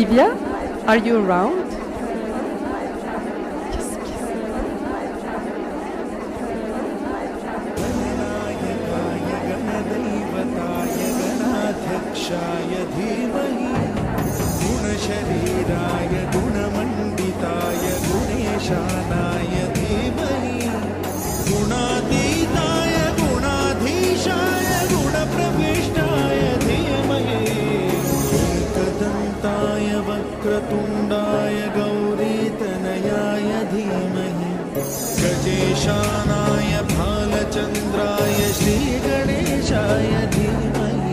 Divya, are you around? क्षाय धीमहि गुणशरीराय गुणमण्डिताय गुणेशानाय धीमहि गुणातीताय गुणाधीशाय गुणप्रविष्टाय धीमहि एकदन्ताय वक्रतुण्डाय गौरीतनयाय धीमहि गजेशानाय भालचन्द्राय श्रीगणेशाय धीमहि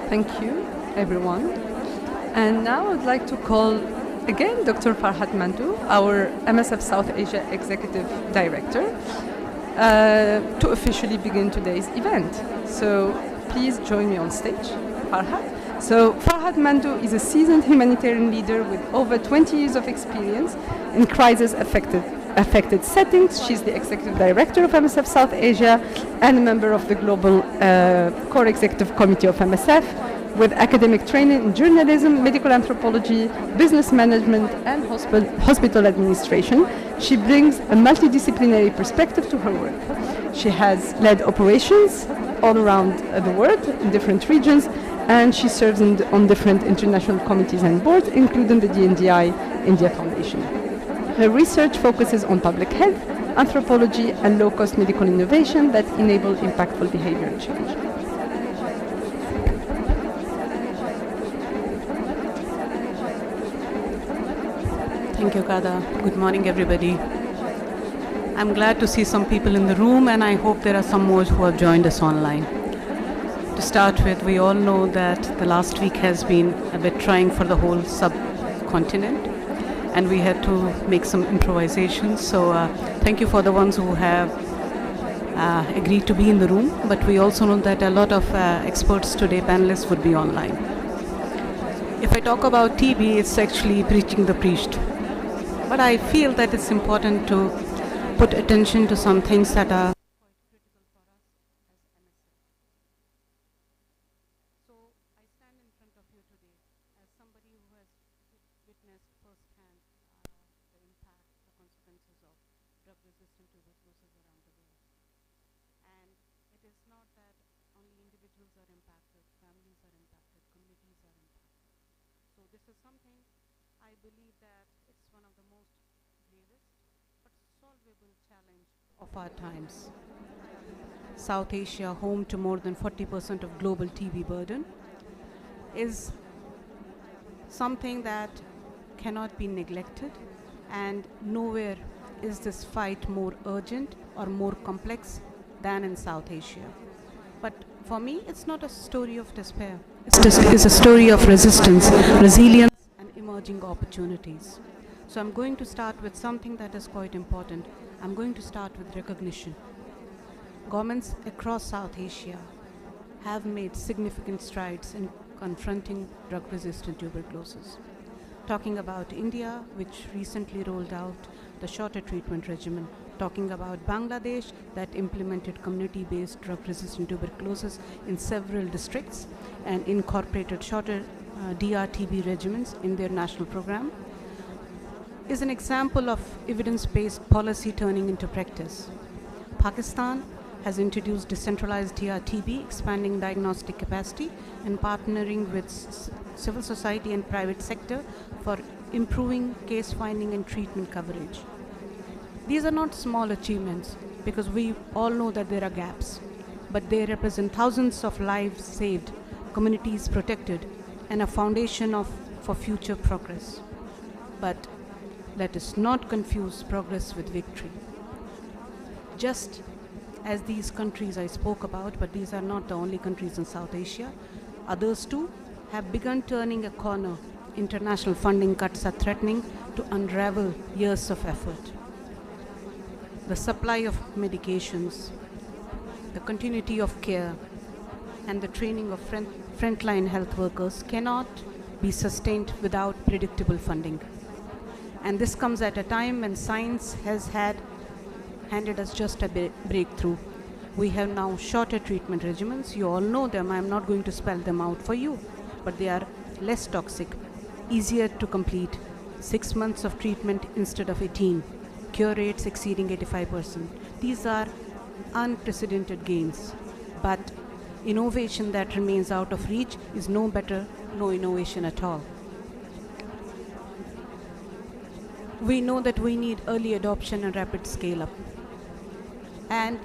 Thank you, everyone. And now I'd like to call again Dr. Farhat Mandu, our MSF South Asia Executive Director, to officially begin today's event. So please join me on stage, Farhat. So Farhat Mandu is a seasoned humanitarian leader with over 20 years of experience in crisis-affected settings. She's the Executive Director of MSF South Asia and a member of the Global Core Executive Committee of MSF, with academic training in journalism, medical anthropology, business management, and hospital administration. She brings a multidisciplinary perspective to her work. She has led operations all around the world in different regions, and she serves on different international committees and boards, including the DNDi India Foundation. Her research focuses on public health, anthropology, and low-cost medical innovation that enable impactful behavioral change. Thank you, Kada. Good morning, everybody. I'm glad to see some people in the room, and I hope there are some more who have joined us online. To start with, we all know that the last week has been a bit trying for the whole subcontinent, and we had to make some improvisations. So thank you for the ones who have agreed to be in the room, but we also know that a lot of experts today, panelists, would be online. If I talk about TB, it's actually preaching the preached. But I feel that it's important to put attention to some things that are quite critical for us as MSF. So I stand in front of you today as somebody who has witnessed firsthand the impact, the consequences of drug-resistant tuberculosis around the world. And it is not that only individuals are impacted, families are impacted, communities are impacted. So this is something I believe that it's one of the most gravest but solvable challenge of our times. South Asia, home to more than 40% of global TB burden, is something that cannot be neglected, and nowhere is this fight more urgent or more complex than in South Asia. But for me, it's not a story of despair. It's a story of resistance, resilience, and emerging opportunities. So I'm going to start with something that is quite important. I'm going to start with recognition. Governments across South Asia have made significant strides in confronting drug-resistant tuberculosis. Talking about India, which recently rolled out the shorter treatment regimen. Talking about Bangladesh, that implemented community-based drug-resistant tuberculosis in several districts and incorporated shorter DRTB regimens in their national program, is an example of evidence-based policy turning into practice. Pakistan has introduced decentralized DRTB, expanding diagnostic capacity and partnering with civil society and private sector for improving case finding and treatment coverage. These are not small achievements, because we all know that there are gaps, but they represent thousands of lives saved, communities protected, and a foundation for future progress. But let us not confuse progress with victory. Just as these countries I spoke about, but these are not the only countries in South Asia, others too have begun turning a corner. International funding cuts are threatening to unravel years of effort. The supply of medications, the continuity of care, and the training of frontline health workers cannot be sustained without predictable funding. And this comes at a time when science has handed us just a breakthrough. We have now shorter treatment regimens. You all know them. I'm not going to spell them out for you, but they are less toxic, easier to complete, 6 months of treatment instead of 18, cure rates exceeding 85%. These are unprecedented gains, but innovation that remains out of reach is no better, no innovation at all. We know that we need early adoption and rapid scale up. And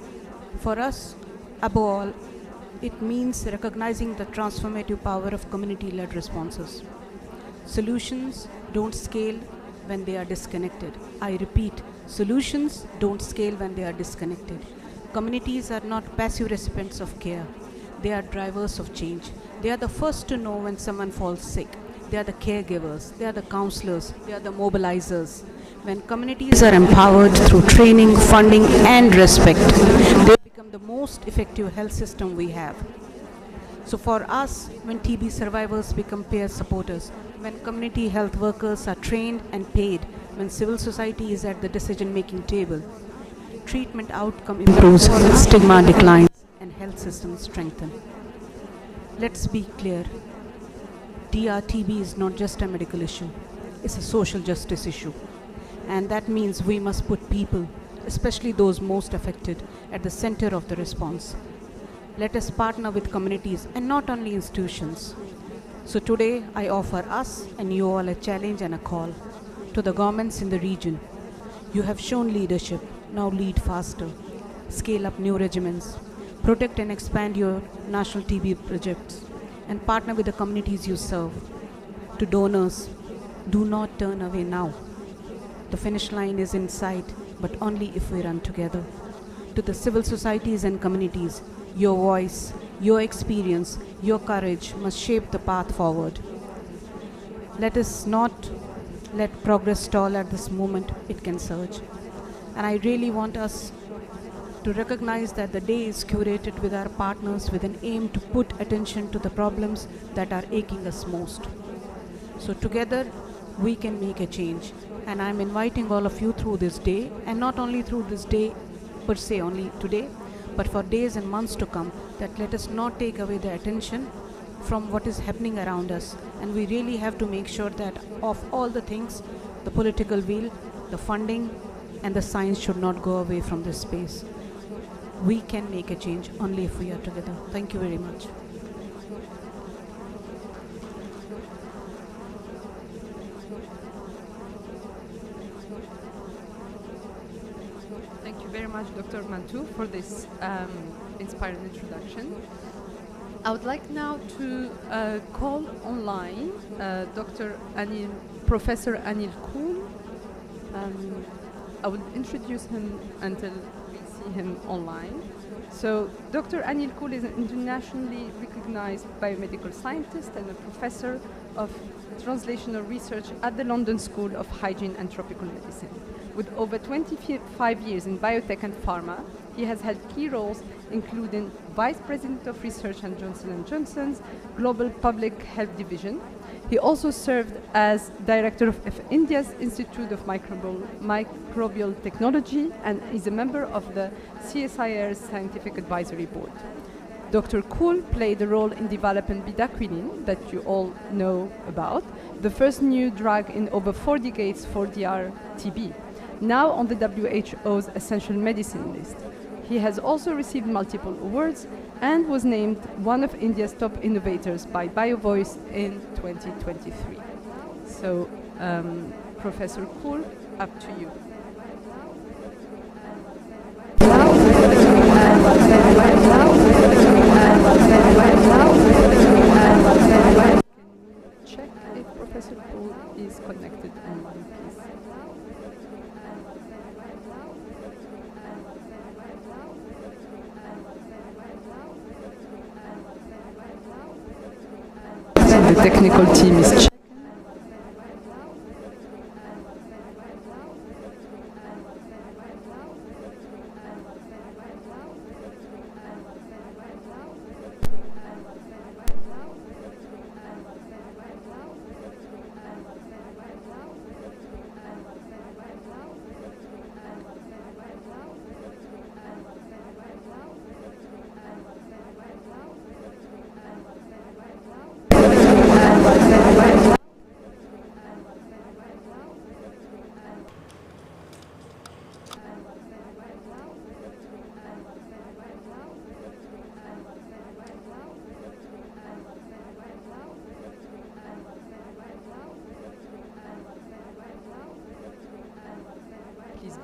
for us, above all, it means recognizing the transformative power of community-led responses. Solutions don't scale when they are disconnected. I repeat, solutions don't scale when they are disconnected. Communities are not passive recipients of care. They are drivers of change. They are the first to know when someone falls sick. They are the caregivers. They are the counselors. They are the mobilizers. When communities are empowered through training, funding, and respect, they become the most effective health system we have. So for us, when TB survivors become peer supporters, when community health workers are trained and paid, when civil society is at the decision-making table, treatment outcome improves, stigma declines, and health systems strengthen. Let's be clear. TB is not just a medical issue. It's a social justice issue. And that means we must put people, especially those most affected, at the center of the response. Let us partner with communities and not only institutions. So today I offer us and you all a challenge and a call to the governments in the region. You have shown leadership, now lead faster. Scale up new regimens, protect and expand your national TB projects, and partner with the communities you serve. To donors, do not turn away now. The finish line is in sight, but only if we run together. To the civil societies and communities, your voice, your experience, your courage must shape the path forward. Let us not let progress stall at this moment. It can surge. And I really want us to recognize that the day is curated with our partners with an aim to put attention to the problems that are aching us most. So together, we can make a change. And I'm inviting all of you through this day, and not only through this day per se, only today, but for days and months to come, that let us not take away the attention from what is happening around us. And we really have to make sure that of all the things, the political will, the funding, and the science should not go away from this space. We can make a change only if we are together. Thank you very much. Thank you very much, Dr. Mantu, for this inspiring introduction. I would like now to call online Professor Anil Kool. I will introduce him until we see him online. So Dr. Anil Kool is an internationally recognized biomedical scientist and a professor of translational research at the London School of Hygiene and Tropical Medicine. With over 25 years in biotech and pharma, he has held key roles including Vice President of Research at Johnson & Johnson's Global Public Health Division. He also served as Director of India's Institute of Microbial Technology and is a member of the CSIR's Scientific Advisory Board. Dr. Kool played a role in developing bedaquiline, that you all know about, the first new drug in over 4 decades for TB, now on the WHO's Essential Medicine list. He has also received multiple awards and was named one of India's top innovators by BioVoice in 2023. So, Professor Kool, up to you. Check if Professor Kool is connected online, please. The technical team is checking.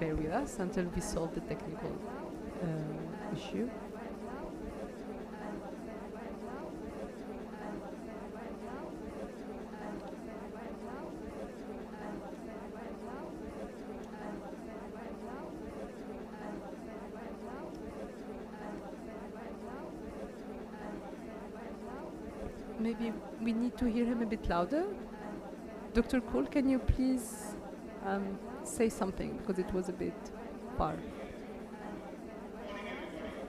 bear with us until we solve the technical issue. Maybe we need to hear him a bit louder. Dr. Cole, can you please say something, because it was a bit far.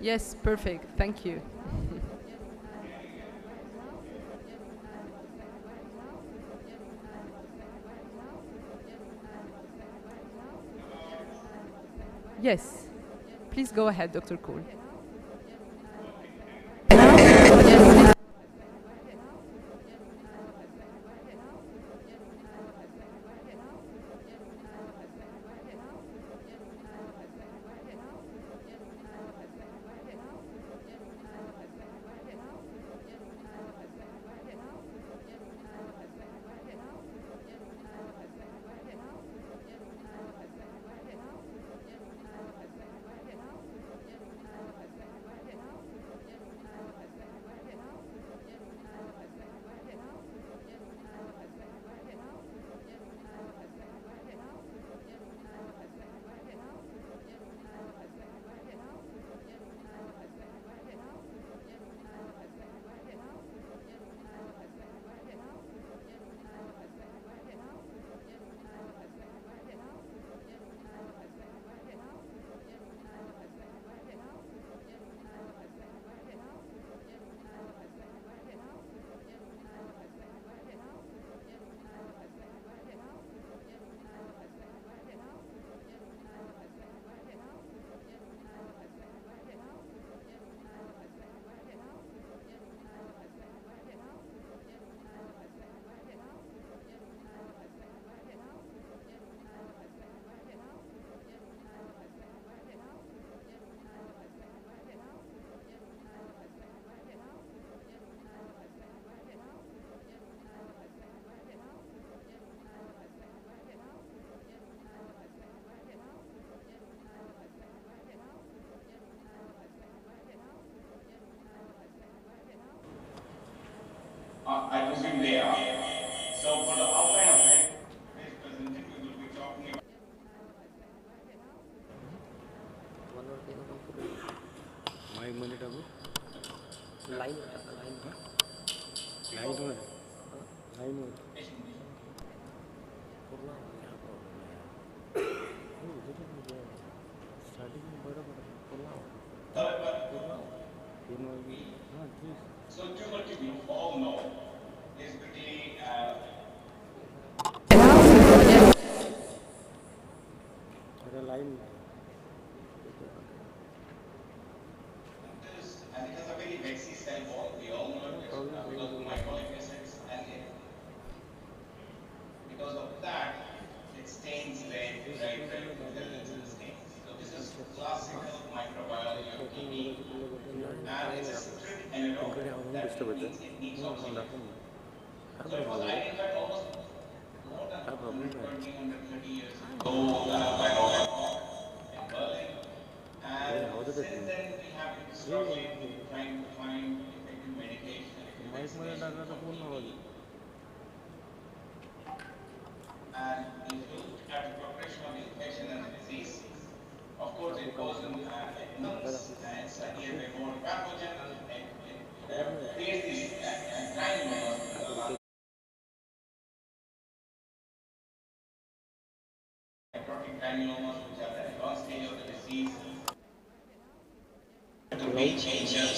Yes, perfect. Thank you. Yes, please go ahead, Dr. Cole. I presume they are. So for the outline of today's presentation, we will be talking about so tuberculosis, we all know, is quickly and it has a very vexy cell wall. We all know it because of microlic acids, and because of that, it stains red into the stains. So this is classical microbiology of TB, and it's a strict anaerobe. That means it needs oxygen. So it was identified almost more than 120, 130 years ago by Robert Koch in Berlin. And since then, we have been struggling trying to find effective medication and vaccination for TB. And if you look at the progression of infection and disease, of course it goes in months, and it's either more pathogen, it creates these granulomas, necrotic granulomas, which are the advanced stage of the disease. To make changes,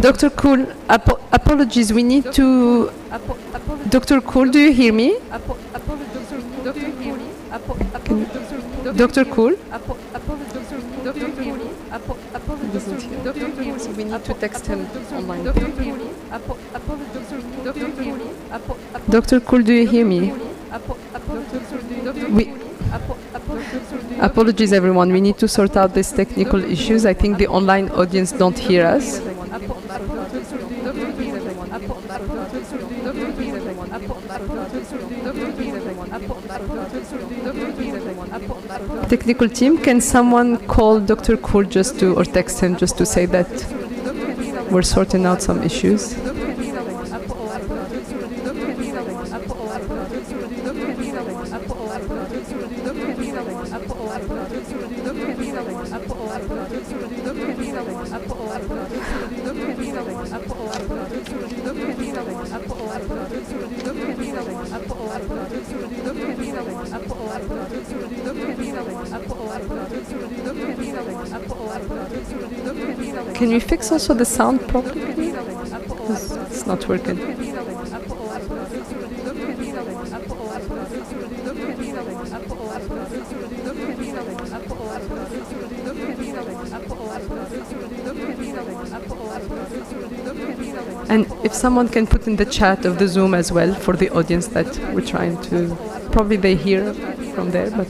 Dr. Cole, apologies, we need to... Dr. Cole, do you hear me? Apologies, do you hear me? Dr. Cool? So we need to text him online. Dr. Cool, do you hear me? Apologies everyone, we need to sort out these technical issues. I think the online audience don't hear us. Technical team, can someone call Dr. Cool just to, or text him just to say that we're sorting out some issues? Can we fix also the sound properly? Because it's not working. And if someone can put in the chat of the Zoom as well for the audience that we're trying to, probably they hear from there, but.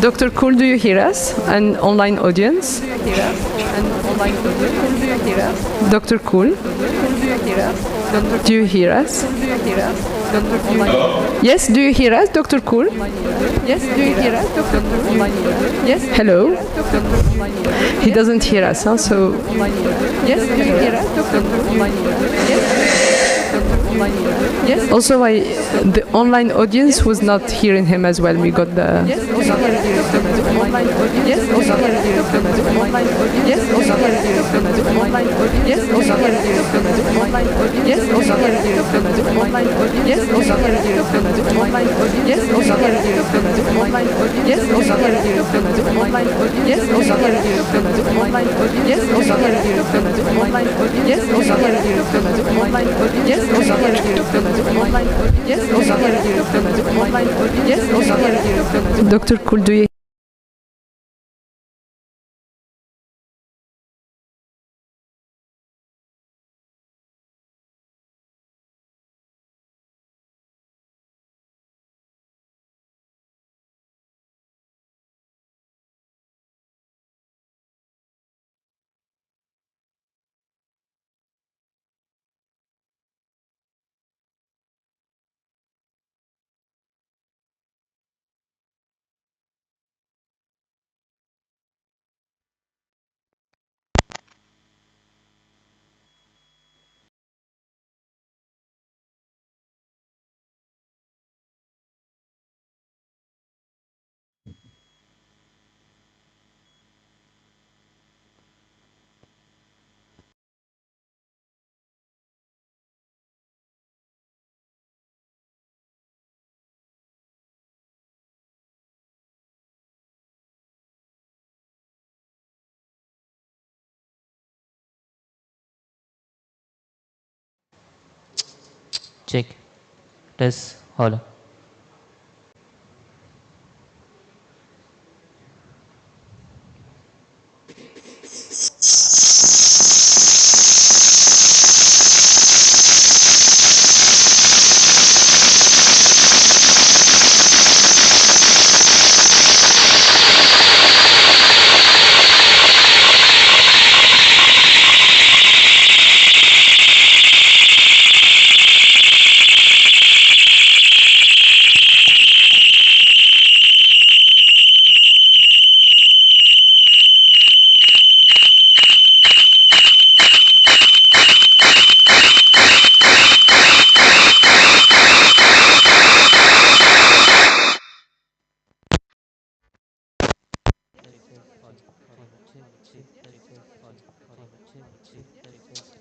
Dr. Cool, do you hear us? An online audience? Do you hear us? An online audience? Do you hear us? Dr. Cool? Do you hear us? Do you hear us? Do you hear us? Yes, do you hear us, Dr. Cool? Yes, do you hear us, Dr. Cool? Yes, hello? He doesn't hear us, huh? So... Yes, do you hear us, Dr. Cool? Yes. Also, the online audience was not hearing him as well. We got the... Yes, Yes, also online audio. Yes, also online audio. Yes, also online audio. Yes, also online audio. Yes, also online audio. Yes, also online audio. Yes, also online audio. Yes, also online audio. Yes, also online audio. Yes, also online audio. Yes, also online audio. Yes, also Dr. Cool, do you Check. Test. Hold.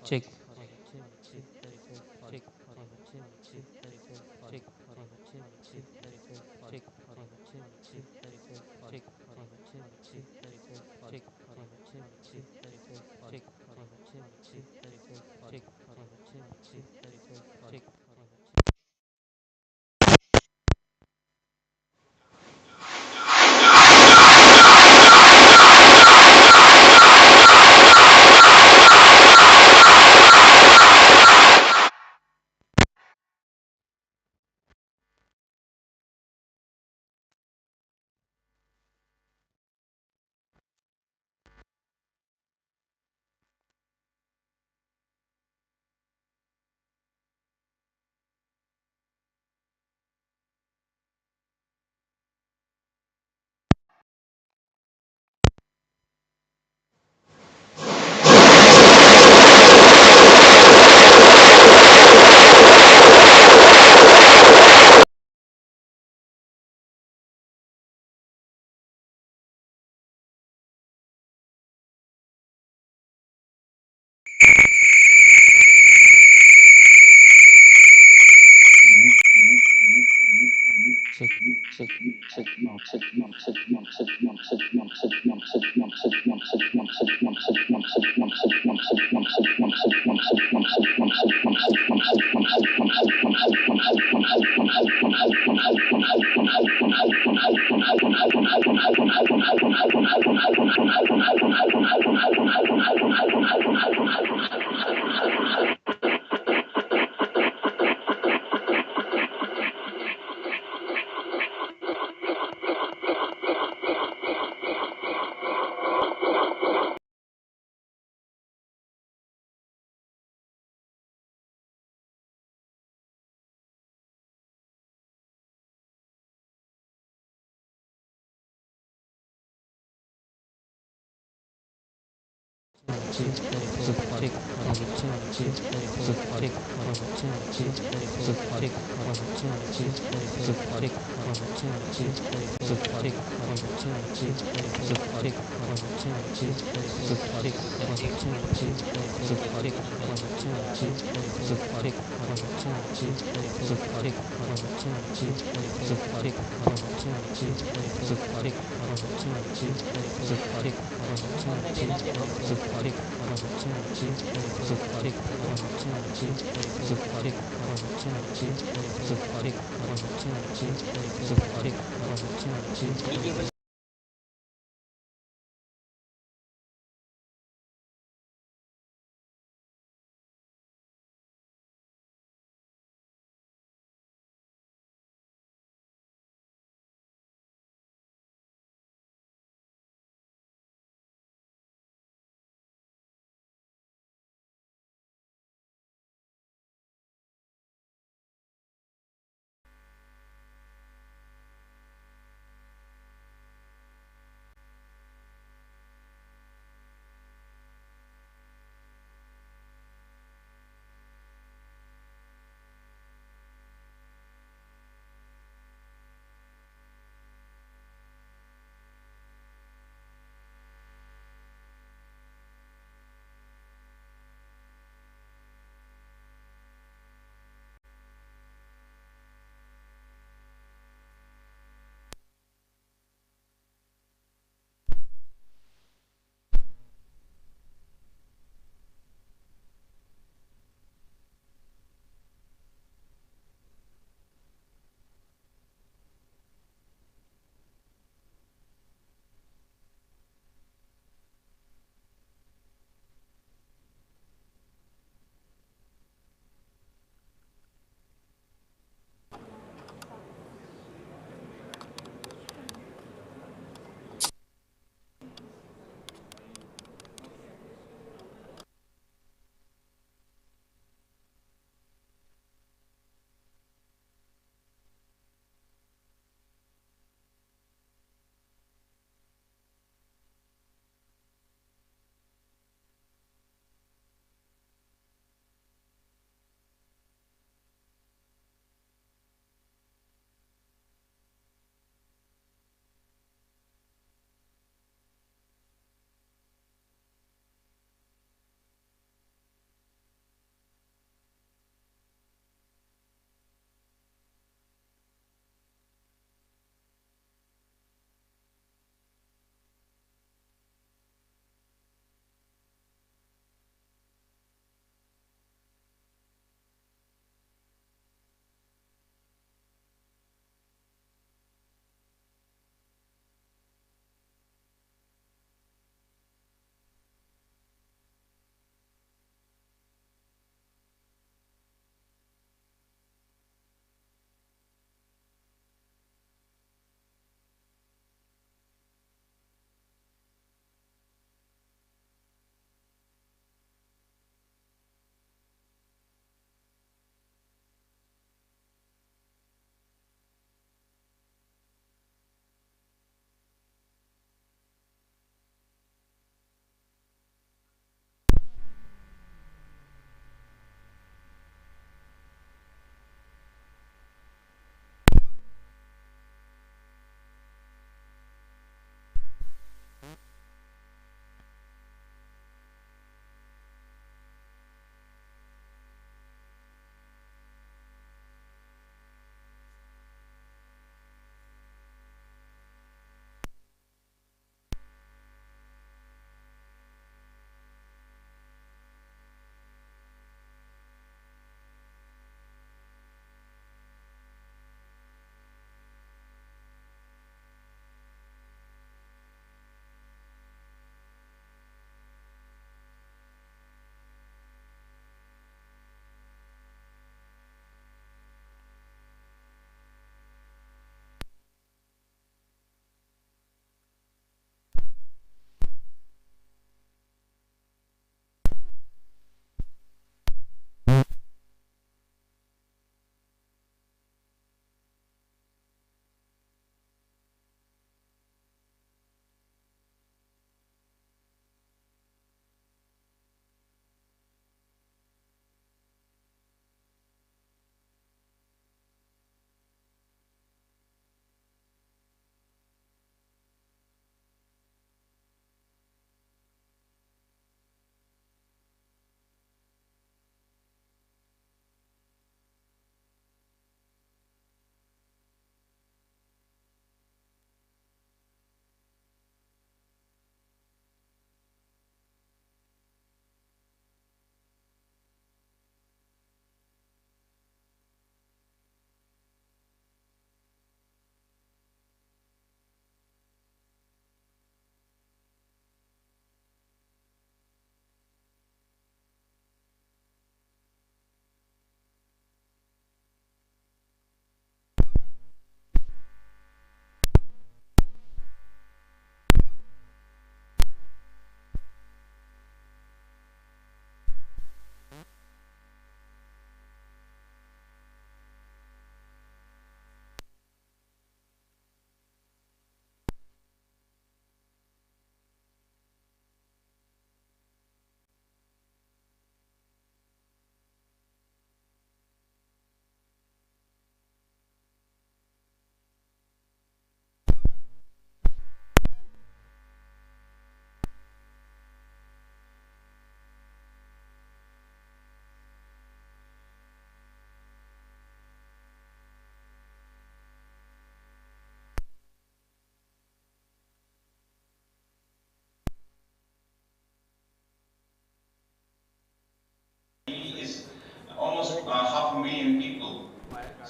Check.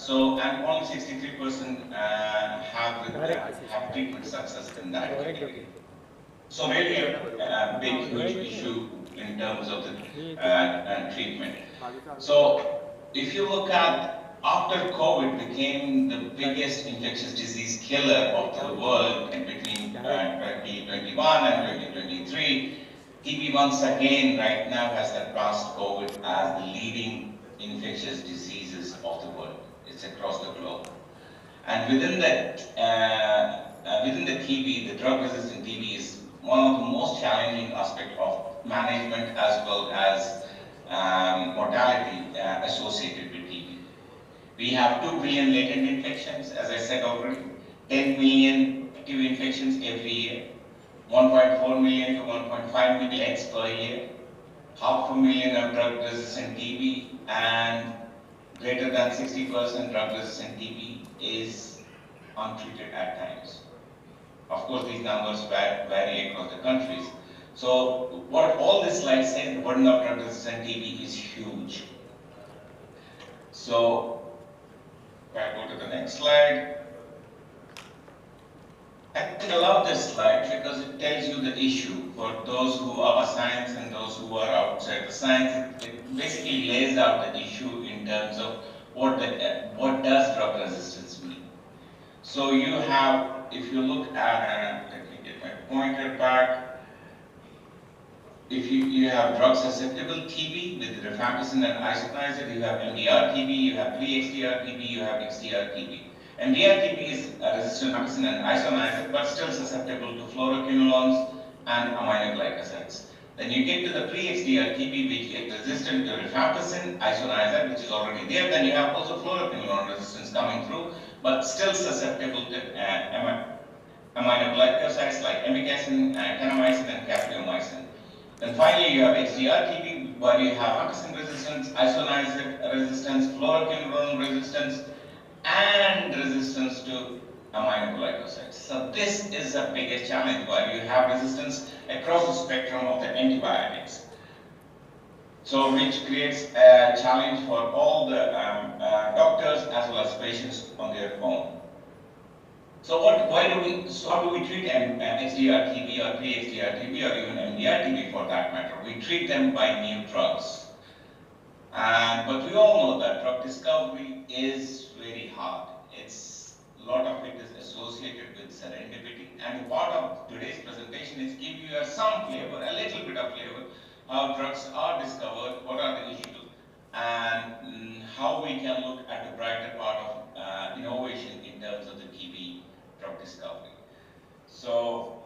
So, and only 63% have treatment success in that category. So really a big, huge issue in terms of the treatment. So if you look at after COVID became the biggest infectious disease killer of the world in between 2021 and 2023, TB once again right now has surpassed COVID as the leading infectious diseases of the world. It's across the globe. And within the TB, the drug-resistant TB is one of the most challenging aspects of management as well as mortality associated with TB. We have 2 billion latent infections, as I said already, 10 million active infections every year, 1.4 million to 1.5 million deaths per year, 500,000 of drug-resistant TB, and greater than 60% drug-resistant TB is untreated at times. Of course, these numbers vary across the countries. So, what all this slide says, the burden of drug-resistant TB is huge. So, if I go to the next slide, I love this slide because it tells you the issue for those who are science and those who are outside the science. It basically lays out the issue in terms of what does drug resistance mean. So you have, if you look at, let me get my pointer back. If you have drug susceptible TB with rifampicin and isoniazid, you have MDR TB, you have pre-XDR TB, you have XDR TB. MDR TB is resistant to rifampicin and isoniazid, but still susceptible to fluoroquinolones and aminoglycosides. Then you get to the pre-XDR TB, which is resistant to rifampicin, isoniazid, which is already there. Then you have also fluoroquinolone resistance coming through, but still susceptible to aminoglycosides like amikacin, kanamycin, and capreomycin. Then finally, you have XDR TB, where you have rifampicin resistance, isoniazid resistance, fluoroquinolone resistance, and resistance to aminoglycosides. So this is the biggest challenge, where you have resistance across the spectrum of the antibiotics. So which creates a challenge for all the doctors as well as patients on their own. So how do we treat XDR TB or pre-XDR TB or even MDR TB for that matter? We treat them by new drugs. But we all know that drug discovery is very hard. A lot of it is associated with serendipity. And part of today's presentation is give you some flavor, a little bit of flavor, how drugs are discovered, what are the issues, and how we can look at the brighter part of innovation in terms of the TB drug discovery. So,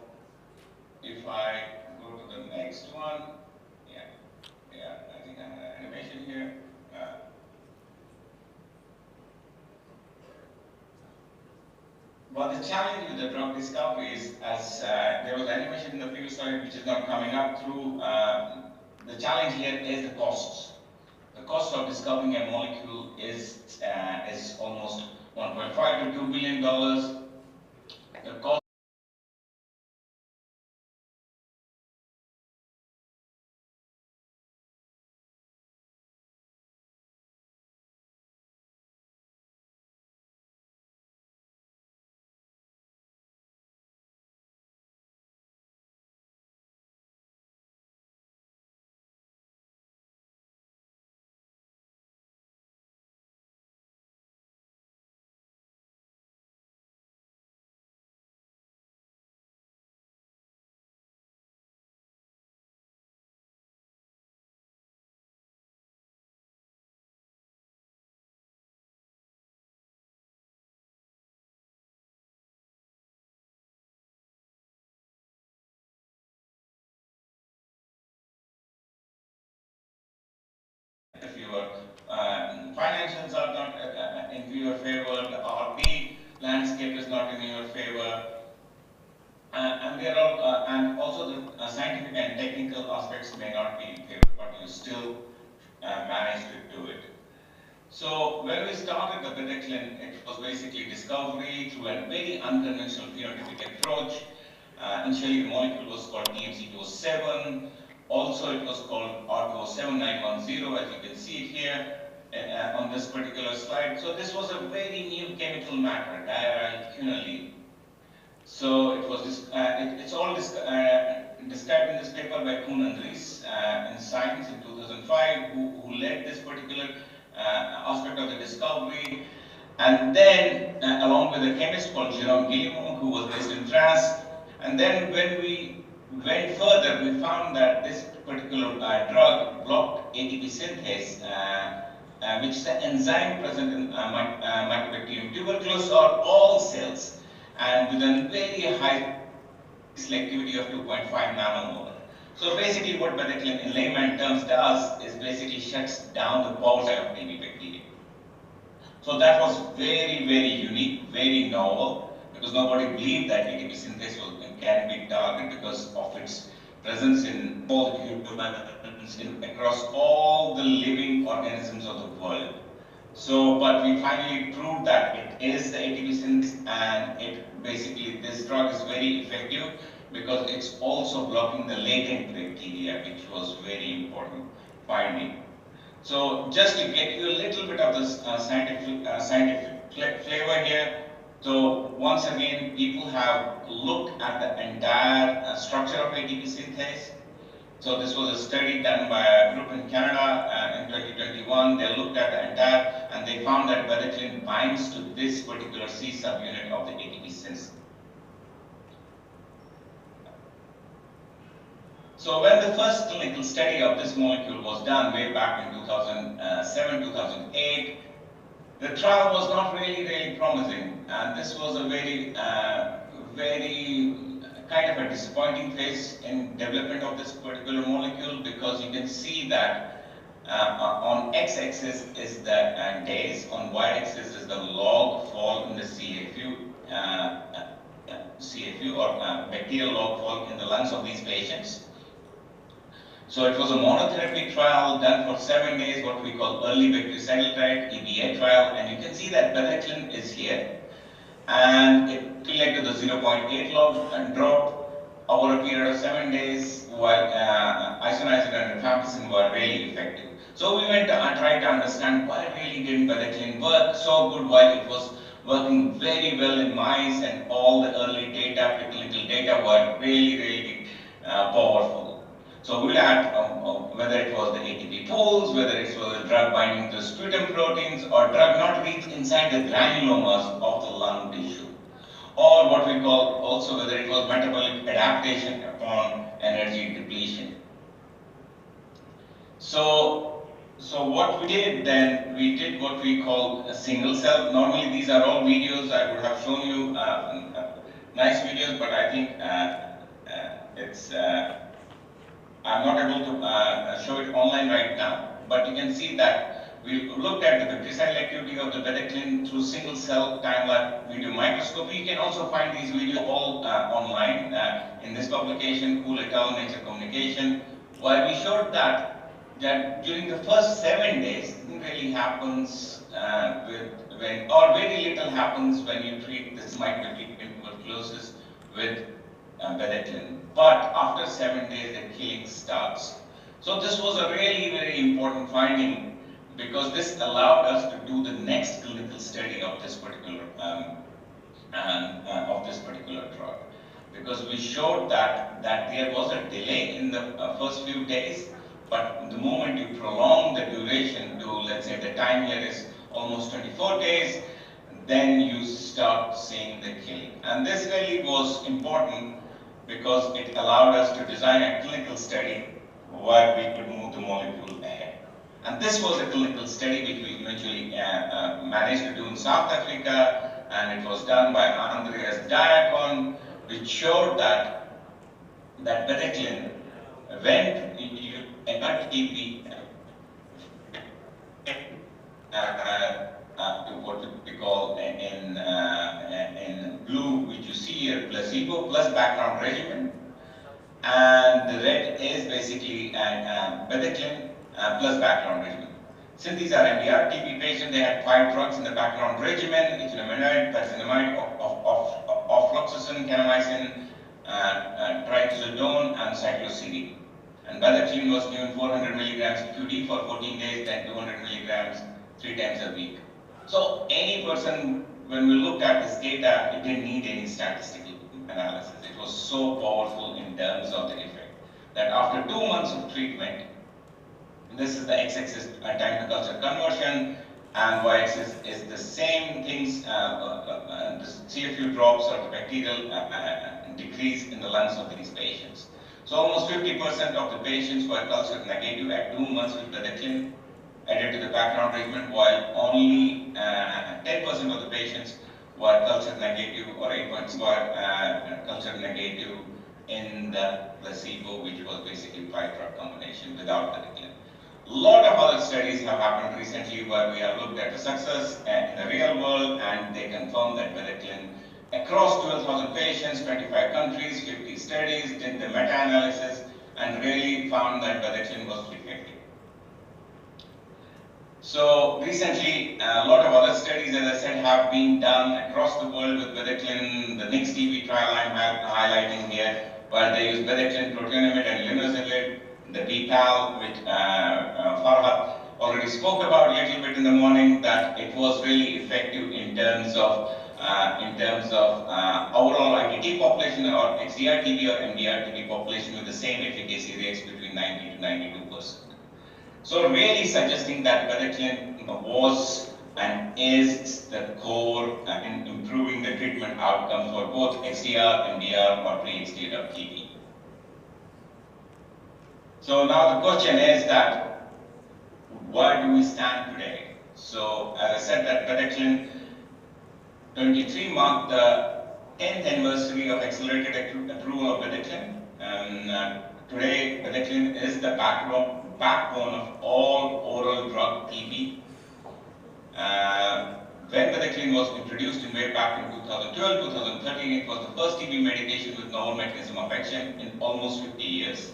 if I go to the next one, I think I have an animation here. But the challenge with the drug discovery is, as there was animation in the previous slide which is not coming up through, the challenge here is the costs. The cost of discovering a molecule is almost $1.5 to $2 billion. The cost if your financials are not in your favor, the RP landscape is not in your favor, and there are and also the scientific and technical aspects may not be in favor, but you still manage to do it. So when we started the Bedeclin, it was basically discovery through a very unconventional phenotypic approach. Initially the molecule was called DMC207. Also, it was called R27910, as you can see it here. on this particular slide. So this was a very new chemical matter, diarylquinoline. So it was it's all described in this paper by Kuhn and Rees in Science in 2005, who led this particular aspect of the discovery. And then, along with a chemist called Jérôme Guillemot, who was based in France. And then when we went further, we found that this particular drug blocked ATP synthase, which is an enzyme present in Mycobacterium tuberculosis or all cells, and with a very high selectivity of 2.5 nanomolar. So basically what bedaquiline in layman terms does is basically shuts down the power of TB bacteria. So that was very, very unique, very novel, because nobody believed that ATP synthase can be targeted because of its presence in all humans, across all the living organisms of the world. So, but we finally proved that it is the ATP synthase, and it basically, this drug is very effective because it's also blocking the latent bacteria, which was very important finding. So just to get you a little bit of this scientific flavor here, so once again, people have looked at the entire structure of ATP synthase. So this was a study done by a group in Canada in 2021. They looked at the entire, and they found that bedaquiline binds to this particular C subunit of the ATP synthase. So when the first clinical study of this molecule was done way back in 2007, 2008, the trial was not really promising, and this was a very kind of a disappointing phase in development of this particular molecule, because you can see that on x-axis is the days, on y-axis is the log fall in the CFU or bacterial log fall in the lungs of these patients. So it was a monotherapy trial done for 7 days, what we call early bactericidal trial, EBA trial, and you can see that bedaquiline is here, and it led to the 0.8 log drop over a period of 7 days, while isoniazid and rifampicin were really effective. So we went and tried to understand why really didn't bedaquiline work so good while it was working very well in mice, and all the early data, preclinical data were really powerful. So we had whether it was the ATP pools, whether it was a drug binding to sputum proteins, or drug not reached inside the granulomas of the lung tissue, or what we call also whether it was metabolic adaptation upon energy depletion. So what we did then, we did what we call a single cell. Normally these are all videos. I would have shown you nice videos, but I think I'm not able to show it online right now, but you can see that we looked at the bactericidal activity of the bedaquiline through single cell time-lapse video microscopy. You can also find these videos all online in this publication, Cool et al. Nature Communication, where we showed that during the first 7 days, nothing really happens or very little happens when you treat this Mycobacterium tuberculosis with bedaquiline. But after 7 days, the killing starts. So this was a really very important finding, because this allowed us to do the next clinical study of this particular drug, because we showed that there was a delay in the first few days, but the moment you prolong the duration to, let's say, the time here is almost 24 days, then you start seeing the killing. And this really was important, because it allowed us to design a clinical study where we could move the molecule ahead. And this was a clinical study which we eventually managed to do in South Africa, and it was done by Andreas Diakon, which showed that bedaquiline, when you enter TB, what we call in blue, which you see here, placebo plus background regimen, and the red is basically bedaquiline plus background regimen. Since these are MDR TB patients, they had 5 drugs in the background regimen: ethylamide, pyrazinamide, ofloxacin, kanamycin, trizodone, and cyclosidine. And bedaquiline was given 400 milligrams QD for 14 days, then 200 milligrams 3 times a week. So any person, when we looked at this data, it didn't need any statistical analysis. It was so powerful in terms of the effect that after 2 months of treatment, this is the x-axis time to culture conversion, and y-axis is the same things, see a few drops of the bacterial decrease in the lungs of these patients. So almost 50% of the patients were cultured negative at 2 months with bedaquiline added to the background treatment, while only 10% of the patients were cultured negative, or 8 points were cultured negative in the placebo, which was basically 5-drug combination without bedaquiline. A lot of other studies have happened recently where we have looked at the success in the real world, and they confirm that bedaquiline across 12,000 patients, 25 countries, 50 studies, did the meta-analysis and really found that bedaquiline was effective. So recently, a lot of other studies, as I said, have been done across the world with bedaquiline. The next TB trial I'm highlighting here, where they use bedaquiline, protonamide, and linezolid. The BPAL, which Farhat already spoke about a little bit in the morning, that it was really effective in terms of overall ITT population, or XDR TB or MDR TB population, with the same efficacy rates between 90 to 92%. So really suggesting that bedaquiline was and is the core in improving the treatment outcomes for both XDR, MDR, or pre-XDR TB. So now the question is that, where do we stand today? So as I said, that bedaquiline 23 marked the 10th anniversary of accelerated approval of bedaquiline. And today, bedaquiline is the backbone of all oral drug TB. When bedaquiline was introduced in way back in 2012, 2013, it was the first TB medication with novel mechanism of action in almost 50 years.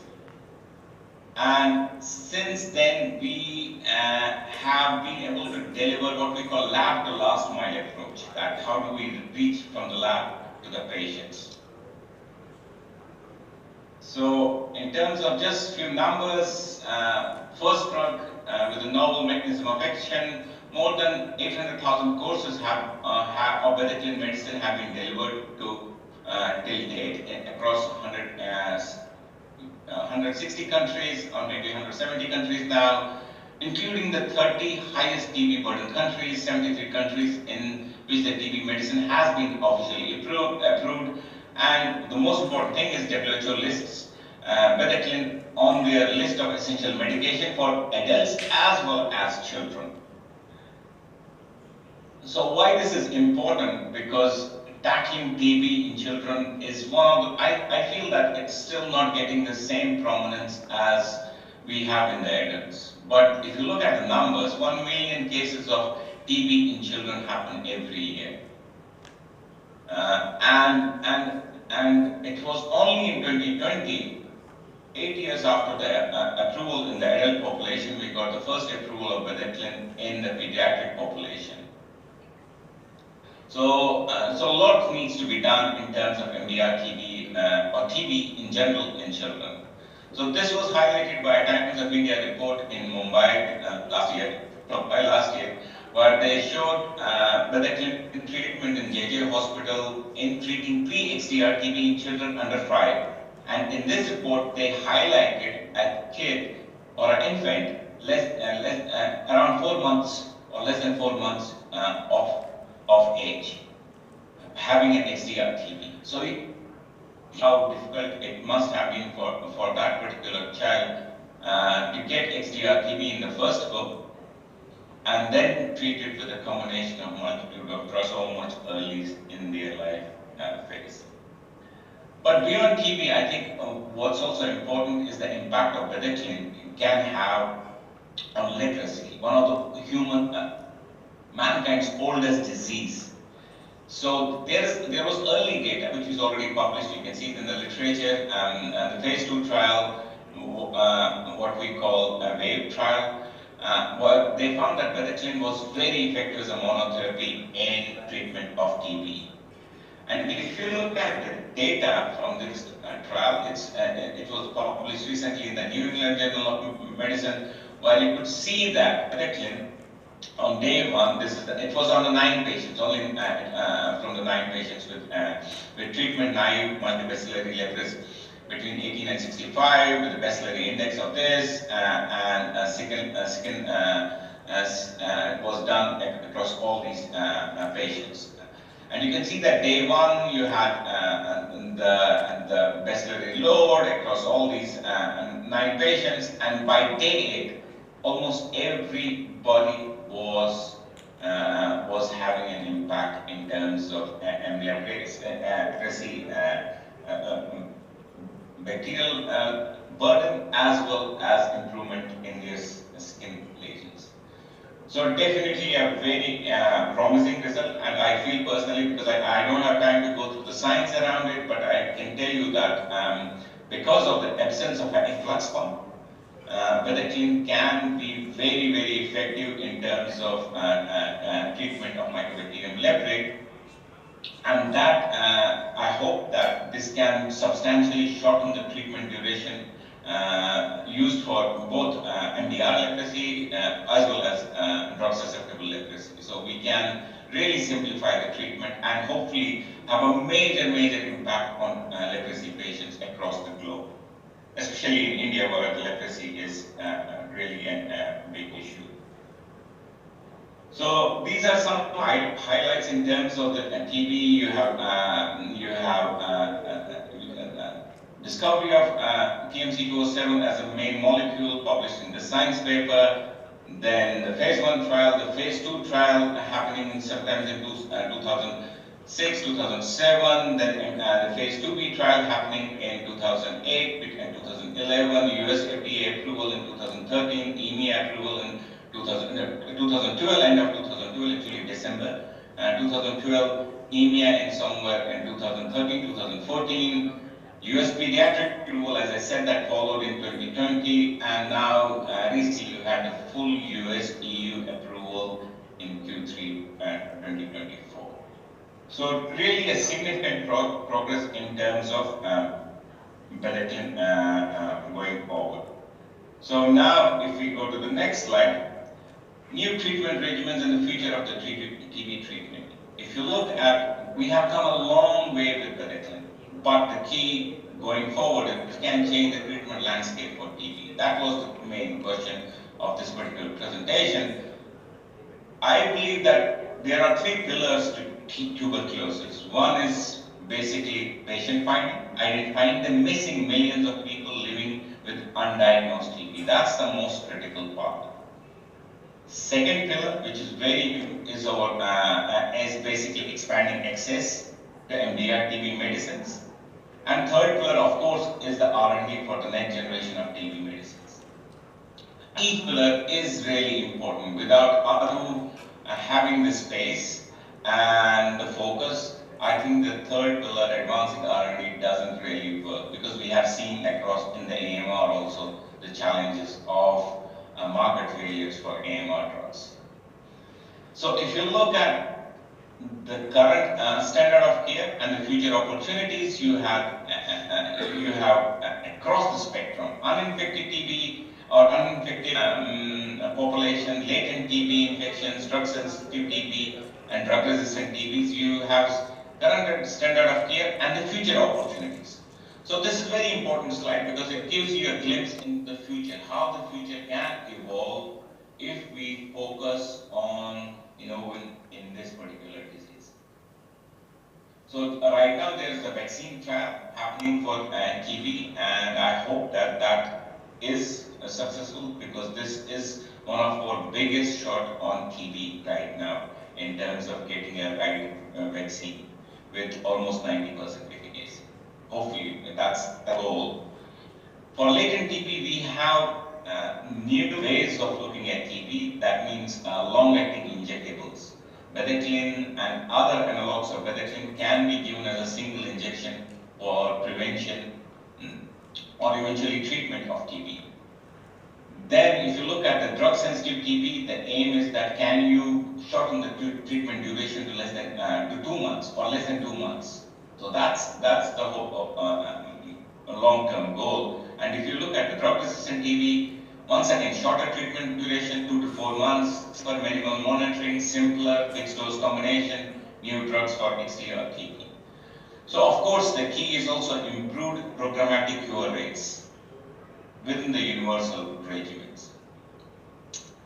And since then, we have been able to deliver what we call lab to last mile approach. That how do we reach from the lab to the patients? So in terms of just few numbers, first drug with a novel mechanism of action, more than 800,000 courses of bedaquiline medicine have been delivered to till date across 160 countries, or maybe 170 countries now, including the 30 highest TB burden countries, 73 countries in which the TB medicine has been officially approved. And the most important thing is WHO lists bedaquiline on their list of essential medication for adults as well as children. So why this is important? Because tackling TB in children is one of the, I feel that it's still not getting the same prominence as we have in the adults. But if you look at the numbers, 1 million cases of TB in children happen every year. And it was only in 2020, 8 years after the approval in the adult population, we got the first approval of bedaquiline in the pediatric population. So a lot needs to be done in terms of MDR TB or TB in general in children. So this was highlighted by a Times of India report in Mumbai last year, where they showed bedaquiline treatment in JJ hospital in treating pre-XDR TB in children under 5. And in this report, they highlighted a kid or an infant around 4 months or less than 4 months of age having an XDR TB. So how difficult it must have been for that particular child to get XDR TB in the first go, and then treated with a combination of multitude of drugs so much early in their life phase. But beyond TB, I think what's also important is the impact of bedaquiline can have on leprosy, one of the mankind's oldest disease. So there was early data which is already published. You can see it in the literature, and the phase 2 trial, what we call a WAVE trial, where they found that bedaquiline was very effective as a monotherapy in treatment of TB. And if you look at the data from this trial, it was published recently in the New England Journal of Medicine, where you could see that bedaquiline On day one, it was on the 9 patients, only from the 9 patients with treatment naive multibacillary leprosy between 18 and 65 with the bacillary index of this and skin was done across all these patients. And you can see that day one you had the bacillary load across all these 9 patients, and by day 8, almost everybody was having an impact in terms of MDR literacy, bacterial burden, as well as improvement in their skin lesions. So definitely a very promising result, and I feel personally, because I don't have time to go through the science around it, but I can tell you that because of the absence of an efflux pump, Vedactin can be very, very effective in terms of treatment of Mycobacterium leprae, and that I hope that this can substantially shorten the treatment duration used for both MDR leprosy as well as drug susceptible leprosy. So we can really simplify the treatment and hopefully have a major impact on leprosy patients across the globe, especially in India, where leprosy is really a big issue. So these are some highlights in terms of the TB. You have discovery of TMC207 as a main molecule published in the Science paper. Then the phase 1 trial, the phase 2 trial happening sometimes in 2006, 2007. Then the phase 2B trial happening in 2008 and 2011. US FDA approval in 2013. EMEA approval in 2012, end of 2012, actually December 2012, EMEA in somewhere in 2013, 2014, US pediatric approval, as I said, that followed in 2020, and now recently you had the full US EU approval in Q3 2024. So really a significant progress in terms of Vedactin going forward. So now if we go to the next slide, new treatment regimens and the future of the TB treatment. If you look at, we have come a long way with Vedactin, but the key going forward is can change the treatment landscape for TB. That was the main question of this particular presentation. I believe that there are 3 pillars to tuberculosis. One is basically patient finding, identifying the missing millions of people living with undiagnosed TB. That's the most critical part. Second pillar, which is is basically expanding access to MDR TB medicines. And third pillar, of course, is the R&D for the next generation of TB medicines. Each pillar is really important. Without ARU having the space and the focus, I think the third pillar, advancing R&D, doesn't really work, because we have seen across in the AMR also the challenges of market failures for AMR drugs. So if you look at the current standard of care and the future opportunities, you have across the spectrum, uninfected TB or uninfected population, latent TB infections, drug-sensitive TB, and drug-resistant TBs. You have current standard of care and the future opportunities. So this is a very important slide because it gives you a glimpse in the future, how the future can evolve if we focus on in this particular disease. So right now there is a vaccine trial happening for TB, and I hope that that is successful, because this is one of our biggest shot on TB right now in terms of getting a right vaccine with almost 90% efficacy. Hopefully that's the goal. For latent TB, we have new ways of looking at TB. That means long-acting injectables. Vedactin and other analogs of Vedactin can be given as a single injection for prevention or eventually treatment of TB. Then if you look at the drug-sensitive TB, the aim is that can you shorten the treatment duration to less than to 2 months or less than 2 months. So that's the hope of a long-term goal. And if you look at the drug-resistant TB, Once again, shorter treatment duration, 2 to 4 months, for minimal monitoring, simpler, fixed dose combination, new drugs for XT or TB. So of course, the key is also improved programmatic cure rates within the universal regimens.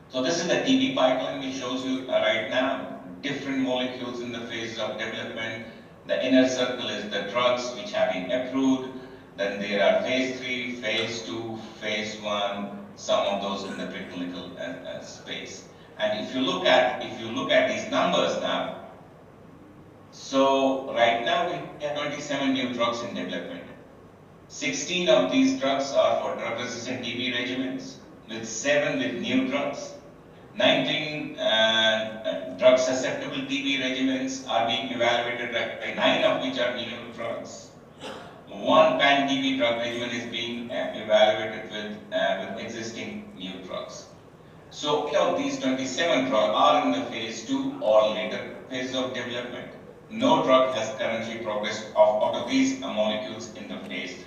So this is the TB pipeline which shows you right now different molecules in the phase of development. The inner circle is the drugs which have been approved. Then there are phase 3, phase 2, phase 1, some of those in the preclinical space. And if you look at these numbers now, so right now we have 27 new drugs in development. 16 of these drugs are for drug-resistant TB regimens, with 7 with new drugs. 19 drug-susceptible TB regimens are being evaluated, 9 of which are new drugs. 1 pan-TB drug regimen is being evaluated with existing new drugs. So 8 of these 27 drugs are in the phase 2 or later phase of development. No drug has currently progressed out of these molecules in the phase 3.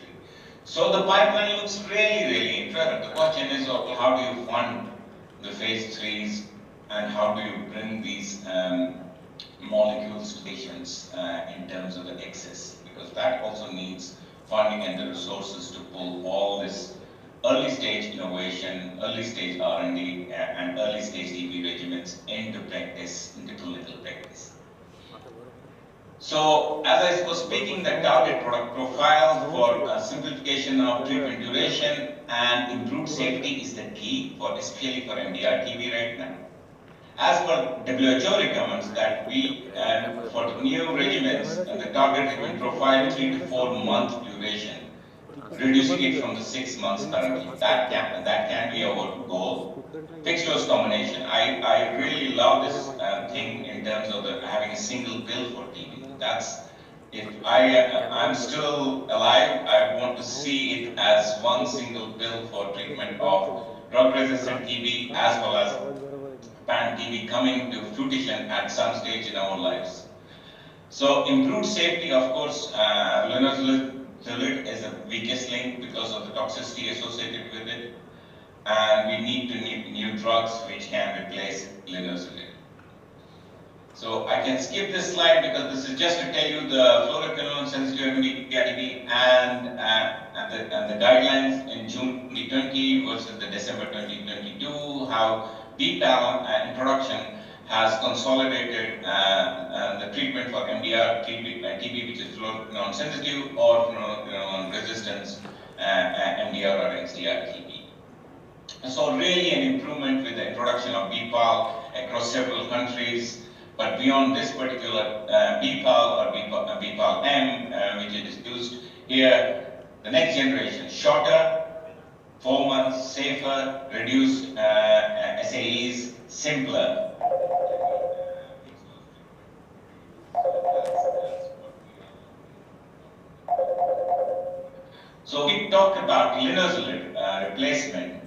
So the pipeline looks really interesting. The question is, how do you fund the phase 3s and how do you bring these molecules to patients in terms of the access? Because that also needs funding and the resources to pull all this early stage innovation, early stage R&D and early stage TB regimens into practice, into clinical practice. So, as I was speaking, the target product profile for simplification of treatment duration and improved safety is the key, especially for MDR TB right now. As per WHO recommends that we, for the new regimens, the target regimen profile 3 to 4 month duration, reducing it from the 6 months currently. That can be our goal. Fixed dose combination. I really love this thing in terms of having a single pill for TB. If I'm still alive, I want to see it as one single pill for treatment of drug-resistant TB as well as pan-TB coming to fruition at some stage in our lives. So improved safety, of course, linezolid is the weakest link because of the toxicity associated with it, and we need new drugs which can replace linezolid. So I can skip this slide because this is just to tell you the fluoroquinolone sensitivity and the guidelines in June 2020 versus the December 2022, how BPAL introduction has consolidated the treatment for MDR TB, which is fluoroquinolone sensitive or fluoroquinolone resistance MDR or XDR TB. So really an improvement with the introduction of BPAL across several countries. But beyond this particular BPAL or BPAL-M, which is used here, the next generation, shorter, 4 months, safer, reduced SAEs, simpler. So we talked about linezolid replacement.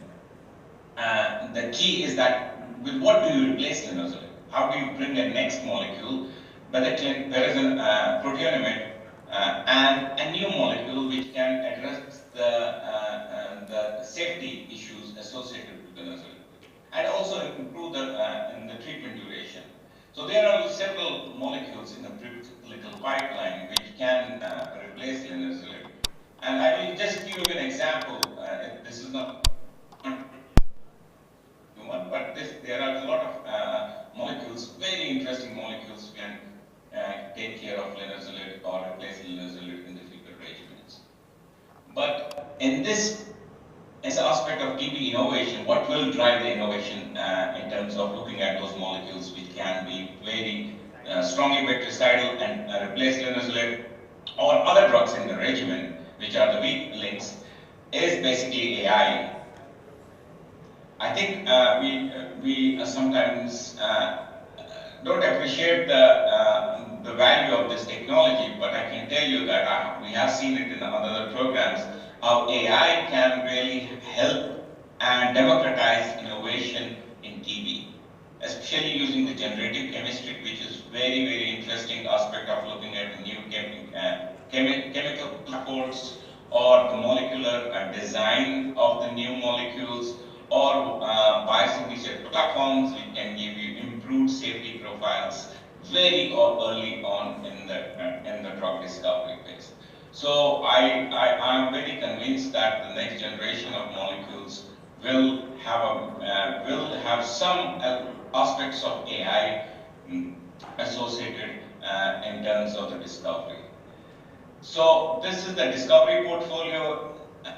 The key is that with what do you replace linezolid? How do you bring the next molecule? But there is a proteonomide and a new molecule which can address the safety issues associated with linezolid and also improve in the treatment duration. So there are several molecules in the preclinical pipeline which can replace linezolid. And I will just give you an example. This is not one, but there are a lot of molecules, very interesting molecules, can take care of linezolid or replace linezolid in the future regimens. But in this as an aspect of TB innovation, what will drive the innovation in terms of looking at those molecules which can be very strongly bactericidal and replace linezolid or other drugs in the regimen, which are the weak links, is basically AI. I think we sometimes don't appreciate the value of this technology, but I can tell you that we have seen it in other programs, how AI can really help and democratize innovation in TB, especially using the generative chemistry, which is very, very interesting aspect of looking at the new chemical platforms or the molecular design of the new molecules, or biosignature platforms which can give you improved safety profiles very early on in the drug discovery phase. So I'm very convinced that the next generation of molecules will have some aspects of AI associated in terms of the discovery. So this is the discovery portfolio.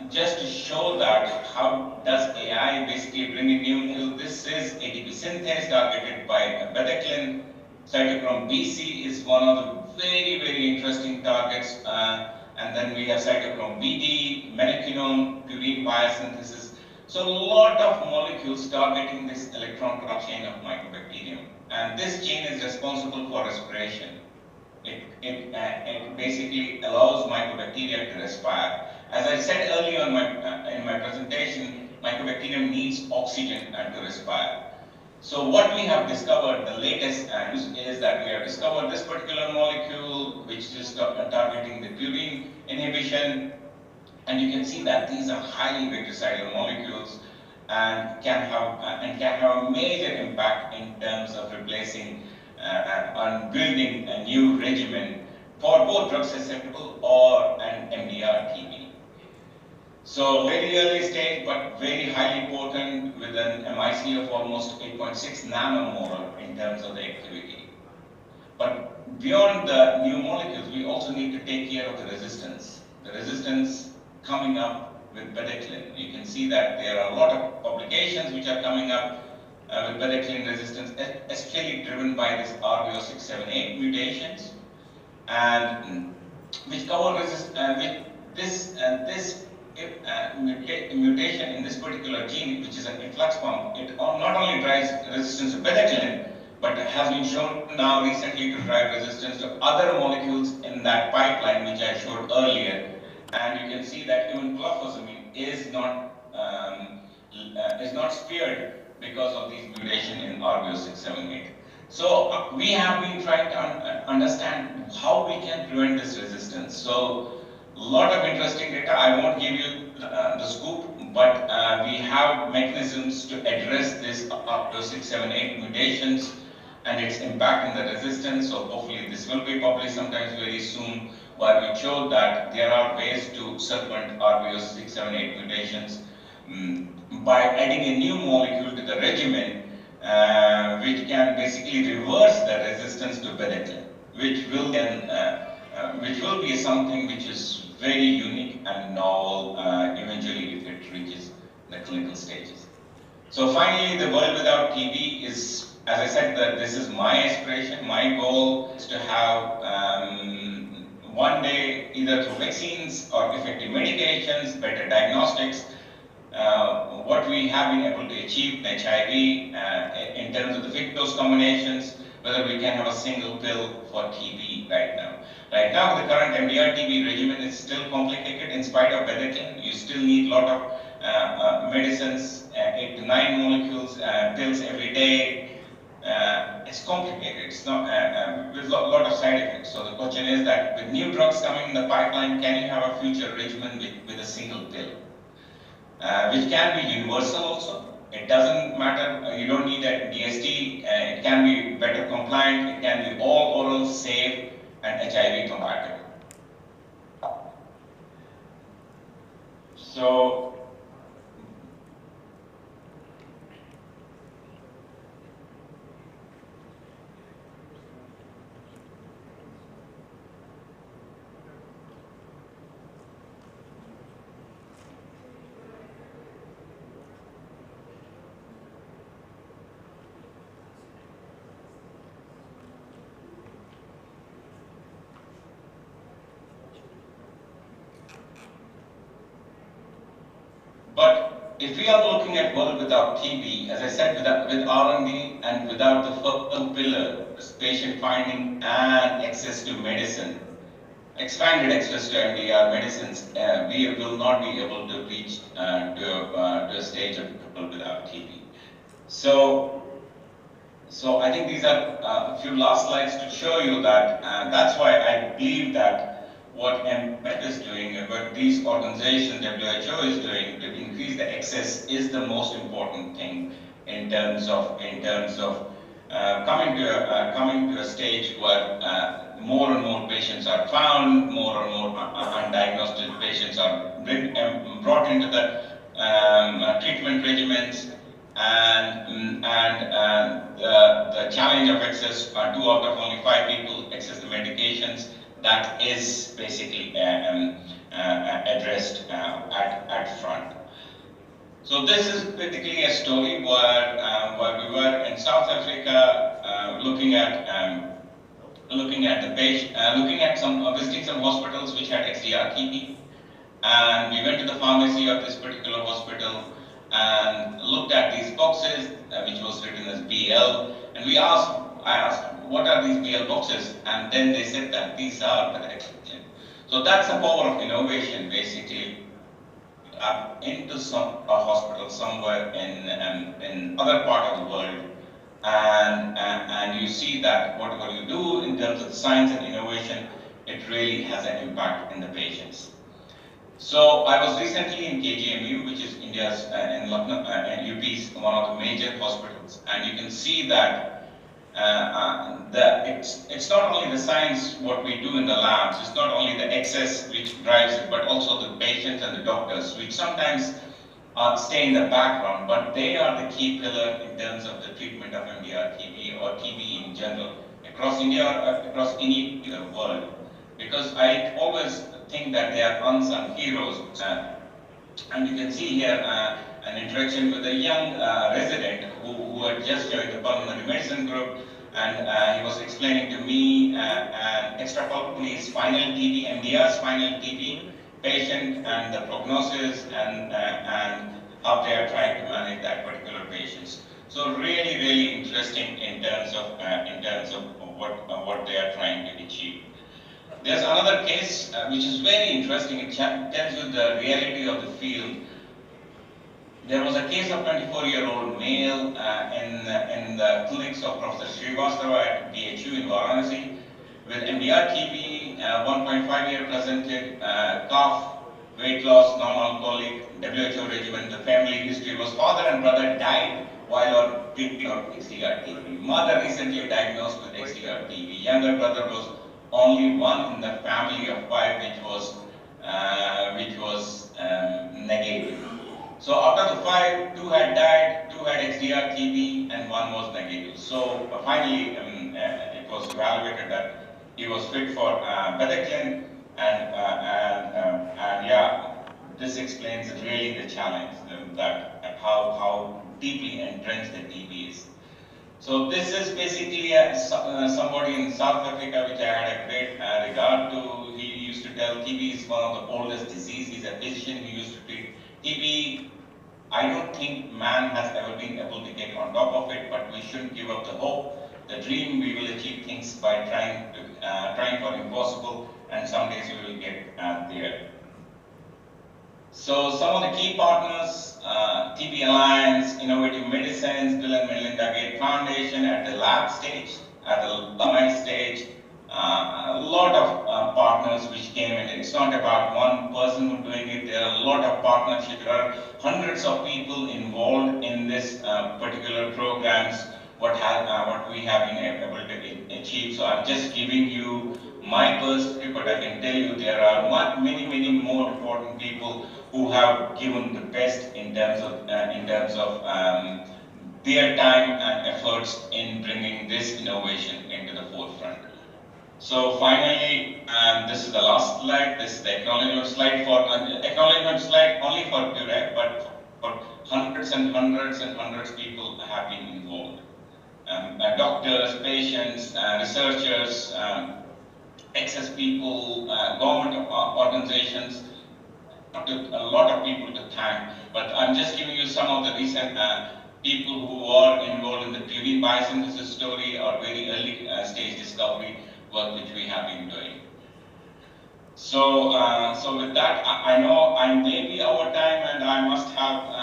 Just to show that how does AI basically bring in new molecules. This is ATP synthase targeted by bedaquiline. Cytochrome BC is one of the very interesting targets. And then we have cytochrome BD, menaquinone, purine biosynthesis. So a lot of molecules targeting this electron trap chain of mycobacterium. And this chain is responsible for respiration. It basically allows mycobacteria to respire. As I said earlier in my presentation, mycobacterium needs oxygen to respire. So what we have discovered, the latest is that we have discovered this particular molecule, which is targeting the purine inhibition. And you can see that these are highly bactericidal molecules and can have a major impact in terms of replacing and building a new regimen for both drug susceptible or an MDR TB. So very early stage, but very highly potent with an MIC of almost 8.6 nanomolar in terms of the activity. But beyond the new molecules, we also need to take care of the resistance. The resistance coming up with bedaquiline. You can see that there are a lot of publications which are coming up with bedaquiline resistance, especially driven by this RBO678 mutations, and which cover mutation in this particular gene, which is an influx pump. It not only drives resistance to bedaquiline, but has been shown now recently to drive resistance to other molecules in that pipeline, which I showed earlier. And you can see that even clofazimine is not spared because of these mutation in RBO678. So we have been trying to understand how we can prevent this resistance. So a lot of interesting data. I won't give you the scoop, but we have mechanisms to address this RBO678 mutations and its impact in the resistance. So hopefully this will be published sometimes very soon, where we showed that there are ways to circumvent RBO678 mutations by adding a new molecule to the regimen, which can basically reverse the resistance to bedaquiline, which will be something which is very unique and novel eventually if it reaches the clinical stages. So finally, the world without TB is, as I said, that this is my aspiration. My goal is to have one day, either through vaccines or effective medications, better diagnostics, what we have been able to achieve in HIV in terms of the fixed dose combinations, whether we can have a single pill for TB right now. Right now, the current MDR TB regimen is still complicated in spite of bedaquiline. You still need a lot of medicines, 8 to 9 molecules, pills every day. It's complicated. It's not with a lot of side effects. So the question is that with new drugs coming in the pipeline, can you have a future regimen with a single pill, which can be universal also. It doesn't matter. You don't need a DST. It can be better compliant. It can be all oral, safe, and HIV compatible. So. But if we are looking at world without TB, as I said, with R&D and without the first pillar, patient finding and access to medicine, expanded access to MDR medicines, we will not be able to reach to a stage of people without TB. So I think these are a few last slides to show you that that's why I believe that what MSF is doing, what these organizations, WHO is doing to increase the access is the most important thing in terms of coming to a stage where more and more patients are found, more and more undiagnosed patients are brought into the treatment regimens, and the challenge of access, 2 out of only 5 people access the medications, that is basically addressed at front. So this is basically a story where we were in South Africa looking at the patient, visiting some hospitals which had XDR TB, and we went to the pharmacy of this particular hospital and looked at these boxes which was written as BL, and I asked, what are these BL boxes? And then they said that these are the exception. So that's the power of innovation, basically. Into a hospital somewhere in other part of the world, and you see that whatever you do in terms of science and innovation, it really has an impact in the patients. So I was recently in KGMU, which is India's in Lucknow, UP's one of the major hospitals, and you can see that it's not only the science what we do in the labs, it's not only the access which drives it, but also the patients and the doctors, which sometimes stay in the background, but they are the key pillar in terms of the treatment of MDR TB or TB in general across India or across any world. Because I always think that they are unsung heroes, and you can see here an interaction with a young resident who had just joined the pulmonary medicine group, and he was explaining to me an extrapulmonary spinal TB, MDR spinal TB patient, and the prognosis and how they are trying to manage that particular patients. So really, really interesting in terms of what they are trying to achieve. There's another case which is very interesting. It tells you the reality of the field. There was a case of 24-year-old male in the clinics of Professor Srivastava at BHU in Varanasi with MDR TB, 1.5-year presented, cough, weight loss, non-alcoholic, WHO regimen. The family history was father and brother died while on treatment of XDR TB. Mother recently diagnosed with XDR TB. Younger brother was only one in the family of 5 which was negative. So out of the 5, 2 had died, 2 had XDR TB, and 1 was negative. So finally it was evaluated that he was fit for Bedectin, and yeah, this explains really the challenge that how deeply entrenched the TB is. So this is basically somebody in South Africa which I had a great regard to. He used to tell TB is one of the oldest diseases. He's a physician. He used to treat TB. I don't think man has ever been able to get on top of it, but we shouldn't give up the hope. The dream, we will achieve things by trying for impossible, and some days we will get there. So some of the key partners, TB Alliance, Innovative Medicines, Bill and Melinda Gates Foundation at the lab stage, at the alumni stage, a lot of partners which came in. It's not about one person who's doing it. There are a lot of partnerships. There are hundreds of people involved in this particular programs. What we have been able to achieve. So I'm just giving you my perspective, but I can tell you there are many more important people who have given the best in terms of their time and efforts in bringing this innovation into the forefront. So finally, this is the last slide. This is the acknowledgement slide only for Durek, but for hundreds and hundreds of people have been involved. Doctors, patients, researchers, access people, government organizations, a lot of people to thank. But I'm just giving you some of the recent people who are involved in the purine biosynthesis story or very early stage discovery work which we have been doing. So, so with that, I know I may be over time, and I must have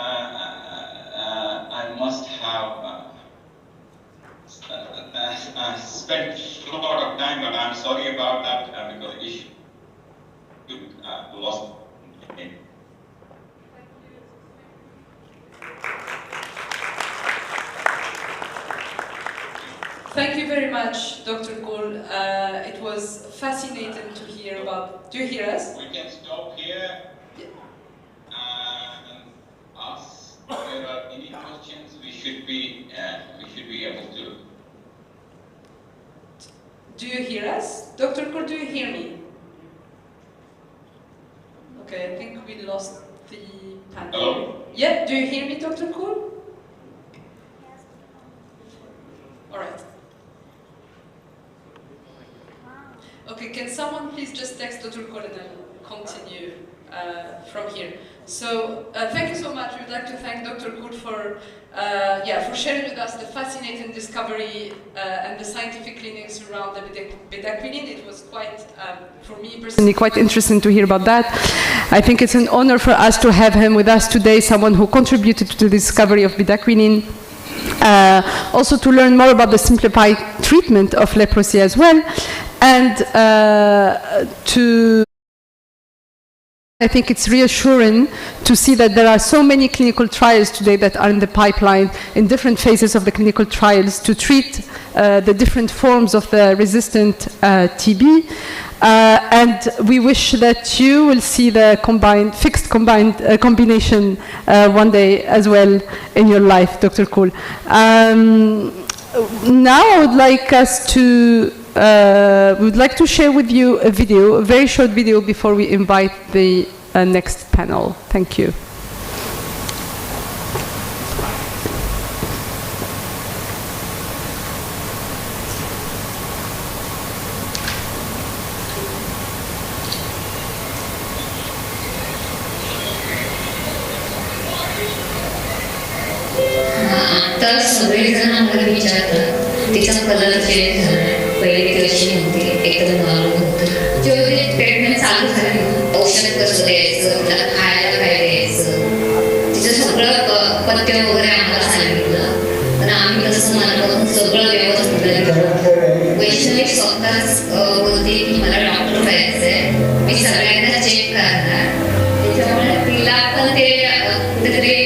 spent a lot of time, but I'm sorry about that because issue. lost. Thank you very much, Dr. Kohl. It was fascinating to hear about. Do you hear us? We can stop here and ask if there are any questions. We should be able to. Do you hear us? Dr. Kohl, do you hear me? Okay, I think we lost the panel. Hello? Yeah, do you hear me, Dr. Kohl? All right. Okay, can someone please just text Dr. Kohl and I'll continue from here. So thank you so much. We would like to thank Dr. Kohl for sharing with us the fascinating discovery and the scientific clinics around the bedaquiline. It was quite, for me personally, quite interesting to hear about that. I think it's an honor for us to have him with us today, someone who contributed to the discovery of bedaquiline. Also to learn more about the simplified treatment of leprosy as well, and I think it's reassuring to see that there are so many clinical trials today that are in the pipeline in different phases of the clinical trials to treat the different forms of the resistant TB. And we wish that you will see the combination one day as well in your life, Dr. Kohl. Now I would like us to we would like to share with you a video, a very short video, before we invite the next panel. Thank you. आता सगळेजण आम्हाला विचारतात तिचा colour change झाला, पहिले ती अशी नव्हती, एकदम नॉर्मल होतं. जेव्हा ते ट्रीटमेंट चालू झाली, औषध कसं द्यायचं, तिला खायला काय द्यायचं, तिचं सगळं पथ्य वगैरे आम्हाला सांगितलं. पण आम्ही तसं मनापासून सगळं व्यवस्थित केलं. वैष्णवी स्वतःच बोलते की मला डॉक्टर व्हायचंय, मी सगळ्यांना चेक करणार. त्याच्यामुळे तिला पण ते कुठेतरी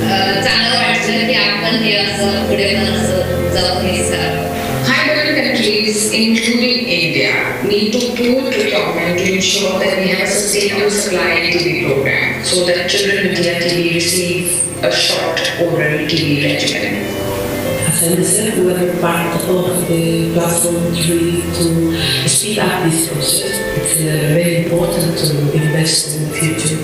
चांगलं वाटलं की आपण हे असं पुढे पण असं जाऊन हे करावं. High-burden countries, including India, need to pull procurement to ensure that we have a sustainable supply TB program so that children with TB receive a short oral TB regimen. As MSF, we were part of the platform to speed up this process. It's very important to invest in the future,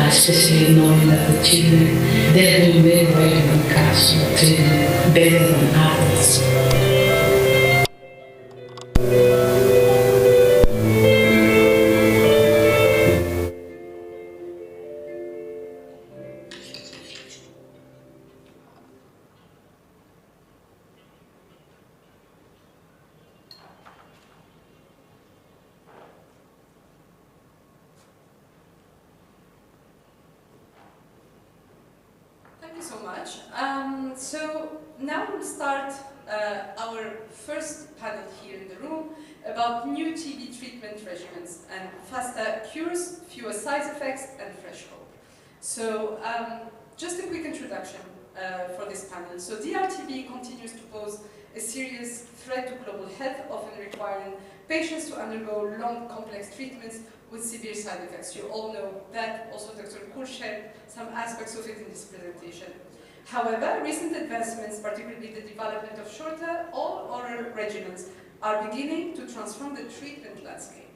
especially knowing that the children, they're doing very well when it comes to treatment, better than adults. Thank you so much. So now we'll start our first panel here in the room about new TB treatment regimens and faster cures, fewer side effects, and fresh hope. So just a quick introduction for this panel. So DRTB continues to pose a serious threat to global health, often requiring patients to undergo long, complex treatments with severe side effects. You all know that. Also, Dr. Kohl shared some aspects of it in this presentation. However, recent advancements, particularly the development of shorter all-oral regimens, are beginning to transform the treatment landscape,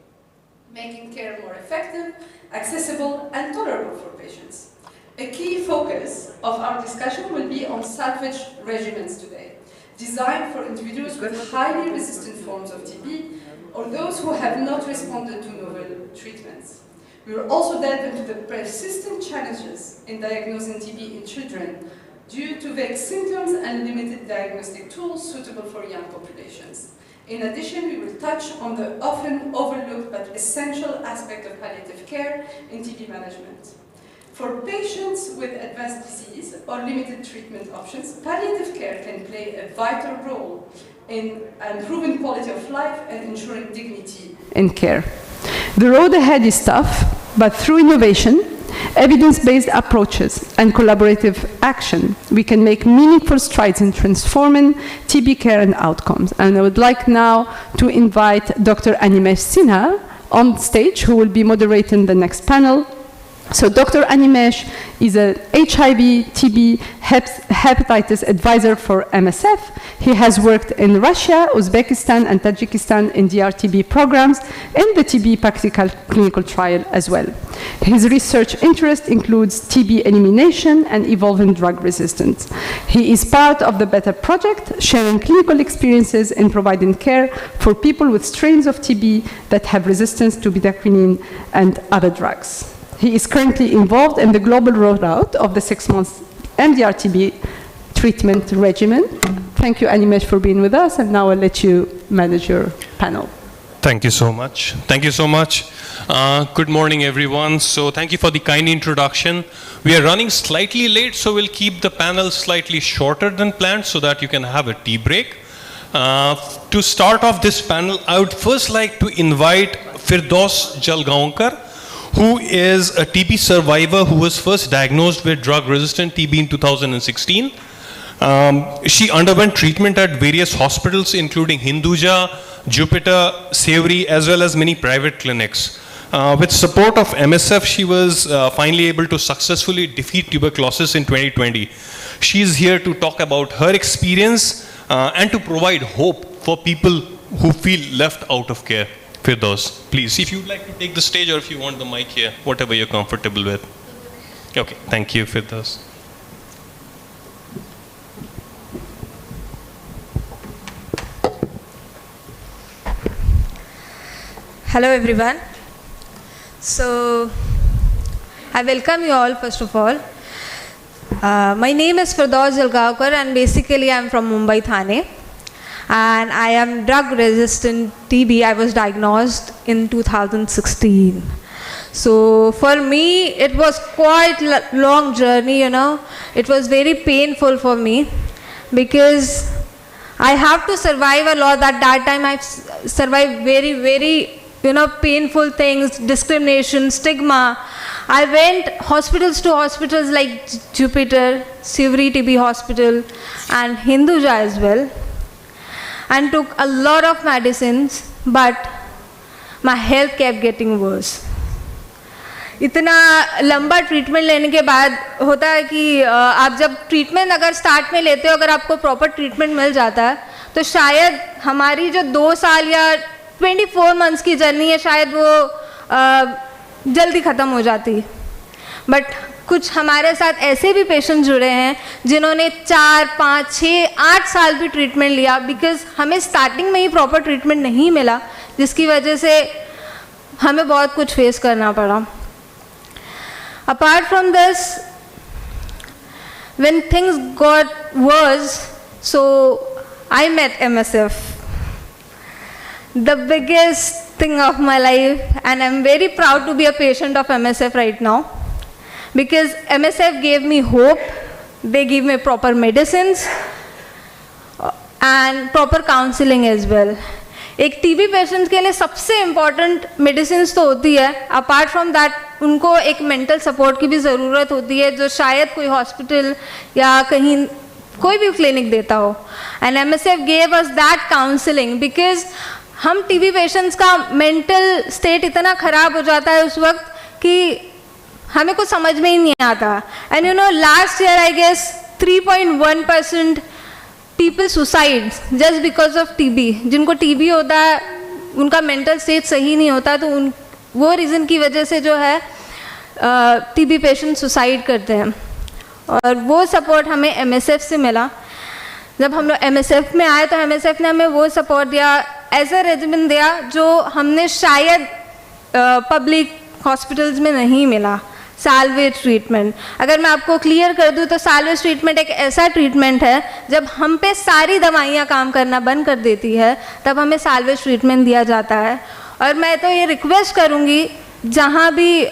making care more effective, accessible, and tolerable for patients. A key focus of our discussion will be on salvage regimens today, designed for individuals with highly resistant forms of TB or those who have not responded to novel treatments. We will also delve into the persistent challenges in diagnosing TB in children due to vague symptoms and limited diagnostic tools suitable for young populations. In addition, we will touch on the often overlooked but essential aspect of palliative care in TB management. For patients with advanced disease or limited treatment options, palliative care can play a vital role in improving quality of life and ensuring dignity in care. The road ahead is tough, but through innovation, evidence-based approaches, and collaborative action, we can make meaningful strides in transforming TB care and outcomes. And I would like now to invite Dr. Animesh Sinha on stage, who will be moderating the next panel. So Dr. Animesh is a HIV, TB, hepatitis advisor for MSF. He has worked in Russia, Uzbekistan, and Tajikistan in DRTB programs and the TB practical clinical trial as well. His research interest includes TB elimination and evolving drug resistance. He is part of the Better Project, sharing clinical experiences in providing care for people with strains of TB that have resistance to bedaquiline and other drugs. He is currently involved in the global rollout of the 6-month MDR-TB treatment regimen. Thank you, Animesh, for being with us, and now I'll let you manage your panel. Thank you so much. Thank you so much. Good morning, everyone. So thank you for the kind introduction. We are running slightly late, so we'll keep the panel slightly shorter than planned so that you can have a tea break. To start off this panel, I would first like to invite Firdaus Jalgaonkar, who is a TB survivor who was first diagnosed with drug-resistant TB in 2016. She underwent treatment at various hospitals, including Hinduja, Jupiter, Sewri, as well as many private clinics. With support of MSF, she was finally able to successfully defeat tuberculosis in 2020. She is here to talk about her experience and to provide hope for people who feel left out of care. Firdaus, please, if you'd like to take the stage or if you want the mic here, whatever you're comfortable with. Okay, thank you, Firdaus. Hello everyone. So, I welcome you all first of all. My name is Firdaus Jalgaonkar and basically I'm from Mumbai, Thane. And I am drug-resistant TB. I was diagnosed in 2016. So for me, it was quite a long journey, you know. It was very painful for me because I have to survive a lot. At that time, I've survived very, very, you know, painful things, discrimination, stigma. I went hospitals to hospitals like Jupiter, Sewri TB Hospital, and Hinduja as well, and took a lot of medicines, but my health kept getting worse. इतना लंबा treatment लेने के बाद होता है कि आप जब ट्रीटमेंट अगर स्टार्ट में लेते हो, अगर आपको प्रॉपर ट्रीटमेंट मिल जाता है तो शायद हमारी जो 2 साल या 24 मंथ्स की जर्नी है शायद वो जल्दी ख़त्म हो जाती. बट कुछ हमारे साथ ऐसे भी पेशेंट जुड़े हैं जिन्होंने 4, 5, 6, 8 साल भी ट्रीटमेंट लिया बिकॉज हमें स्टार्टिंग में ही प्रॉपर ट्रीटमेंट नहीं मिला, जिसकी वजह से हमें बहुत कुछ फेस करना पड़ा. Apart from this, when things got worse, so I met MSF, the biggest thing of my life, and I'm very proud to be a patient of MSF right now. Because MSF gave me hope, they give me proper medicines and proper counseling as well. एक TB patient के लिए सबसे important medicines तो होती है. Apart from that उनको एक mental support की भी ज़रूरत होती है जो शायद कोई हॉस्पिटल या कहीं कोई भी क्लिनिक देता हो. And MSF gave us that counseling because हम TB पेशेंट्स का मेंटल स्टेट इतना ख़राब हो जाता है उस वक्त कि हमें कुछ समझ में ही नहीं आता. And you know, last year I guess 3.1% people suicide just because of TB. जिनको TB होता है उनका मेंटल स्टेट सही नहीं होता, तो वो रीज़न की वजह से जो है TB पेशेंट सुसाइड करते हैं. और वो सपोर्ट हमें MSF से मिला. जब हम लोग MSF में आए तो MSF ने हमें वो सपोर्ट दिया, एज अ रेजिमेंट दिया जो हमने शायद पब्लिक हॉस्पिटल्स में नहीं मिला. साल्वेज ट्रीटमेंट, अगर मैं आपको क्लियर कर दूं तो साल्वेज ट्रीटमेंट एक ऐसा ट्रीटमेंट है जब हम पे सारी दवाइयाँ काम करना बंद कर देती है तब हमें साल्वेज ट्रीटमेंट दिया जाता है. और मैं तो ये रिक्वेस्ट करूँगी जहाँ भी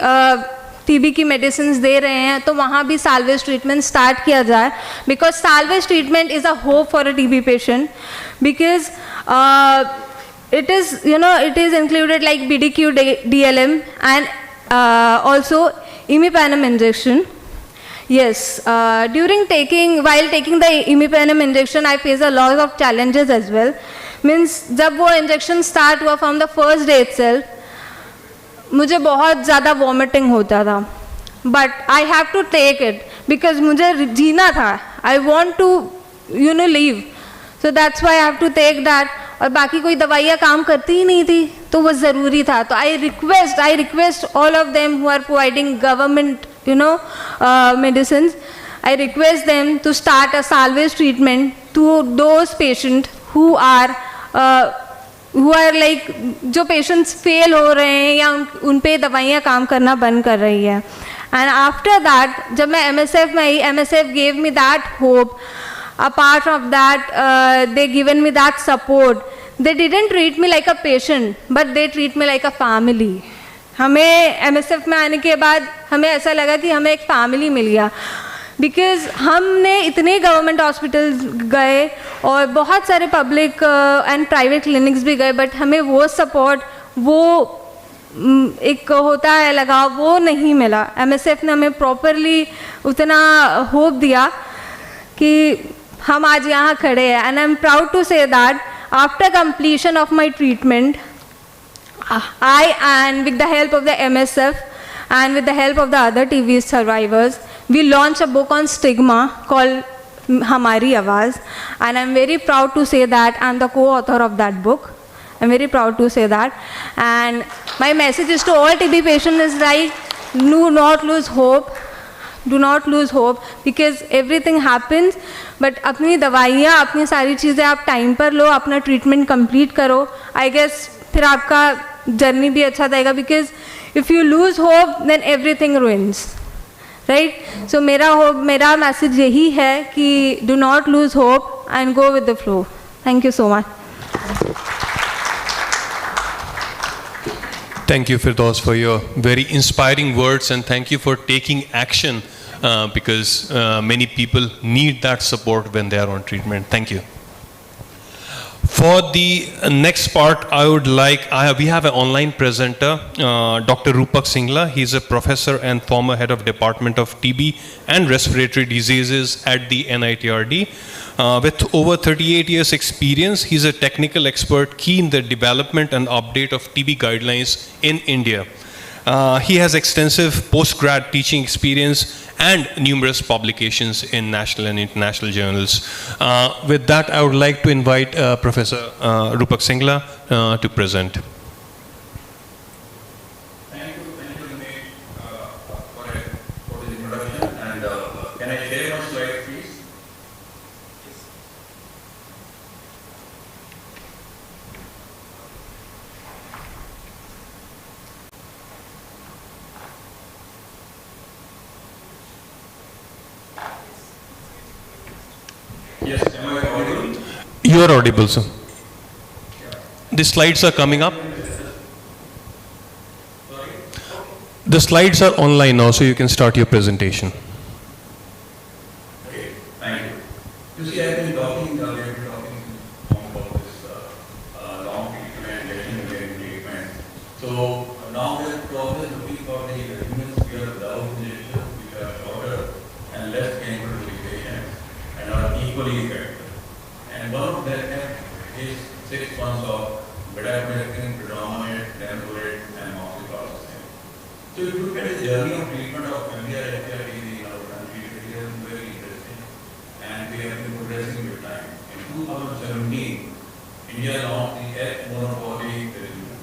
TB की मेडिसिन दे रहे हैं तो वहाँ भी साल्वेज ट्रीटमेंट स्टार्ट किया जाए, because salvage treatment is a hope for a TB patient. Because it is, it is included like BDQ, DLM, and also imipenem injection. Yes, while taking the imipenem injection, I face a lot of challenges as well. Means जब वो injection start हुआ from the first day itself, मुझे बहुत ज़्यादा vomiting होता था. But I have to take it because मुझे जीना था. I want to, live. So that's why I have to take that. और बाकी कोई दवाइयाँ काम करती ही नहीं थी, तो वो ज़रूरी था. तो I request all of them who are providing government, medicines. I request them to start a salvage treatment to those patients who are like जो patients fail हो रहे हैं या उन पे दवाइयाँ काम करना बंद कर रही है. And after that, जब मैं MSF में आई, MSF gave me that hope. Apart from that, they given me that support. They didn't treat me like a patient, but they treat me like a family. हमें MSF में आने के बाद हमें ऐसा लगा कि हमें एक family मिल गया. Because हमने इतने गवर्नमेंट हॉस्पिटल्स गए और बहुत सारे पब्लिक एंड प्राइवेट क्लिनिक्स भी गए, बट हमें वो सपोर्ट, वो एक होता है लगाव, वो नहीं मिला. MSF ने हमें प्रॉपरली उतना होप दिया कि हम आज यहाँ खड़े हैं. And I am proud to say that after completion of my treatment, I, and with the help of the MSF and with the help of the other TB survivors, we launched a book on stigma called Hamari Awaaz, and I'm very proud to say that I'm the co-author of that book. I'm very proud to say that. And my message is to all TB patients is like, do not lose hope. Do not lose hope because everything happens. But अपनी दवाइयाँ, अपनी सारी चीज़ें आप time पर लो, अपना treatment complete करो. I guess फिर आपका जर्नी भी अच्छा जाएगा. Because if you lose hope, then everything ruins. Right? So मेरा मैसेज यही है कि do not lose hope and go with the flow. Thank you so much. Thank you, Firdaus, for your very inspiring words, and thank you for taking action because many people need that support when they are on treatment. Thank you. For the next part, I would like, we have an online presenter, Dr. Rupak Singla. He's a professor and former head of Department of TB and Respiratory Diseases at the NITRD. With over 38 years experience, he's a technical expert key in the development and update of TB guidelines in India. He has extensive post-grad teaching experience and numerous publications in national and international journals. With that, I would like to invite Professor Rupak Singla to present. Thank you, Nate, for the introduction. And can I share my slide, please? Yes, am I audible? You are audible, sir. The slides are coming up. The slides are online now, so you can start your presentation. Okay, thank you. You see, I've been talking about this long treatment. So now we're probably looking for the regimens without injection, which are shorter and less painful to the patient and are equally effective. And one of them is 6 months of beta-glucan, predominant, temporate, and oxytocin. So if you look at the journey of treatment of MDR-HRD in our country, it is very interesting, and we have been progressing with time. In 2017, India launched the H-monopoly regimen.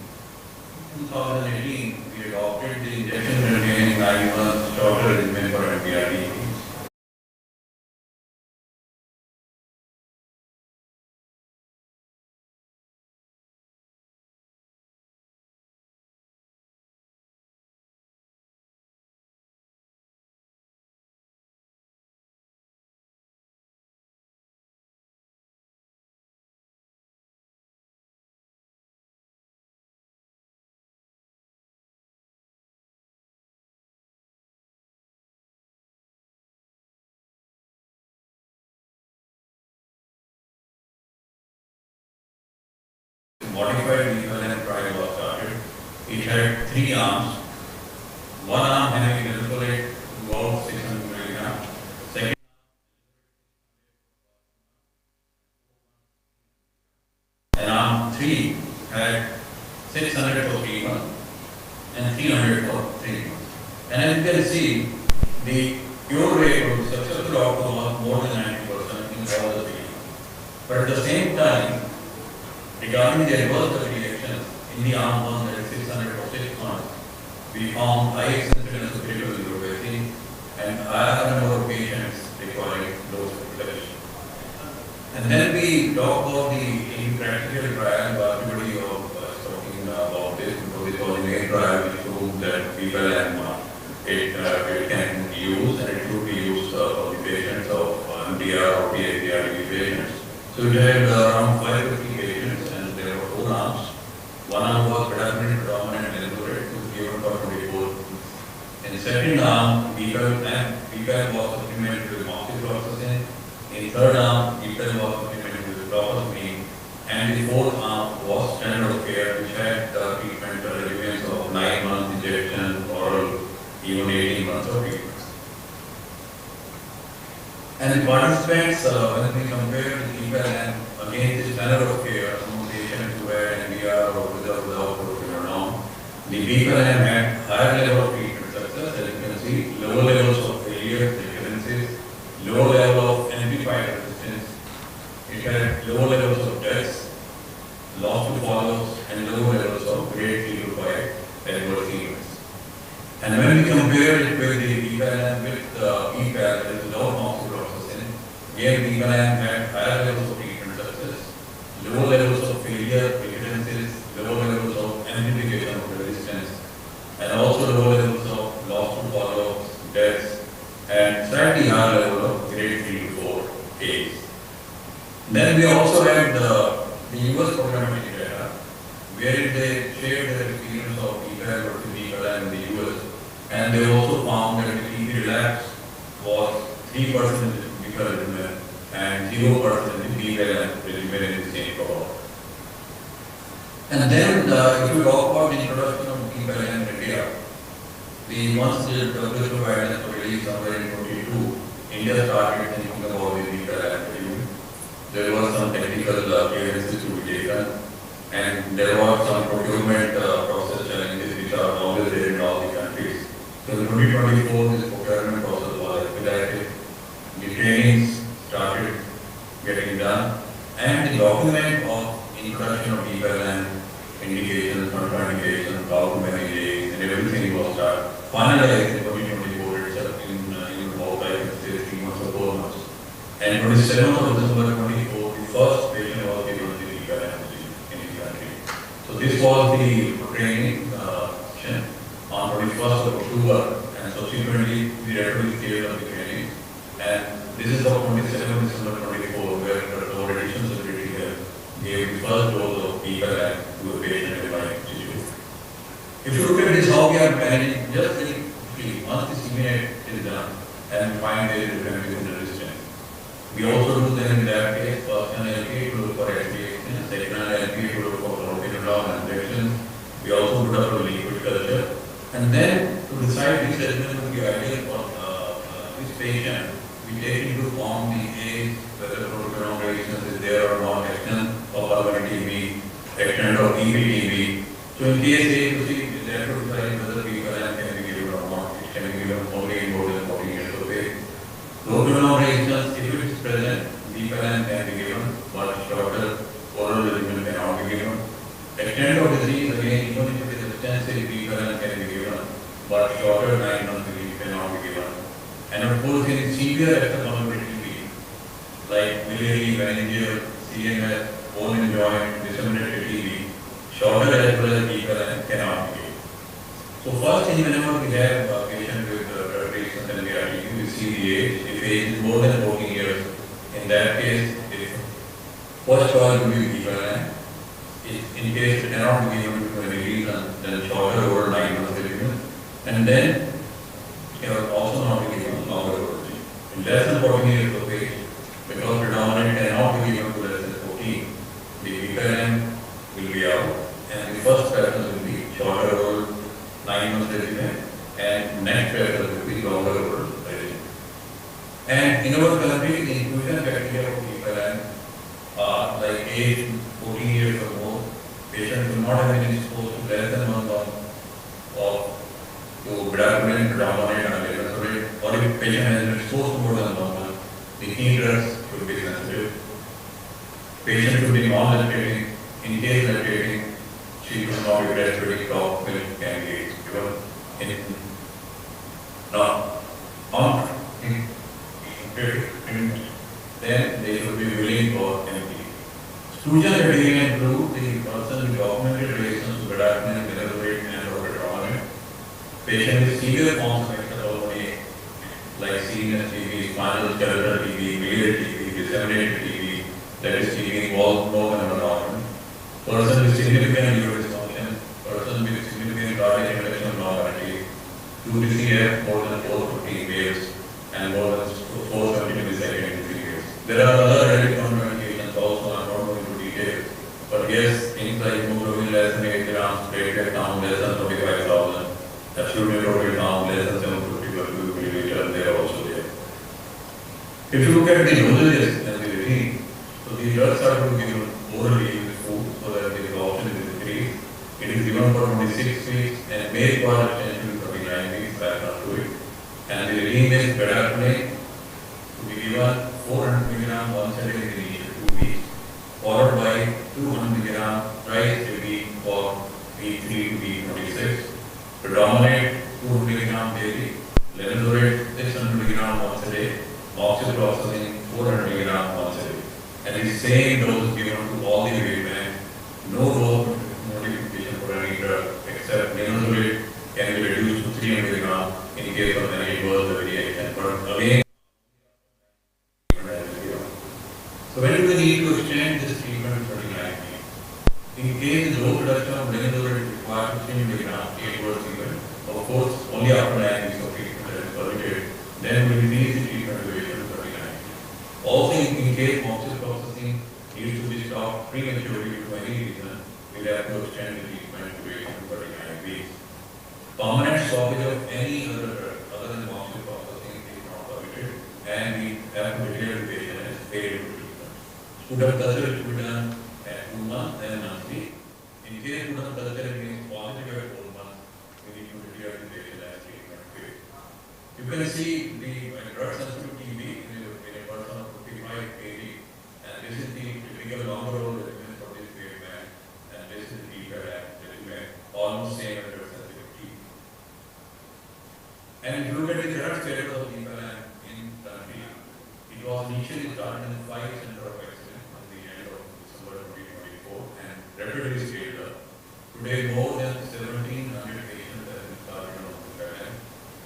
In 2018, we adopted the injection-containing 9 months shorter regimen for MDR-D. modified equivalent trial was started. It had 3 arms. One arm having isolate about 600 milligrams. Second and arm 3 had 600 for 3 months and 300 for 3 months. And as you can see, the cure rate of successful outcome was more than 90% in all the 3 months. But at the same time, regarding the adverse reactions in the arm 1 that is 600 for 6 months, we found high incidence of critical neuropathy and higher number of patients requiring dose reduction. And then we talk about the impractical trial. Everybody was talking about this because it was the main trial which proved that PLM it can be used and it should be used for the patients of MDR or PAPRD patients. So we had around 550 patients and there were 4 arms. One arm was predominant and elaborate, which was given for 24. In the second arm, PPAP was supplemented with moxifloxacin. In the third arm, PPAP was supplemented with clofazimine. And the fourth arm was standard of care, which had treatment regimens of 9 months injection, oral, even 18 months of treatment. And the participants, when we compare the PPAP against the standard of care among patients who had MDR or without propiconazole, the PPAP had higher level of treatment success, as you can see, lower levels of failure, recurrences, lower level of amplified resistance. It had lower levels of deaths, loss to follows, and lower levels of grade 3 to 5 adverse events. And when we compare it with the PPAP with PPAP that is without moxifloxacin, again PPAP had higher levels of treatment success, lower levels of failure, recurrences, lower levels of amplification of resistance, and also lower levels of loss to follow, deaths, and slightly higher level of grade 3 to 4 cases. Then we also had the US programmatic data, where they shared their experience of PPAP versus PPAP in the US, and they also found that the TB relapse was 3% in PPAP regimen and 0% in PPAP regimen in the same cohort. And then if you talk about the introduction of PPAP in India, once the WHO guidelines were released somewhere in 2022, India started thinking about the PPAP regimen. There were some technical clearances to be taken, and there was some procurement process challenges which are always there in all the countries. So in 2024, this procurement process was expedited, the trainings started getting done, and the document of introduction of PPAP, indications, contraindications, how to manage it, and everything was finalized in 2024 itself in about 3 months or 4 months. And 27th of December 2024, the first patient was given the PPAP in the country. So this was the training session on 21st of October, and subsequently we rapidly scaled up the training. And this is of 27th December 2024, where the Radiation Secretary gave the first dose of PPAP to a patient in my institute. If you look at this, how we are managing, just very quickly, once the CMA is done and we find there is a resistance, we also do then in that case, first an LPA to look for activation, second an LPA to look for propiconazole and injections. We also put up a liquid culture. And then to decide which regimen would be ideal for this patient, we take into account the age, whether propiconazole resistance is there or not, action of pulmonary TB, action of TB. So in case A to C, we have to decide whether PPAP can be given or not. It can be given only in more than 14 years of age. Propiconazole resistance, if it is present, PPAP can be given, but shorter oral regimen cannot be given. Extent of disease, again, even if it is extensive, PPAP can be given, but shorter 9 months disease cannot be given. And of course, in severe actionable TB, like biliary, meningeal, CNS, bone and joint, disseminated TB, shorter as well as PPAP cannot be given. So first thing, whenever we have a patient with drug resistance and TB, we see the age. If age is more than 14 years, in that case, first choice will be PPAP. In case it cannot be given for any reason, then shorter over 9 months regimen. And then it can also not be given longer over regimen. In less than 14 years of age, because predominant cannot be given to less than 14, the PPAP will be like age 14 years or more, patient will not have been exposed to less than 1 month of bedaquiline, predominant and laser. Or if patient has been exposed to more than 1 month, the key drugs should be sensitive. Patient should be non-lactating. In case lactating, she should not be breastfeeding, milk can be given in then they should be willing for MP. Exclusion criteria include the person with documented relations to bedaquiline, linezolid, and/or predominant. Patient with severe forms of extraordinary like CNS TB, spinal skeletal TB, biliary TB, disseminated TB, that is TB involves more than one organ. Person with significant liver dysfunction, person with significant cardiac infection of normality, 2 DCF more than 450 waves, and more than 470 milliseconds in 3 years. There are other hereditary contraindications also, I'm not going into details. But yes, things like hemoglobin less than 8 grams, platelet count less than 25,000, absolute neutrophil count less than 750 per cubic millimeter, they are also there. If you look at the dosages and the regime, so the drugs are to be given orally with food so that the absorption is increased. It is given for 26 weeks and may require extension to 29 weeks, back not to it. And the regime is bedaquiline to be given 400 mg once a day in the initial 2 weeks, followed by 200 mg twice a week for week 3 to week 26. Predominate 200 mg daily, linezolid 600 mg once a day, oxyprocessine 400 mg once a day. And the same dose given to all the weight men, no dose modification for any drug except linezolid can be reduced to 300 mg in case of any adverse reaction. But again, so when do we need to extend this treatment to 39 weeks? In case low production of linezolid requires 300 mg adverse event, of course, only after 9 weeks of treatment is permitted, then we release the treatment duration to 39 weeks. Also, in case oxyprocessine needs to be stopped prematurely for any reason, we have to extend the treatment duration to 39 weeks. Permanent stoppage of any other drug other than oxyprocessine is not permitted, and we have to declare the patient as failed to treatment. Sputum culture should be done at 2 months and monthly. In case sputum culture remains positive at 4 months, we need to declare the patient as treatment failed. You can see the drug sensitive TB in a person of 55 kg, and this is the typical longer old regimen for this weight man, and this is the regimen, almost same as drug sensitive TB. And if you look at the current status of people in the country, it was initially started in 5 centers of excellence at the end of December 2024 and rapidly scaled up. Today, more than 1,700 patients have been started on the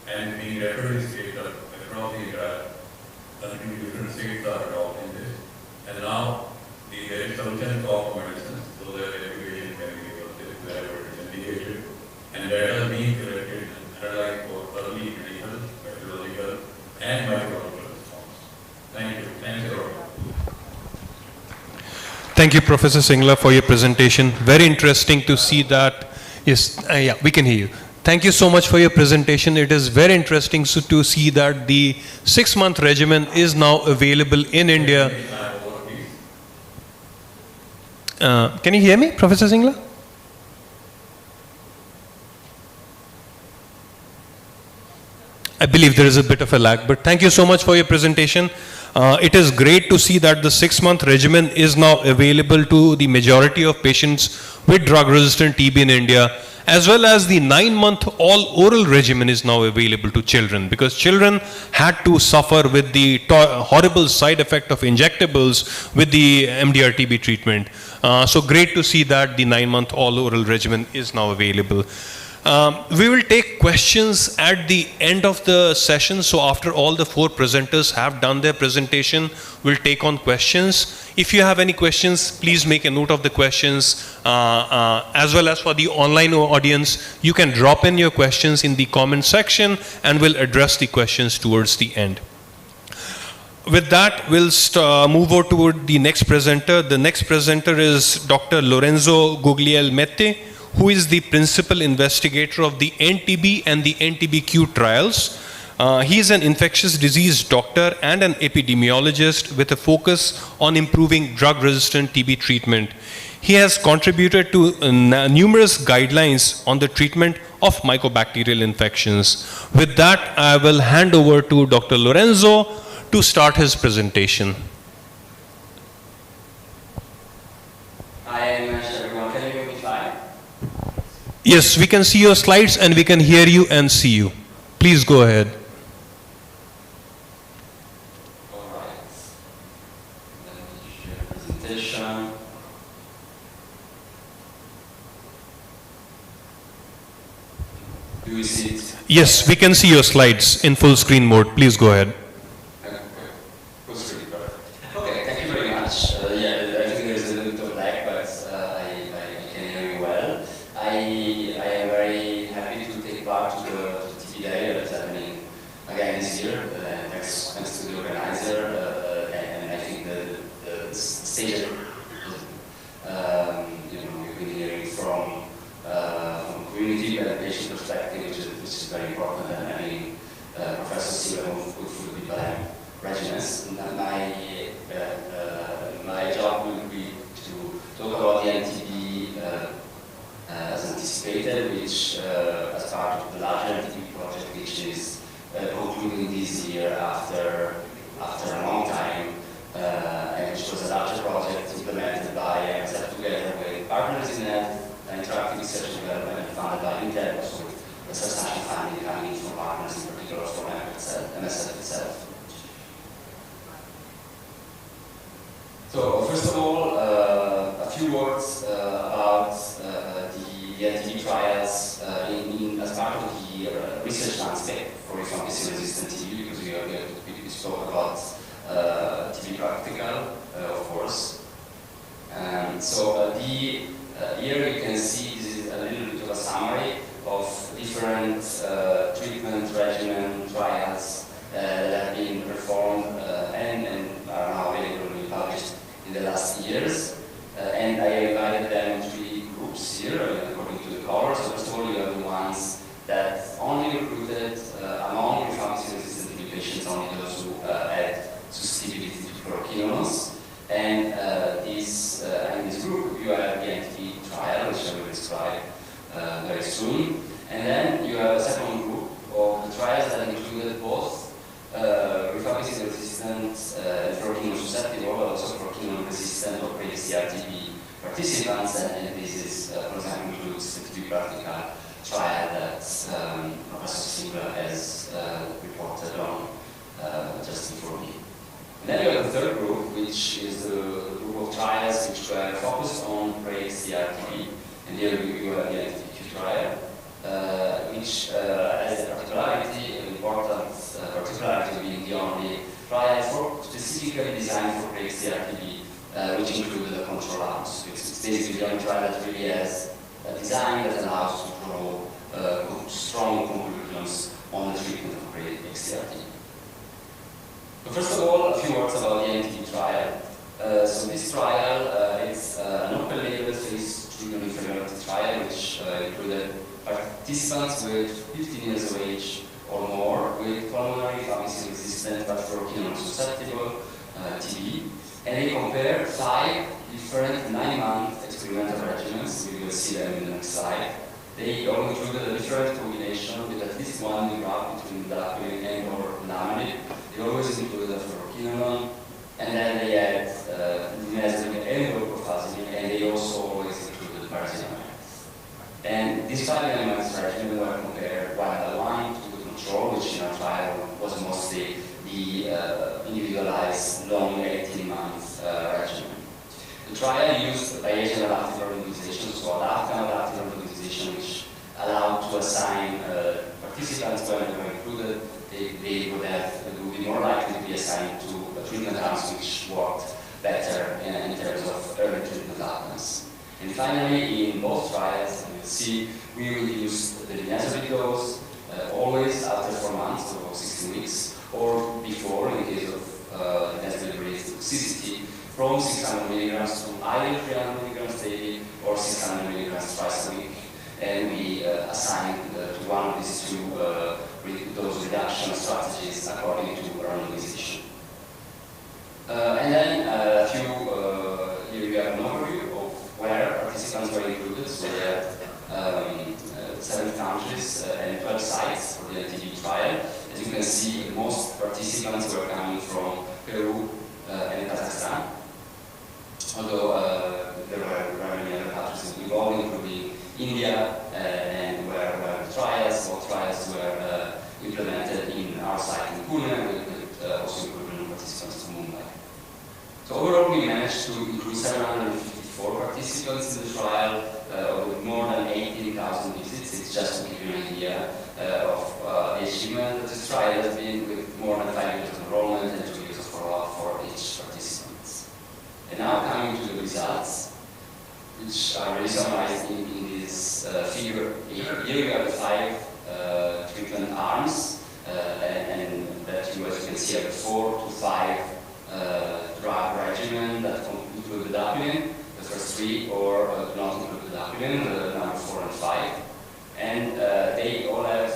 and being rapidly scaled up across the entire country. Different states are adopting this. And now, there is solution of medicine so that education can be given wherever it is indicated. And data is being collected and analyzed for early medical, pathological, and microbiological response. Thank you. Thanks a lot. Thank you, Professor Singla, for your presentation. Very interesting to see that. Yes, yeah, we can hear you. Thank you so much for your presentation. It is very interesting to see that the 6-month regimen is now available in India. Can you hear me, Professor Singla? I believe there is a bit of a lag, but thank you so much for your presentation. It is great to see that the 6-month regimen is now available to the majority of patients with drug-resistant TB in India, as well as the 9-month all-oral regimen is now available to children, because children had to suffer with the horrible side effect of injectables with the MDR TB treatment. So great to see that the 9-month all-oral regimen is now available. We will take questions at the end of the session. So after all the 4 presenters have done their presentation, we'll take on questions. If you have any questions, please make a note of the questions. As well as for the online audience, you can drop in your questions in the comment section and we'll address the questions towards the end. With that, we'll move over toward the next presenter. The next presenter is Dr. Lorenzo Guglielmetti, who is the principal investigator of the NTB and the NTBQ trials. He is an infectious disease doctor and an epidemiologist with a focus on improving drug-resistant TB treatment. He has contributed to numerous guidelines on the treatment of mycobacterial infections. With that, I will hand over to Dr. Lorenzo to start his presentation. Hi, everyone. Can you hear me fine? Yes, we can see your slides and we can hear you and see you. Please go ahead. All right. Let me share presentation. Do you see it? Yes, we can see your slides in full screen mode. Please go ahead. Okay, thank you very much. Yeah, I think there's a little bit of lag, but I can hear you well. I am very happy to take part to the TB Day that's happening again this year. Thanks to the organizer, and I think the stage. You've been hearing from community and patient perspective, which is very important. And I mean, Professor Silva would be behind regimens. My job will be to talk about the NTB as anticipated, which as part of the larger NTB project, which is concluding this year after a long time, and which was a larger project implemented by MSF together with partners in interactive research and development funded by Intel, also with substantial funding coming in from partners, in particular from MSF itself. So first of all, a few words about the NTB trials as part of the research landscape for infectious-resistant TB, because we spoke about TB practical, of course. Here you can see this is a little bit of a summary of different treatment regimen trials that have been performed and are now available and published in the last years. And I divided them in three groups here, according to the color. So first of all, you have the ones that only recruited among infectious-resistant TB patients, only those who had susceptibility to fluoroquinolones. And in this group, you have the NTB trial, which I will describe very soon. And then you have a second group of the trials that included both rifampicin-resistant and fluoroquinolone susceptible, but also fluoroquinolone-resistant or pre-CRTB participants. And this is, for example, includes the TB practical trial that Professor Silva has reported on just before me. And then you have the third group, which is the group of trials which were focused on pre-CRTB. And here you have the NTB trial, which has a particularity, an important particularity of being the only trial specifically designed for pre-CRTB, which included the control arms. It's basically the only trial that really has a design that allows to draw strong conclusions on the treatment of pre-CRTB. So first of all, a few words about the NTB trial. So this trial is an open-label phase 3 non-inferiority trial, which included participants with 15 years of age or more with pulmonary rifampicin-resistant but fluoroquinolone susceptible TB, and they compared 5 different 9-month experimental regimens. We will see them in the next slide. They all included a different combination with at least one drug between dapirolizumab and or lamivudine. They always included a fluoroquinolone, and then they had linezolid and procalcitonin, and they also always included paracetamol. And these 5 elements regimen were compared one by one to the control, which in our trial was mostly the individualized long 18-month regimen. The trial used Bayesian adaptive randomization, so adaptive randomization, which allowed to assign participants when they were included. They would be more likely to be assigned to treatment arms which worked better in terms of early treatment outcomes. And finally, in both trials, you will see we reduced the linezolid dose always after 4 months, so 16 weeks, or before in case of linezolid-related toxicity, from 600 milligrams to either 300 milligrams daily or 600 milligrams twice a week. And we assigned to one of these two those reduction strategies according to randomization. And then here we have an overview of where participants were included. So we had 7 countries and 12 sites for the TB trial. As you can see, most participants were coming from Peru and Kazakhstan, although there were many other countries involved, including India, and where both trials were implemented in our site in Pune, with also including participants from Mumbai. So overall, we managed to include 754 participants in the trial, with more than 18,000 visits. It's just to give you an idea of the achievement of this trial has been, with more than 5 years of enrollment and 2 years of follow-up for each participant. And now coming to the results, which are really summarized in this figure here. Here we have the 5 treatment arms, and that you, as you can see, have a 4 to 5 drug regimen that include the dapirine, the first 3, or do not include the dapirine, the number 4 and 5. And they all have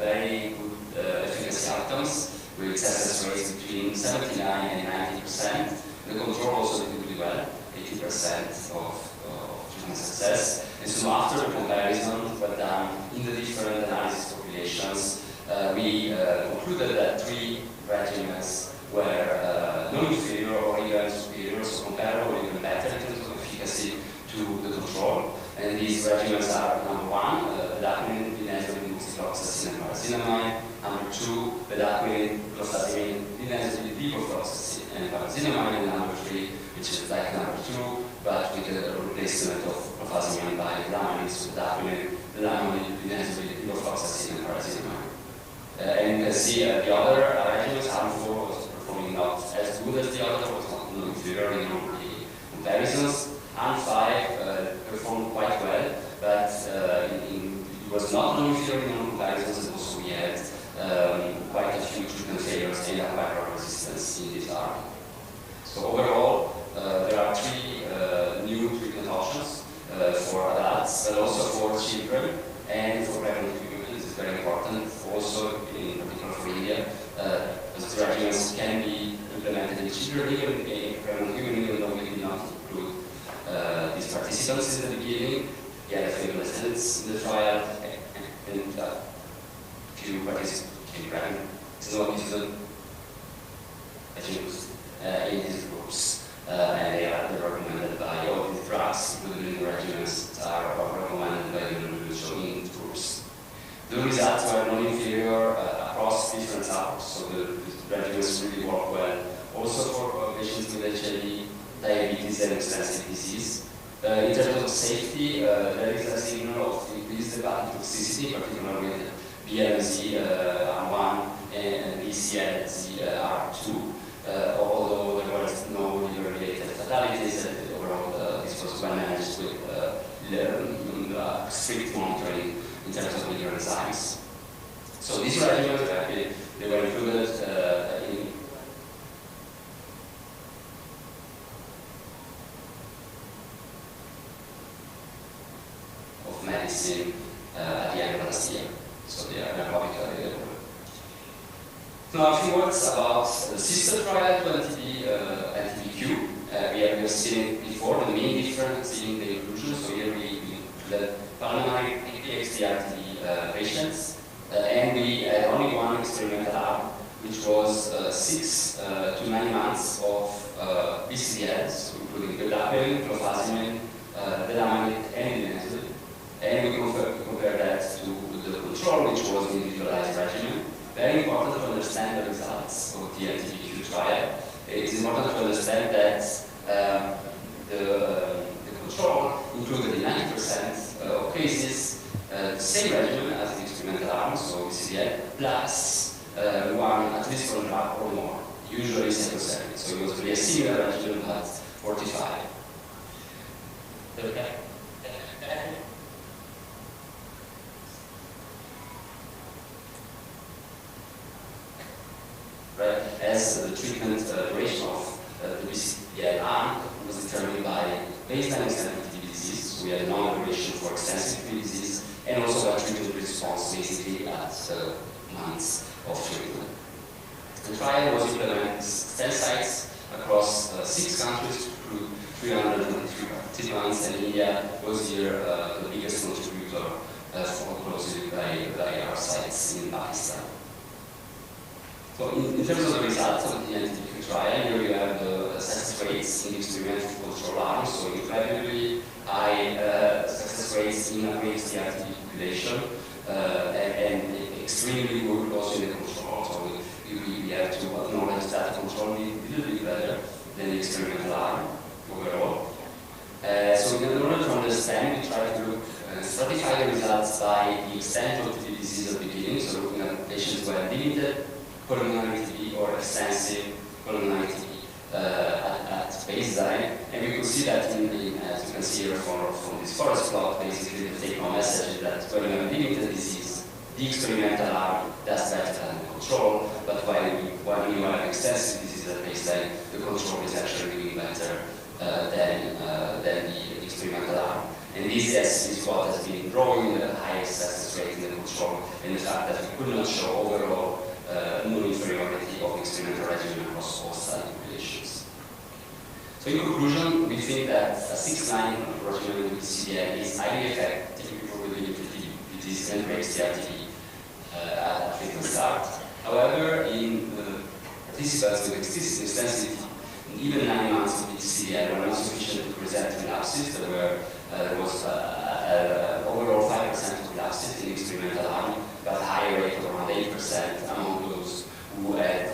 very good efficacy outcomes, with success rates between 79 and 90%. The control also did really well, 80% of treatment success. And so after the comparison was done in the different analysis populations, we concluded that 3 regimens were non-inferior or even superior, so comparable or even better in terms of efficacy to the control. And these regimens are number 1, bedaquiline, linezolid, moxifloxacin, and paracetamide. Number 2, bedaquiline, clofazimine, linezolid, levofloxacin, and paracetamide. And number 3, which is like number 2, but with the replacement of clofazimine by bedaquiline, so bedaquiline, linezolid, levofloxacin, and paracetamide. And you can see the other regimens, ARM4 was performing not as good as the other, was not inferior in all the comparisons. ARM5 performed quite well, but it was not inferior in all comparisons, and also we had quite a few treatment failures and antiviral resistance in this arm. So overall, there are 3 new treatment options for adults, but also for children and for pregnant women. This is very important, also in particular for India. These regimens can be implemented in children, even in pregnant women, even though we did not include these participants in the beginning. We had a few adolescents in the trial, and a few participants became pregnant. It's not even in these groups, and they are recommended by all these drugs, including the regimens, are recommended by the WHO groups. The results were non-inferior across different subgroups, so the regimens really work well. Also for patients with HIV, diabetes, and extensive disease. In terms of safety, there is a signal of increased hepatotoxicity, particularly with BLZ R1 and BCLZ R2. Although there was no liver-related fatalities, overall this was well managed with strict monitoring in terms of liver enzymes. So these regimens, they were included in of medicine at the end of last year. So they are publicly available. Now a few words about the sister trial to TB and TBQ. We have seen it before, the main difference in the inclusion. So here we included pulmonary TB patients, and we had only one experimental arm, which was 6 to 9 months of BCDLs, including bedaquiline, clofazimine, bedaquiline, and linezolid. And we compared that to the control, which was an individualized regimen. Very important to understand the results of the TBQ trial. It's important to understand that the control included in 90% of cases the same regimen as the experimental arm, so BCDL, plus one, at least one drug or more, usually cycloserine. So it was really a similar regimen, but 45. Okay. Right. As the treatment duration of the BCDL arm was determined by baseline extent of TB disease, so we had a long duration for extensive TB disease, and also by treatment response basically at 6 countries to recruit 393 participants, and India was here the biggest contributor for closely by our sites in Pakistan. So in terms of the results of the NTB trial, here you have the success rates in the experimental control arm, so incredibly high success rates in against the RTB population, and extremely good also in the control. So we have to acknowledge that the control is a little bit better than the experimental arm overall. So in order to understand, we try to look stratify the results by the extent of the disease at the beginning, so looking at patients who have limited pulmonary TB or extensive pulmonary TB at baseline, and we could see that as you can see here from this forest plot, basically the take-home message is that when you have limited disease, the experimental arm does better than the control, but while you have extensive disease at baseline, the control is actually doing better than the experimental arm. And this is what has been drawing the highest success rate in the control, and the fact that we could not show overall non-inferiority of the experimental regimen across all study populations. So in conclusion, we think that a 6-line regimen with CDN is highly effective for reducing the disease and breaks the RTB at treatment start. However, in the participants with extensive sensitivity, even 9 months of the CDN were not sufficient to present relapses. There was overall 5% of relapses in the experimental arm, but higher rate of around 8% among those who had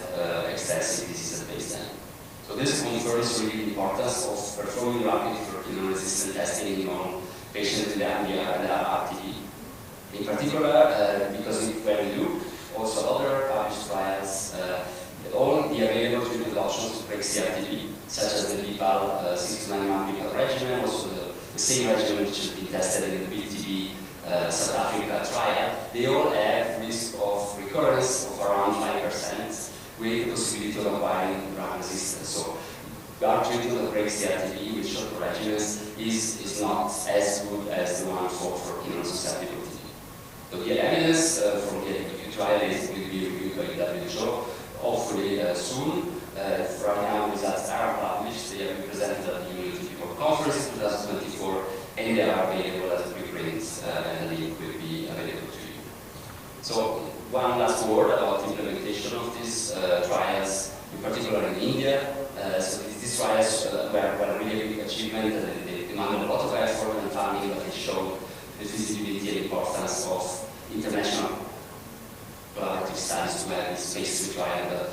extensive disease at baseline. So this confirms really the importance of performing rapid protein-resistant testing on patients with RTB. In particular, because when we look also other published trials, all the available treatment options to break CRTB, such as the BPAL 6 to 9 month BPAL regimen, also the same regimen which has been tested in the BTB South Africa trial, they all have risk of recurrence of around 5% with the possibility of acquiring drug resistance. So our treatment that breaks CRTB with short regimens is not as good as the one for immunosusceptible TB. So the evidence from the NTB trial will be reviewed by WHO hopefully soon. Right now, results are published. They have been presented at the Immunity People Conference in 2024, and they are available as preprints, and the link will be available to you. So, one last word about the implementation of these trials, in particular in India. So these trials were really a big achievement. They demanded a lot of effort and funding, but they showed the feasibility and importance of international collaborative studies to have this phase 3 trial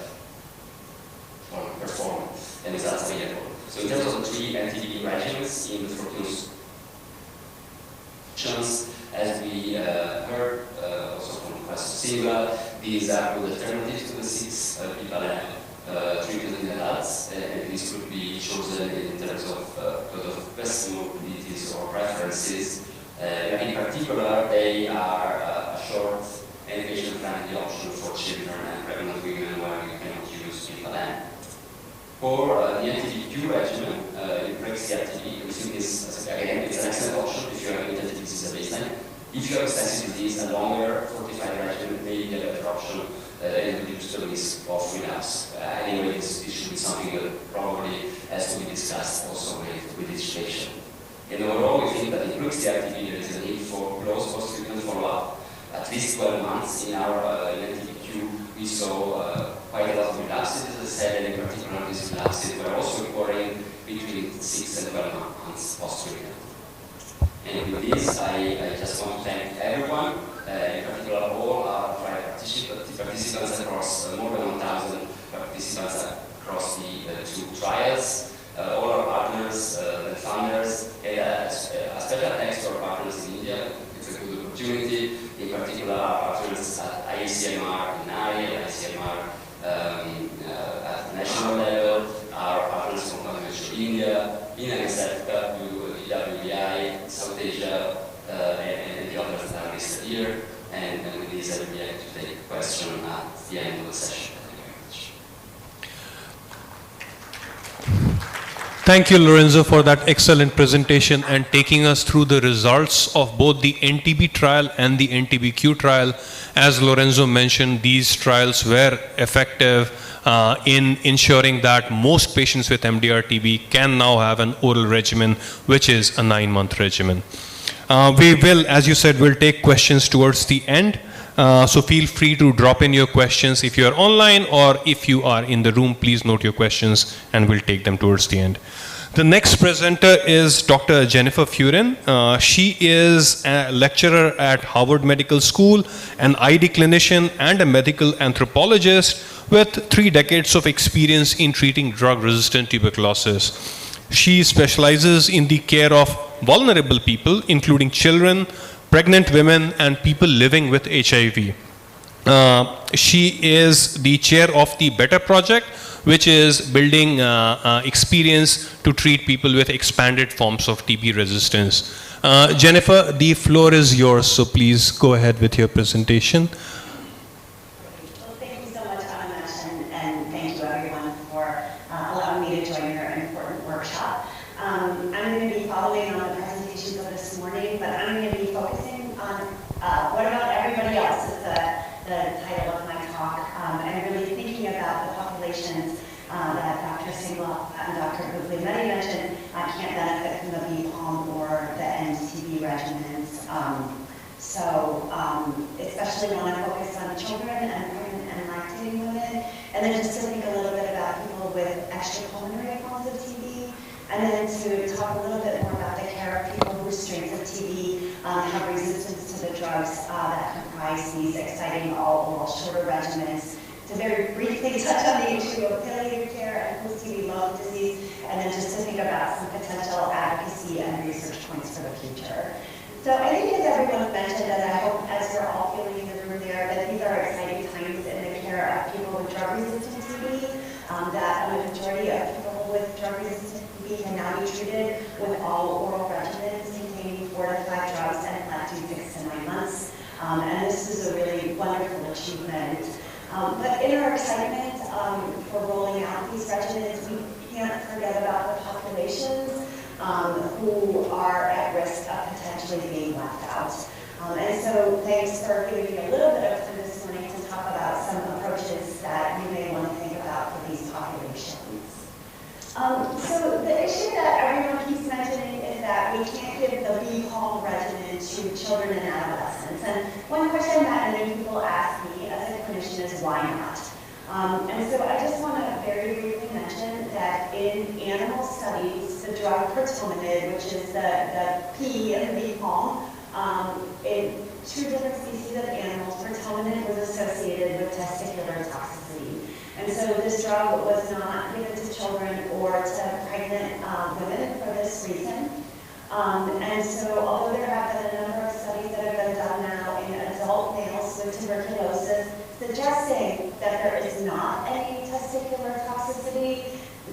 perform and results available. So in terms of the 3 NTB regimens in the 14 chance, as we heard also from Professor Silva, these are good alternatives to the 6 BPAL treatment in adults, and this could be chosen in terms of best modalities or preferences. In particular, they are a short and patient-friendly option for children and pregnant women where you cannot use BPAL. For the NTB regimen, it breaks the RTB. We think this, again, it's an excellent option if you have limited disease at baseline. If you have extensive disease, a longer fortified regimen may be a better option and reduce the risk of relapse. Anyway, this should be something that probably has to be discussed also with each patient. And overall, we think that in breaks the RTB, there is a need for close post-treatment follow-up. At least 12 months in our NTB, we saw quite a lot of relapses, as I said, and in particular these relapses were also occurring between 6 and 12 months post-treatment. And with this, I just want to thank everyone, in particular all our trial participants across more than 1,000 participants across the 2 trials, all our partners, the funders, and a special thanks to our partners in India. It's a good opportunity. In particular, our partners at ICMR in NAI, ICMR at the national level, our partners from WHO India, in MSF WBI, South Asia, and the others that are listed here. And with this, I will be able to take a question at the end of the session. Thank you, Lorenzo, for that excellent presentation and taking us through the results of both the NTB trial and the NTBQ trial, as Lorenzo mentioned, these trials were effective in ensuring that most patients with MDR-TB can now have an oral regimen, which is a 9-month regimen. We will, as you said, we'll take questions towards the end. So feel free to drop in your questions if you are online, or if you are in the room, please note your questions and we'll take them towards the end. The next presenter is Dr. Jennifer Furin. She is a lecturer at Harvard Medical School, an ID clinician and a medical anthropologist with 3 decades of experience in treating drug-resistant tuberculosis. She specializes in the care of vulnerable people, including children, pregnant women, and people living with HIV. She is the chair of the Better Project, which is building experience to treat people with expanded forms of TB resistance. Jennifer, the floor is yours, so please go ahead with your presentation. Well, thank you so much, Amish, and thank you everyone for allowing me to join your important workshop. I'm going to be following on the presentations of this morning, but I'm going to be focusing on what about everybody else is the title of my talk, and really thinking about the populations that Dr. Singla and Dr. Gugli-Mehdi mentioned can't benefit from the BPALM or the NTB regimens. Especially when I focus on children and pregnant and lactating women, and then just to think a little bit about people with extrapulmonary forms of TB, and then to talk a little bit more about the care of people whose strains of TB have resistance to the drugs that comprise these exciting all-oral shorter regimens. To very briefly touch on the issue of palliative care and post-TB lung disease, and then just to think about some potential advocacy and research points for the future. So I think, as everyone mentioned, and I hope as you're all feeling in the room there, that these are exciting times in the care of people with drug-resistant TB, that a majority of people with drug-resistant TB can now be treated with all oral regimens containing 4 to 5 drugs and lasting 6 to 9 months. And this is a really wonderful achievement. But in our excitement for rolling out these regimens, we can't forget about the populations who are at risk of potentially being left out. And so thanks for giving me a little bit of time this morning to talk about some approaches that you may want to think about for these populations. So the issue that everyone keeps mentioning is that we can't give the BPALM regimen to children and adolescents. And one question that many people ask me as a clinician is why not? And so I just want to very briefly mention that in animal studies, the drug pertomanid, which is the P in the BPALM, in 2 different species of animals, pertomanid was associated with testicular toxicity. And so this drug was not given to children or to pregnant women for this reason. And so although there have been a number of studies that have been done now in adult males with tuberculosis, suggesting that there is not any testicular toxicity,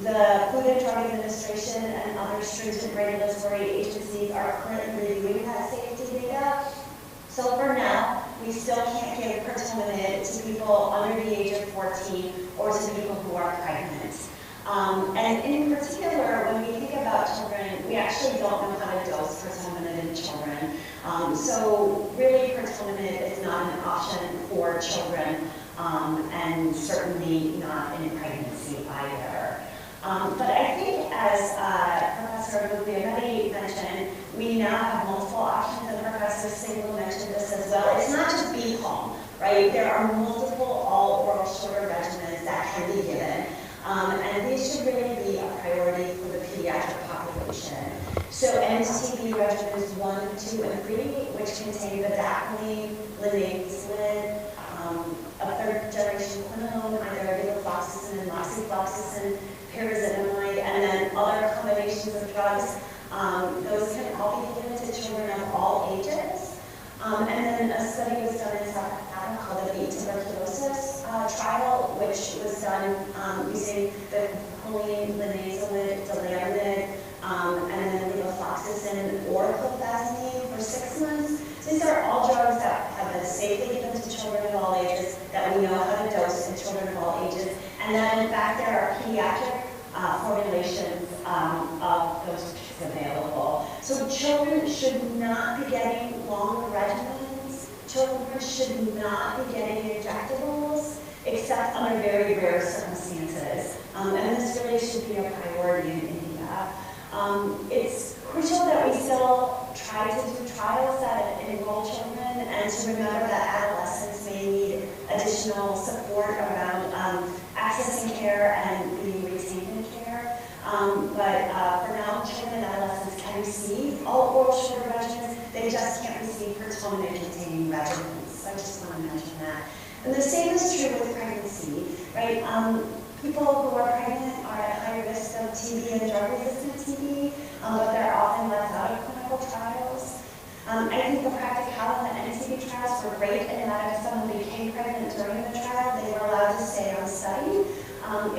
the Food and Drug Administration and other stringent regulatory agencies are currently reviewing that safety data. So for now, we still can't give pertomanid to people under the age of 14 or to people who are pregnant. And in particular, when we think about children, we actually don't know how to dose pertomanid in children. So really, pertomanid is not an option for children, and certainly not in pregnancy either. But I think, as Professor Gugli-Mehdi mentioned, we now have multiple options, and Professor Singla mentioned this as well. It's not just BPALM, right? There are multiple all-oral shorter regimens that can be given. And these should really be a priority for the pediatric population. So NTB regimens 1, 2, and 3, which contain bedaquiline, linaclid, a 3rd-generation quinolone, either levofloxacin and moxifloxacin, pyrazinamide, and then other combinations of drugs. Those can all be given to children of all ages. And then a study was done in South Africa called the Tuberculosis trial, which was done using the choline, linaclid, delanid, and then levofloxacin or clofazimine for 6 months. These are all drugs that have been safely given to children of all ages, that we know how to dose in children of all ages, and that in fact there are pediatric formulations of those available. So children should not be getting long regimens children should not be getting injectables except under very rare circumstances. And this really should be a priority in India. It's crucial that we still try to do trials that enroll children and to remember that adolescents may need additional support around accessing care and being retained in care. But for now, children and adolescents can receive all oral sugar regimens. They just can't receive pertoneant-containing regimens. So I just want to mention that. And the same is true with pregnancy, right? People who are pregnant are at high risk of TB and drug-resistant TB, but they're often left out of clinical trials. I think the practicality of the NTB trials were great in that if someone became pregnant during the trial, they were allowed to stay on study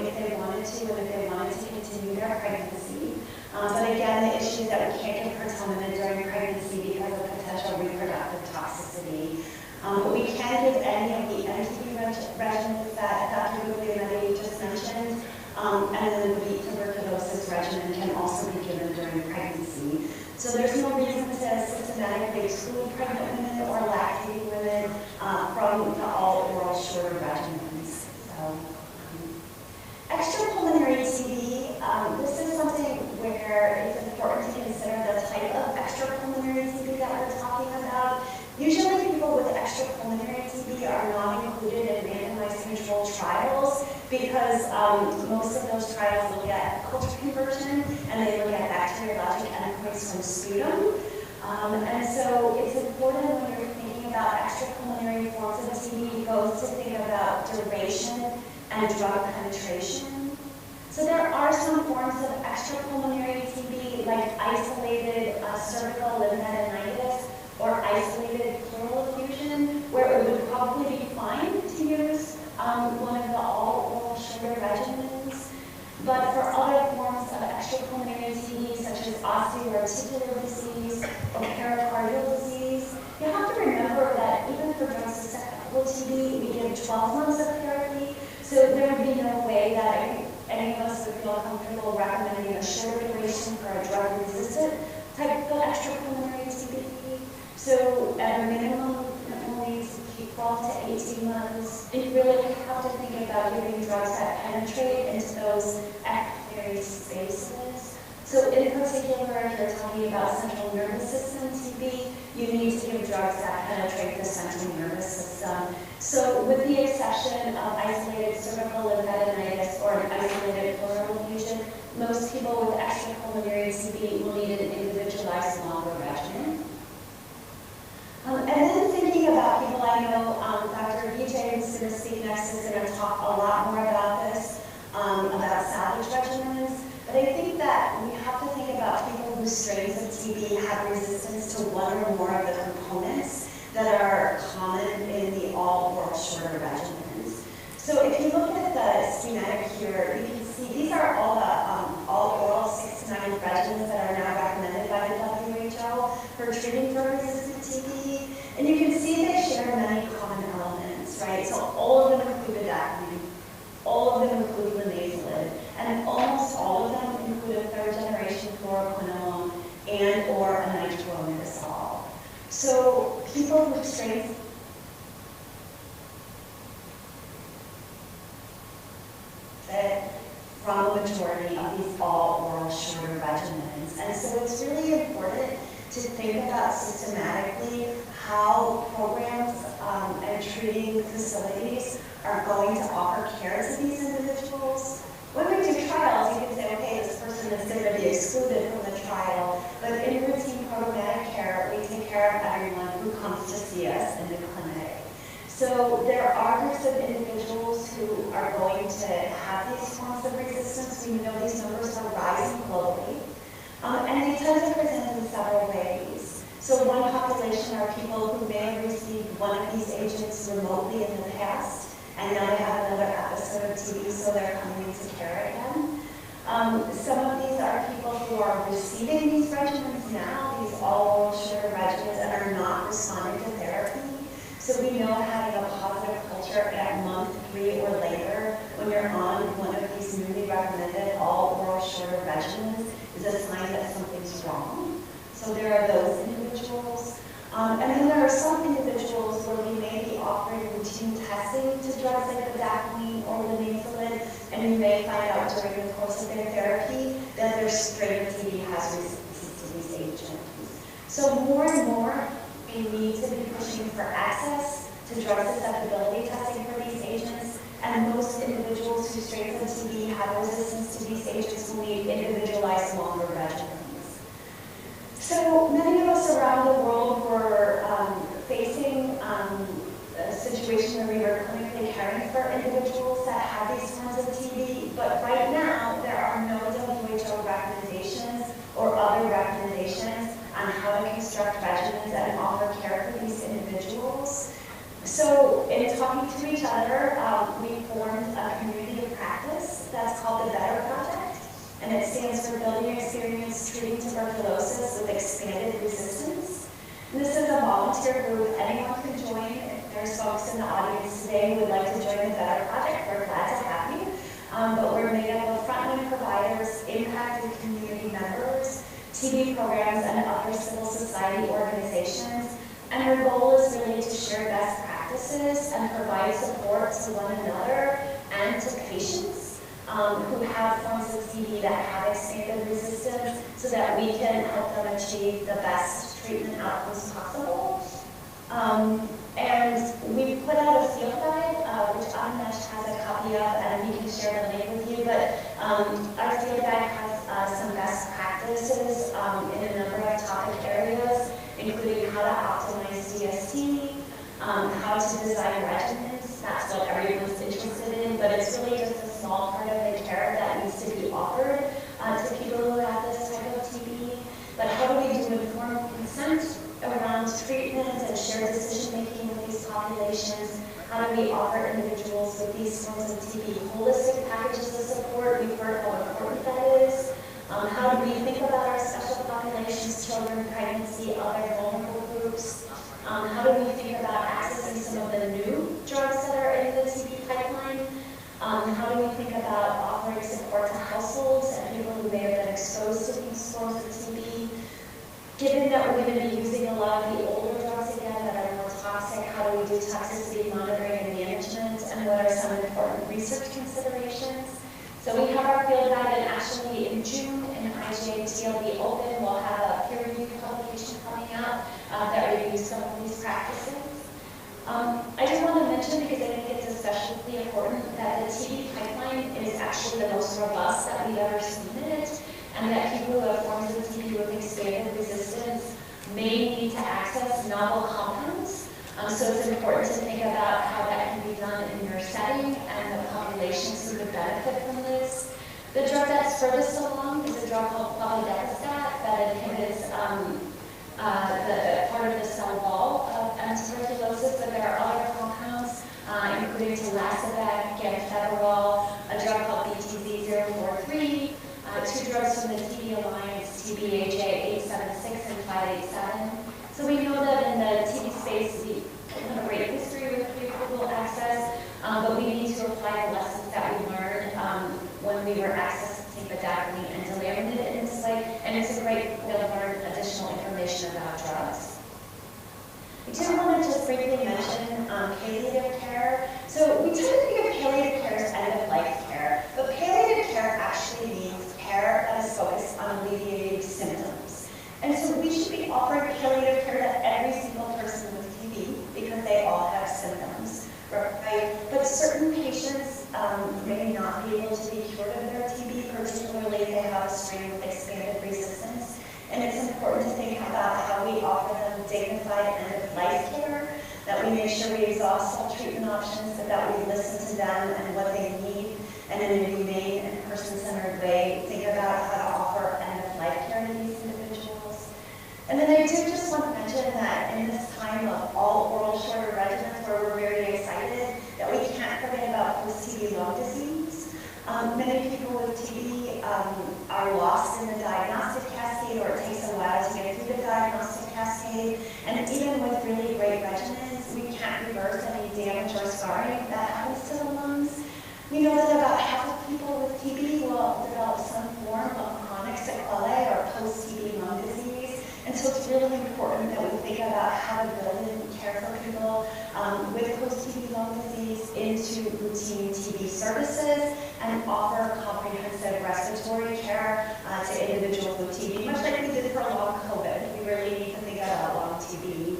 if they wanted to, and if they wanted to continue their pregnancy. But again, the issue is that we can't give pertoneant during pregnancy because of potential reproductive toxicity. But we can give any of the NTB regimens that Dr. Guglielmetti just mentioned, and then the tuberculosis regimen can also be given during pregnancy. So there's no reason to systematically exclude pregnant women or lactating women from the all-oral shorter regimens. So, extrapulmonary TB, this is something where it's important to consider the type of extrapulmonary TB that we're talking about. Usually people with extrapulmonary TB are not included in randomized controlled trials because most of those trials look at culture conversion and they look at bacteriologic endpoints from sputum. And so it's important when you're thinking about extrapulmonary forms of TB both to think about duration and drug penetration. So there are some forms of extrapulmonary TB like isolated cervical lymphadenitis or isolated pleural effusion, where it would probably be fine to use one of the all-oral sugar regimens. But for other forms of extrapulmonary TB, such as osteoarticular disease or pericardial disease, you have to remember that even for drug susceptible TB, we give 12 months of therapy, so there would be no way that any of us would feel comfortable recommending a shorter duration for a drug-resistant type of extrapulmonary TB. So at a minimum, only 12 to 18 months, you really have to think about giving drugs that penetrate into those epithelial spaces. So in particular, if you're talking about central nervous system TB, you need to give drugs that penetrate the central nervous system. So with the exception of isolated cervical lymphadenitis or an isolated pleural effusion, most people with extrapulmonary TB will need an individualized longer regimen. And then thinking about people I know, Dr. Vijay, who's going to speak next, is going to talk a lot more about this, about salvage regimens. But I think that we have to think about people whose strains of TB have resistance to one or more of the components that are common in the all-oral shorter regimens. So if you look at the schematic here, you can see these are all the all-oral 6 to 9 regimens that are now recommended by the WHO for treating drug-resistant TB. And you can see they share many common elements, right? So all of them include bedaquiline, all of them include linezolid, and almost all of them include a 3rd-generation fluoroquinolone and or a nitronidazole. So people who strains from a majority of these all-oral shorter regimens. And so it's really important to think about systematically how programs and treating facilities are going to offer care to these individuals. When we do trials, you can say, okay, this person is going to be excluded from the trial, but in routine programmatic care, we take care of everyone who comes to see us in the clinic. So there are groups of individuals who are going to have these forms of resistance. We know these numbers are rising globally. And they tend to present in several ways. So one population are people who may have received one of these agents remotely in the past, and now they have another episode of TB, so they're coming into care again. Some of these are people who are receiving these regimens now, these all-oral sugar regimens, and are not responding to therapy. So we know having a positive culture at month 3 or later, when you're on one of these newly recommended all-oral shorter regimens, is a sign that something's wrong. So there are those individuals. And then there are some individuals where we may be offering routine testing to drugs like bedaquiline or linezolid, and you may find out during the course of their therapy that their strain of TB has resistance to these agents. So more and more, we need to be pushing for access to drug susceptibility testing for these agents, and most individuals whose strains of TB have resistance to these agents will need individualized longer regimens. So many of us around the world were facing a situation where we were clinically caring for individuals that had these forms of TB, but right now there are no WHO recommendations or other recommendations on how to construct regimens and offer care for these individuals. So in talking to each other, we formed a community of practice that's called the Better Project, and it stands for Building Experience Treating Tuberculosis with Expanded Resistance. And this is a volunteer group. Anyone can join. If there's folks in the audience today who would like to join the Better Project, we're glad to have you. But we're made up of frontline providers, impacted community members, TB programs, and other civil society organizations. And our goal is really to share best practices and provide support to one another and to patients who have forms of TB that have expanded resistance, so that we can help them achieve the best treatment outcomes possible. And we put out a field guide, which Aminash has a copy of, and we can share the link with you. But our field guide has some best practices in a number of topic areas, including how to optimize DST, how to design regimens. That's what everyone's interested in, but it's really just a small part of the care that needs to be offered to people who have this type of TB. But how do we do informed consent around treatment and shared decision-making with these populations? How do we offer individuals with these forms of TB holistic packages of support? We've heard how important that is. How do we think about our special populations, children, pregnancy, other vulnerable groups? How do we think about accessing some of the new drugs that are in the TB pipeline? How do we think about offering support to households and people who may have been exposed to these forms of TB? Given that we're going to be using a lot of the older drugs again that are more toxic, how do we do toxicity monitoring and management, and what are some important research considerations? So we have our field guide, and actually in June in IGA TLB Open, we'll have a peer-reviewed publication coming out that reviews some of these practices. I just want to mention, because I think it's especially important, that the TB pipeline is actually the most robust that we've ever seen it, and that people who have forms of TB with expanded resistance may need to access novel compounds. So it's important to think about how that can be done in your setting and the populations who would benefit from this. The drug that's furthest along is a drug called deadliest that inhibits the part of the cell wall of tuberculosis, but there are other compounds, including tilacibec, ganteferol, a drug called BTZ-043, two drugs from the TB Alliance, TBHA 876 and 587. So we know that in the TB space, we have a great history with pre-approval access, but we need to apply the lessons that we learned when we were accessing bedaquiline and delaminated in this way, and it's a great way to learn additional information about drugs. I do want to just briefly mention palliative care. So we tend to think of palliative care as end-of-life care, but palliative care actually means care that is focused on alleviating symptoms. And so we should be offering palliative care to every single person with TB because they all have symptoms, right? But certain patients may not be able to be cured of their TB, particularly if they have a strain with expanded resistance. And it's important to think about how we offer them dignified end-of-life care, that we make sure we exhaust all treatment options, but that we listen to them and what they need, and in a humane and person-centered way, think about how to offer end-of-life care to these individuals. And then I do just want to mention that in this time of all oral shorter regimens, where we're very excited, that we can't forget about post-TB lung disease. Many people with TB are lost in the diagnostic cascade, or it takes a while to get through the diagnostic cascade. And even with really great regimens, we can't reverse any damage or scarring that happens to the lungs. We know that about half of people with TB will develop some form of chronic sequelae or post-TB lung disease. And so it's really important that we think about how to build in care for people with post-TB lung disease into routine TB services and offer comprehensive respiratory care to individuals with TB, much like we did for long COVID. We really need to think about long TB.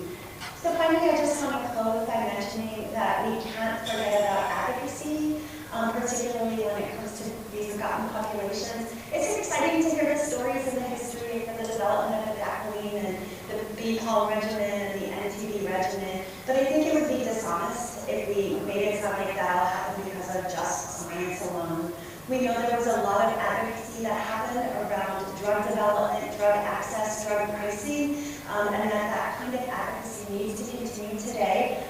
So finally, I just want to close by mentioning that we can't forget about advocacy, particularly when it comes to these forgotten populations. It's exciting to hear the stories and the history of the development of the Dacoline and the BPAL regimen and the NTB regimen, but I think it would be dishonest if we made it sound like that all happened because of just science alone. We know there was a lot of advocacy that happened around drug development, drug access, drug pricing, and that kind of advocacy needs to continue today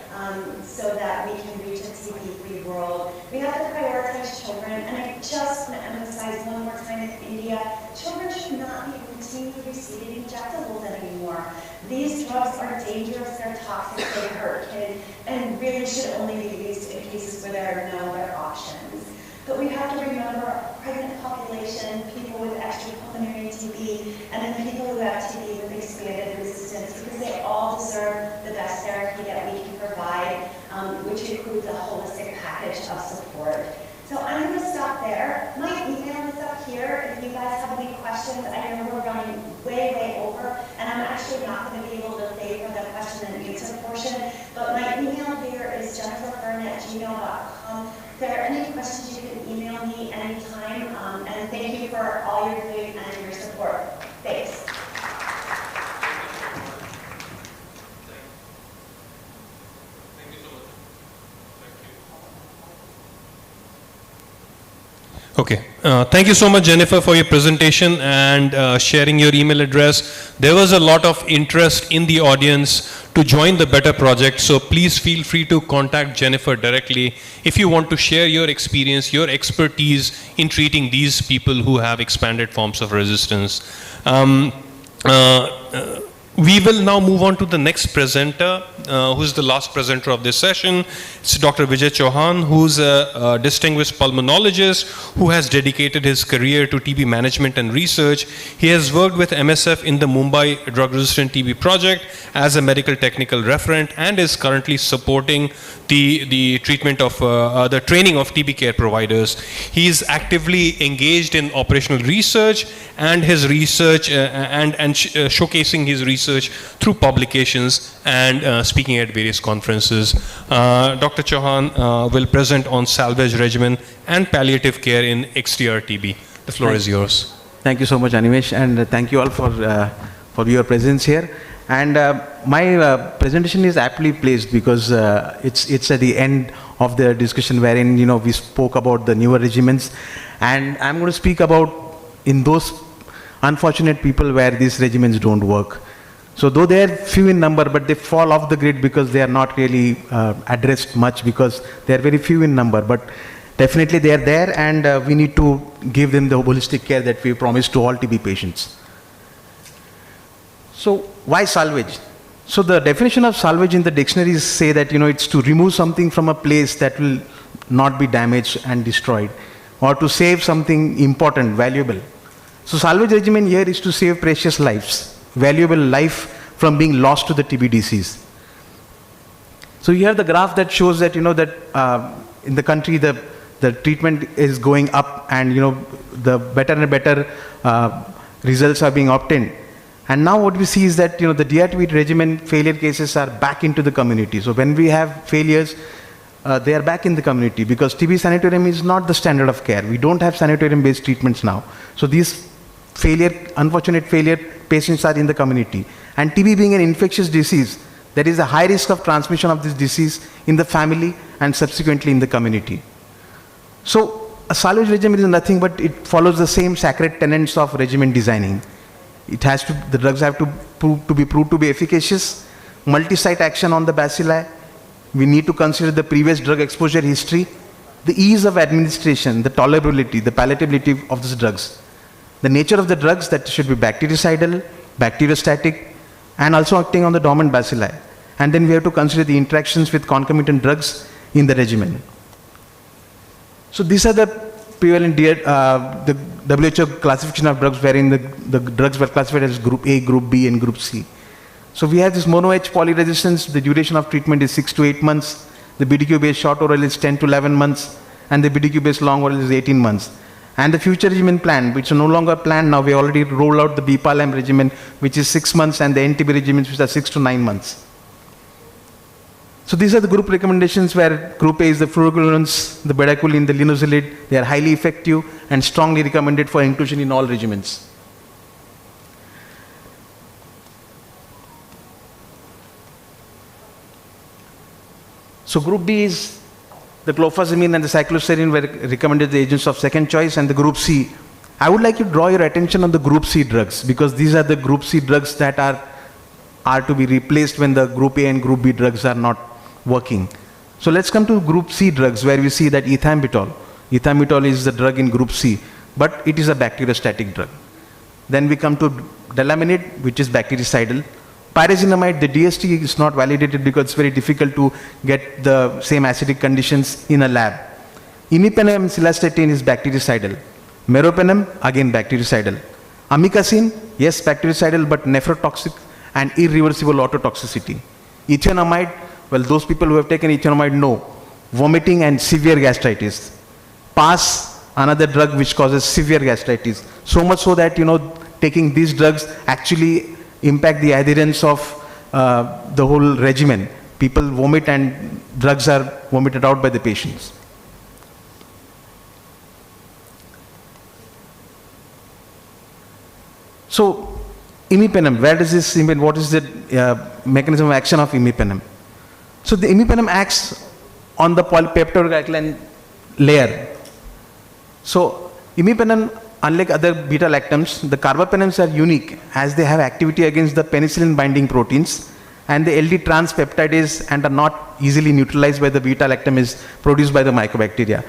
so that we can reach a TB-free world. We have to prioritize children, and I just want to emphasize one more time in India, children should not be routinely receiving injectables anymore. These drugs are dangerous, they're toxic, they hurt kids, and really should only be used in cases where there are no other options. But we have to remember pregnant population, people with extrapulmonary TB, and then people who have TB with expanded resistance, because they all deserve the best therapy that we can provide, which includes a holistic package of support. So I'm going to stop there. My email is up here. If you guys have any questions, I know we're running way over, and I'm actually not going to be able to stay for the question and answer portion, but my email here is jenniferfern@gmail.com. If there are any questions, you can email me anytime, and thank you for all you're doing and your support. Thanks. Okay, thank you so much, Jennifer, for your presentation and sharing your email address. There was a lot of interest in the audience to join the Better Project, so please feel free to contact Jennifer directly if you want to share your experience, your expertise in treating these people who have expanded forms of resistance. We will now move on to the next presenter, who's the last presenter of this session. It's Dr. Vijay Chauhan, who's a distinguished pulmonologist who has dedicated his career to TB management and research. He has worked with MSF in the Mumbai drug-resistant TB project as a medical technical referent and is currently supporting the treatment of the training of TB care providers. He is actively engaged in operational research and his research and showcasing his research through publications and speaking at various conferences. Dr. Chauhan will present on salvage regimen and palliative care in XDR TB. The floor is yours. Thank you so much, Animesh, and thank you all for your presence here. And my presentation is aptly placed because it's at the end of the discussion wherein we spoke about the newer regimens, and I'm going to speak about in those unfortunate people where these regimens don't work. So though they are few in number, but they fall off the grid because they are not really addressed much because they are very few in number. But definitely they are there, and we need to give them the holistic care that we promise to all TB patients. So why salvage? So the definition of salvage in the dictionaries say that it's to remove something from a place that will not be damaged and destroyed, or to save something important, valuable. So salvage regimen here is to save precious lives, valuable life from being lost to the TB disease. So you have the graph that shows that in the country the treatment is going up, and the better and better results are being obtained. And now what we see is that the DRTB regimen failure cases are back into the community. So when we have failures, they are back in the community because TB sanatorium is not the standard of care. We don't have sanatorium-based treatments now. So these unfortunate failure patients are in the community. And TB being an infectious disease, there is a high risk of transmission of this disease in the family and subsequently in the community. So a salvage regimen is nothing but it follows the same sacred tenets of regimen designing. The drugs have to be proved to be efficacious, multi-site action on the bacilli. We need to consider the previous drug exposure history, the ease of administration, the tolerability, the palatability of these drugs. The nature of the drugs, that should be bactericidal, bacteriostatic, and also acting on the dormant bacilli. And then we have to consider the interactions with concomitant drugs in the regimen. So these are the prevalent the WHO classification of drugs, wherein the drugs were classified as group A, group B, and group C. So we have this mono-H polyresistance. The duration of treatment is 6 to 8 months. The BDQ-based short oral is 10 to 11 months. And the BDQ-based long oral is 18 months. And the future regimen plan, which is no longer planned now, we already rolled out the BPALM regimen, which is 6 months, and the NTB regimens, which are 6 to 9 months. So these are the group recommendations, where group A is the fluoroquinolones, the bedaquiline, the linezolid. They are highly effective and strongly recommended for inclusion in all regimens. So group B is the clofazimine and the cycloserine were recommended the agents of second choice, and the group C. I would like to draw your attention on the group C drugs, because these are the group C drugs that are to be replaced when the group A and group B drugs are not working. So let's come to group C drugs, where we see that ethambutol. Ethambutol is the drug in group C, but it is a bacteriostatic drug. Then we come to delaminid, which is bactericidal. Pyrazinamide, the DST is not validated because it's very difficult to get the same acidic conditions in a lab. Imipenem cilastatin is bactericidal. Meropenem, again bactericidal. Amikacin, yes, bactericidal, but nephrotoxic and irreversible ototoxicity. Ethionamide, well, those people who have taken ethionamide know, vomiting and severe gastritis. PAS, another drug which causes severe gastritis. So much so that, taking these drugs actually impact the adherence of the whole regimen. People vomit and drugs are vomited out by the patients. So, imipenem, where does this, what is the mechanism of action of imipenem? So the imipenem acts on the polypeptidoglycan layer. So imipenem, unlike other beta-lactams, the carbapenems are unique as they have activity against the penicillin binding proteins, and the LD transpeptidase and are not easily neutralized by the beta-lactam is produced by the mycobacteria.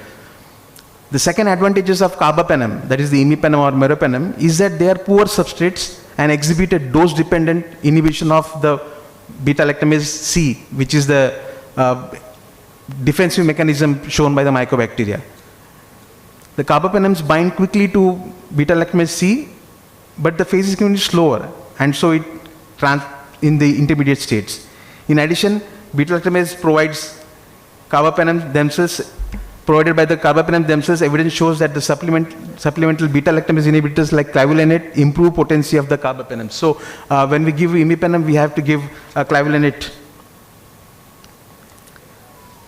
The second advantages of carbapenem, that is the imipenem or meropenem, is that they are poor substrates and exhibit a dose-dependent inhibition of the beta-lactamase C, which is the defensive mechanism shown by the mycobacteria. The carbapenems bind quickly to beta-lactamase C, but the phase is given slower, and so it in the intermediate states. In addition, beta-lactamase provides carbapenems themselves. Provided by the carbapenems themselves, evidence shows that the supplemental beta-lactamase inhibitors like clavulanate improve potency of the carbapenems. So when we give imipenem, we have to give clavulanate.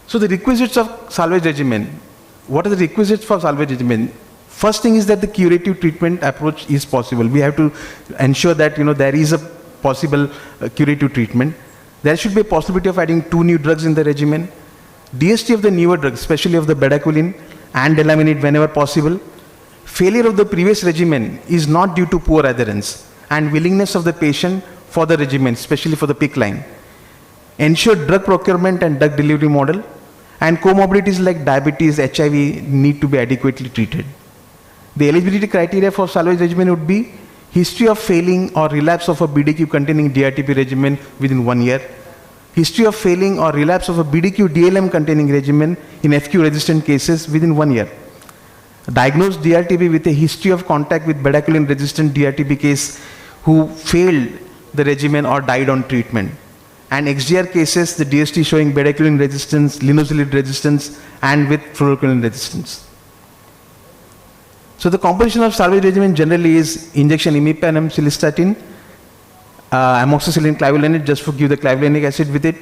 So the requisites of salvage regimen. What are the requisites for salvage regimen? First thing is that the curative treatment approach is possible. We have to ensure that there is a possible curative treatment. There should be a possibility of adding 2 new drugs in the regimen. DST of the newer drugs, especially of the bedaquiline and delaminid whenever possible. Failure of the previous regimen is not due to poor adherence and willingness of the patient for the regimen, especially for the PICC line. Ensure drug procurement and drug delivery model, and comorbidities like diabetes, HIV need to be adequately treated. The eligibility criteria for salvage regimen would be history of failing or relapse of a BDQ containing DRTP regimen within 1 year. History of failing or relapse of a BDQ DLM containing regimen in FQ resistant cases within 1 year. Diagnosed DRTP with a history of contact with bedaquiline resistant DRTP case who failed the regimen or died on treatment. And XDR cases, the DST showing bedaquiline resistance, linezolid resistance, and with fluoroquinolone resistance. So the composition of salvage regimen generally is injection imipenem cilastatin, amoxicillin clavulanate, just to give the clavulanic acid with it,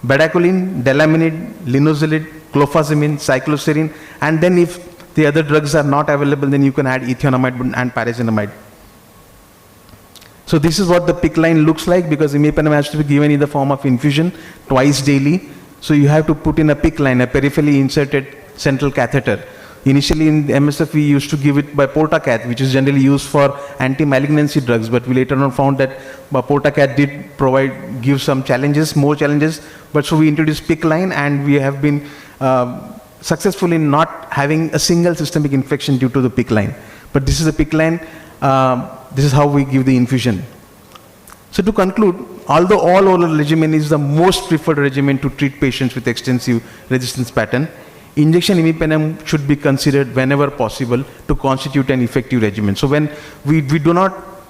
bedaquiline, delaminid, linezolid, clofazimine, cycloserine, and then if the other drugs are not available, then you can add ethionamide and pyrazinamide. So this is what the PICC line looks like, because imipenem has to be given in the form of infusion twice daily. So you have to put in a PICC line, a peripherally inserted central catheter. Initially in the MSF we used to give it by portacath, which is generally used for anti-malignancy drugs, but we later on found that portacath did give some challenges, more challenges, but so we introduced PICC line, and we have been successful in not having a single systemic infection due to the PICC line. But this is a PICC line, this is how we give the infusion. So to conclude, although all oral regimen is the most preferred regimen to treat patients with extensive resistance pattern, injection imipenem should be considered whenever possible to constitute an effective regimen. So when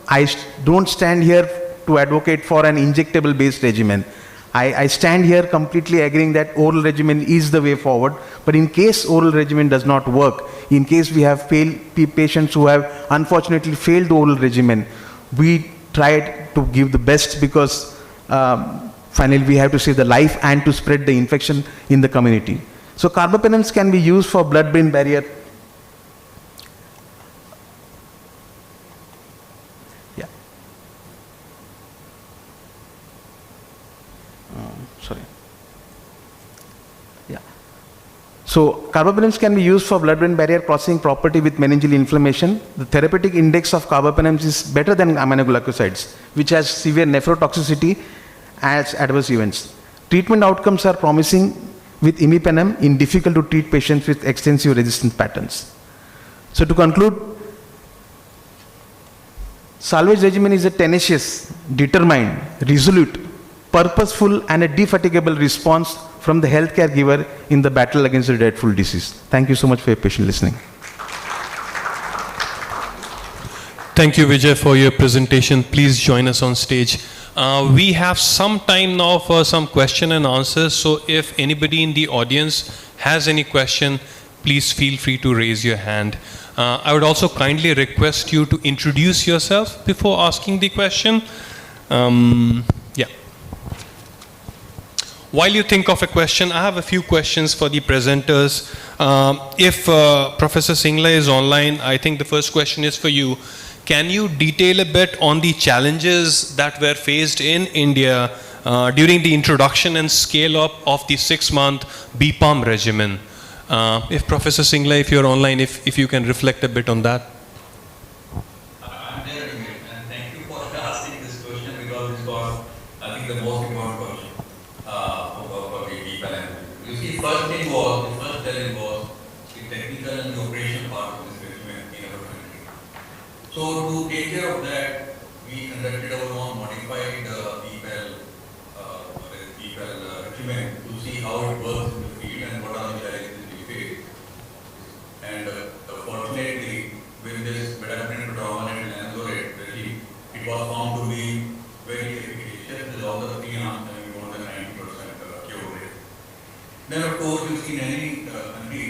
I don't stand here to to advocate for an injectable based regimen. I stand here completely agreeing that oral regimen is the way forward, but in case oral regimen does not work, in case we have patients who have unfortunately failed the oral regimen, we tried to give the best because finally we have to save the life and to spread the infection in the community. So carbapenems can be used for blood-brain barrier. Yeah. Sorry. Yeah. So carbapenems can be used for blood-brain barrier crossing property with meningeal inflammation. The therapeutic index of carbapenems is better than aminoglycosides, which has severe nephrotoxicity as adverse events. Treatment outcomes are promising with imipenem in difficult to treat patients with extensive resistance patterns. So to conclude, salvage regimen is a tenacious, determined, resolute, purposeful and a defatigable response from the healthcare giver in the battle against the dreadful disease. Thank you so much for your patient listening. Thank you, Vijay, for your presentation. Please join us on stage. We have some time now for some question and answers. So if anybody in the audience has any question, please feel free to raise your hand. I would also kindly request you to introduce yourself before asking the question. Yeah. While you think of a question, I have a few questions for the presenters. If Professor Singla is online, I think the first question is for you. Can you detail a bit on the challenges that were faced in India during the introduction and scale-up of the 6-month BPAM regimen? If Professor Singla, if you're online, if you can reflect a bit on that. I'm there again, and thank you for asking this question because this was, I think, the most important question for the BPAM. You see, the first challenge was the technical and the operation part of this regimen in our country. So to take care of that, we conducted our own modified regimen to see how it works in the field and what are the challenges we face. And fortunately, with this bedaquiline, predominant and lanzolate regime, it was found to be very efficacious with all the 3 arms having more than 90% cure rate. Then of course, you see in any country,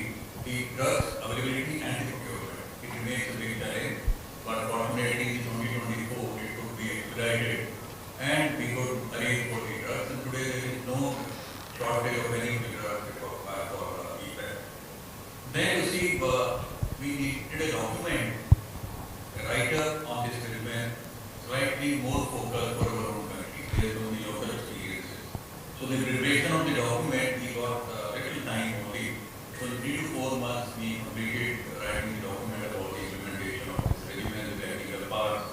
the drugs availability and the procurement. It remains a big challenge. But fortunately, in 2024, it could be expedited and we could arrange for the drugs. And today, there is no shortage of any of the drugs for EPAM. Then you see, we needed a document, a writer on this regimen, slightly more focused for our own country, based on the local experiences. So the preparation of the document, we got little time only. So in 3 to 4 months, we completed writing the document about the implementation of this regimen, the technical parts.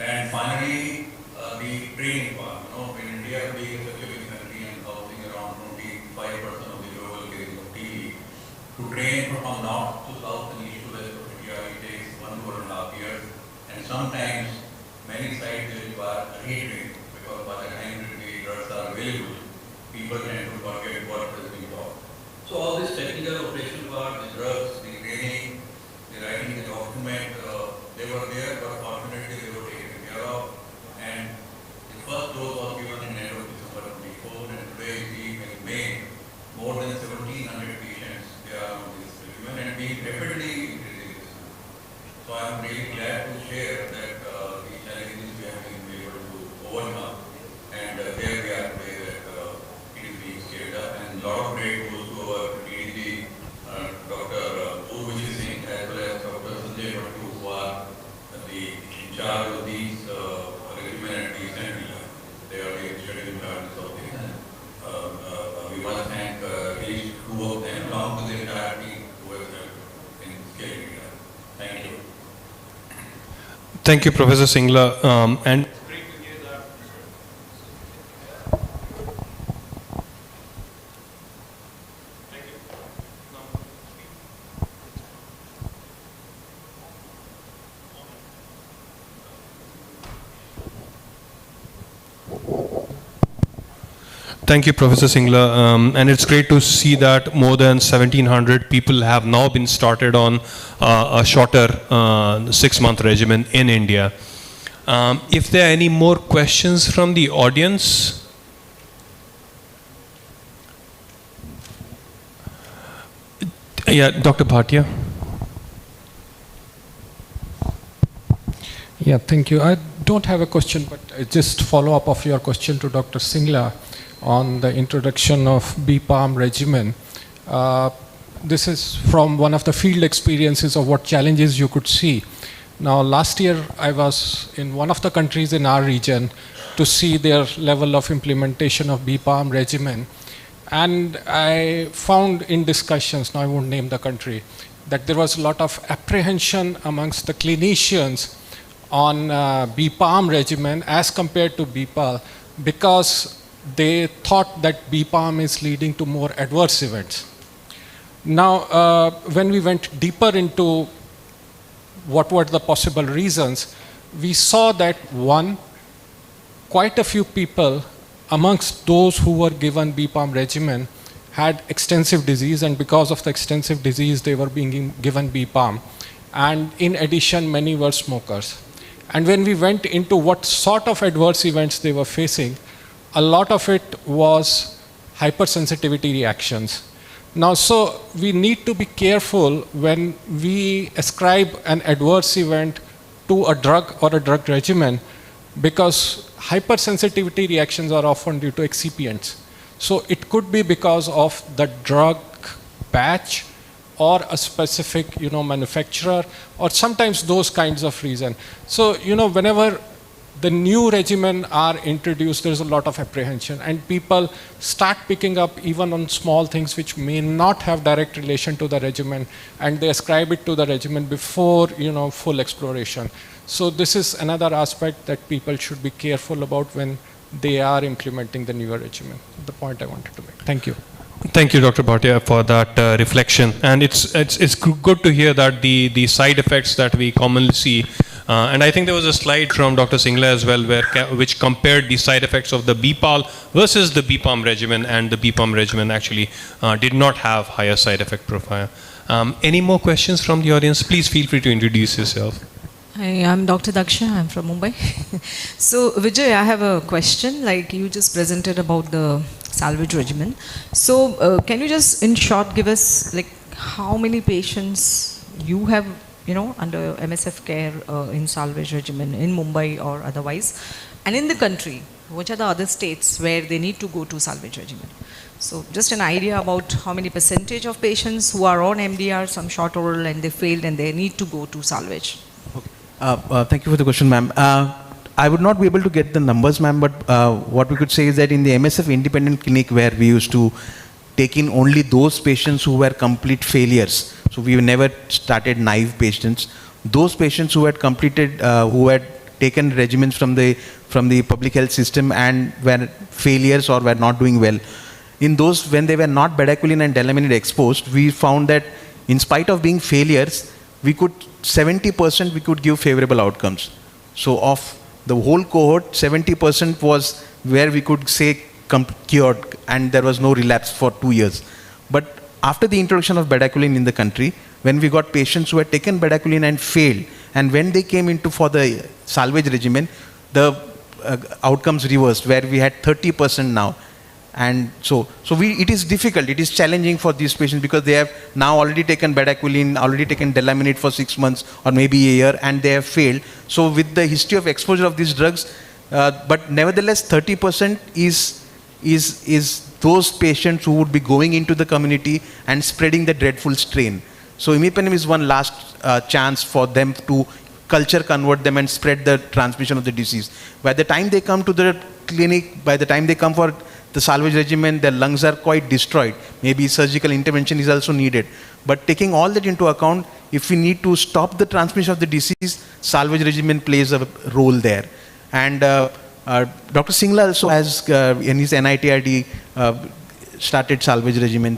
And finally, the training part. In India, being such a big country and housing around 25% of the global cases of TB, to train from north to south and east to west of India, it takes 1 to 1.5 years. And sometimes, many sites require retraining because by the time the drugs are available, people tend to forget what has been taught. So all this technical operation part, the drugs, the training, the writing the document, they were there, but fortunately they were taken care of. And the first dose was given in end of December 24, and today in May, more than 1,700 patients they are on this regimen and being rapidly increasing. So I am really glad to share that the challenges we have been able to overcome, and there we are today that it is being scaled up, and a lot of great goes to our DDG, Dr. Urvashi Singh, as well as Dr. Sanjay Bhattu, who are in charge of these regimen and recently they are the executive charges of this. And we must thank at least 2 of them, along with the entire team who has helped in scaling it up. Thank you. Thank you, Professor Singla. And thank you, Professor Singla. And it's great to see that more than 1,700 people have now been started on a shorter 6-month regimen in India. If there are any more questions from the audience. Yeah, Dr. Bhatia. Yeah, thank you. I don't have a question, but just follow up of your question to Dr. Singla on the introduction of BPAM regimen. This is from one of the field experiences of what challenges you could see. Now, last year I was in one of the countries in our region to see their level of implementation of BPAM regimen. And I found in discussions, now I won't name the country, that there was a lot of apprehension amongst the clinicians on BPAM regimen as compared to BPAL, because they thought that BPAM is leading to more adverse events. Now, when we went deeper into what were the possible reasons, we saw that one, quite a few people amongst those who were given BPAM regimen had extensive disease, and because of the extensive disease they were being given BPAM. And in addition, many were smokers. And when we went into what sort of adverse events they were facing, a lot of it was hypersensitivity reactions. Now, so we need to be careful when we ascribe an adverse event to a drug or a drug regimen, because hypersensitivity reactions are often due to excipients. So it could be because of the drug batch or a specific, manufacturer, or sometimes those kinds of reasons. So, whenever the new regimen are introduced, there's a lot of apprehension, and people start picking up even on small things which may not have direct relation to the regimen, and they ascribe it to the regimen before, full exploration. So this is another aspect that people should be careful about when they are implementing the newer regimen. The point I wanted to make. Thank you. Thank you, Dr. Bhatia, for that reflection. And it's good to hear that the side effects that we commonly see, and I think there was a slide from Dr. Singla as well, which compared the side effects of the BPAL versus the BPAM regimen, and the BPAM regimen actually did not have higher side effect profile. Any more questions from the audience? Please feel free to introduce yourself. Hi, I'm Dr. Daksha. I'm from Mumbai. So, Vijay, I have a question. Like you just presented about the salvage regimen. So, can you just, in short, give us like how many patients you have, under MSF care in salvage regimen in Mumbai or otherwise, and in the country, which are the other states where they need to go to salvage regimen? So, just an idea about how many percentage of patients who are on MDR, some short oral, and they failed and they need to go to salvage. Thank you for the question, ma'am. I would not be able to get the numbers, ma'am, but what we could say is that in the MSF independent clinic, where we used to take in only those patients who were complete failures, so we never started naive patients, those patients who had completed, who had taken regimens from the public health system and were failures or were not doing well, in those, when they were not bedaquiline and delaminid exposed, we found that in spite of being failures, we could 70% we could give favorable outcomes. So of the whole cohort, 70% was where we could say cured, and there was no relapse for 2 years. But after the introduction of bedaquiline in the country, when we got patients who had taken bedaquiline and failed, and when they came into for the salvage regimen, the outcomes reversed, where we had 30% now. And so it is difficult, it is challenging for these patients, because they have now already taken bedaquiline, already taken delaminid for 6 months or maybe a year, and they have failed. So with the history of exposure of these drugs, but nevertheless 30% is those patients who would be going into the community and spreading the dreadful strain. So imipenem is one last chance for them to culture convert them and spread the transmission of the disease. By the time they come to the clinic, by the time they come for the salvage regimen, their lungs are quite destroyed. Maybe surgical intervention is also needed. But taking all that into account, if we need to stop the transmission of the disease, salvage regimen plays a role there. And Dr. Singla also has, in his NITRD, started salvage regimen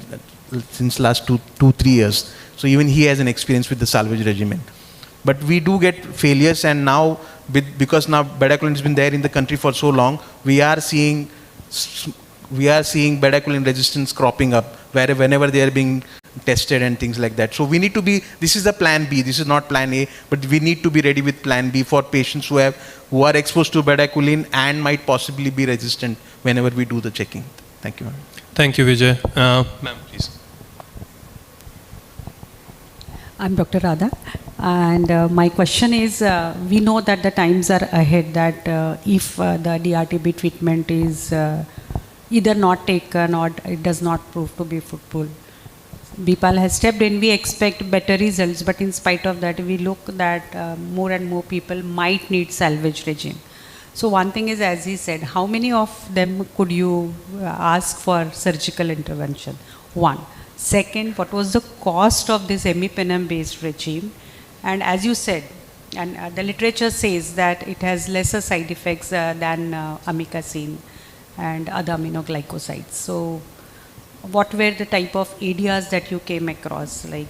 since last 2-3 years. So even he has an experience with the salvage regimen. But we do get failures, and now, because now bedaquiline has been there in the country for so long, we are seeing bedaquiline resistance cropping up, where whenever they are being tested and things like that. So we need to be, this is the plan B, this is not plan A, but we need to be ready with plan B for patients who are exposed to bedaquiline and might possibly be resistant whenever we do the checking. Thank you. Thank you, Vijay. Ma'am, please. I'm Dr. Radha, and my question is, we know that the times are ahead, that if the DRTB treatment is either not taken or it does not prove to be fruitful, BPAL has stepped in, we expect better results, but in spite of that, we look that more and more people might need salvage regime. So one thing is, as he said, how many of them could you ask for surgical intervention? One. Second, what was the cost of this imipenem-based regime? And as you said, and the literature says that it has lesser side effects than amikacin and other aminoglycosides. So what were the type of areas that you came across? Like,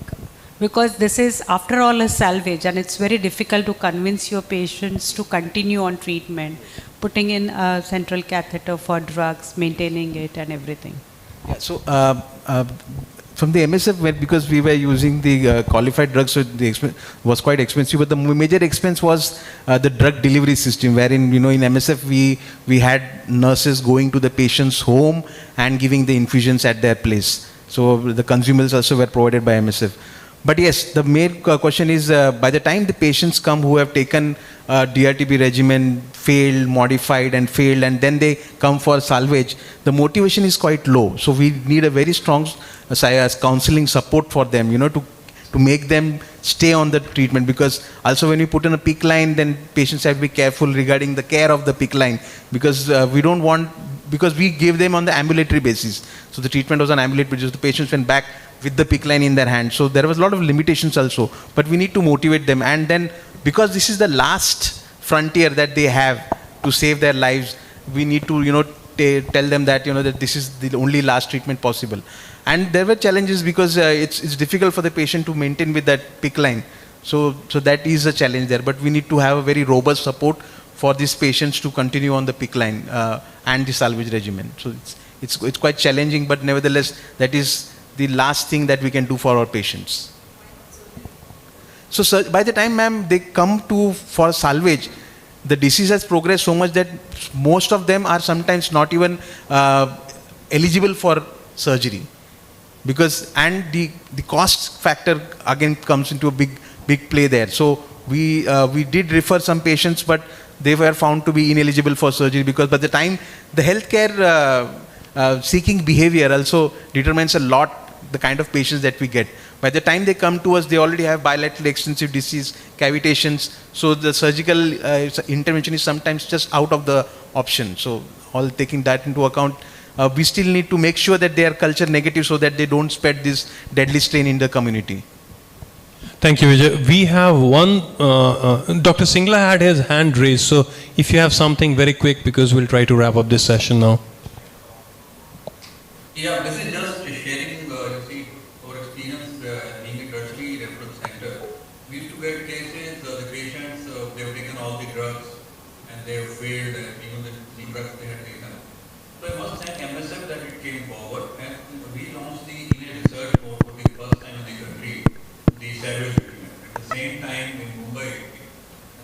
because this is, after all, a salvage, and it's very difficult to convince your patients to continue on treatment, putting in a central catheter for drugs, maintaining it and everything. Yeah, so from the MSF, because we were using the qualified drugs, so the expense was quite expensive, but the major expense was the drug delivery system, wherein, in MSF we had nurses going to the patient's home and giving the infusions at their place. So the consumables also were provided by MSF. But yes, the main question is, by the time the patients come who have taken DRTB regimen, failed, modified and failed, and then they come for salvage, the motivation is quite low. So we need a very strong counseling support for them, to make them stay on the treatment. Because also when you put in a PICC line, then patients have to be careful regarding the care of the PICC line, because we don't want, because we gave them on the ambulatory basis. So the treatment was on ambulatory basis. The patients went back with the PICC line in their hand. So there was a lot of limitations also, but we need to motivate them. And then, because this is the last frontier that they have to save their lives, we need to, tell them that, that this is the only last treatment possible. And there were challenges because it's difficult for the patient to maintain with that PICC line. So that is a challenge there, but we need to have a very robust support for these patients to continue on the PICC line and the salvage regimen. So it's quite challenging, but nevertheless, that is the last thing that we can do for our patients. So by the time, ma'am, they come for salvage, the disease has progressed so much that most of them are sometimes not even eligible for surgery. Because, and the cost factor again comes into a big play there. So we did refer some patients, but they were found to be ineligible for surgery, because by the time the healthcare seeking behavior also determines a lot the kind of patients that we get. By the time they come to us, they already have bilateral extensive disease, cavitations. So the surgical intervention is sometimes just out of the option. So all taking that into account, we still need to make sure that they are culture negative so that they don't spread this deadly strain in the community. Thank you, Vijay. We have one, Dr. Singla had his hand raised. So if you have something very quick, because we'll try to wrap up this session now. Yeah, this is just sharing, our experience in the tertiary reference center. We used to get cases, the patients, they have taken all the drugs and they have failed, even the drugs they had taken. So I must thank MSF that it came forward, and we launched the research for the first time in the country, the salvage treatment. At the same time in Mumbai,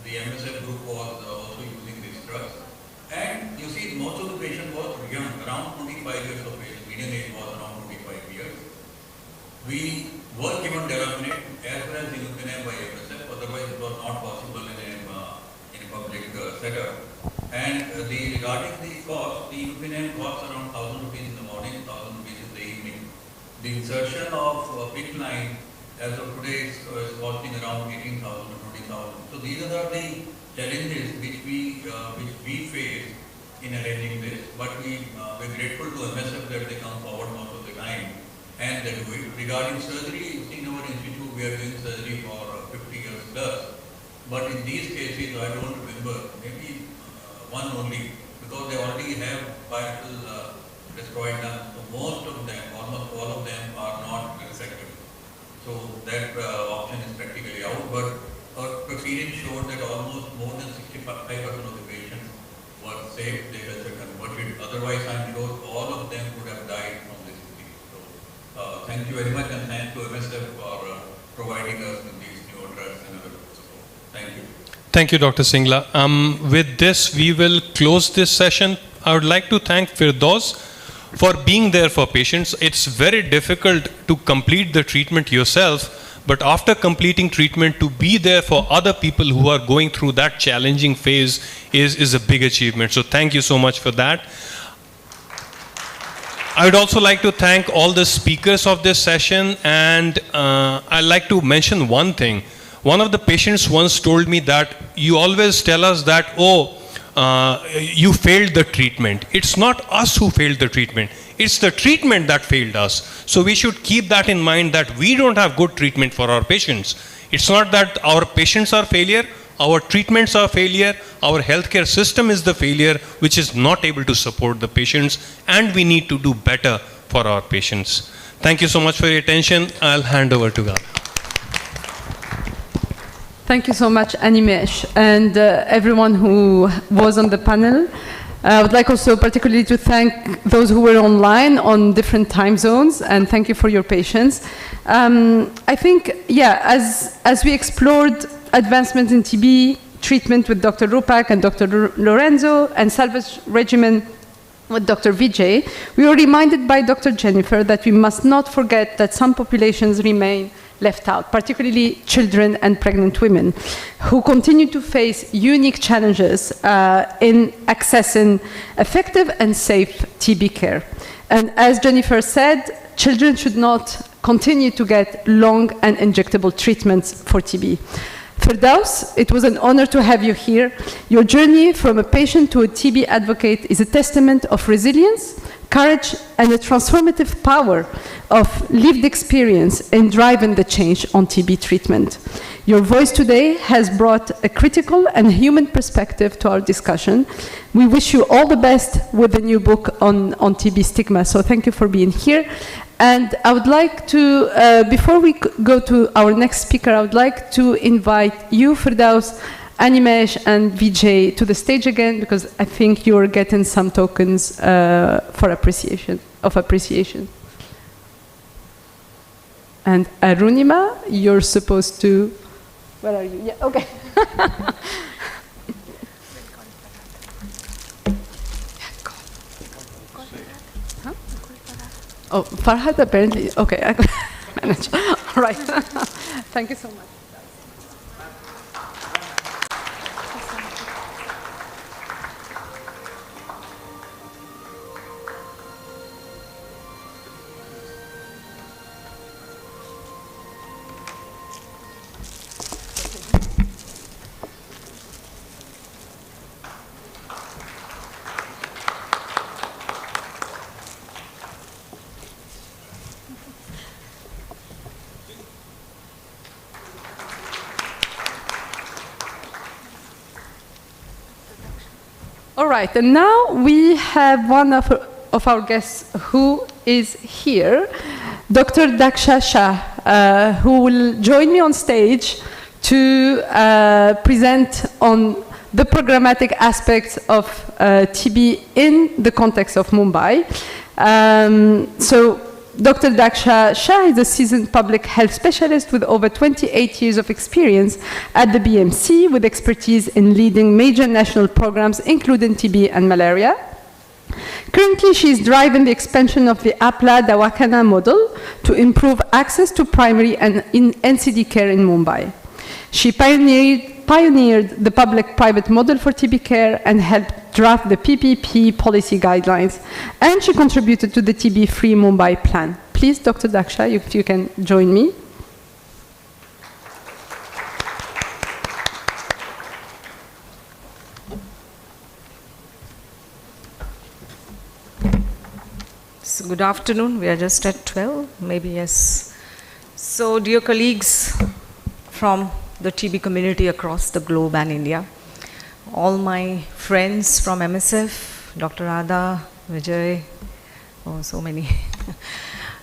the MSF group was also using these drugs. And you see, most of the patients were young, around 25 years of age. Median age was around 25 years. We were given delaminate as well as imipenem by MSF, otherwise it was not possible in a public setup. And regarding the cost, the imipenem costs around 1,000 rupees in the morning, 1,000 rupees in the evening. The insertion of PICC line as of today is costing around 18,000 to 20,000. So these are the challenges which we face in arranging this, but we're grateful to MSF that they come forward most of the time and they do it. Regarding surgery, in our institute we are doing surgery for 50 years plus, but in these cases I don't remember, maybe one only, because they already have bilateral destroyed lungs. So most of them, almost all of them are not resected. So that option is practically out, but our experience showed that almost more than 65% of the patients were saved, they were converted. Otherwise, I'm sure all of them would have died from this disease. So Thank you very much, and thank you MSF for providing us with these new drugs and other support. Thank you. Thank you, Dr. Singla. With this, we will close this session. I would like to thank Firdaus for being there for patients. It's very difficult to complete the treatment yourself, but after completing treatment, to be there for other people who are going through that challenging phase is a big achievement. So thank you so much for that. I would also like to thank all the speakers of this session, and I'd like to mention one thing. One of the patients once told me that you always tell us that, you failed the treatment. It's not us who failed the treatment. It's the treatment that failed us. So we should keep that in mind, that we don't have good treatment for our patients. It's not that our patients are failure, our treatments are failure, our healthcare system is the failure which is not able to support the patients, and we need to do better for our patients. Thank you so much for your attention. I'll hand over to God. Thank you so much, Animesh, and everyone who was on the panel. I would like also particularly to thank those who were online on different time zones, and thank you for your patience. I think, as we explored advancements in TB treatment with Dr. Rupak and Dr. Lorenzo, and salvage regimen with Dr. Vijay, we were reminded by Dr. Jennifer that we must not forget that some populations remain left out, particularly children and pregnant women, who continue to face unique challenges in accessing effective and safe TB care. And as Jennifer said, children should not continue to get long and injectable treatments for TB. Firdaus, it was an honor to have you here. Your journey from a patient to a TB advocate is a testament of resilience, courage, and the transformative power of lived experience in driving the change on TB treatment. Your voice today has brought a critical and human perspective to our discussion. We wish you all the best with the new book on TB stigma, so thank you for being here. And I would like to, before we go to our next speaker, I would like to invite you, Firdaus, Animesh, and Vijay to the stage again, because I think you're getting some tokens of appreciation. And Arunima, you're supposed to, where are you? Yeah, okay. Oh, Farhad apparently, okay, I can manage. All right, thank you so much. All right, and now we have one of our guests who is here, Dr. Daksha Shah, who will join me on stage to present on the programmatic aspects of TB in the context of Mumbai. So Dr. Daksha Shah is a seasoned public health specialist with over 28 years of experience at the BMC, with expertise in leading major national programs, including TB and malaria. Currently, she is driving the expansion of the APLA Dawakana model to improve access to primary and NCD care in Mumbai. She pioneered the public-private model for TB care and helped draft the PPP policy guidelines, and she contributed to the TB-free Mumbai plan. Please, Dr. Daksha, if you can join me. So good afternoon. We are just at 12, maybe, yes. So, dear colleagues from the TB community across the globe and India, all my friends from MSF, Dr. Radha, Vijay, oh, so many.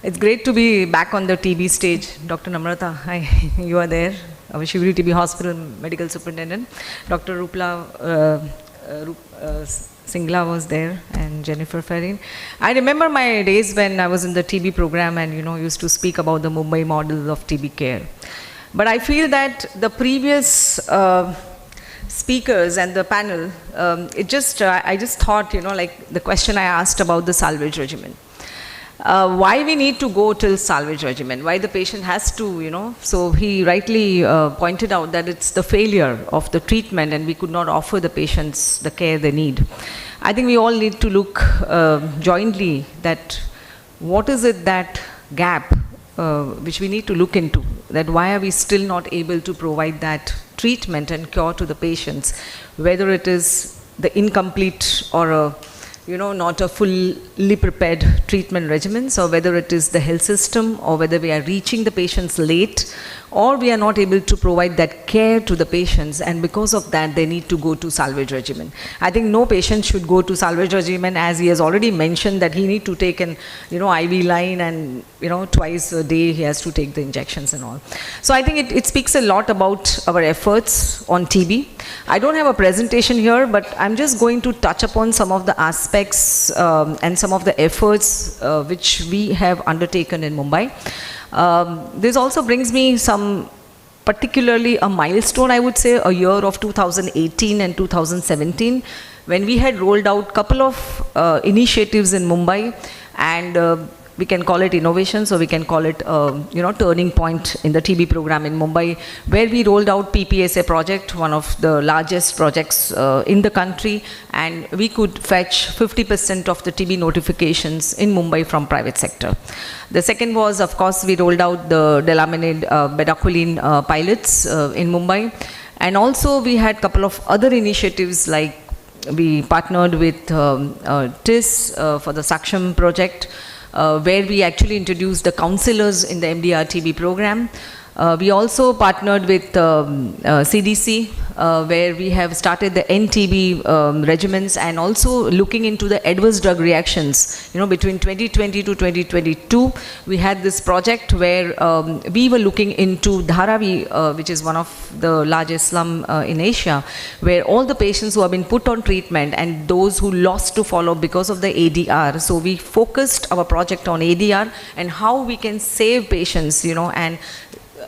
It's great to be back on the TB stage. Dr. Namrata, hi, you are there. Our Shivri TB Hospital Medical Superintendent. Dr. Rupla Singla was there and Jennifer Ferrin. I remember my days when I was in the TB program and used to speak about the Mumbai model of TB care. But I feel that the previous speakers and the panel, I just thought, like the question I asked about the salvage regimen. Why we need to go till salvage regimen, why the patient has to, so he rightly pointed out that it's the failure of the treatment and we could not offer the patients the care they need. I think we all need to look jointly that what is it that gap which we need to look into, that why are we still not able to provide that treatment and cure to the patients, whether it is the incomplete or a not a fully prepared treatment regimens, or whether it is the health system, or whether we are reaching the patients late, or we are not able to provide that care to the patients, and because of that they need to go to salvage regimen. I think no patient should go to salvage regimen, as he has already mentioned that he need to take an IV line and twice a day he has to take the injections and all. So I think it speaks a lot about our efforts on TB. I don't have a presentation here, but I'm just going to touch upon some of the aspects and some of the efforts which we have undertaken in Mumbai. This also brings me particularly a milestone, I would say, a year of 2018 and 2017, when we had rolled out a couple of initiatives in Mumbai, and we can call it innovations, or we can call it turning point in the TB program in Mumbai, where we rolled out PPSA project, one of the largest projects in the country, and we could fetch 50% of the TB notifications in Mumbai from private sector. The second was, of course, we rolled out the delaminid bedaquiline pilots in Mumbai, and also we had a couple of other initiatives, like we partnered with TIS for the Saksham project, where we actually introduced the counselors in the MDR TB program. We also partnered with CDC, where we have started the NTB regimens, and also looking into the adverse drug reactions. Between 2020 to 2022, we had this project where we were looking into Dharavi, which is one of the largest slum in Asia, where all the patients who have been put on treatment and those who lost to follow because of the ADR. So we focused our project on ADR and how we can save patients,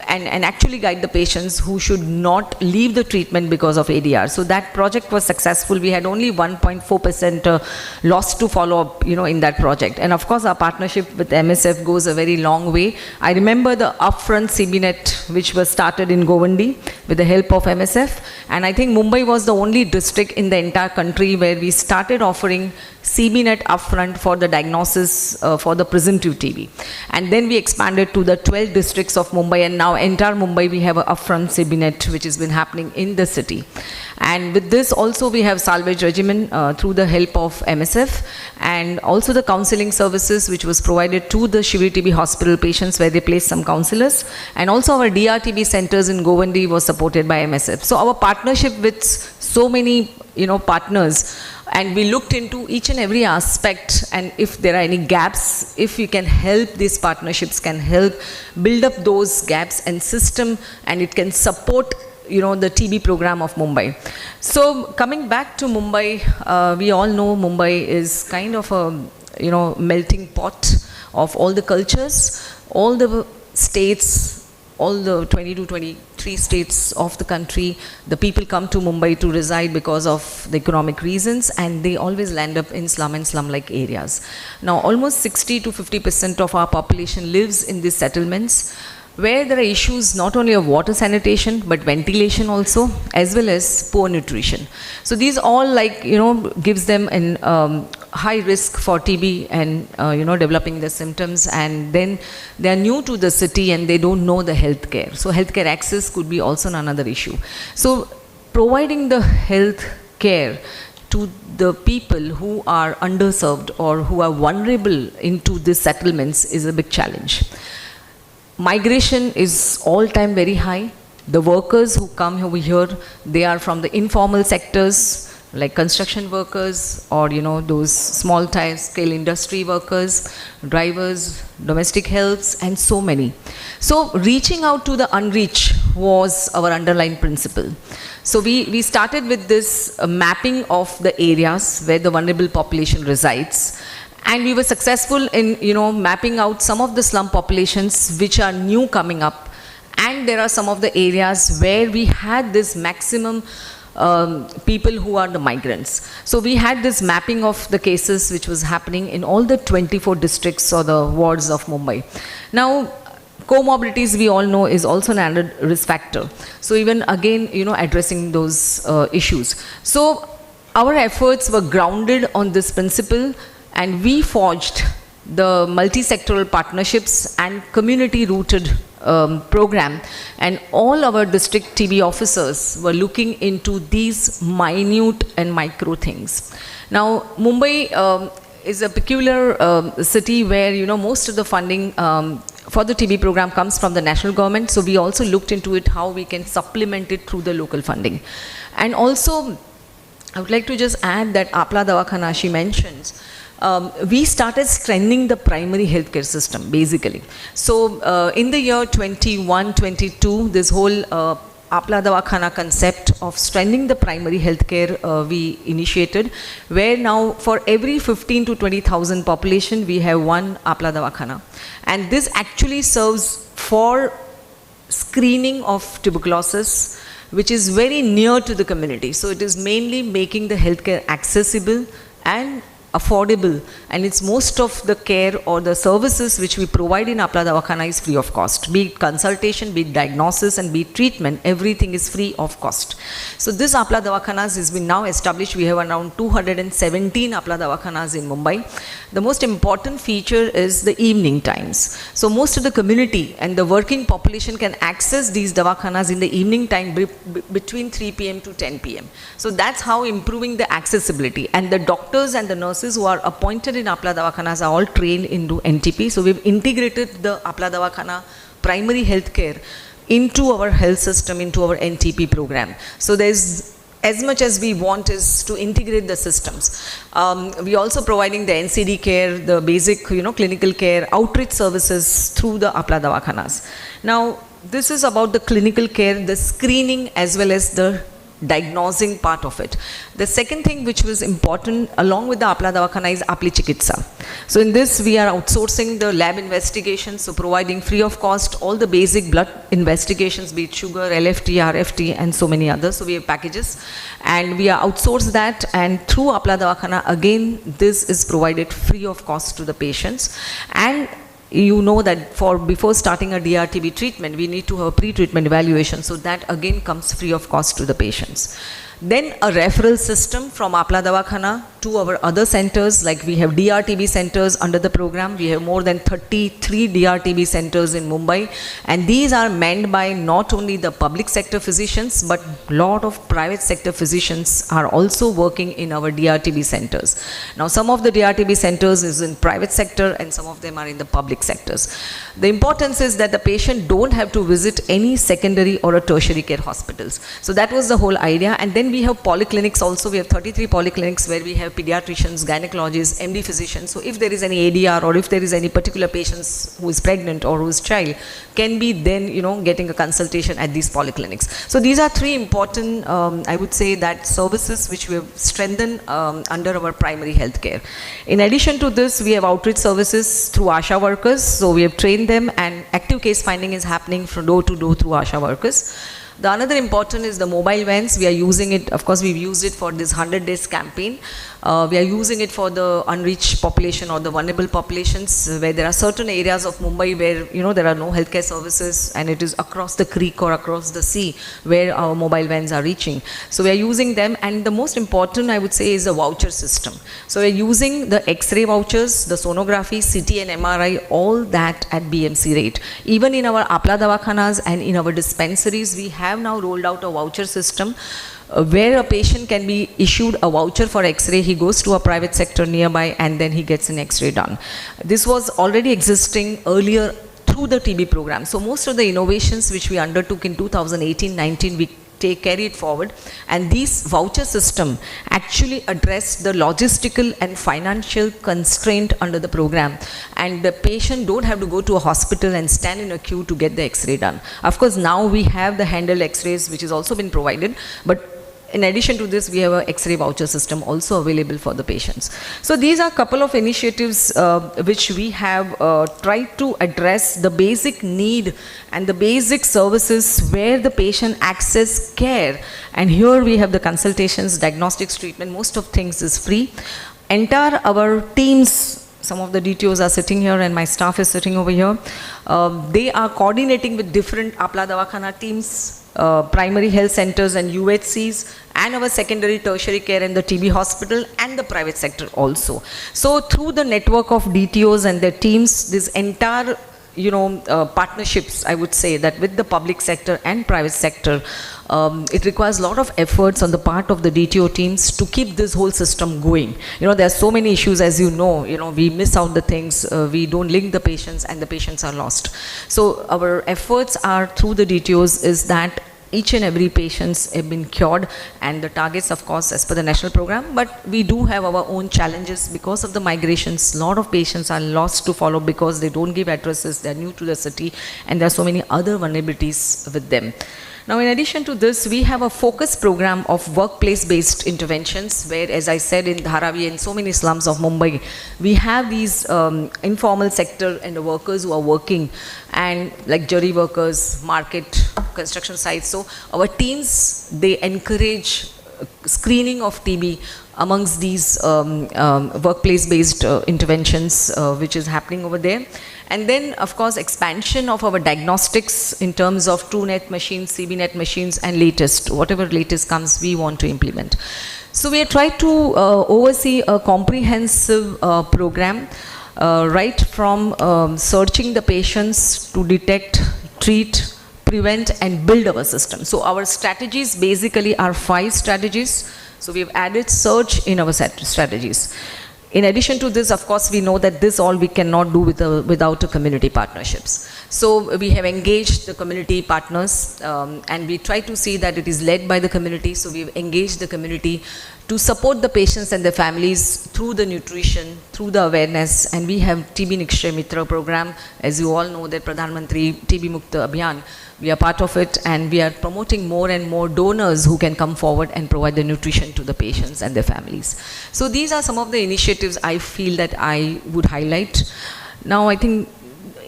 and actually guide the patients who should not leave the treatment because of ADR. So that project was successful. We had only 1.4% loss to follow-up, in that project. And of course, our partnership with MSF goes a very long way. I remember the upfront CBNet, which was started in Govandi with the help of MSF. And I think Mumbai was the only district in the entire country where we started offering CBNet upfront for the diagnosis for the presumptive TB. And then we expanded to the 12 districts of Mumbai, and now entire Mumbai we have an upfront CBNet which has been happening in the city. And with this also we have salvage regimen through the help of MSF, and also the counseling services which was provided to the Shivri TB hospital patients, where they placed some counselors, and also our DRTB centers in Govandi was supported by MSF. So our partnership with so many partners, and we looked into each and every aspect, and if there are any gaps, if we can help, these partnerships can help build up those gaps and system, and it can support the TB program of Mumbai. So coming back to Mumbai, we all know Mumbai is kind of a melting pot of all the cultures, all the states, all the 22, 23 states of the country. The people come to Mumbai to reside because of the economic reasons, and they always land up in slum and slum-like areas. Now almost 60 to 50% of our population lives in these settlements, where there are issues not only of water sanitation but ventilation also, as well as poor nutrition. So these all gives them an high risk for TB and developing the symptoms, and then they are new to the city and they don't know the health care. So healthcare access could be also another issue. So providing the health care to the people who are underserved or who are vulnerable into these settlements is a big challenge. Migration is all time very high. The workers who come over here, they are from the informal sectors, like construction workers or those small scale industry workers, drivers, domestic helps, and so many. So reaching out to the unreached was our underlying principle. So we started with this mapping of the areas where the vulnerable population resides, and we were successful in mapping out some of the slum populations which are new coming up, and there are some of the areas where we had this maximum people who are the migrants. So we had this mapping of the cases which was happening in all the 24 districts or the wards of Mumbai. Now, comorbidities, we all know, is also an added risk factor. So even again, addressing those issues. So our efforts were grounded on this principle, and we forged the multi-sectoral partnerships and community-rooted program, and all our district TB officers were looking into these minute and micro things. Now, Mumbai is a peculiar city where most of the funding for the TB program comes from the national government. So we also looked into it, how we can supplement it through the local funding. And also, I would like to just add that Apla Davakhana, she mentions, we started strengthening the primary healthcare system, basically. So in the year 21-22, this whole Apla Davakhana concept of strengthening the primary healthcare we initiated, where now for every 15 to 20,000 population, we have one Apla Davakhana. And this actually serves for screening of tuberculosis, which is very near to the community. So it is mainly making the healthcare accessible and affordable, and it's most of the care or the services which we provide in Apla Davakhana is free of cost. Be it consultation, be it diagnosis, and be it treatment, everything is free of cost. So this Apla Davakhanas has been now established. We have around 217 Apla Davakhanas in Mumbai. The most important feature is the evening times. So most of the community and the working population can access these Davakhanas in the evening time between 3 p.m. to 10 p.m. So that's how improving the accessibility. And the doctors and the nurses who are appointed in Apla Davakhanas are all trained into NTP. So we've integrated the Apla Davakhana primary health care into our health system, into our NTP program. So there's as much as we want is to integrate the systems. We also providing the NCD care, the basic clinical care, outreach services through the Apla Davakhanas. Now this is about the clinical care, the screening as well as the diagnosing part of it. The second thing which was important along with the Apla Davakhana is Apli Chikitsa. So in this we are outsourcing the lab investigations, so providing free of cost all the basic blood investigations, be it sugar, LFT, RFT, and so many others. So we have packages and we are outsourced that, and through Apla Davakhana again this is provided free of cost to the patients. And you know that before starting a DRTB treatment, we need to have a pre-treatment evaluation. So that again comes free of cost to the patients. Then a referral system from Apla Davakhana to our other centers, like we have DRTB centers under the program. We have more than 33 DRTB centers in Mumbai, and these are manned by not only the public sector physicians, but a lot of private sector physicians are also working in our DRTB centers. Now some of the DRTB centers is in private sector and some of them are in the public sectors. The importance is that the patient don't have to visit any secondary or a tertiary care hospitals. So that was the whole idea. And then we have polyclinics also. We have 33 polyclinics where we have pediatricians, gynecologists, MD physicians. So if there is any ADR or if there is any particular patient who is pregnant or whose child, can be then getting a consultation at these polyclinics. So these are three important, I would say, that services which we have strengthened under our primary health care. In addition to this, we have outreach services through ASHA workers. So we have trained them, and active case finding is happening from door to door through ASHA workers. The another important is the mobile vans. We are using it, of course we've used it for this 100 days campaign. We are using it for the unreached population or the vulnerable populations where there are certain areas of Mumbai where there are no healthcare services, and it is across the creek or across the sea where our mobile vans are reaching. So we are using them, and the most important I would say is the voucher system. So we are using the X-ray vouchers, the sonography, CT and MRI, all that at BMC rate. Even in our Apla Davakhanas and in our dispensaries, we have now rolled out a voucher system where a patient can be issued a voucher for X-ray. He goes to a private sector nearby and then he gets an X-ray done. This was already existing earlier through the TB program. So most of the innovations which we undertook in 2018-19, we carry it forward. And these voucher system actually address the logistical and financial constraint under the program. And the patient don't have to go to a hospital and stand in a queue to get the X-ray done. Of course, now we have the handheld X-rays, which has also been provided, but in addition to this, we have an X-ray voucher system also available for the patients. So these are a couple of initiatives which we have tried to address the basic need and the basic services where the patient access care. And here we have the consultations, diagnostics, treatment, most of things is free. Entire our teams, some of the DTOs are sitting here and my staff is sitting over here. They are coordinating with different Apla Davakhana teams, primary health centers and UHCs, and our secondary tertiary care in the TB hospital and the private sector also. So through the network of DTOs and their teams, this entire partnerships, I would say, that with the public sector and private sector, it requires a lot of efforts on the part of the DTO teams to keep this whole system going. There are so many issues, as you know, we miss out the things, we don't link the patients, and the patients are lost. So our efforts are through the DTOs is that each and every patients have been cured, and the targets, of course, as per the national program, but we do have our own challenges because of the migrations. A lot of patients are lost to follow because they don't give addresses, they're new to the city, and there are so many other vulnerabilities with them. Now, in addition to this, we have a focus program of workplace-based interventions where, as I said, in Dharavi and so many slums of Mumbai, we have these informal sector and the workers who are working, and like jury workers, market, construction sites. So our teams, they encourage screening of TB amongst these workplace-based interventions which is happening over there. And then, of course, expansion of our diagnostics in terms of TrueNet machines, CBNet machines, and latest, whatever latest comes, we want to implement. So we are trying to oversee a comprehensive program, right from searching the patients to detect, treat, prevent, and build our system. So our strategies basically are 5 strategies. So we've added search in our strategies. In addition to this, of course, we know that this all we cannot do without community partnerships. So we have engaged the community partners and we try to see that it is led by the community. So we've engaged the community to support the patients and their families through the nutrition, through the awareness, and we have TB Nikshay Mitra program. As you all know, that Pradhan Mantri TB Mukta Abhiyan, we are part of it, and we are promoting more and more donors who can come forward and provide the nutrition to the patients and their families. So these are some of the initiatives I feel that I would highlight. Now, I think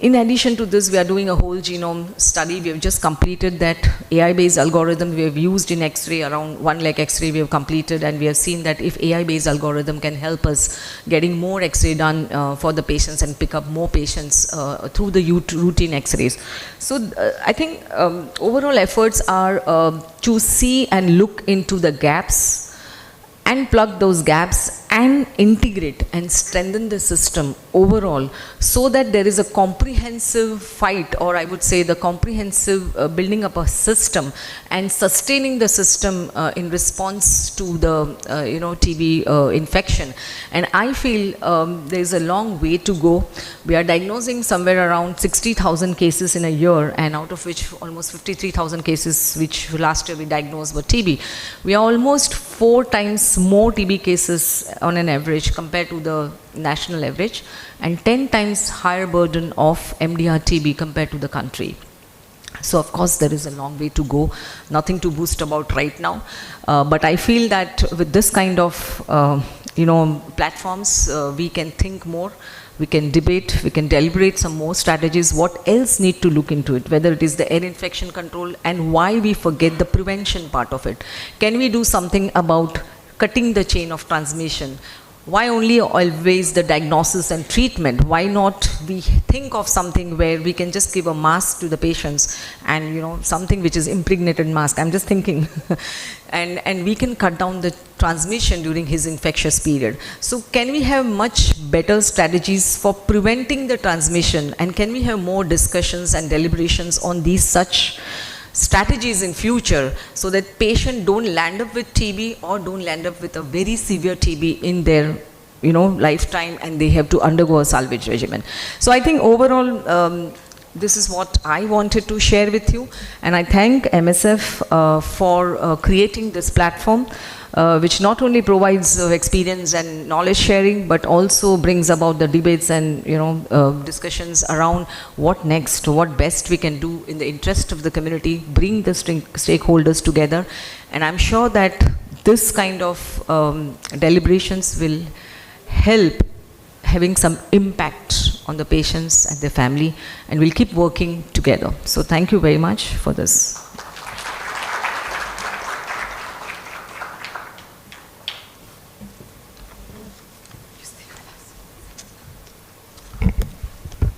in addition to this, we are doing a whole genome study. We have just completed that AI-based algorithm we have used in X-ray, around 1 lakh X-ray we have completed, and we have seen that if AI-based algorithm can help us getting more X-ray done for the patients and pick up more patients through the routine X-rays. So I think overall efforts are to see and look into the gaps and plug those gaps and integrate and strengthen the system overall so that there is a comprehensive fight, or I would say the comprehensive building up a system and sustaining the system in response to the TB infection. And I feel there is a long way to go. We are diagnosing somewhere around 60,000 cases in a year, and out of which almost 53,000 cases which last year we diagnosed were TB. We are almost 4 times more TB cases on an average compared to the national average, and 10 times higher burden of MDR TB compared to the country. So of course there is a long way to go, nothing to boast about right now, but I feel that with this kind of platforms we can think more, we can debate, we can deliberate some more strategies, what else need to look into it, whether it is the air infection control and why we forget the prevention part of it. Can we do something about cutting the chain of transmission? Why only always the diagnosis and treatment? Why not we think of something where we can just give a mask to the patients and something which is impregnated mask, I'm just thinking, and we can cut down the transmission during his infectious period. So can we have much better strategies for preventing the transmission, and can we have more discussions and deliberations on these such strategies in future so that patient don't land up with TB or don't land up with a very severe TB in their lifetime and they have to undergo a salvage regimen. So I think overall this is what I wanted to share with you. And I thank MSF for creating this platform, which not only provides experience and knowledge sharing, but also brings about the debates and discussions around what next, what best we can do in the interest of the community, bring the stakeholders together. And I'm sure that this kind of deliberations will help having some impact on the patients and their family, and we'll keep working together. So thank you very much for this.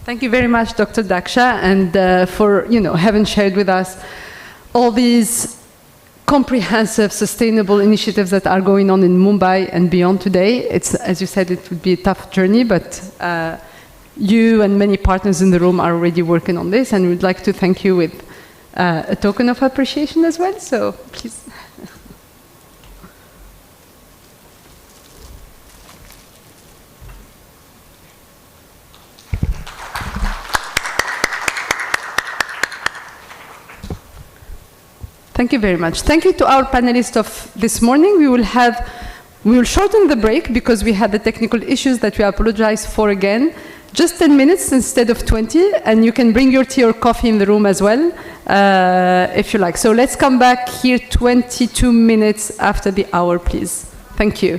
Thank you very much, Dr. Daksha, and for having shared with us all these comprehensive, sustainable initiatives that are going on in Mumbai and beyond today. It's, as you said, it would be a tough journey, but you and many partners in the room are already working on this, and we'd like to thank you with a token of appreciation as well. So please. Thank you very much. Thank you to our panelists of this morning. We will shorten the break because we had the technical issues that we apologize for again. Just 10 minutes instead of 20, and you can bring your tea or coffee in the room as well, if you like. So let's come back here 22 minutes after the hour, please. Thank you.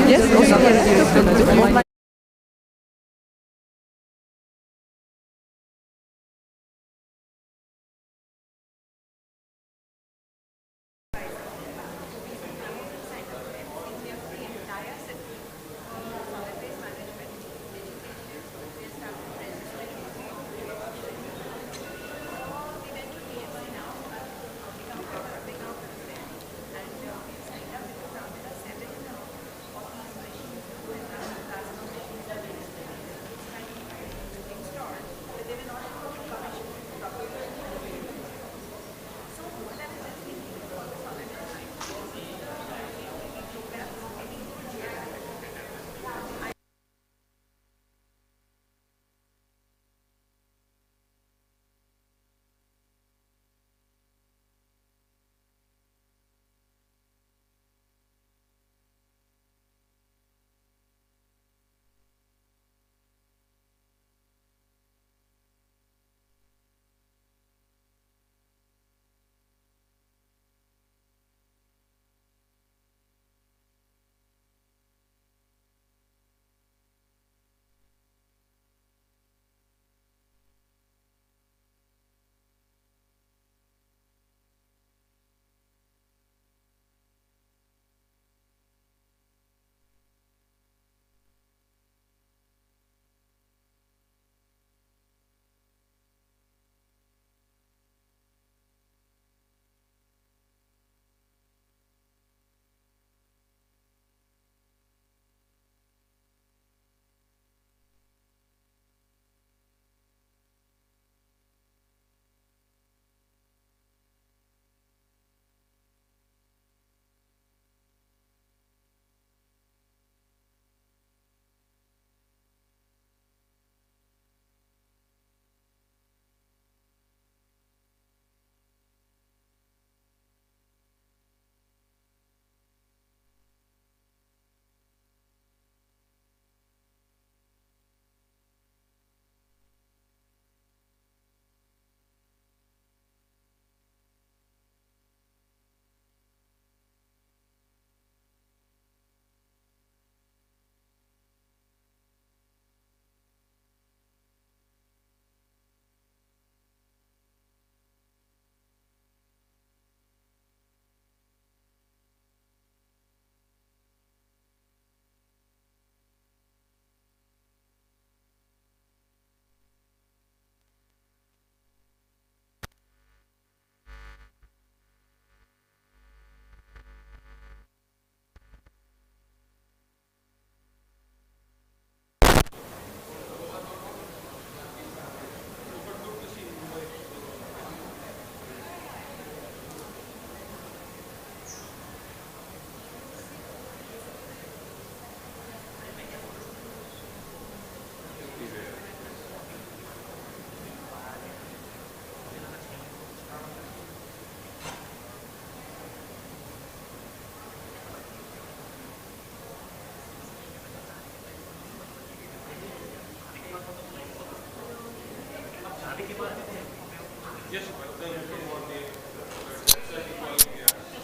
Yes,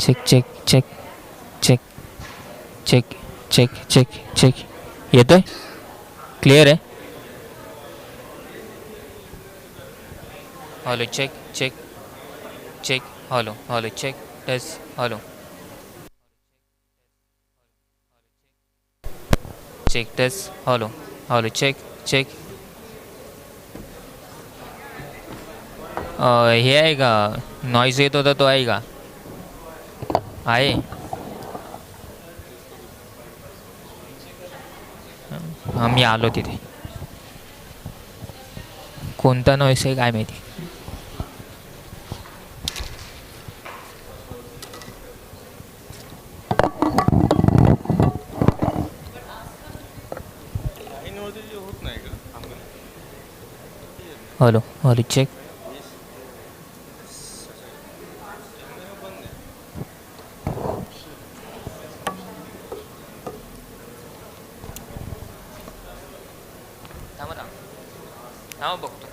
check, check, check, check, check, check, check, check. येतोय? Clear आहे? Hello check check check hello hello check test hello check test hello hello check check हे आहे का noise येत होता तो आहे का आहे मी आलो तिथे कोणता नॉईस आहे काय माहिती हॅलो हॅलो चेक हा बघतो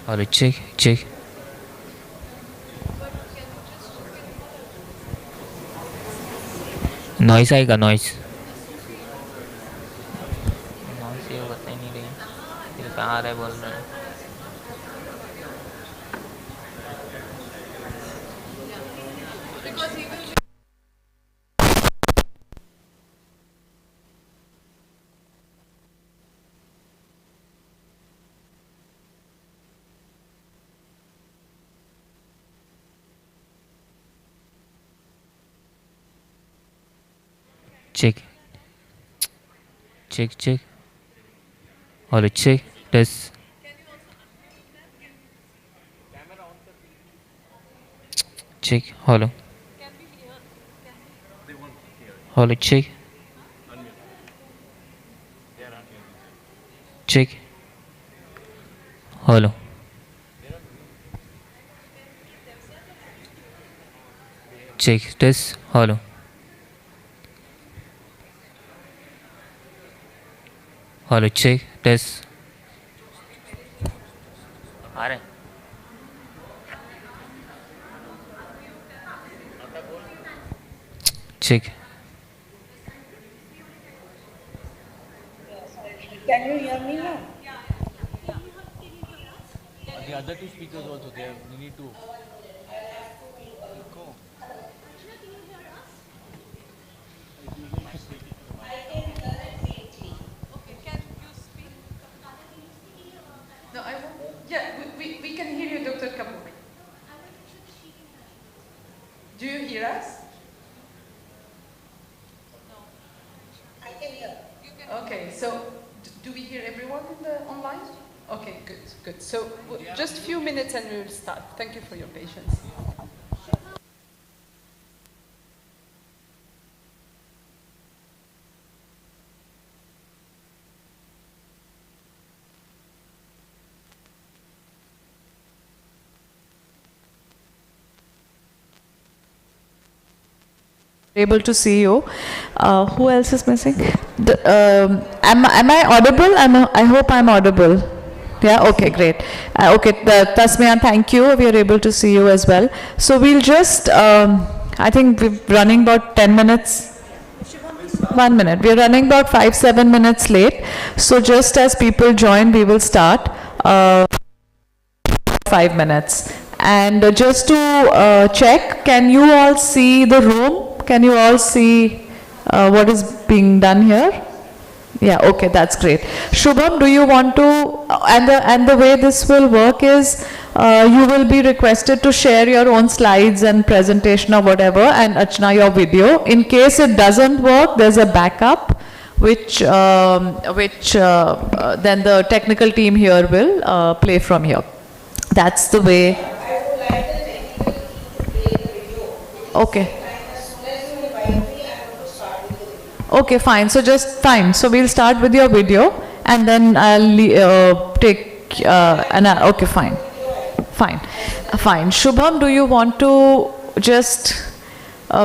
हॅलो चेक चेक नॉइस आहे का नॉइस नॉइस ये होता ही नहीं रही ये कहाँ आ रहा है बोल रहे हैं check check check hello check test check hello hello check check hello check test hello hello check test आ रहे check Can you hear me now? The other two speakers also there. We need to go. No, I won't. Yeah, we can hear you, Dr. Kapoor. Do you hear us? No. I can hear. Okay, so do we hear everyone in the online? Okay, good, good. So just a few minutes and we will start. Thank you for your patience. Able to see you. Who else is missing? Am I audible? I hope I'm audible. Yeah, okay, great. Okay, Tasmian, thank you. We are able to see you as well. So we'll just, I think we're running about 10 minutes. 1 minute. We're running about 5-7 minutes late. So just as people join, we will start. 5 minutes. And just to check, can you all see the room? Can you all see what is being done here? Yeah, okay, that's great. Shubham, do you want to, and the way this will work is, you will be requested to share your own slides and presentation or whatever, and Archana your video. In case it doesn't work, there's a backup, which then the technical team here will play from here. That's the way. Okay. Okay, fine. So just fine. So we'll start with your video, and then I'll take okay, fine, fine. Shubham, do you want to just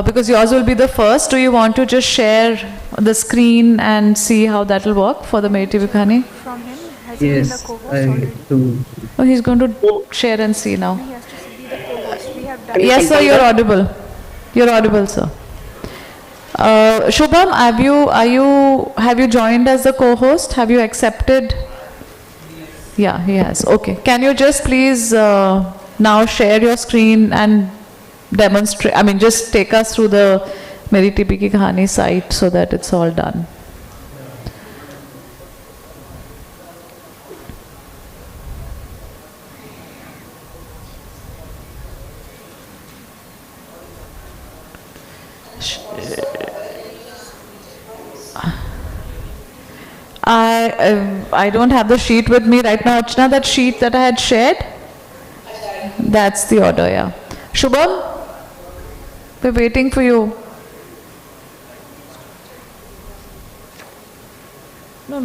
because yours will be the first? Do you want to just share the screen and see how that will work for the Meditative Kahani? From him, has Yes, he been the co-host already? Oh, he's going to share and see now. He has to be the co-host. We have done Yes, sir. You're audible. You're audible, sir. Shubham, have you joined as the co-host? Have you accepted? Yeah, he has. Okay. Can you just please now share your screen and demonstrate? I mean, just take us through the Meri TB Ki Kahani site so that it's all done. I don't have the sheet with me right now, Archana. That sheet that I had shared, that's the order, yeah. Shubham, we're waiting for you. No.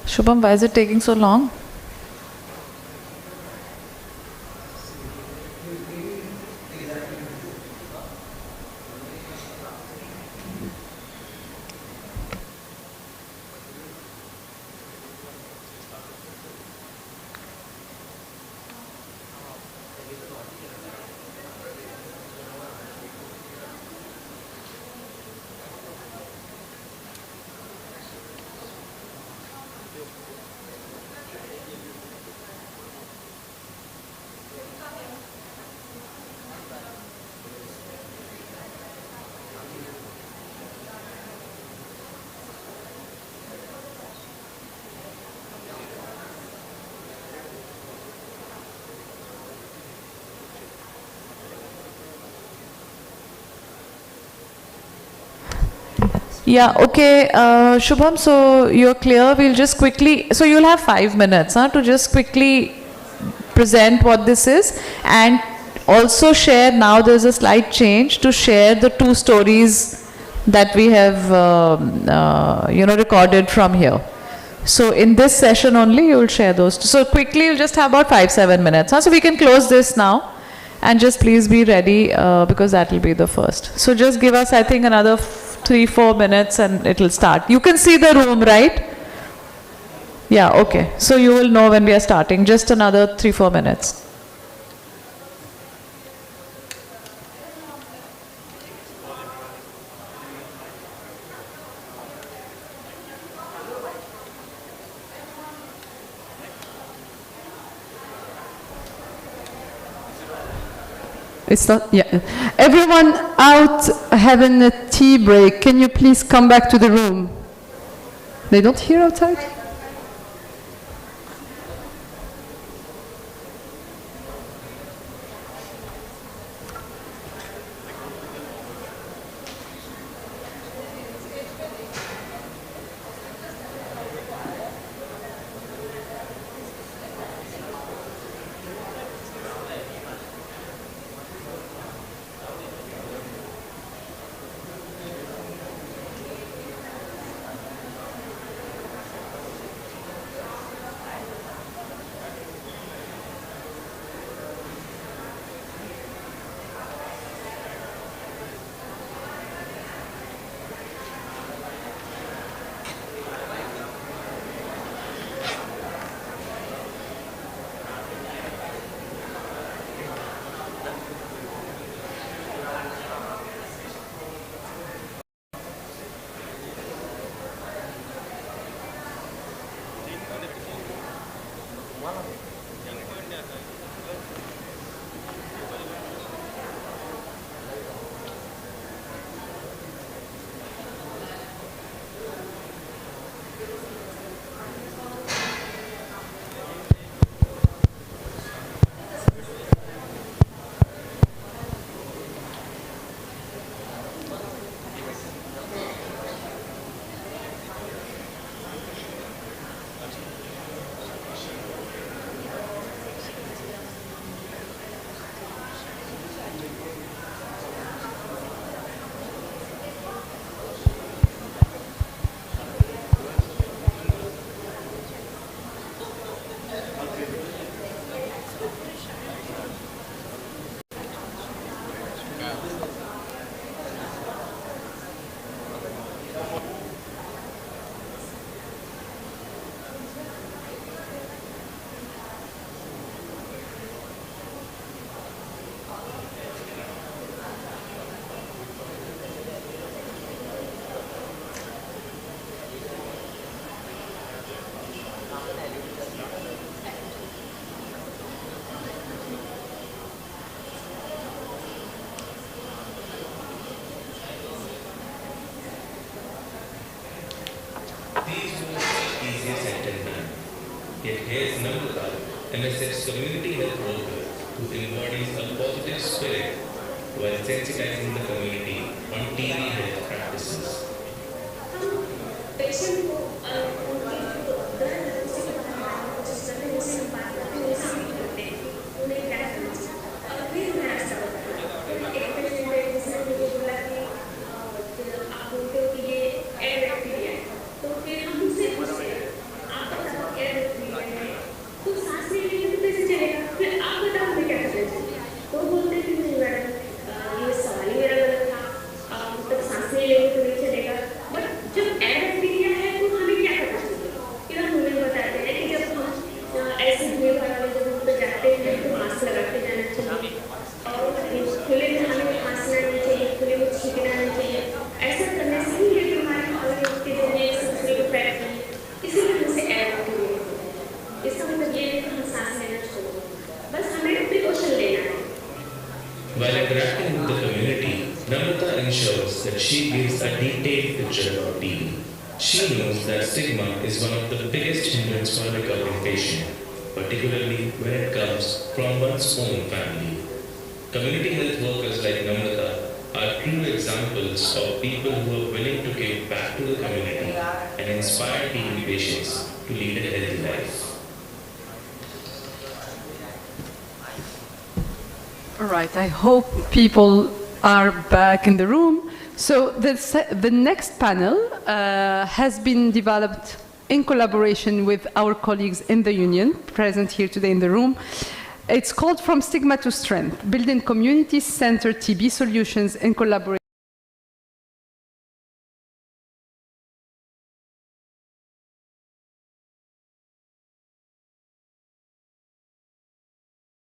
Shubham, why is it taking so long? Yeah, okay, Shubham, so you're clear. We'll just quickly, so you'll have 5 minutes to just quickly present what this is, and also share, now there's a slight change, to share the 2 stories that we have recorded from here. So in this session only you'll share those. So quickly you'll just have about 5-7 minutes. So we can close this now, and just please be ready because that will be the first. So just give us, I think, another 3-4 minutes and it will start. You can see the room, right? Yeah, okay. So you will know when we are starting. Just another 3-4 minutes. It's not, yeah. Everyone out having a tea break, can you please come back to the room? They don't hear outside? Yet here's Namrata, MSF's community health worker, who embodies a positive spirit while sensitizing the community on TB health practices. While interacting with the community, Namrata ensures that she gives a detailed picture of TB. She knows that stigma is one of the biggest hindrances for a recovering patient, particularly when it comes from one's own family. Community health workers like Namrata are true examples of people who are willing to give back to the community and inspire TB patients to lead a healthy life. All right, I hope people are back in the room. So the next panel has been developed in collaboration with our colleagues in the union, present here today in the room. It's called From Stigma to Strength, Building Community-Centered TB Solutions in Collaboration.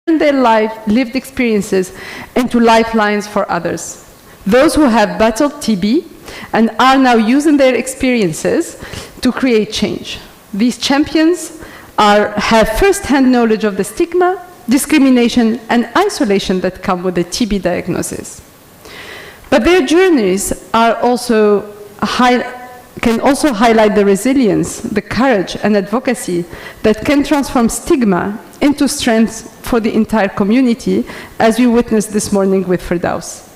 Their lived experiences into lifelines for others. Those who have battled TB and are now using their experiences to create change. These champions have first-hand knowledge of the stigma, discrimination, and isolation that come with the TB diagnosis. But their journeys are can also highlight the resilience, the courage, and advocacy that can transform stigma into strength for the entire community, as we witnessed this morning with Firdaus.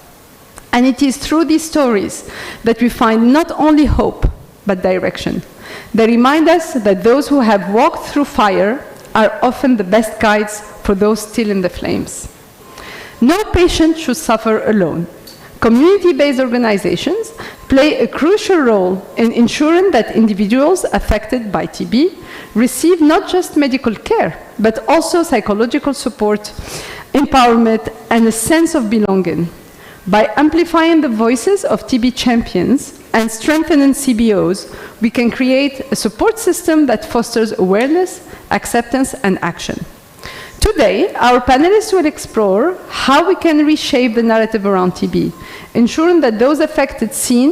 And it is through these stories that we find not only hope, but direction. They remind us that those who have walked through fire are often the best guides for those still in the flames. No patient should suffer alone. Community-based organizations play a crucial role in ensuring that individuals affected by TB receive not just medical care, but also psychological support, empowerment, and a sense of belonging. By amplifying the voices of TB champions and strengthening CBOs, we can create a support system that fosters awareness, acceptance, and action. Today, our panelists will explore how we can reshape the narrative around TB, ensuring that those affected seen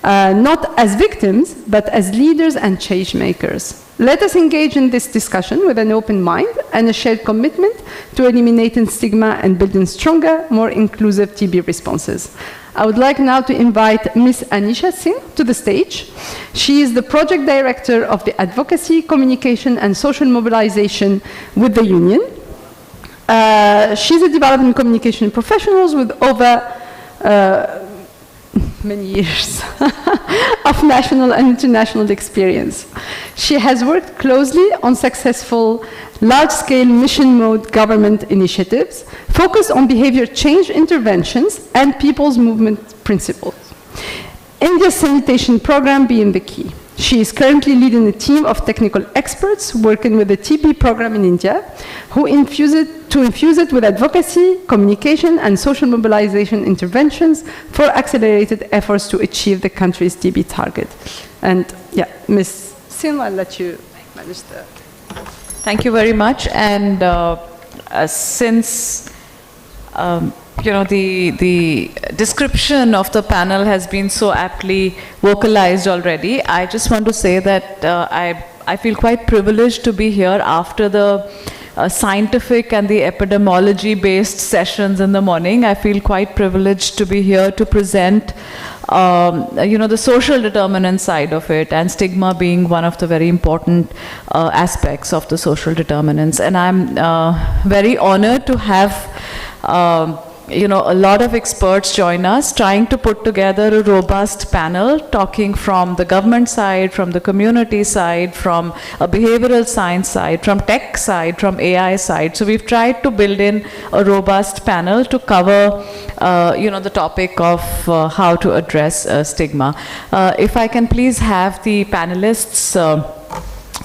not as victims, but as leaders and change makers. Let us engage in this discussion with an open mind and a shared commitment to eliminating stigma and building stronger, more inclusive TB responses. I would like now to invite Ms. Anisha Singh to the stage. She is the project director of the Advocacy, Communication and Social Mobilization with the Union. She's a development communication professional with over many years of national and international experience. She has worked closely on successful large-scale mission mode government initiatives focused on behavior change interventions and people's movement principles. India's sanitation program being the key. She is currently leading a team of technical experts working with the TB program in India, who infuse it with advocacy, communication, and social mobilization interventions for accelerated efforts to achieve the country's TB target. And yeah, Ms. Singh, I'll let you manage the... Thank you very much. And since the description of the panel has been so aptly vocalized already, I just want to say that I feel quite privileged to be here after the scientific and the epidemiology-based sessions in the morning. I feel quite privileged to be here to present the social determinant side of it, and stigma being one of the very important aspects of the social determinants. And I'm very honored to have a lot of experts join us, trying to put together a robust panel, talking from the government side, from the community side, from a behavioral science side, from tech side, from AI side. So we've tried to build in a robust panel to cover, the topic of how to address stigma. If I can please have the panelists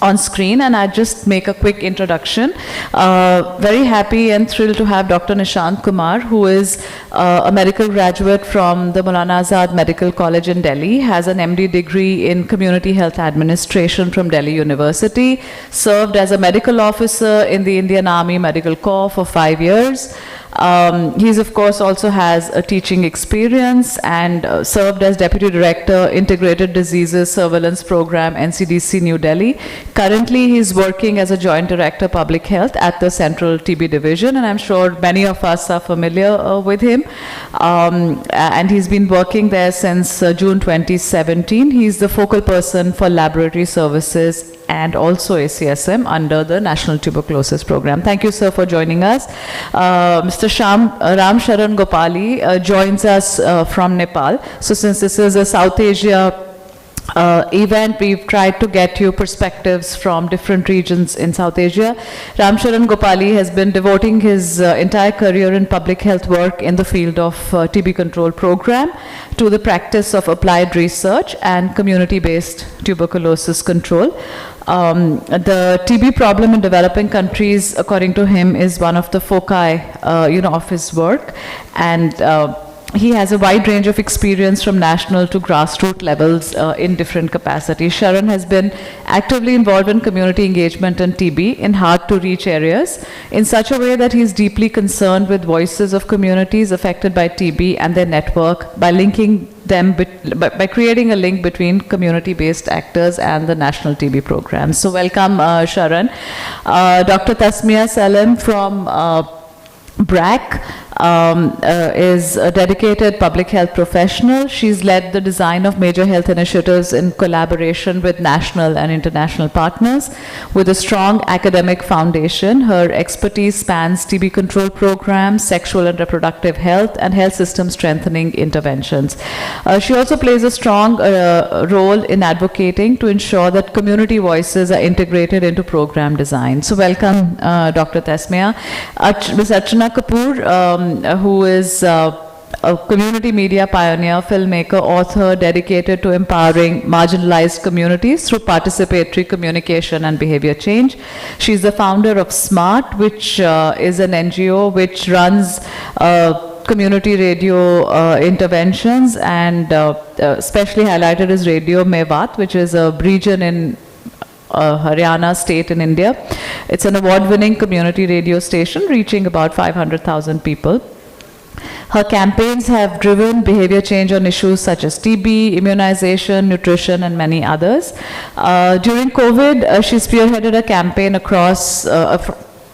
on screen, and I just make a quick introduction. Very happy and thrilled to have Dr. Nishant Kumar, who is a medical graduate from the Maulana Azad Medical College in Delhi, has an MD degree in Community Health Administration from Delhi University, served as a medical officer in the Indian Army Medical Corps for 5 years. He's of course also has a teaching experience and served as Deputy Director, Integrated Diseases Surveillance Program, NCDC, New Delhi. Currently, he's working as a Joint Director, Public Health at the Central TB Division, and I'm sure many of us are familiar with him. And he's been working there since June 2017. He's the focal person for laboratory services and also ACSM under the National Tuberculosis Program. Thank you, sir, for joining us. Mr. Ram Sharan Gopali joins us from Nepal. So since this is a South Asia event, we've tried to get you perspectives from different regions in South Asia. Ram Sharan Gopali has been devoting his entire career in public health work in the field of TB control program to the practice of applied research and community-based tuberculosis control. The TB problem in developing countries, according to him, is one of the foci, of his work, and he has a wide range of experience from national to grassroots levels in different capacities. Sharan has been actively involved in community engagement and TB in hard-to-reach areas in such a way that he is deeply concerned with voices of communities affected by TB and their network by linking them by creating a link between community-based actors and the national TB program. So welcome, Sharan. Dr. Tasmia Salim from BRAC is a dedicated public health professional. She's led the design of major health initiatives in collaboration with national and international partners. With a strong academic foundation, her expertise spans TB control programs, sexual and reproductive health, and health system strengthening interventions. She also plays a strong role in advocating to ensure that community voices are integrated into program design. So welcome, Dr. Tasmia. Ms. Archana Kapoor, who is a community media pioneer, filmmaker, author dedicated to empowering marginalized communities through participatory communication and behavior change. She's the founder of SMART, which is an NGO which runs community radio interventions, and especially highlighted is Radio Mewat, which is a region in Haryana state in India. It's an award-winning community radio station reaching about 500,000 people. Her campaigns have driven behavior change on issues such as TB, immunization, nutrition, and many others. During COVID, she spearheaded a campaign across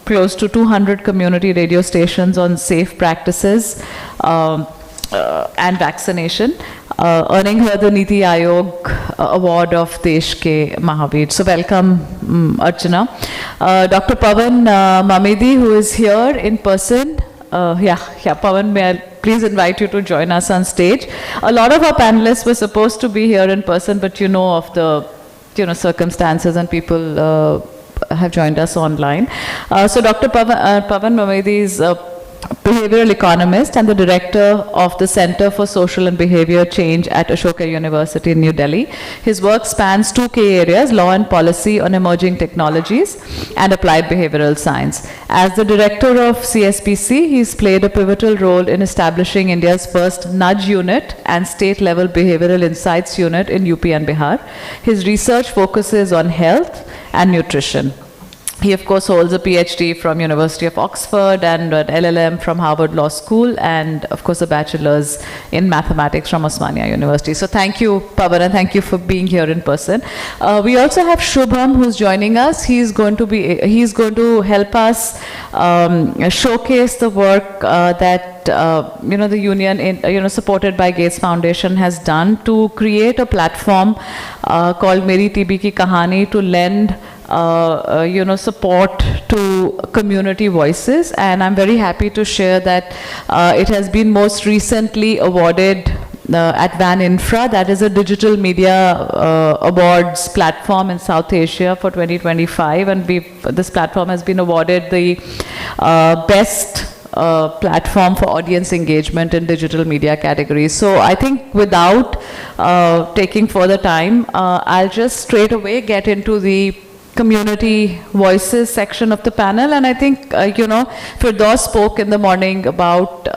close to 200 community radio stations on safe practices and vaccination, earning her the Niti Aayog Award of Desh Ke Mahavir. So welcome, Archana. Dr. Pavan Mamedi, who is here in person. Pavan, may I please invite you to join us on stage. A lot of our panelists were supposed to be here in person, but you know of the circumstances, and people have joined us online. So Dr. Pavan Mamedi is a behavioral economist and the director of the Center for Social and Behavior Change at Ashoka University in New Delhi. His work spans two key areas: law and policy on emerging technologies and applied behavioral science. As the director of CSPC, he's played a pivotal role in establishing India's first nudge unit and state-level behavioral insights unit in UP and Bihar. His research focuses on health and nutrition. He, of course, holds a PhD from University of Oxford and an LLM from Harvard Law School, and, of course, a bachelor's in mathematics from Osmania University. So thank you, Pavan, and thank you for being here in person. We also have Shubham, who's joining us. He's going to help us showcase the work that the union, supported by Gates Foundation, has done to create a platform called Meri TB Ki Kahani to lend support to community voices, and I'm very happy to share that it has been most recently awarded at Van Infra, that is a digital media awards platform in South Asia for 2025, and this platform has been awarded the best platform for audience engagement in digital media category. So I think without taking further time, I'll just straight away get into the community voices section of the panel. And I think, Firdaus spoke in the morning about,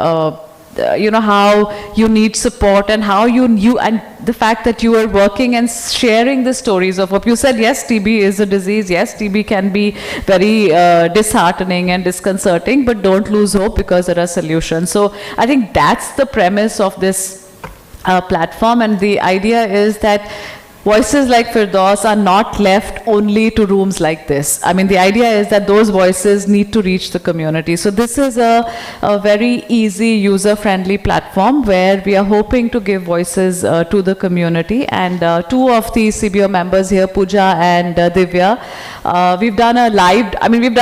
how you need support and how you and the fact that you are working and sharing the stories of hope. You said, yes, TB is a disease. Yes, TB can be very disheartening and disconcerting, but don't lose hope because there are solutions. So I think that's the premise of this platform. And the idea is that voices like Firdaus are not left only to rooms like this. I mean, the idea is that those voices need to reach the community. So this is a very easy, user-friendly platform where we are hoping to give voices to the community. And two of the CBO members here, Pooja and Divya, we've done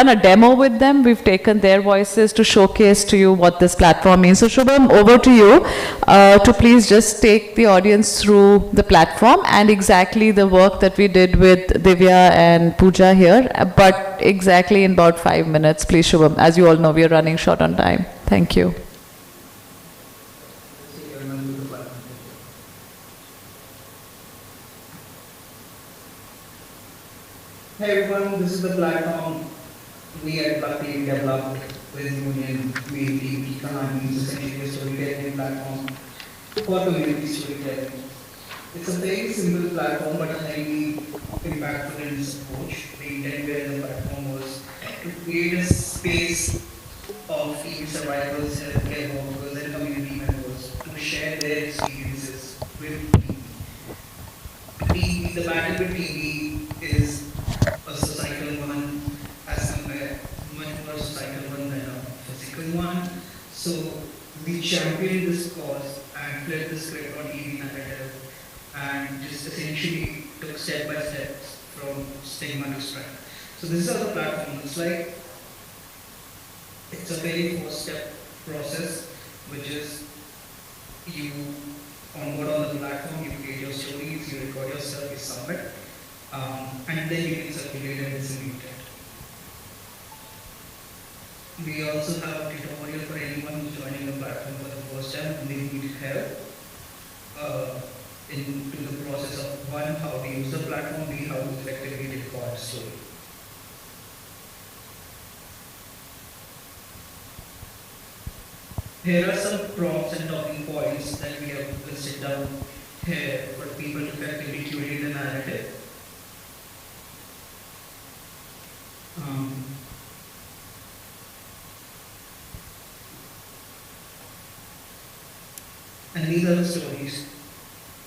a demo with them. We've taken their voices to showcase to you what this platform means. So Shubham, over to you to please just take the audience through the platform and exactly the work that we did with Divya and Pooja here, but exactly in about 5 minutes. Please, Shubham. As you all know, we are running short on time. Thank you. Hey everyone, this is the platform we at Luckily developed with Union Meri TB Ki Kahani, essentially a storytelling platform for community storytelling. It's a very simple platform but a highly impactful in its approach. The intent behind the platform was to create a space of TB survivors, healthcare workers and community members to share their experiences with TB. The battle with TB is a societal one, as compared much more societal one than a physical one. So we championed this cause and flipped the script on TB narrative and just essentially took step by step from stigma to strength. So this is how the platform looks like. It's a very four-step process, which is you onboard on the platform, you create your stories, you record yourself, you submit, and then you can circulate and disseminate it. We also have a tutorial for anyone who's joining the platform for the first time and they need help into the process of one, how to use the platform, B, how to effectively record a story. Here are some prompts and talking points that we have listed down here for people to effectively curate the narrative. And these are the stories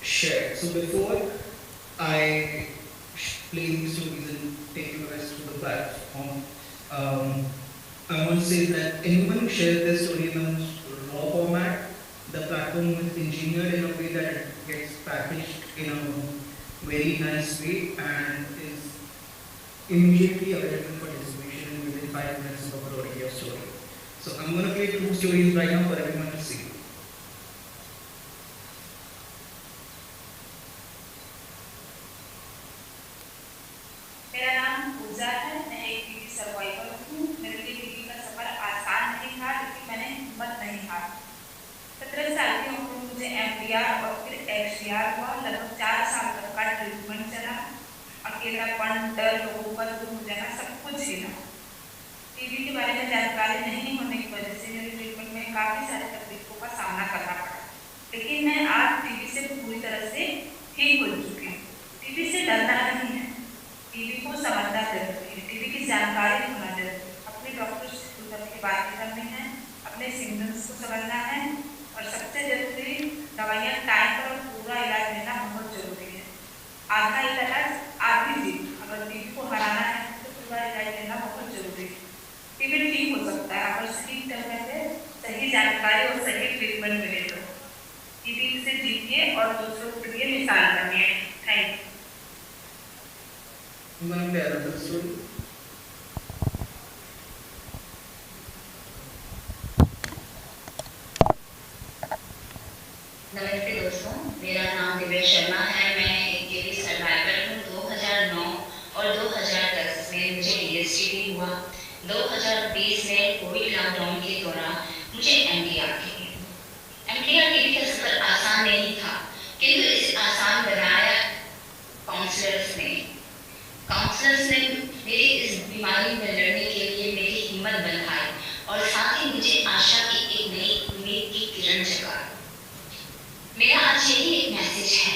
shared. So before I play these stories and take you guys through the platform, I want to say that anyone who shares their story in a raw format, the platform is engineered in a way that it gets packaged in a very nice way and is immediately available for distribution within 5 minutes of uploading your story. So I'm going to play 2 stories right now for everyone to see. मेरा नाम पूजा है, मैं एक TB survivor हूँ। मेरे लिए TB का सफर आसान नहीं था, लेकिन मैंने हिम्मत नहीं हारी। 17 साल की उम्र में मुझे MDR और फिर XDR हुआ। लगभग 4 साल तक का ट्रीटमेंट चला। अकेलापन, डर, लोगों का दूर हो जाना, सब कुछ हिला। टीबी के बारे में जानकारी नहीं होने की वजह से मेरे ट्रीटमेंट में काफ़ी सारी तकलीफों का सामना करना पड़ा। लेकिन मैं आज टीबी से पूरी तरह से ठीक हो चुकी हूँ। टीबी से डरना नहीं है, टीबी को समझना जरूरी है। टीबी की जानकारी होना जरूरी, अपने डॉक्टर से अपनी बातें करनी है, अपने सिम्टम्स को समझना है और सबसे जरूरी दवाइयाँ टाइम पर और पूरा इलाज लेना बहुत जरूरी है। आधा इलाज आधी जीत, अगर टीबी को हराना है तो पूरा इलाज लेना बहुत जरूरी है। टीबी ठीक हो सकता है अगर सही समय पे सही जानकारी और सही ट्रीटमेंट मिले तो। टीबी से जीतिए और दूसरों के लिए मिसाल बनिए। Thank you. नमस्ते दोस्तों, मेरा नाम दिव्या शर्मा है। मैं एक टीबी सर्वाइवर हूँ। 2009 और 2010 में मुझे DSTB हुआ। 2020 में कोविड लॉकडाउन के दौरान मुझे MDR टीबी का सफर आसान नहीं था, किंतु इसे आसान बनाया काउंसलर्स ने। काउंसलर्स ने मेरी इस बीमारी में लड़ने के लिए मेरी हिम्मत बढ़ाई और साथ ही मुझे आशा की एक नई उम्मीद की किरण जगाई। मेरा आज यही एक मैसेज है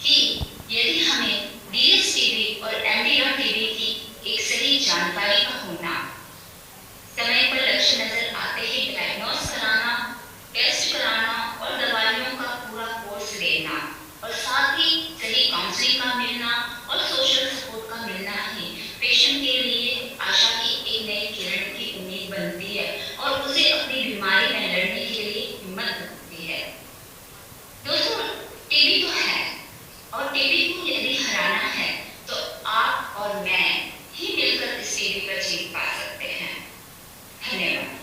कि यदि हमें DSTB और MDR टीबी की एक सही जानकारी का होना, समय पर लक्षण नजर आते ही डायग्नोस कराना, टेस्ट कराना और दवाइयों का पूरा कोर्स लेना और साथ ही सही काउंसलिंग का मिलना और सोशल सपोर्ट का मिलना ही पेशेंट के लिए आशा की एक नई किरण की उम्मीद बनती है और उसे अपनी बीमारी में लड़ने के लिए हिम्मत बनती है। दोस्तों, टीबी तो है और टीबी को यदि हराना है तो आप और मैं ही मिलकर इस टीबी पर जीत पा सकते हैं। धन्यवाद।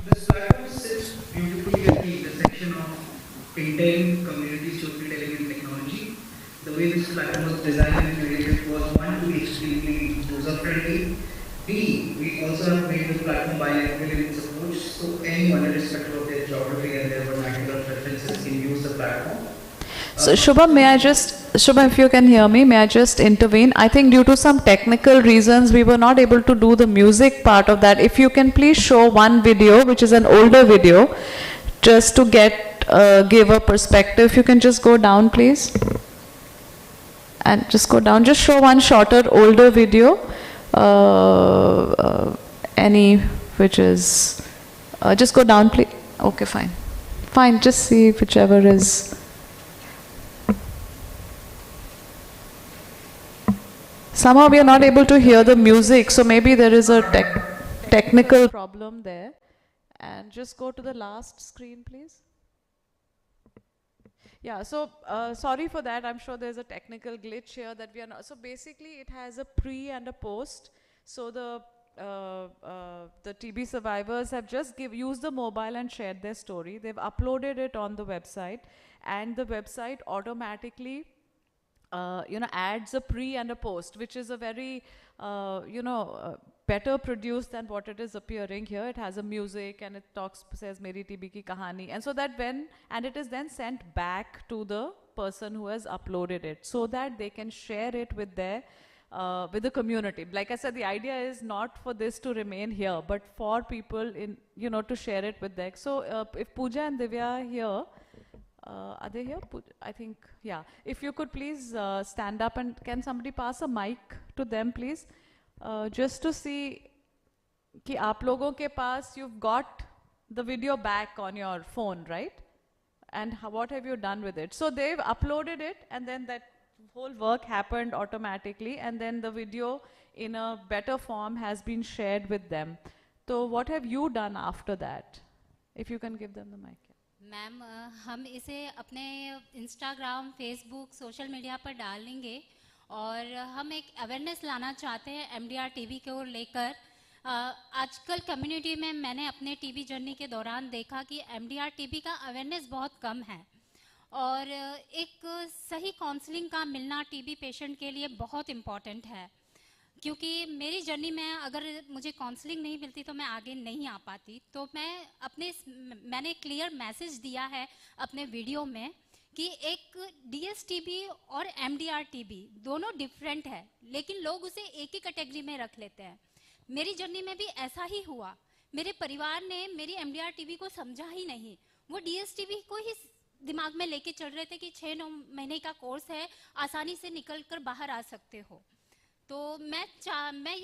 This platform sits beautifully at the intersection of intent, community, storytelling, and technology. The way this platform was designed and created was one, to be extremely user-friendly. B, we also have made this platform bilingual in its approach, so anyone, irrespective of their geography and their vernacular preferences, can use the platform. So Shubham, if you can hear me, may I just intervene? I think due to some technical reasons, we were not able to do the music part of that. If you can please show one video, which is an older video, just to give a perspective. If you can just go down, please. And just go down, just show one shorter, older video. Which is, just go down, please. Okay, fine. Fine, just see whichever is. Somehow we are not able to hear the music, so maybe there is a technical problem there. And just go to the last screen, please. Yeah, so sorry for that. I'm sure there's a technical glitch here that we are not. So basically it has a pre and a post. So the TB survivors have just used the mobile and shared their story. They've uploaded it on the website, and the website automatically adds a pre and a post, which is a very better produced than what it is appearing here. It has a music and it says Meri TB ki kahani, and so that and it is then sent back to the person who has uploaded it, so that they can share it with their with the community. Like I said, the idea is not for this to remain here, but for people to share it with them. So if Pooja and Divya are here, are they here? I think, yeah. If you could please stand up, and can somebody pass a mic to them, please? Just to see कि आप लोगों के पास, you've got the video back on your phone, right? And what have you done with it? So they've uploaded it, and then that whole work happened automatically, and then the video in a better form has been shared with them. So what have you done after that? If you can give them the mic. Ma'am, हम इसे अपने Instagram, Facebook, social media पर डालेंगे और हम एक awareness लाना चाहते हैं MDR टीबी को लेकर। आजकल कम्युनिटी में मैंने अपने टीबी जर्नी के दौरान देखा कि MDR टीबी का अवेयरनेस बहुत कम है और एक सही काउंसलिंग का मिलना टीबी पेशेंट के लिए बहुत इम्पॉर्टेंट है, क्योंकि मेरी जर्नी में अगर मुझे काउंसलिंग नहीं मिलती तो मैं आगे नहीं आ पाती। तो मैंने क्लियर मैसेज दिया है अपने वीडियो में कि एक DSTB और MDR TB दोनों डिफरेंट है, लेकिन लोग उसे एक ही कैटेगरी में रख लेते हैं। मेरी जर्नी में भी ऐसा ही हुआ। मेरे परिवार ने मेरी MDR TB को समझा ही नहीं, वो DSTB को ही दिमाग में लेके चल रहे थे कि 6-9 महीने का कोर्स है, आसानी से निकल कर बाहर आ सकते हो। तो मैं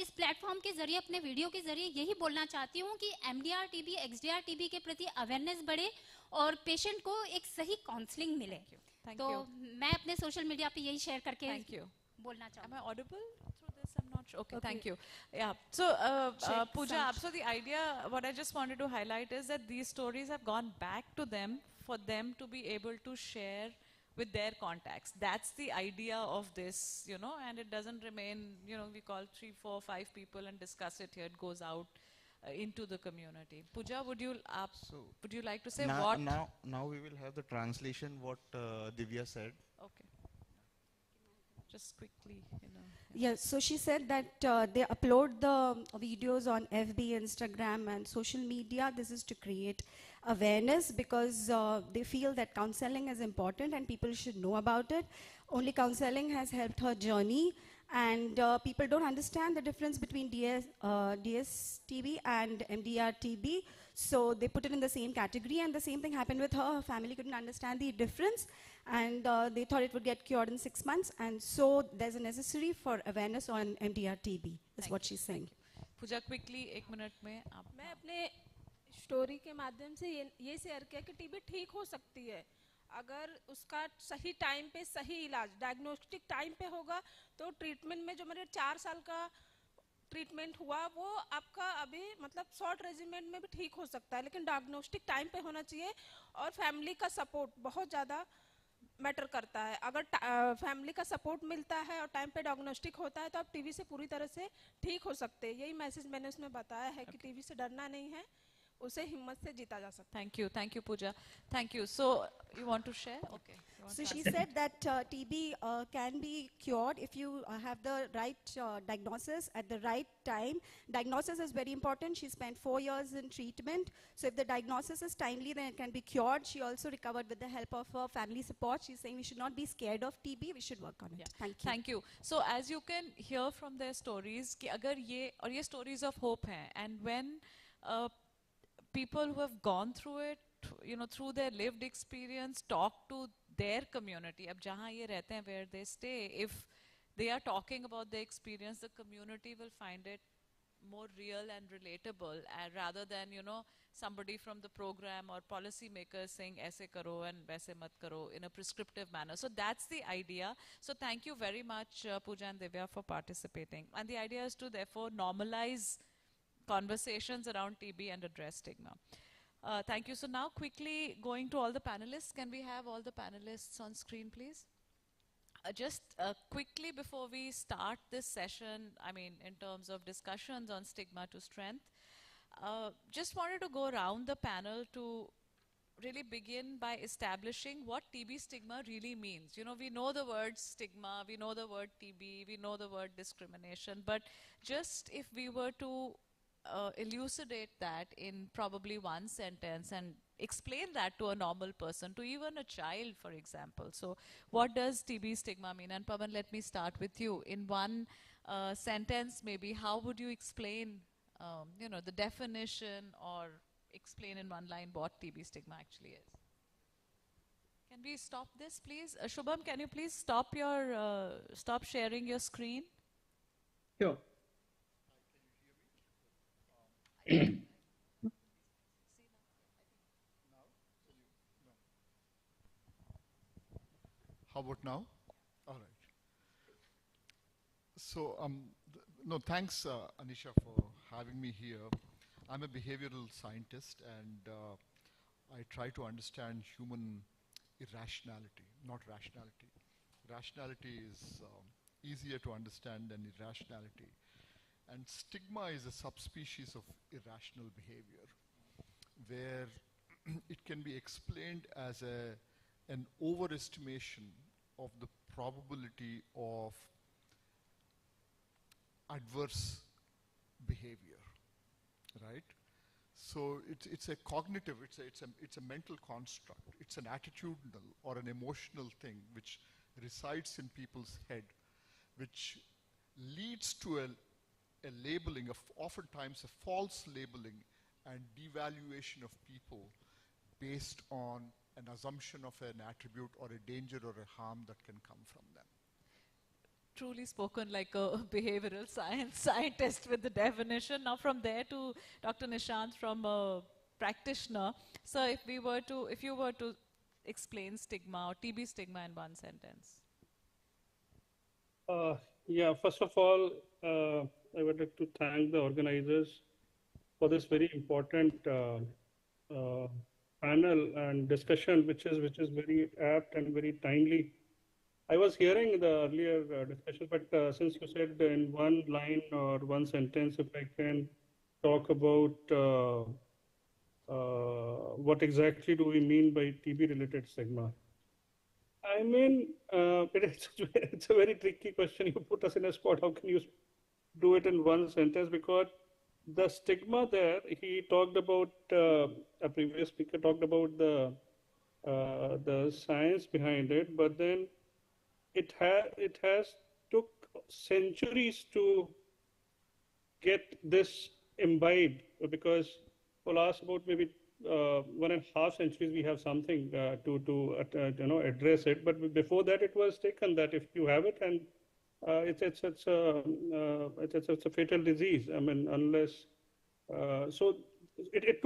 इस प्लेटफॉर्म के जरिए, अपने वीडियो के जरिए यही बोलना चाहती हूँ कि MDR TB, XDR TB के प्रति अवेयरनेस बढ़े और पेशेंट को एक सही काउंसलिंग मिले। तो मैं अपने सोशल मीडिया पे यही शेयर करके बोलना चाहूँ। Am I audible through this? I'm not sure. Okay, thank you. Yeah. So, Pooja, so the idea, what I just wanted to highlight is that these stories have gone back to them for them to be able to share with their contacts. That's the idea of this, you know, and it doesn't remain, you know, we call 3, 4, 5 people and discuss it here. It goes out into the community. Pooja, would you like to say what? Now we will have the translation what Divya said. Okay. Just quickly, you know. Yes, so she said that they upload the videos on FB, Instagram and social media. This is to create awareness because they feel that counseling is important and people should know about it. Only counseling has helped her journey, and people don't understand the difference between DS-TB and MDR-TB. So they put it in the same category, and the same thing happened with her. Her family couldn't understand the difference, and they thought it would get cured in 6 months. And so there's a necessary for awareness on MDR-TB, is what she's saying. Pooja, quickly, 1 minute में आप. मैं अपने story के माध्यम से ये share किया कि टीबी ठीक हो सकती है अगर उसका सही टाइम पे सही इलाज, डायग्नोस्टिक टाइम पे होगा तो ट्रीटमेंट में जो मेरे 4 साल का ट्रीटमेंट हुआ वो आपका अभी मतलब शॉर्ट रेजिमेंट में भी ठीक हो सकता है, लेकिन डायग्नोस्टिक टाइम पे होना चाहिए और फैमिली का सपोर्ट बहुत ज़्यादा मैटर करता है। अगर फैमिली का सपोर्ट मिलता है और टाइम पे डायग्नोस्टिक होता है तो आप टीबी से पूरी तरह से ठीक हो सकते हैं। यही मैसेज मैंने उसमें बताया है कि टीबी से डरना नहीं है, उसे हिम्मत से जीता जा सकता है। Thank you, Pooja. Thank you. So, you want to share? Okay. So she said that TB can be cured if you have the right diagnosis at the right time. Diagnosis is very important. She spent 4 years in treatment. So if the diagnosis is timely, then it can be cured. She also recovered with the help of her family support. She's saying we should not be scared of TB. We should work on it. Yeah. Thank you. So as you can hear from their stories, कि अगर ये stories of hope हैं, and when people who have gone through it, you know, through their lived experience, talk to their community. अब जहाँ ये रहते हैं, where they stay, if they are talking about their experience, the community will find it more real and relatable, rather than, you know, somebody from the program or policy makers saying ऐसे करो and वैसे मत करो in a prescriptive manner. So that's the idea. So thank you very much, Pooja and Divya, for participating. And the idea is to therefore normalize conversations around TB and address stigma. Thank you. So now quickly going to all the panelists. Can we have all the panelists on screen, please? Just quickly before we start this session, I mean, in terms of discussions on stigma to strength, just wanted to go around the panel to really begin by establishing what TB stigma really means. You know, we know the word stigma, we know the word TB, we know the word discrimination, but just if we were to elucidate that in probably one sentence and explain that to a normal person, to even a child, for example. So what does TB stigma mean? And Pavan, let me start with you. In one sentence, maybe, how would you explain, you know, the definition, or explain in one line what TB stigma actually is? Can we stop this, please? Shubham, can you please stop sharing your screen? Sure. How about now? All right. So, no, thanks, Anisha, for having me here. I'm a behavioral scientist, and I try to understand human irrationality, not rationality. Rationality is easier to understand than irrationality. And stigma is a subspecies of irrational behavior, where it can be explained as an overestimation of the probability of adverse behavior, right? So it's a cognitive, it's a mental construct. It's an attitudinal or an emotional thing which resides in people's head, which leads to a labeling, oftentimes a false labeling and devaluation of people based on an assumption of an attribute or a danger or a harm that can come from them. Truly spoken like a behavioral science scientist with the definition. Now from there to Dr. Nishant from a practitioner. So if you were to explain stigma or TB stigma in one sentence. Yeah, first of all, I would like to thank the organizers for this very important panel and discussion, which is very apt and very timely. I was hearing the earlier discussion, but since you said in one line or one sentence, if I can talk about what exactly do we mean by TB-related stigma? I mean, it's a very tricky question. You put us in a spot. How can you do it in one sentence? Because the stigma there, he talked about, a previous speaker talked about the science behind it, but then it has took centuries to get this imbibed, because for last about maybe 1.5 centuries we have something to address it. But before that, it was taken that if you have it, and it's a fatal disease. I mean, unless so it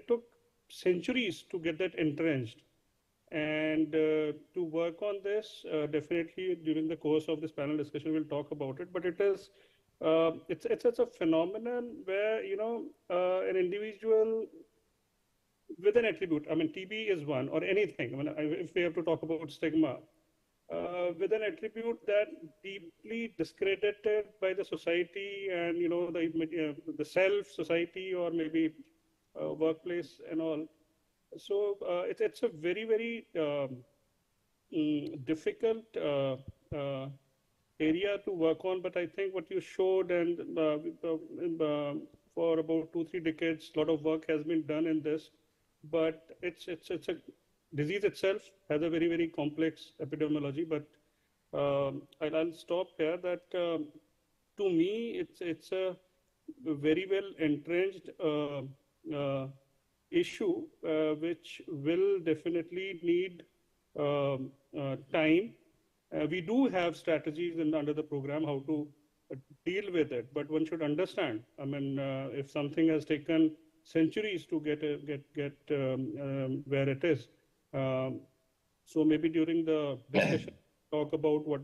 took centuries to get that entrenched. And to work on this, definitely during the course of this panel discussion, we'll talk about it. But it is, it's a phenomenon where, an individual with an attribute, I mean, TB is one, or anything. I mean, if we have to talk about stigma, with an attribute that deeply discredited by the society and, the self, society, or maybe workplace and all. So it's a very, very difficult area to work on. But I think what you showed, and for about 2-3 decades, a lot of work has been done in this. But it's a disease itself has a very, very complex epidemiology. But I'll stop here. That to me, it's a very well entrenched issue, which will definitely need time. We do have strategies under the program how to deal with it, but one should understand. I mean, if something has taken centuries to get where it is, so maybe during the discussion, talk about what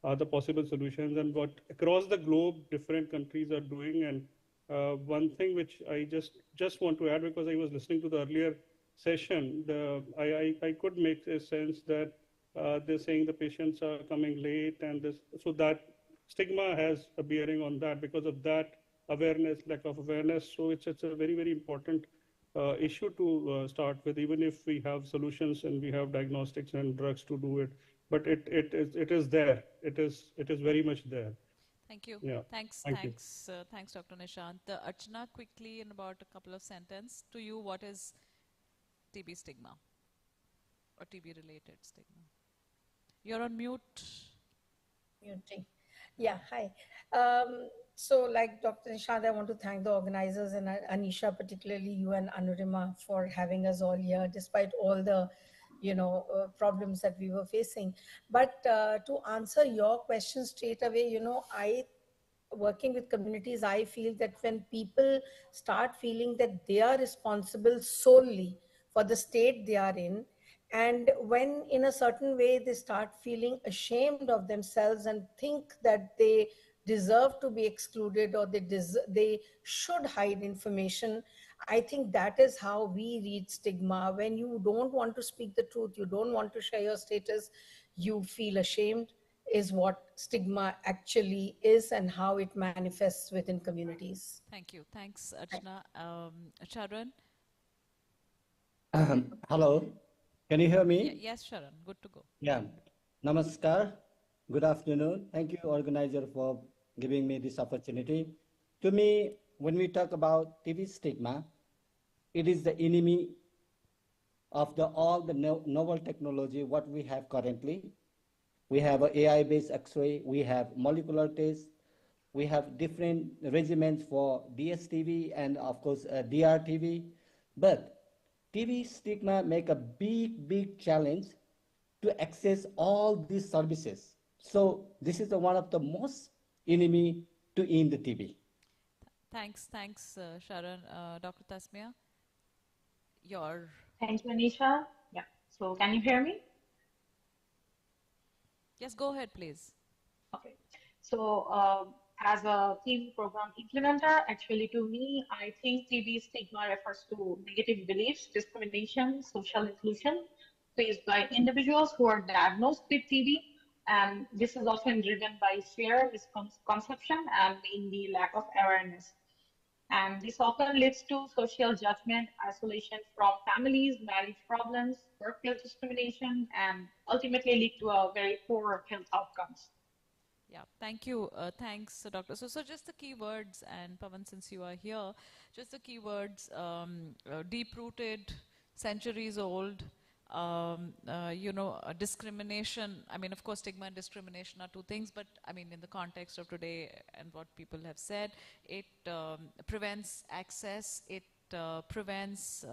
are the possible solutions and what across the globe different countries are doing. And one thing which I just want to add, because I was listening to the earlier session, I could make a sense that they're saying the patients are coming late, and so that stigma has a bearing on that because of that awareness, lack of awareness. So it's a very, very important issue to start with, even if we have solutions and we have diagnostics and drugs to do it. But it is there. It is very much there. Thank you. Yeah. Thanks, Dr. Nishant. Archana, quickly in about a couple of sentences, to you, what is TB stigma or TB-related stigma? You're on mute. Muting. Yeah, hi. So like Dr. Nishant, I want to thank the organizers and Anisha, particularly you and Anurima, for having us all here, despite all the problems that we were facing. But to answer your question straight away, working with communities, I feel that when people start feeling that they are responsible solely for the state they are in, and when in a certain way they start feeling ashamed of themselves and think that they deserve to be excluded or they should hide information, I think that is how we read stigma. When you don't want to speak the truth, you don't want to share your status, you feel ashamed, is what stigma actually is and how it manifests within communities. Thank you. Thanks, Archana. Sharon? Hello. Can you hear me? Yes, Sharon. Good to go. Yeah. Namaskar. Good afternoon. Thank you, organizer, for giving me this opportunity. To me, when we talk about TB stigma, it is the enemy of all the novel technology what we have currently. We have an AI-based X-ray. We have molecular tests. We have different regimens for DSTB and, of course, DRTB. But TB stigma make a big challenge to access all these services. So this is one of the most enemy to end the TB. Thanks, Sharon. Dr. Tasmia, your... Thank you, Anisha. Yeah, so can you hear me? Yes, go ahead, please. Okay, so as a TB program implementer, actually to me, I think TB stigma refers to negative beliefs, discrimination, social inclusion faced by individuals who are diagnosed with TB. And this is often driven by fear, misconception, and mainly lack of awareness. And this often leads to social judgment, isolation from families, marriage problems, workplace discrimination, and ultimately lead to a very poor health outcomes. Yeah, thank you. Thanks, Doctor. So just the key words, and Pawan, since you are here, just the key words, deep-rooted, centuries old, discrimination. I mean, of course, stigma and discrimination are two things, but I mean, in the context of today and what people have said, it prevents access, it prevents,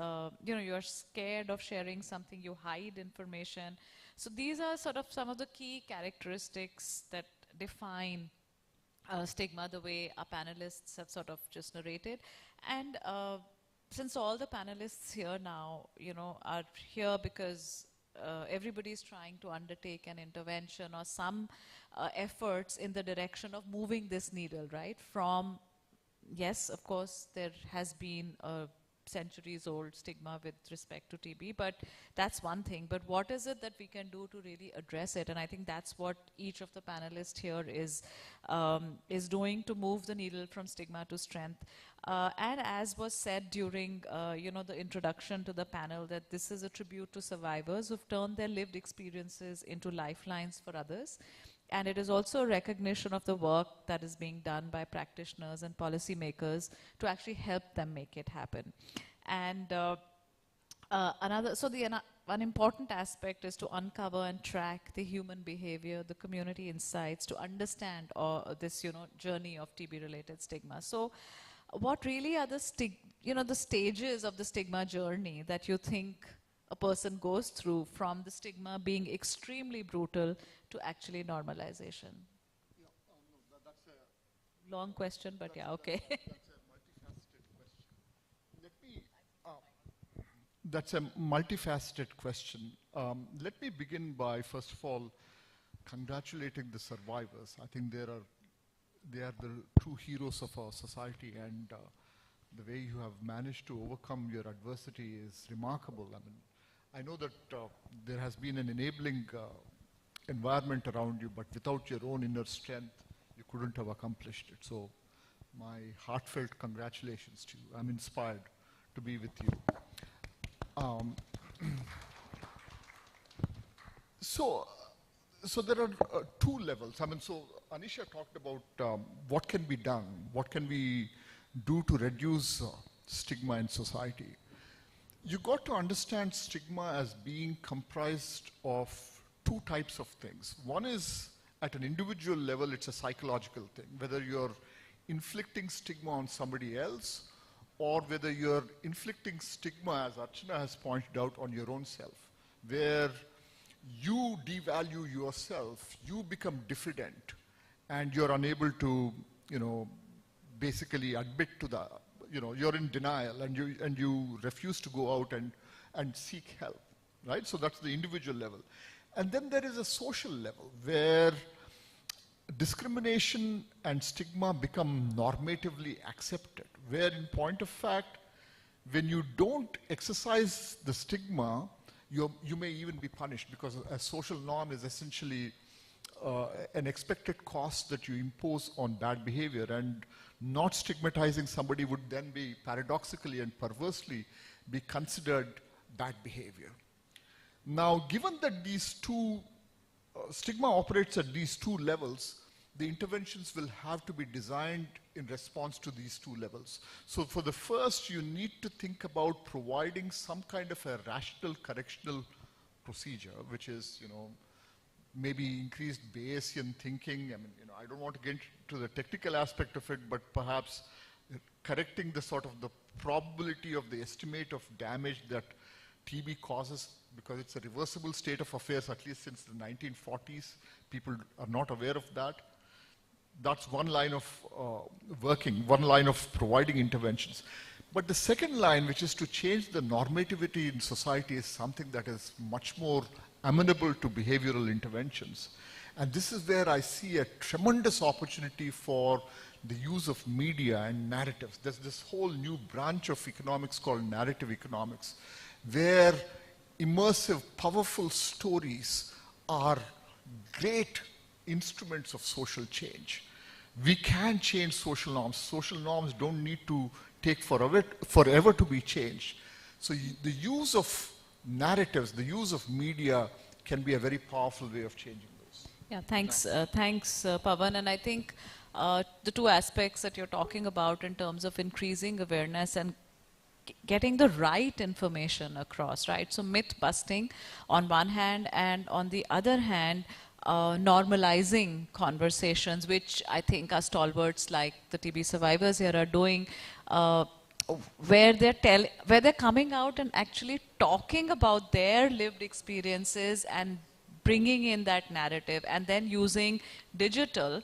you're scared of sharing something, you hide information. So these are sort of some of the key characteristics that define stigma, the way our panelists have sort of just narrated. And since all the panelists here now, are here because everybody's trying to undertake an intervention or some efforts in the direction of moving this needle, right? From, yes, of course, there has been a centuries-old stigma with respect to TB, but that's one thing. But what is it that we can do to really address it? And I think that's what each of the panelists here is doing to move the needle from stigma to strength. And as was said during, the introduction to the panel, that this is a tribute to survivors who've turned their lived experiences into lifelines for others. And it is also a recognition of the work that is being done by practitioners and policymakers to actually help them make it happen. And one important aspect is to uncover and track the human behavior, the community insights, to understand this, journey of TB-related stigma. So, what really are the stages of the stigma journey that you think a person goes through from the stigma being extremely brutal to actually normalization? Yeah, no, that's a long question, but yeah, okay. That's a multifaceted question. Let me begin by, first of all, congratulating the survivors. I think they are the true heroes of our society, and the way you have managed to overcome your adversity is remarkable. I mean, I know that there has been an enabling environment around you, but without your own inner strength, you couldn't have accomplished it. So my heartfelt congratulations to you. I'm inspired to be with you. So there are two levels. I mean, so Anisha talked about what can be done, what can we do to reduce stigma in society. You got to understand stigma as being comprised of two types of things. One is at an individual level, it's a psychological thing, whether you're inflicting stigma on somebody else or whether you're inflicting stigma, as Archana has pointed out, on your own self, where you devalue yourself, you become diffident, and you're unable to, basically admit to the, you're in denial, and you refuse to go out and seek help, right? So that's the individual level. And then there is a social level where discrimination and stigma become normatively accepted, where in point of fact, when you don't exercise the stigma, you may even be punished, because a social norm is essentially an expected cost that you impose on bad behavior, and not stigmatizing somebody would then be paradoxically and perversely be considered bad behavior. Now, given that these two, stigma operates at these two levels, the interventions will have to be designed in response to these two levels. So for the first, you need to think about providing some kind of a rational correctional procedure, which is, maybe increased Bayesian thinking. I mean, I don't want to get into the technical aspect of it, but perhaps correcting the sort of the probability of the estimate of damage that TB causes, because it's a reversible state of affairs, at least since the 1940s. People are not aware of that. That's one line of working, one line of providing interventions. But the second line, which is to change the normativity in society, is something that is much more amenable to behavioral interventions. And this is where I see a tremendous opportunity for the use of media and narratives. There's this whole new branch of economics called narrative economics, where immersive, powerful stories are great instruments of social change. We can change social norms. Social norms don't need to take forever to be changed. So the use of narratives, the use of media can be a very powerful way of changing those. Yeah, thanks, Pawan. And I think the two aspects that you're talking about in terms of increasing awareness and getting the right information across, right? So myth busting on one hand, and on the other hand, normalizing conversations, which I think our stalwarts like the TB survivors here are doing, where they're coming out and actually talking about their lived experiences and bringing in that narrative, and then using digital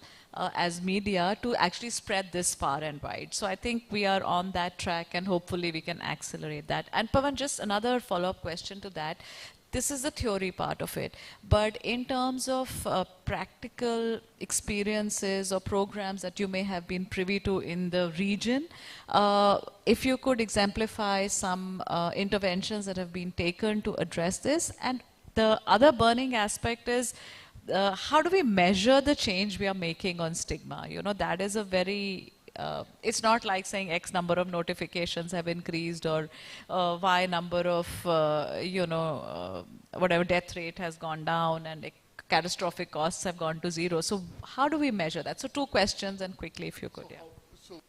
as media to actually spread this far and wide. So I think we are on that track, and hopefully we can accelerate that. And Pawan, just another follow-up question to that. This is the theory part of it, but in terms of practical experiences or programs that you may have been privy to in the region, if you could exemplify some interventions that have been taken to address this. And the other burning aspect is, how do we measure the change we are making on stigma? You know, that is a very, it's not like saying X number of notifications have increased, or Y number of, whatever death rate has gone down, and catastrophic costs have gone to zero. So how do we measure that? So two questions, and quickly if you could. Yeah. So,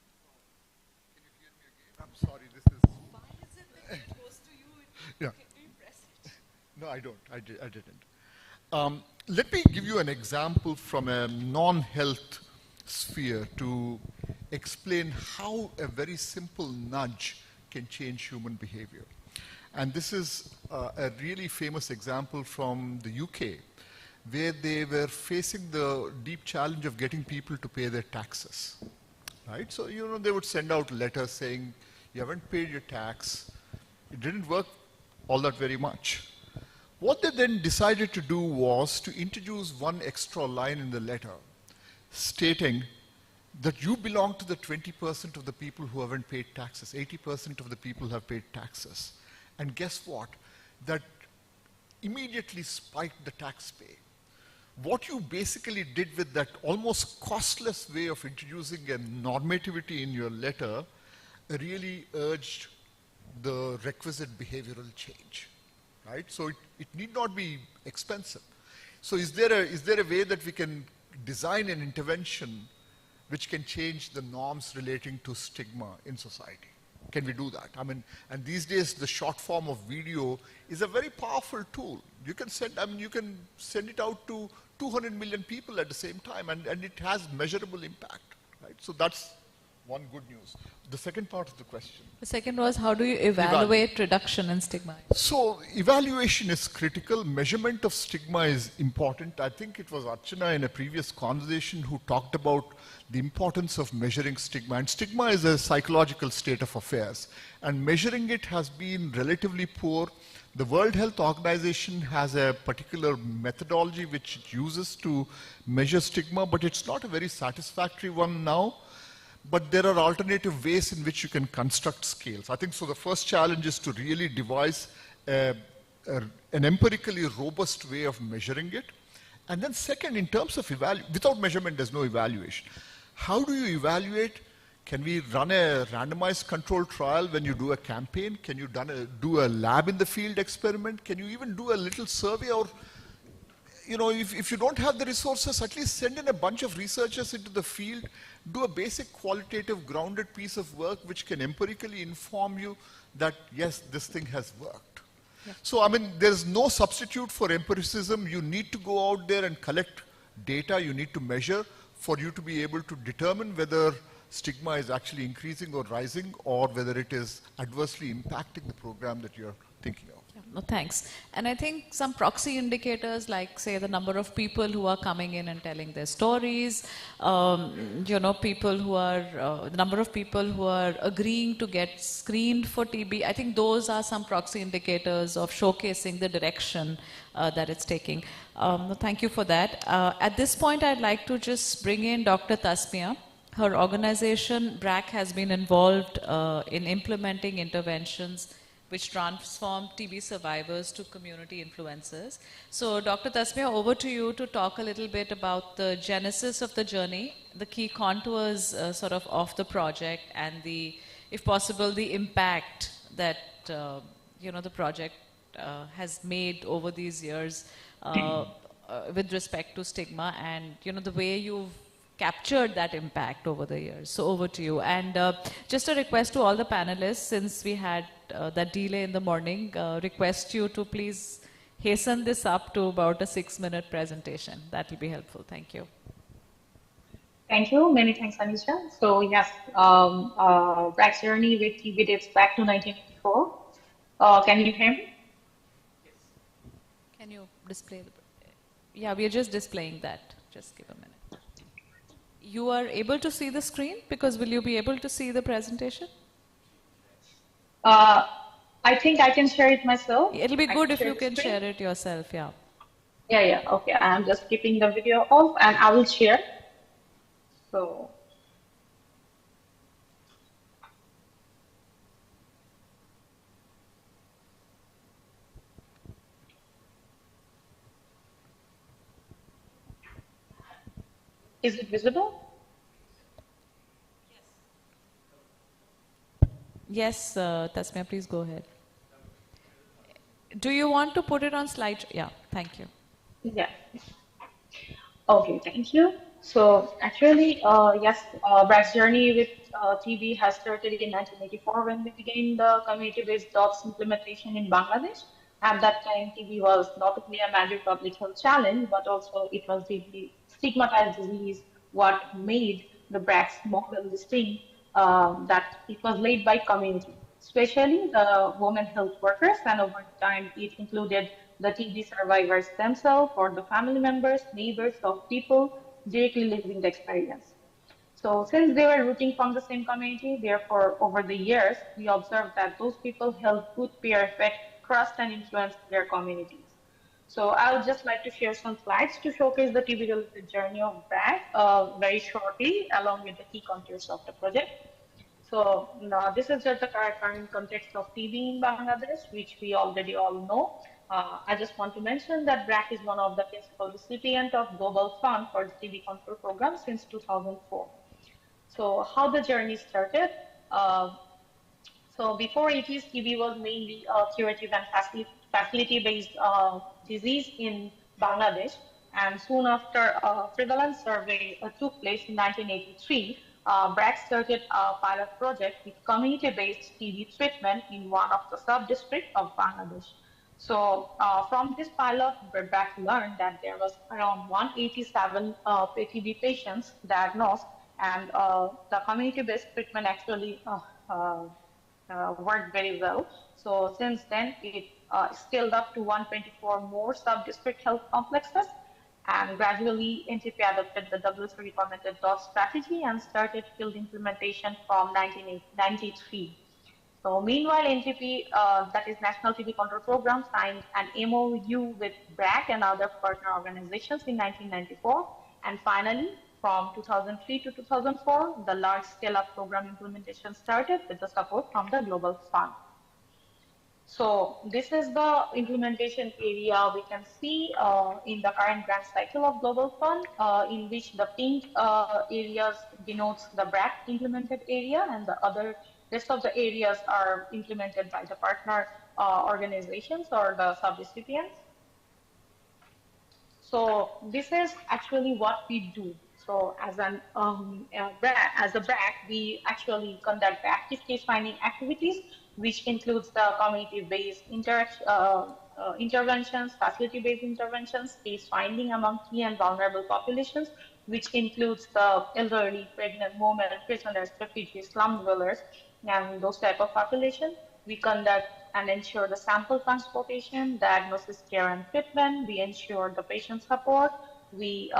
can you hear me again? I'm sorry, this is... Why is it that it goes to you? Yeah. Can you press it? No, I don't. I didn't. Let me give you an example from a non-health sphere to explain how a very simple nudge can change human behavior. And this is a really famous example from the UK, where they were facing the deep challenge of getting people to pay their taxes. Right? So, they would send out letters saying, you haven't paid your tax. It didn't work all that very much. What they then decided to do was to introduce one extra line in the letter stating that you belong to the 20% of the people who haven't paid taxes. 80% of the people have paid taxes. And guess what? That immediately spiked the tax pay. What you basically did with that almost costless way of introducing a normativity in your letter really urged the requisite behavioral change. Right? So it need not be expensive. So is there a way that we can design an intervention which can change the norms relating to stigma in society? Can we do that? I mean, and these days the short form of video is a very powerful tool. You can send it out to 200 million people at the same time, and it has measurable impact. Right? So that's one good news. The second part of the question. The second was, how do you evaluate reduction in stigma? So evaluation is critical. Measurement of stigma is important. I think it was Archana in a previous conversation who talked about the importance of measuring stigma. And stigma is a psychological state of affairs. And measuring it has been relatively poor. The World Health Organization has a particular methodology which it uses to measure stigma, but it's not a very satisfactory one now. But there are alternative ways in which you can construct scales. I think so the first challenge is to really devise an empirically robust way of measuring it. And then second, in terms of without measurement, there's no evaluation. How do you evaluate? Can we run a randomized controlled trial when you do a campaign? Can you do a lab in the field experiment? Can you even do a little survey? Or, if you don't have the resources, at least send in a bunch of researchers into the field, do a basic qualitative grounded piece of work which can empirically inform you that, yes, this thing has worked. Yeah. So, I mean, there's no substitute for empiricism. You need to go out there and collect data. You need to measure for you to be able to determine whether stigma is actually increasing or rising, or whether it is adversely impacting the program that you're thinking of. No, thanks. And I think some proxy indicators like, say, the number of people who are coming in and telling their stories, you know, people who are, the number of people who are agreeing to get screened for TB, I think those are some proxy indicators of showcasing the direction that it's taking. Thank you for that. At this point, I'd like to just bring in Dr. Tasmia. Her organization, BRAC, has been involved in implementing interventions which transform TB survivors to community influencers. So Dr. Tasmia, over to you to talk a little bit about the genesis of the journey, the key contours sort of the project, and the, if possible, the impact that you know, the project has made over these years with respect to stigma, and you know, the way you've captured that impact over the years. So over to you. And just a request to all the panelists, since we had that delay in the morning, request you to please hasten this up to about a 6-minute presentation. That will be helpful. Thank you. Thank you. Many thanks, Anisha. So yes, BRAC's journey with TB dates back to 1984. Can you hear me? Can you display the... Yeah, we are just displaying that. Just give a minute. You are able to see the screen? Because will you be able to see the presentation? I think I can share it myself. It'll be good if you can share it yourself, yeah. Yeah, okay. I'm just keeping the video off and I will share. So. Is it visible? Yes, Tasmia, please go ahead. Do you want to put it on slide? Yeah, thank you. Yeah. Okay, thank you. So actually, yes, BRAC's journey with TB has started in 1984 when we began the community-based DOPS implementation in Bangladesh. At that time, TB was not only a major public health challenge, but also it was deeply stigmatized disease, what made the BRAC's model distinct, that it was led by community, especially the women health workers, and over time it included the TB survivors themselves or the family members, neighbors of people directly living the experience. So since they were rooting from the same community, therefore over the years, we observed that those people held good peer effect, trust and influence their communities. So I would just like to share some slides to showcase the TB-related journey of BRAC very shortly, along with the key contours of the project. So this is just the current context of TB in Bangladesh, which we already all know. I just want to mention that BRAC is one of the principal recipients of Global Fund for the TB control program since 2004. So how the journey started? So before 80s, TB was mainly a curative and facility-based disease in Bangladesh. And soon after a prevalence survey took place in 1983, BRAC started a pilot project with community-based TB treatment in one of the sub-districts of Bangladesh. So from this pilot, BRAC learned that there was around 187 TB patients diagnosed, and the community-based treatment actually worked very well. So since then, it scaled up to 124 more sub-district health complexes, and gradually NTP adopted the WHO recommended DOS strategy and started field implementation from 1993. So meanwhile, NTP, that is National TB Control Program, signed an MOU with BRAC and other partner organizations in 1994. And finally, from 2003 to 2004, the large scale-up program implementation started with the support from the Global Fund. So this is the implementation area we can see in the current grant cycle of Global Fund, in which the pink areas denotes the BRAC implemented area, and the other rest of the areas are implemented by the partner organizations or the sub-recipients. So this is actually what we do. So as a BRAC, we actually conduct the active case finding activities, which includes the community-based interventions, facility-based interventions, case finding among key and vulnerable populations, which includes the elderly, pregnant women, prisoners, refugees, slum dwellers, and those type of population. We conduct and ensure the sample transportation, diagnosis, care, and treatment. We ensure the patient support. We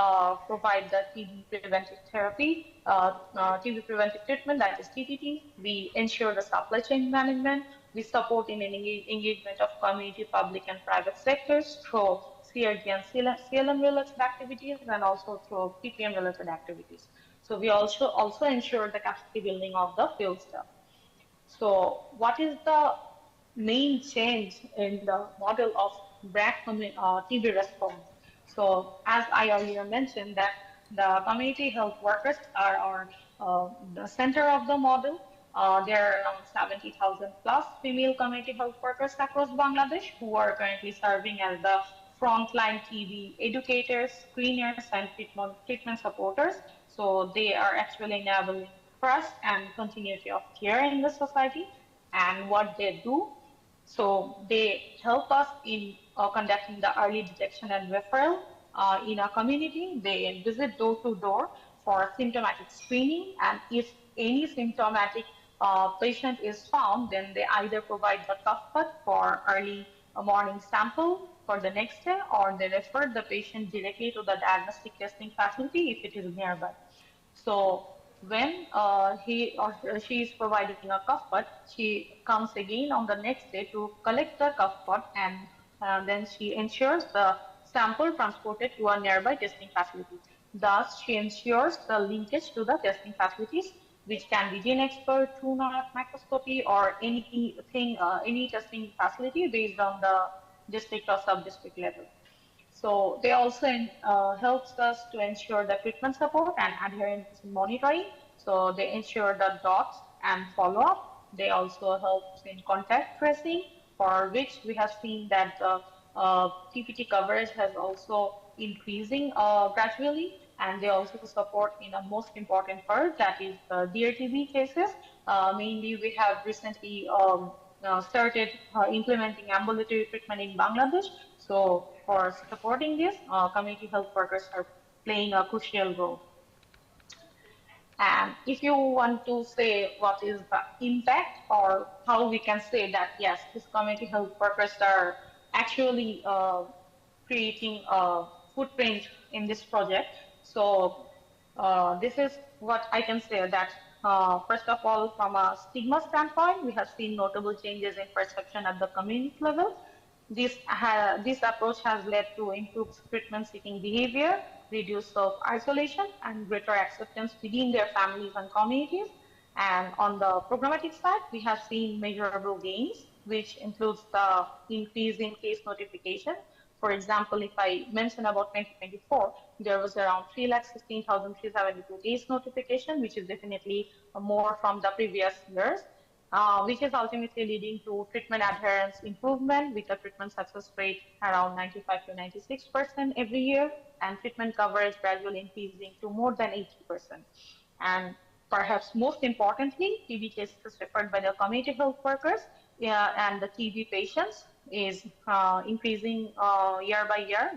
provide the TB preventive therapy, TB preventive treatment, that is TTT. We ensure the supply chain management. We support in engagement of community, public, and private sectors through CRG and CLM related activities, and also through PPM related activities. So we also ensure the capacity building of the field staff. So what is the main change in the model of BRAC TB response? So as I earlier mentioned, that the community health workers are the center of the model. There are around 70,000 plus female community health workers across Bangladesh who are currently serving as the frontline TB educators, screeners, and treatment supporters. So they are actually enabling trust and continuity of care in the society. And what they do, so they help us in conducting the early detection and referral in our community. They visit door to door for symptomatic screening, and if any symptomatic patient is found, then they either provide the cough cut for early morning sample for the next day, or they refer the patient directly to the diagnostic testing facility if it is nearby. So when he or she is providing a cough cut, she comes again on the next day to collect the cough cut, and then she ensures the sample transported to a nearby testing facility. Thus, she ensures the linkage to the testing facilities, which can be GeneXpert, True North microscopy, or anything, any testing facility based on the district or sub-district level. So they also helps us to ensure the treatment support and adherence monitoring. So they ensure the dots and follow-up. They also help in contact tracing, for which we have seen that TPT coverage has also increasing gradually, and they also support in a most important part, that is DRTB cases. Mainly, we have recently started implementing ambulatory treatment in Bangladesh. So for supporting this, community health workers are playing a crucial role. And if you want to say what is the impact, or how we can say that, yes, these community health workers are actually creating a footprint in this project. So this is what I can say, that first of all, from a stigma standpoint, we have seen notable changes in perception at the community level. This approach has led to improved treatment-seeking behavior, reduced self-isolation, and greater acceptance within their families and communities. And on the programmatic side, we have seen measurable gains, which includes the increase in case notification. For example, if I mention about 2024, there was around 316,372 case notification, which is definitely more from the previous years. Which is ultimately leading to treatment adherence improvement with a treatment success rate around 95 to 96% every year, and treatment coverage gradually increasing to more than 80%. And perhaps most importantly, TB cases referred by the community health workers and the TB patients is increasing year by year.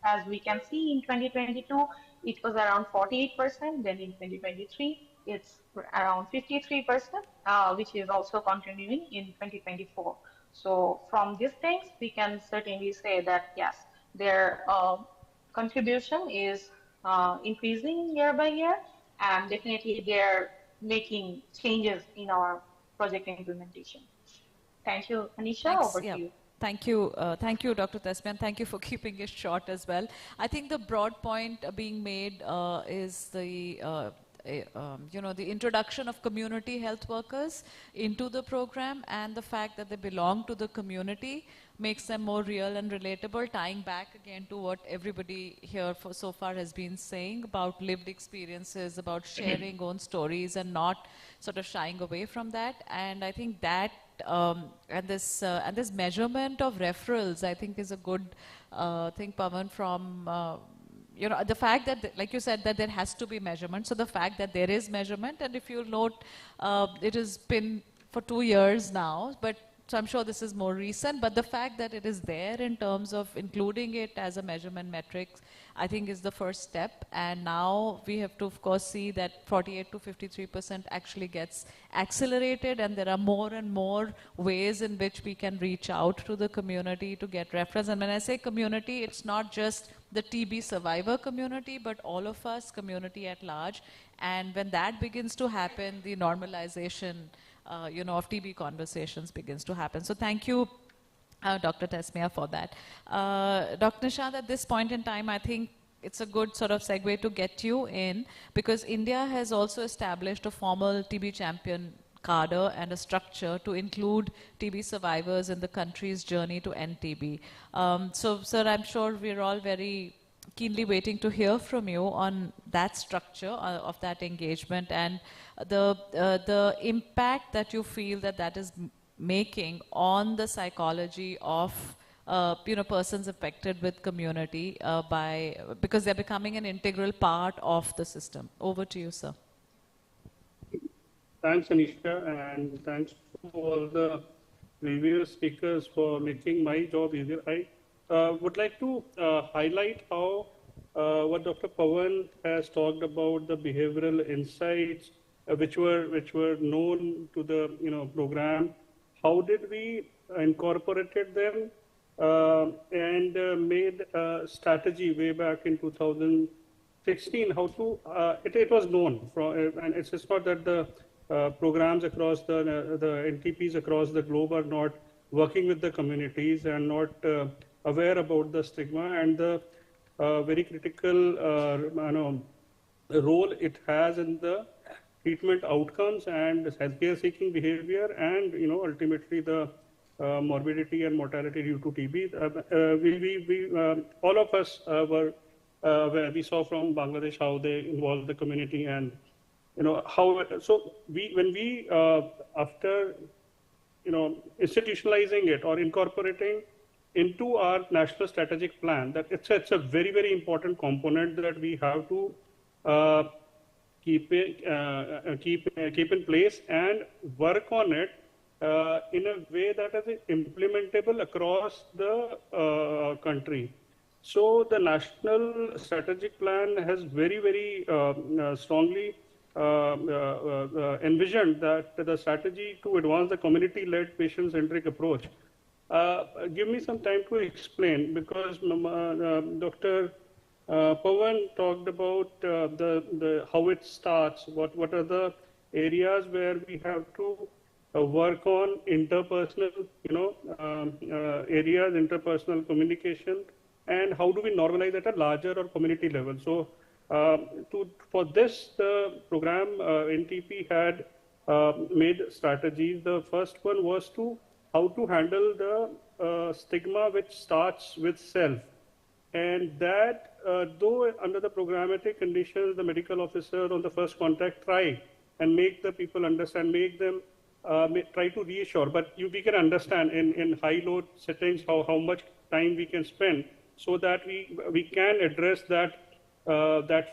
As we can see in 2022, it was around 48%, then in 2023, it's around 53%, which is also continuing in 2024. So from these things, we can certainly say that, yes, their contribution is increasing year by year, and definitely they're making changes in our project implementation. Thank you, Anisha. Thanks, over to you. Thank you, Dr. Tesmian. Thank you for keeping it short as well. I think the broad point being made is the the introduction of community health workers into the program, and the fact that they belong to the community makes them more real and relatable, tying back again to what everybody here so far has been saying about lived experiences, about sharing own stories and not sort of shying away from that. And I think that and this measurement of referrals, I think, is a good thing, Pavan, from the fact that, like you said, that there has to be measurement. So the fact that there is measurement, and if you'll note, it has been for 2 years now, but so I'm sure this is more recent, but the fact that it is there in terms of including it as a measurement metric, I think is the first step. And now we have to, of course, see that 48 to 53% actually gets accelerated, and there are more and more ways in which we can reach out to the community to get reference. And when I say community, it's not just the TB survivor community, but all of us, community at large. And when that begins to happen, the normalization of TB conversations begins to happen. So thank you, Dr. Tasmia, for that. Dr. Nishad, at this point in time, I think it's a good sort of segue to get you in, because India has also established a formal TB champion cadre and a structure to include TB survivors in the country's journey to end TB. So, sir, I'm sure we're all very keenly waiting to hear from you on that structure of that engagement and the impact that you feel that is making on the psychology of persons affected with community because they're becoming an integral part of the system. Over to you, sir. Thanks, Anisha, and thanks to all the previous speakers for making my job easier. I would like to highlight how what Dr. Pawan has talked about, the behavioral insights which were known to the program. How did we incorporated them and made a strategy way back in 2016? How to it was known from, and it's not that the programs across the NTPs across the globe are not working with the communities and not aware about the stigma and the very critical role it has in the treatment outcomes and healthcare seeking behavior and ultimately the morbidity and mortality due to TB. We all of us were where we saw from Bangladesh how they involved the community and how. So when we after institutionalizing it or incorporating into our national strategic plan, that it's a very, very important component that we have to keep in place and work on it in a way that is implementable across the country. So the national strategic plan has very, very strongly envisioned that the strategy to advance the community-led patient-centric approach. Give me some time to explain, because Dr. Pawan talked about how it starts, what are the areas where we have to work on interpersonal areas, interpersonal communication, and how do we normalize at a larger or community level. So for this, the program NTP had made strategies. The first one was how to handle the stigma which starts with self. And that, though under the programmatic conditions, the medical officer on the first contact try and make the people understand, make them try to reassure, but we can understand in high load settings how much time we can spend so that we can address that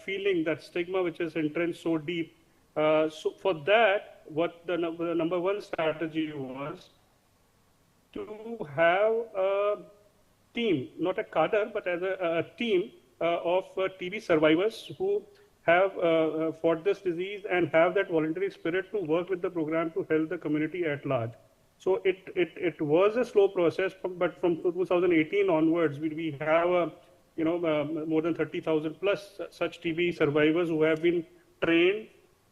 feeling, that stigma which is entrenched so deep. So for that, what the number one strategy was to have a team, not a cadre, but as a team of TB survivors who have fought this disease and have that voluntary spirit to work with the program to help the community at large. So it was a slow process, but from 2018 onwards, we have more than 30,000 plus such TB survivors who have been trained,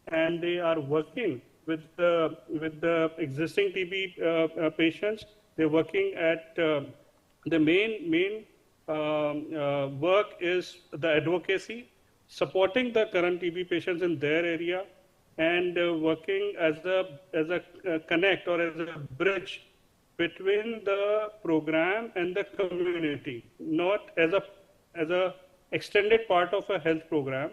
and they are working with the existing TB patients. They're working at the main work is the advocacy, supporting the current TB patients in their area, and working as a connect or as a bridge between the program and the community, not as a extended part of a health program,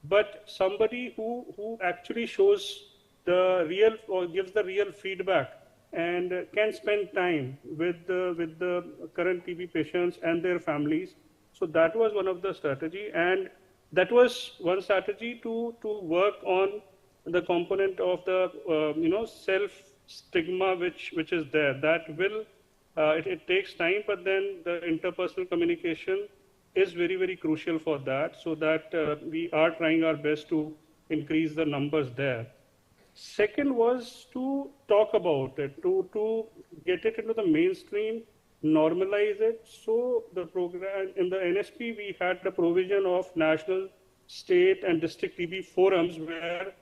but somebody who actually shows the real or gives the real feedback and can spend time with the current TB patients and their families. So that was one of the strategy, and that was one strategy to work on the component of the stigma which is there. That will, it takes time, but then the interpersonal communication is very, very crucial for that, so that we are trying our best to increase the numbers there. Second was to talk about it, to get it into the mainstream, normalize it. So the program, in the NSP, we had the provision of national, state and district TB forums where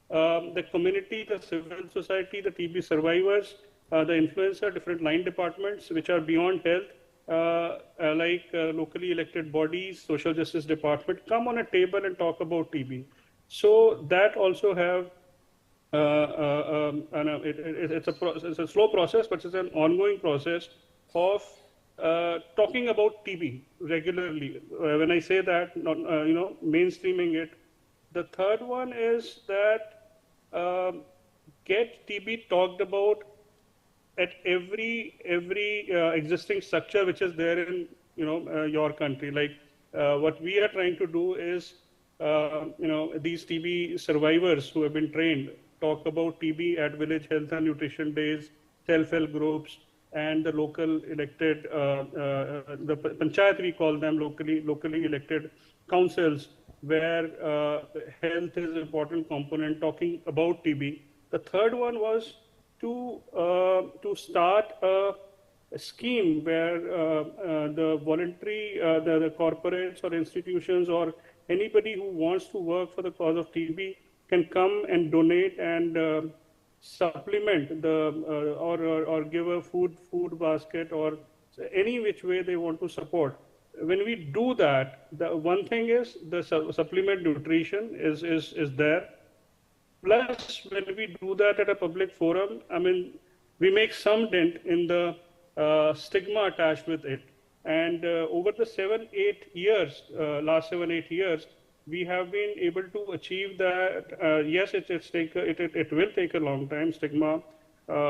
the community, the civil society, the TB survivors, the influencer, different line departments which are beyond health, like locally elected bodies, social justice department, come on a table and talk about TB. So that also have, it's a slow process, but it's an ongoing process of talking about TB regularly. When I say that, not, mainstreaming it. The third one is that get TB talked about at every existing structure which is there in your country. Like what we are trying to do is these TB survivors who have been trained talk about TB at village health and nutrition days, self-help groups, and the local elected, the panchayat we call them, locally elected councils, where health is an important component, talking about TB. The third one was to start a scheme where the voluntary, the corporates or institutions or anybody who wants to work for the cause of TB can come and donate and supplement the or give a food basket or any which way they want to support. When we do that, the one thing is the supplement nutrition is there. Plus, when we do that at a public forum, I mean, we make some dent in the stigma attached with it. And over the 7-8 years, last 7-8 years, we have been able to achieve that. Yes, it will take a long time. Stigma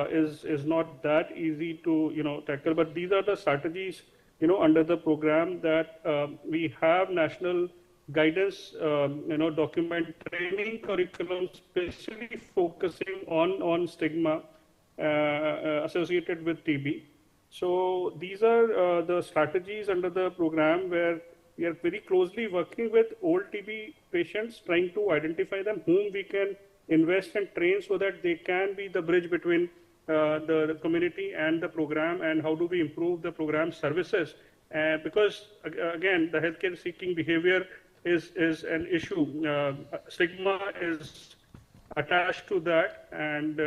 is not that easy to tackle. But these are the strategies under the program that we have national guidance, document training curriculum, especially focusing on stigma associated with TB. So these are the strategies under the program where we are very closely working with old TB patients, trying to identify them, whom we can invest and train so that they can be the bridge between the community and the program, and how do we improve the program services. Because again, the healthcare seeking behavior is an issue. Stigma is attached to that, and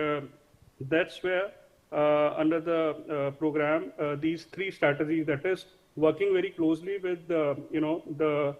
that's where under the program, these three strategies, that is working very closely with by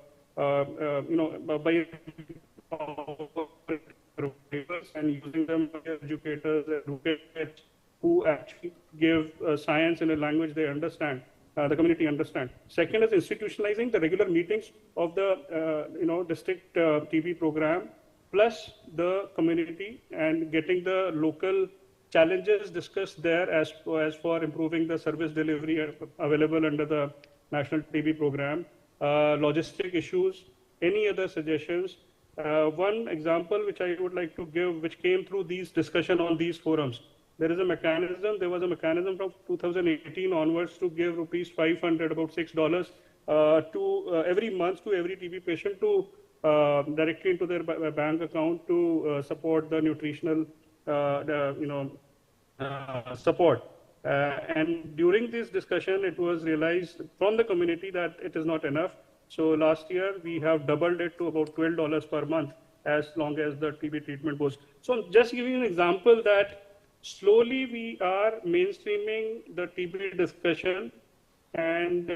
and using them as educators and advocates who actually give science in a language they understand, the community understand. Second is institutionalizing the regular meetings of the district TB program, plus the community, and getting the local challenges discussed there as for improving the service delivery available under the National TB program, logistic issues, any other suggestions. One example which I would like to give, which came through these discussion on these forums, there was a mechanism from 2018 onwards to give rupees 500, about $6 to every month to every TB patient to directly into their bank account to support the nutritional support. And during this discussion, it was realized from the community that it is not enough. So last year, we have doubled it to about $12 per month as long as the TB treatment goes. So just giving an example that slowly we are mainstreaming the TB discussion and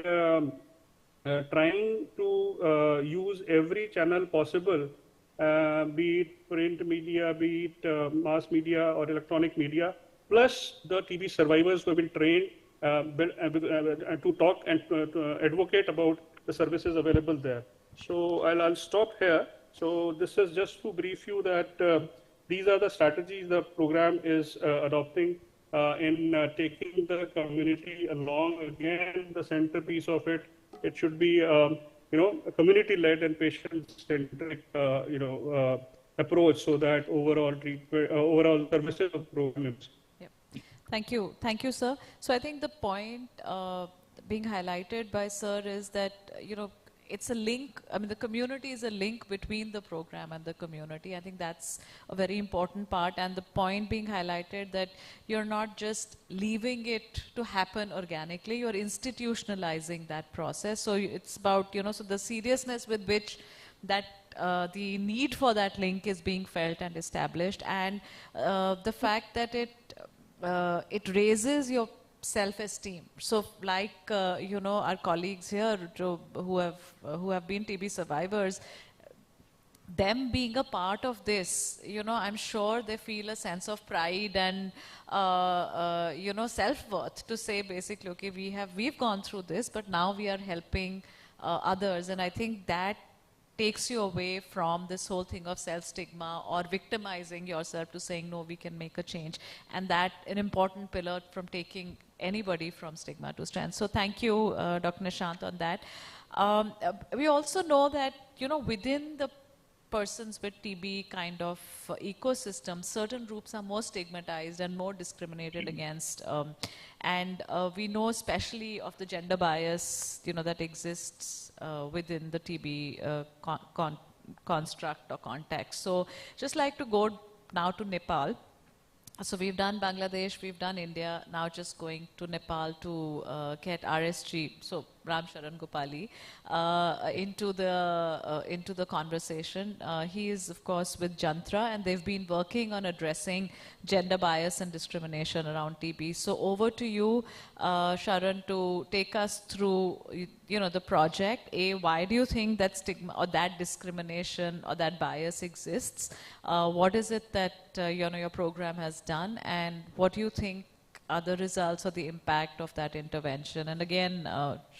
trying to use every channel possible, be it print media, be it mass media or electronic media, plus the TB survivors who have been trained to talk and to advocate about the services available there. So I'll stop here. So this is just to brief you that these are the strategies the program is adopting in taking the community along. Again, the centerpiece of it, it should be a community-led and patient-centric approach, so that overall treatment, overall services of programs Thank you, sir. So I think the point being highlighted by sir is that, you know, it's a link, I mean, the community is a link between the program and the community. I think that's a very important part, and the point being highlighted that you're not just leaving it to happen organically, you're institutionalizing that process. So it's about, you know, so the seriousness with which that the need for that link is being felt and established, and the fact that it raises your self-esteem. So like, you know, our colleagues here who have been TB survivors, them being a part of this, you know, I'm sure they feel a sense of pride and, you know, self-worth to say basically, okay, we've gone through this, but now we are helping others. And I think that takes you away from this whole thing of self-stigma or victimizing yourself to saying, no, we can make a change. And that an important pillar from taking anybody from stigma to strength. So thank you, Dr. Nishant, on that. We also know that, you know, within the persons with TB kind of ecosystem, certain groups are more stigmatized and more discriminated against. And we know especially of the gender bias, you know, that exists within the TB construct or context. So just like to go now to Nepal. So we've done Bangladesh, we've done India, now just going to Nepal to get RSG, so Ram Sharan Gopali, into the conversation. He is, of course, with Jantra, and they've been working on addressing gender bias and discrimination around TB. So over to you, Sharan, to take us through, you know, the project. Why do you think that stigma or that discrimination or that bias exists? What is it that you know, your program has done, and what do you think are the results or the impact of that intervention? And again,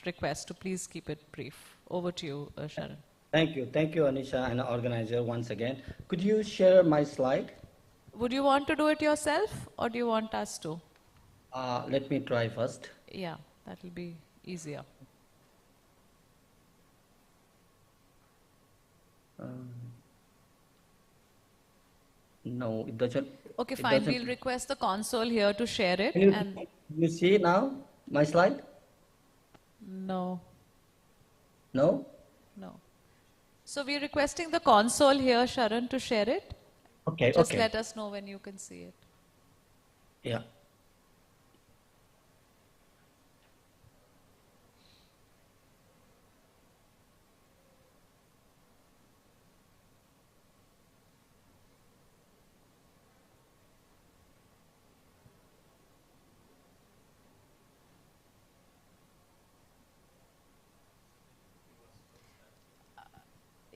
request to please keep it brief. Over to you, Sharan. Thank you, Anisha, and organizer once again. Could you share my slide? Would you want to do it yourself, or do you want us to? Let me try first. Yeah, that will be easier. No, it doesn't. Okay, fine. We'll request the console here to share it. Can you see now my slide? No. No? No. So we're requesting the console here, Sharan, to share it. Okay, Just okay. let us know when you can see it. Yeah.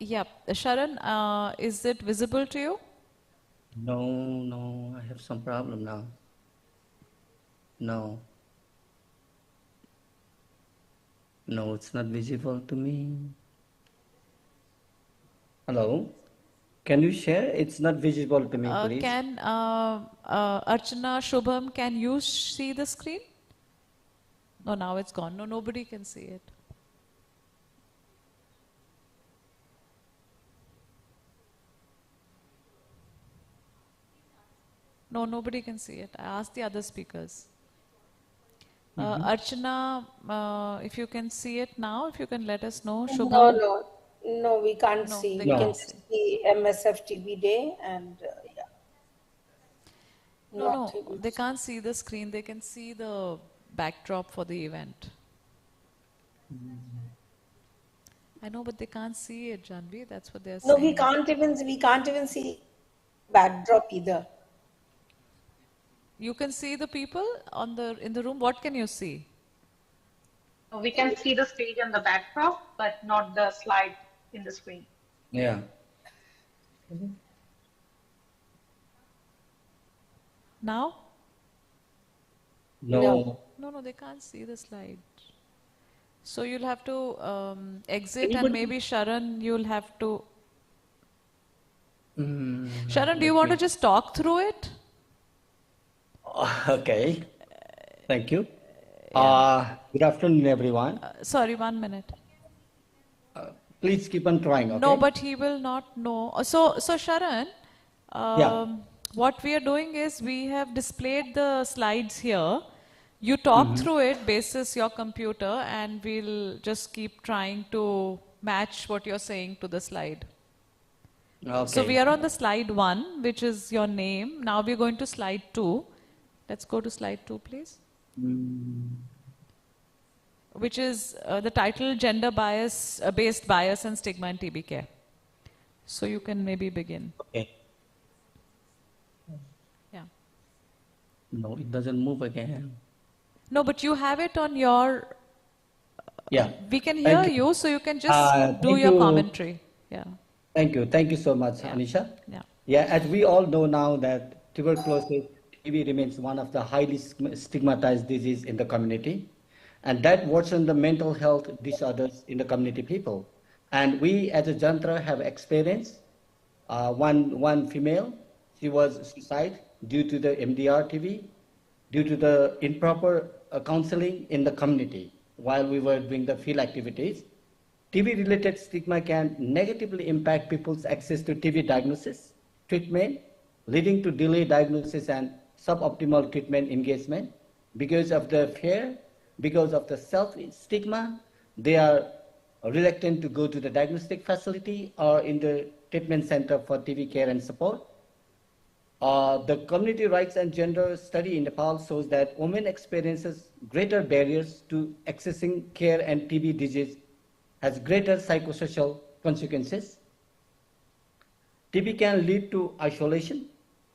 Yeah. Sharan, is it visible to you? No, I have some problem now. No, it's not visible to me. Hello? Can you share? It's not visible to me, please. Can Archana, Shubham, can you see the screen? No, now it's gone. No, nobody can see it. No, nobody can see it. I asked the other speakers. Archana, if you can see it now, if you can let us know. Shubham? No, we can't see. We can see MSF TB day and yeah. No, they can't see the screen. They can see the backdrop for the event. I know, but they can't see it, Janvi. That's what they're saying. No, we can't even see backdrop either. You can see the people in the room. What can you see? We can see the stage and the backdrop, but not the slide in the screen. Yeah. Now? No. No, they can't see the slide. So you'll have to exit, and maybe Sharan, you'll have to... Sharan, do you want to just talk through it? Okay. Thank you. Good afternoon, everyone. Sorry, 1 minute. Please keep on trying, okay? No, but he will not know. So Sharan, yeah. what we are doing is we have displayed the slides here. You talk through it basis your computer, and we'll just keep trying to match what you're saying to the slide. Okay. So we are on the slide 1, which is your name. Now we're going to slide 2. Let's go to slide 2, please. Which is the title, Gender Bias, Based Bias and Stigma in TB Care. So you can maybe begin. Okay. Yeah. No, it doesn't move again. No, but you have it on your... Yeah. We can hear you, so you can just do your commentary. Yeah. Thank you. Thank you so much, Anisha. Yeah. Yeah, as we all know now that tuberculosis, TB remains one of the highly stigmatized disease in the community, and that worsens the mental health disorders in the community people. And we as a Jantra have experienced one female, she was suicide due to the MDR TB, due to the improper counseling in the community while we were doing the field activities. TB-related stigma can negatively impact people's access to TB diagnosis, treatment, leading to delayed diagnosis and suboptimal treatment engagement. Because of the fear, because of the self-stigma, they are reluctant to go to the diagnostic facility or in the treatment center for TB care and support. The community rights and gender study in Nepal shows that women experiences greater barriers to accessing care, and TB disease has greater psychosocial consequences. TB can lead to isolation,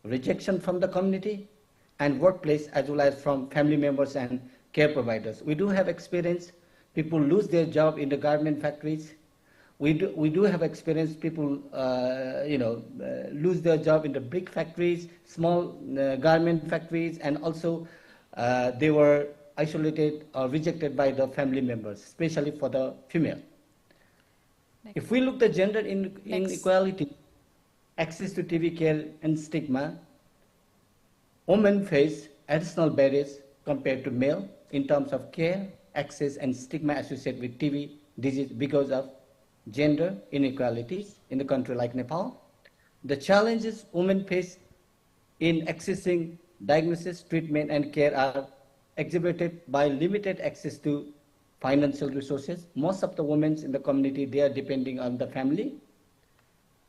rejection from the community and workplace, as well as from family members and care providers. We do have experience, people lose their job in the garment factories. We do have experience, people lose their job in the brick factories, small garment factories, and also they were isolated or rejected by the family members, especially for the female. Next. If we look at gender inequality, access to TB care and stigma, women face additional barriers compared to male in terms of care, access, and stigma associated with TB disease because of gender inequalities in a country like Nepal. The challenges women face in accessing diagnosis, treatment, and care are exhibited by limited access to financial resources. Most of the women in the community, they are depending on the family.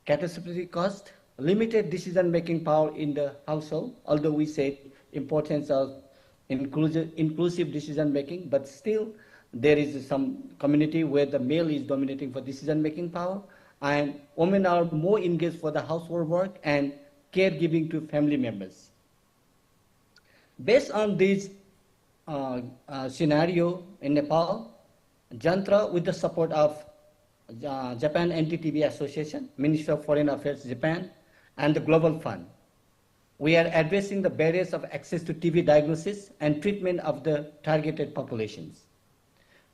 Catastrophic cost, limited decision-making power in the household, although we say importance of inclusive decision-making, but still there is some community where the male is dominating for decision-making power, and women are more engaged for the household work and caregiving to family members. Based on this scenario in Nepal, Jantra, with the support of Japan Anti-TB Association, Ministry of Foreign Affairs Japan, and the Global Fund, we are addressing the barriers of access to TB diagnosis and treatment of the targeted populations.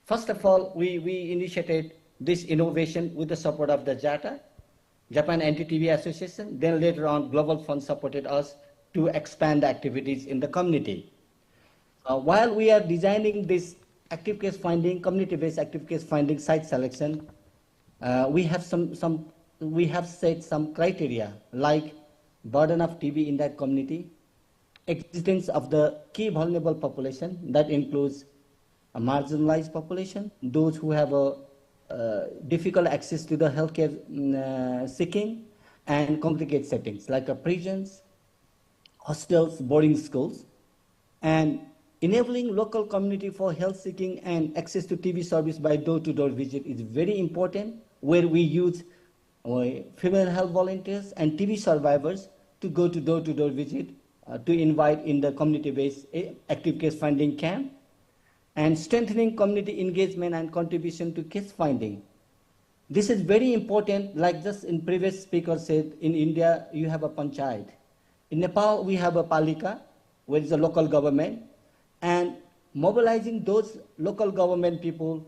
First of all, we initiated this innovation with the support of the JATA, Japan Anti-TB Association. Then later on, Global Fund supported us to expand the activities in the community. While we are designing this active case finding, community-based active case finding site selection, we have set some criteria like burden of TB in that community, existence of the key vulnerable population, that includes a marginalized population, those who have a difficult access to the healthcare seeking, and congregate settings like prisons, hostels, boarding schools, and enabling local community for health seeking and access to TB service by door-to-door visit is very important, where we use female health volunteers and TB survivors to go to door-to-door visit to invite in the community-based active case finding camp, and strengthening community engagement and contribution to case finding. This is very important, like just in previous speaker said, in India you have a panchayat. In Nepal we have a palika, where is a local government, and mobilizing those local government people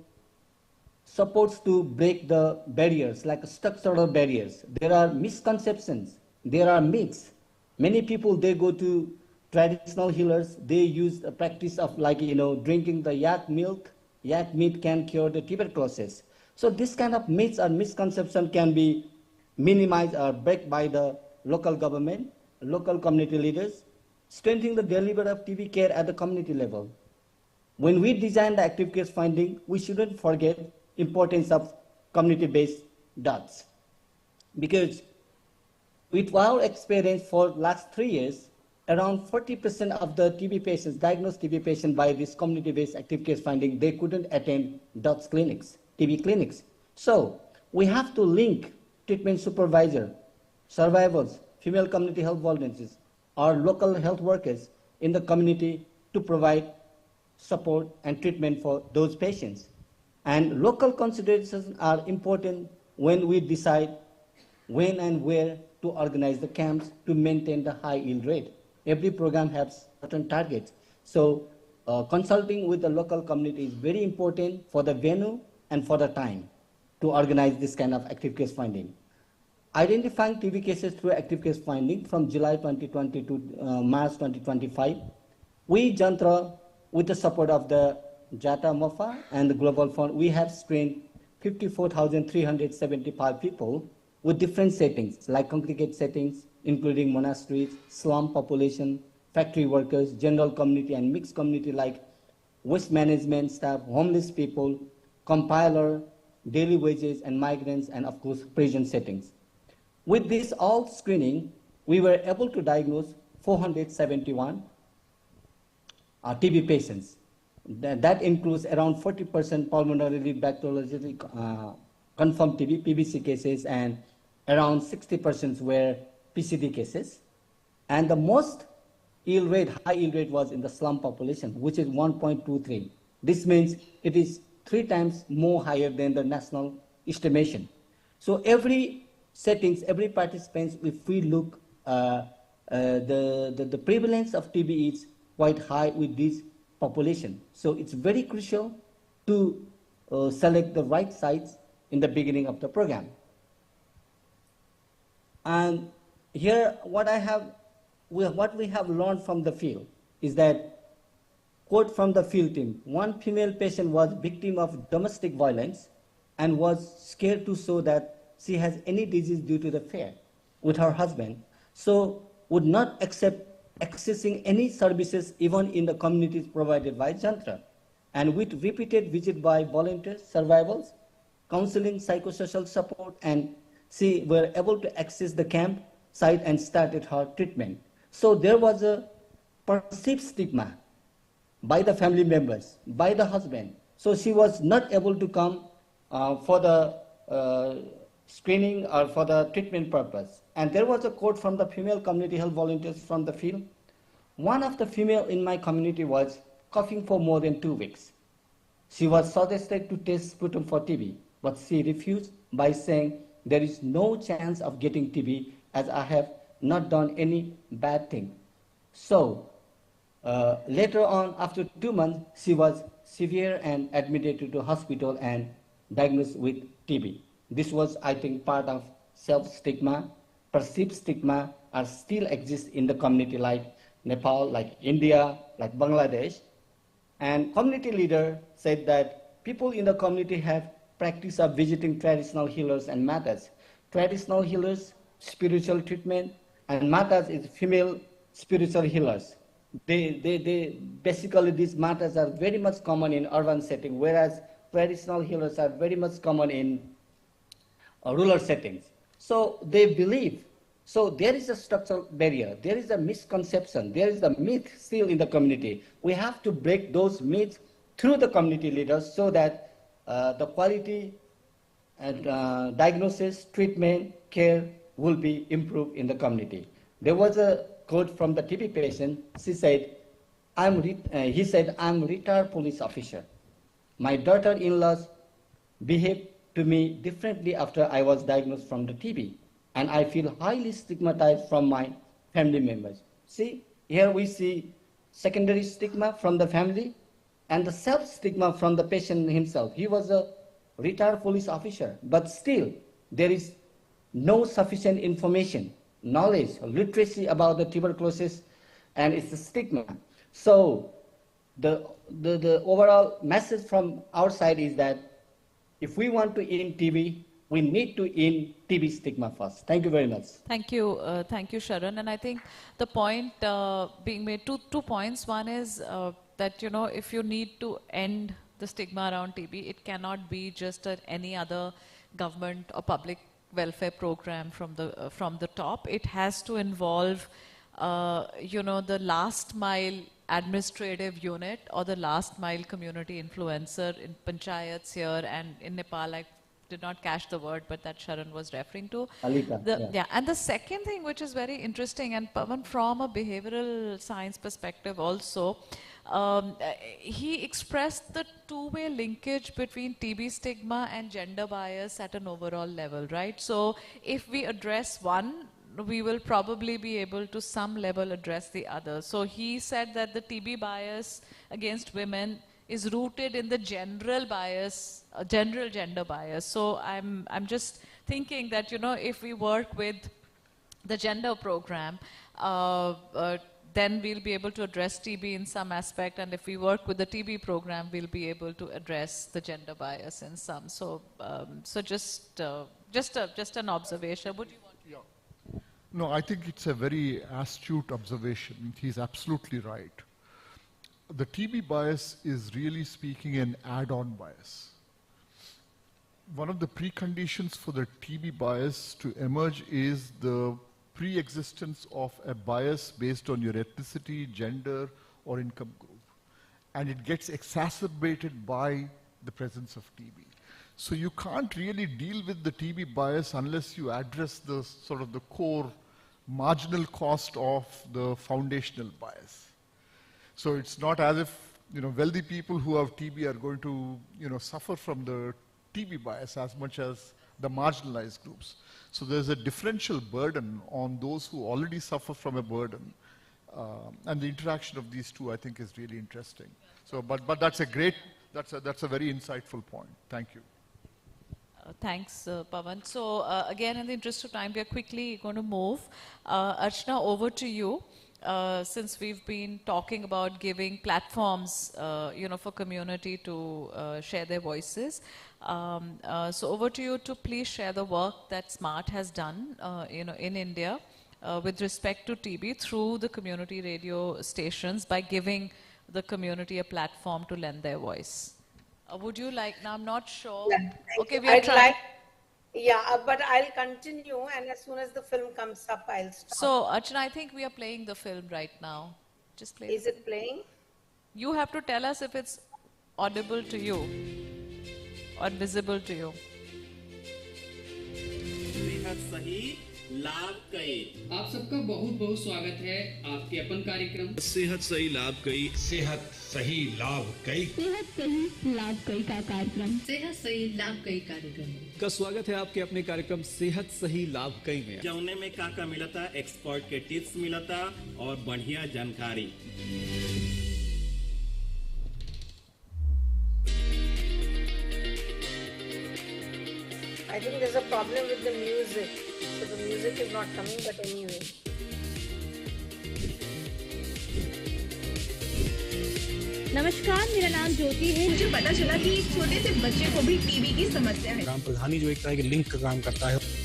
supports to break the barriers, like structural barriers. There are misconceptions, there are myths. Many people, they go to traditional healers, they use the practice of drinking the yak milk, yak meat can cure the tuberculosis. So this kind of myths or misconception can be minimized or break by the local government, local community leaders, strengthening the delivery of TB care at the community level. When we design the active case finding, we shouldn't forget importance of community-based dots. Because with our experience for last 3 years, around 40% of the TB patients, diagnosed TB patients by this community-based active case finding, they couldn't attend DOTS clinics, TB clinics. So we have to link treatment supervisor, survivors, female community health volunteers, or local health workers in the community to provide support and treatment for those patients. And local considerations are important when we decide when and where to organize the camps to maintain the high yield rate. Every program has certain targets. So consulting with the local community is very important for the venue and for the time to organize this kind of active case finding. Identifying TB cases through active case finding from July 2020 to March 2025, we, Jantra, with the support of the JATA MOFA and the Global Fund, we have screened 54,375 people with different settings, like congregate settings, including monasteries, slum population, factory workers, general community, and mixed community like waste management staff, homeless people, compiler, daily wages, and migrants, and of course, prison settings. With this all screening, we were able to diagnose 471 TB patients. That includes around 40% pulmonary bacteriologically confirmed TB, PBC cases, and around 60% were PCD cases. And the most yield rate, high yield rate was in the slum population, which is 1.23. This means it is 3 times more higher than the national estimation. So every settings, every participant, if we look, the prevalence of TB is quite high with this population. So it's very crucial to select the right sites in the beginning of the program. And here, what we have learned from the field is that, quote from the field team, one female patient was victim of domestic violence and was scared to show that she has any disease due to the affair with her husband, so would not accept accessing any services even in the communities provided by Jantra. And with repeated visit by volunteers, survivors, counseling, psychosocial support, and she were able to access the camp site and started her treatment. So there was a perceived stigma by the family members, by the husband. So she was not able to come for the screening or for the treatment purpose. And there was a quote from the female community health volunteers from the field. One of the female in my community was coughing for more than 2 weeks. She was suggested to test sputum for TB, but she refused by saying, there is no chance of getting TB as I have not done any bad thing. So later on, after 2 months, she was severe and admitted to the hospital and diagnosed with TB. This was, I think, part of self-stigma. Perceived stigma are still exist in the community like Nepal, like India, like Bangladesh. And community leader said that people in the community have practice of visiting traditional healers and matas. Traditional healers, spiritual treatment, and matas is female spiritual healers. Basically, these matas are very much common in urban setting, whereas traditional healers are very much common in rural settings. So they believe, so there is a structural barrier, there is a misconception, there is a myth still in the community. We have to break those myths through the community leaders so that the quality and diagnosis, treatment, care will be improved in the community. There was a quote from the TB patient. She said, he said, I'm a retired police officer. My daughter-in-laws behaved to me differently after I was diagnosed from the TB, and I feel highly stigmatized from my family members. See, here we see secondary stigma from the family and the self-stigma from the patient himself. He was a retired police officer, but still there is no sufficient information, knowledge, literacy about the tuberculosis and its stigma. So the overall message from our side is that if we want to end TB, we need to end TB stigma first. Thank you very much. Thank you, Sharon. And I think the point being made, two points. One is that, you know, if you need to end the stigma around TB, it cannot be just any other government or public welfare program from the top. It has to involve, you know, the last mile administrative unit or the last mile community influencer in panchayats here and in Nepal. I did not catch the word, but that Sharon was referring to. Yeah. And the second thing, which is very interesting, and Pavan, from a behavioral science perspective also, he expressed the two-way linkage between TB stigma and gender bias at an overall level, right? So if we address one, we will probably be able to some level address the other. So he said that the TB bias against women is rooted in the general bias, general gender bias. So I'm just thinking that, you know, if we work with the gender program, then we'll be able to address TB in some aspect, and if we work with the TB program, we'll be able to address the gender bias in some. So, just an observation. Would you want to? Yeah. No, I think it's a very astute observation. He's absolutely right. The TB bias is really speaking an add-on bias. One of the preconditions for the TB bias to emerge is the pre-existence of a bias based on your ethnicity, gender, or income group. And it gets exacerbated by the presence of TB. So you can't really deal with the TB bias unless you address the sort of the core marginal cost of the foundational bias. So it's not as if, you know, wealthy people who have TB are going to, you know, suffer from the TB bias as much as the marginalized groups. So there's a differential burden on those who already suffer from a burden. And the interaction of these two, I think, is really interesting. So, but that's a very insightful point. Thank you. Thanks, Pavan. So again, in the interest of time, we are quickly going to move. Archana, over to you. Since we've been talking about giving platforms, you know, for community to share their voices. So over to you to please share the work that SMART has done, you know, in India with respect to TB through the community radio stations by giving the community a platform to lend their voice. Would you like, now I'm not sure. Yeah, okay, we are trying. Yeah, but I'll continue, and as soon as the film comes up, I'll stop. So, Archana, I think we are playing the film right now. Just play. Is it playing? You have to tell us if it's audible to you or visible to you. लाभ कई आप सबका बहुत बहुत स्वागत है आपके अपन कार्यक्रम सेहत सही लाभ कई सेहत सही लाभ कई सेहत सही लाभ कई का कार्यक्रम सेहत सही लाभ कई कार्यक्रम का स्वागत है आपके अपने कार्यक्रम सेहत सही लाभ कई में जौने में का मिलता एक्सपर्ट के टिप्स मिलता और बढ़िया जानकारी I think there's a problem with the music. So the music is not coming, but anyway. नमस्कार, मेरा नाम ज्योति है। मुझे पता चला कि एक छोटे से बच्चे को भी टीबी की समस्या है। ग्राम प्रधानी जो एक तरह के लिंक का काम करता है।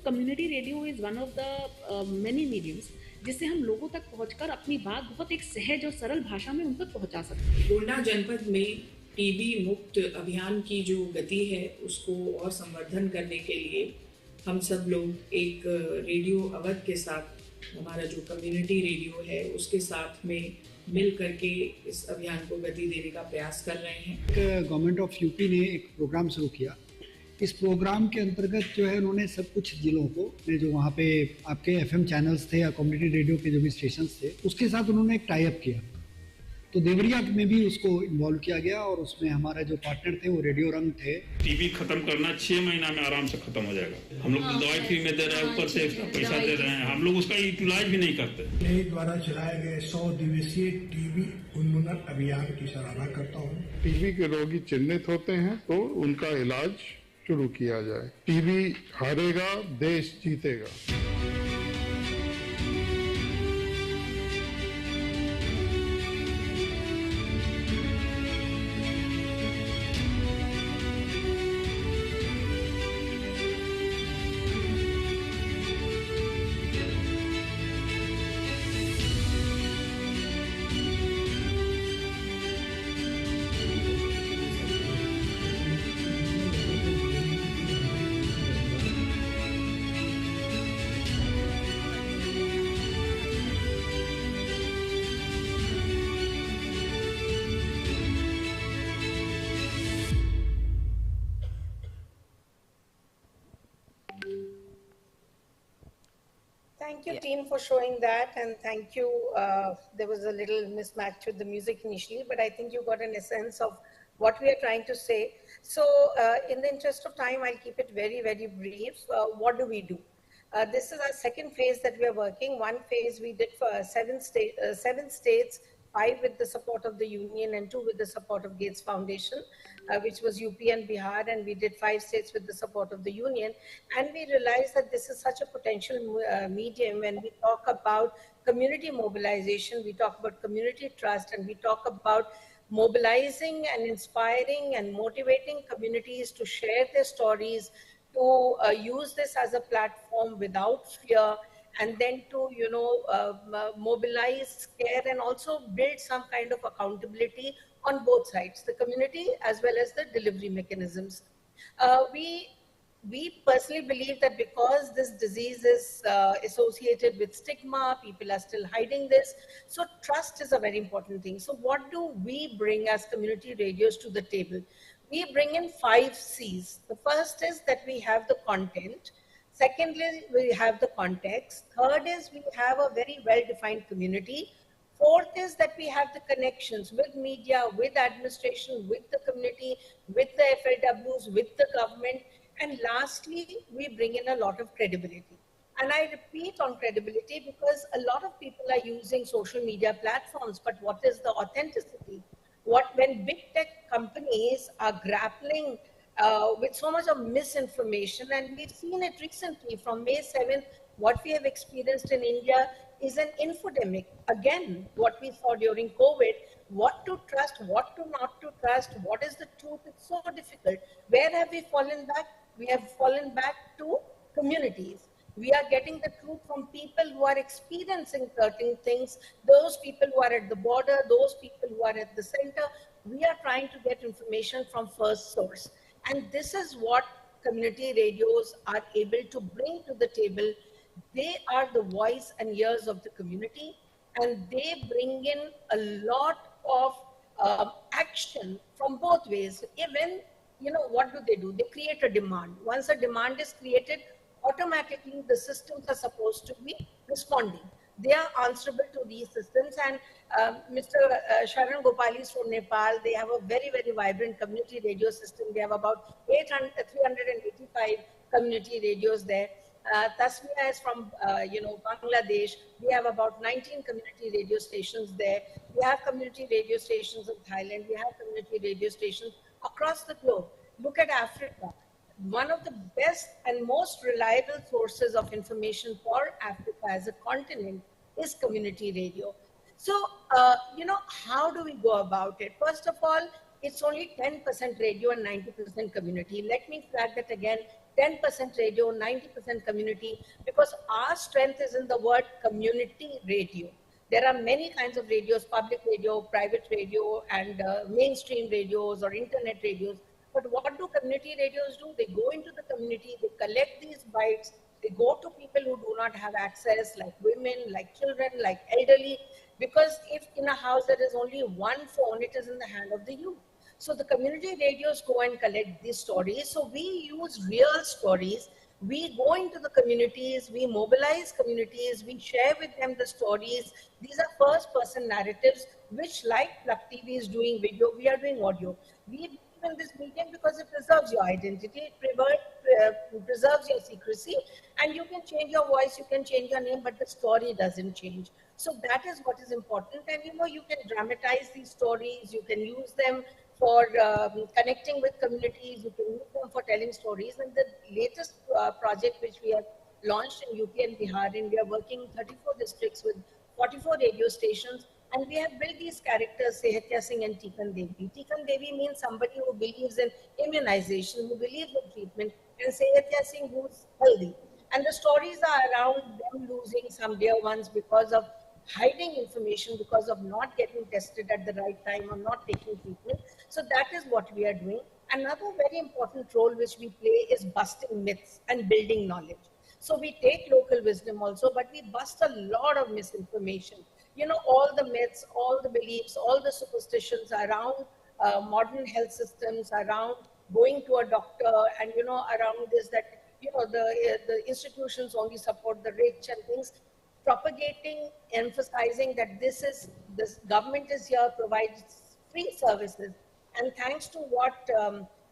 Community radio is one of the many mediums जिससे हम लोगों तक पहुंचकर अपनी बात बहुत एक सहज और सरल भाषा में उन तक पहुंचा सकते हैं। गोंडा जनपद में टीबी मुक्त अभियान की जो गति है उसको और संवर्धन करने के लिए हम सब लोग एक रेडियो अवध के साथ हमारा जो कम्युनिटी रेडियो है उसके साथ में मिल करके इस अभियान को गति देने का प्रयास कर रहे हैं। गवर्नमेंट ऑफ यूपी ने एक प्रोग्राम शुरू किया। इस प्रोग्राम के अंतर्गत जो है उन्होंने सब कुछ जिलों को जो वहाँ पे आपके एफएम चैनल्स थे या कम्युनिटी रेडियो के जो भी स्टेशंस थे उसके साथ उन्होंने एक टाई अप किया तो देवरिया में भी उसको इन्वॉल्व किया गया और उसमें हमारे जो पार्टनर थे वो रेडियो रंग थे। टीबी खत्म करना 6 महीना में आराम से खत्म हो जाएगा। हम लोग दवाई फ्री में दे रहे हैं, ऊपर से एक्स्ट्रा पैसा दे रहे हैं, हम लोग उसका इलाज भी नहीं करते। मेरे द्वारा चलाए गए 100 दिवसीय टीबी उन्मूलन अभियान की सराहना करता हूँ। टीबी के रोगी चिन्हित होते हैं तो उनका इलाज शुरू किया जाए। टीबी हारेगा, देश जीतेगा। Thank you, team, for showing that, and thank you. There was a little mismatch with the music initially, but I think you got an essence of what we are trying to say. So in the interest of time, I'll keep it very, very brief. What do we do? This is our second phase that we are working. One phase we did for 7 states, 5 with the support of the union and 2 with the support of Gates Foundation, which was UP and Bihar, and we did 5 states with the support of the union. And we realized that this is such a potential medium. When we talk about community mobilization, we talk about community trust, and we talk about mobilizing and inspiring and motivating communities to share their stories, to use this as a platform without fear, and then to, mobilize, care, and also build some kind of accountability on both sides, the community as well as the delivery mechanisms. We personally believe that because this disease is associated with stigma, people are still hiding this. So trust is a very important thing. So what do we bring as community radios to the table? We bring in 5 C's. The first is that we have the content. Secondly, we have the context. Third is we have a very well-defined community. Fourth is that we have the connections with media, with administration, with the community, with the FLWs, with the government. And lastly, we bring in a lot of credibility. And I repeat on credibility because a lot of people are using social media platforms, but what is the authenticity? When big tech companies are grappling with so much of misinformation, and we've seen it recently from May 7th, what we have experienced in India is an infodemic. Again, what we saw during COVID, what to trust, what to not to trust, what is the truth, it's so difficult. Where have we fallen back? We have fallen back to communities. We are getting the truth from people who are experiencing certain things, those people who are at the border, those people who are at the center. We are trying to get information from first source. And this is what community radios are able to bring to the table. They are the voice and ears of the community, and they bring in a lot of action from both ways. Even, what do? They create a demand. Once a demand is created, automatically the systems are supposed to be responding. They are answerable to these systems. And Mr. Sharan Gopali is from Nepal. They have a very, very vibrant community radio system. They have about 385 community radios there. Tasmia is from, Bangladesh. We have about 19 community radio stations there. We have community radio stations in Thailand. We have community radio stations across the globe. Look at Africa. One of the best and most reliable sources of information for Africa as a continent is community radio. So, how do we go about it? First of all, it's only 10% radio and 90% community. Let me flag that again, 10% radio, 90% community, because our strength is in the word community radio. There are many kinds of radios, public radio, private radio, and mainstream radios or internet radios. But what do community radios do? They go into the community, they collect these bytes, they go to people who do not have access, like women, like children, like elderly, because if in a house there is only one phone, it is in the hand of the youth. So the community radios go and collect these stories. So we use real stories. We go into the communities, we mobilize communities, we share with them the stories. These are first-person narratives which like Plug TV is doing video, we are doing audio. We believe in this medium because it preserves your identity, it preserves your secrecy, and you can change your voice, you can change your name, but the story doesn't change. So that is what is important. And you know, you can dramatize these stories, you can use them for connecting with communities, you can use them for telling stories. And the latest project which we have launched in UP and Bihar, and we are working in 34 districts with 44 radio stations, and we have built these characters, Sehatya Singh and Tikan Devi. Tikan Devi means somebody who believes in immunization, who believes in treatment, and Sehatya Singh who's healthy. And the stories are around them losing some dear ones because of hiding information, because of not getting tested at the right time or not taking treatment. So that is what we are doing. Another very important role which we play is busting myths and building knowledge. So we take local wisdom also, but we bust a lot of misinformation. You know, all the myths, all the beliefs, all the superstitions around modern health systems, around going to a doctor, and, you know, around this, that, you know, the institutions only support the rich and things, propagating, emphasizing that this government is here, provides free services. And thanks to what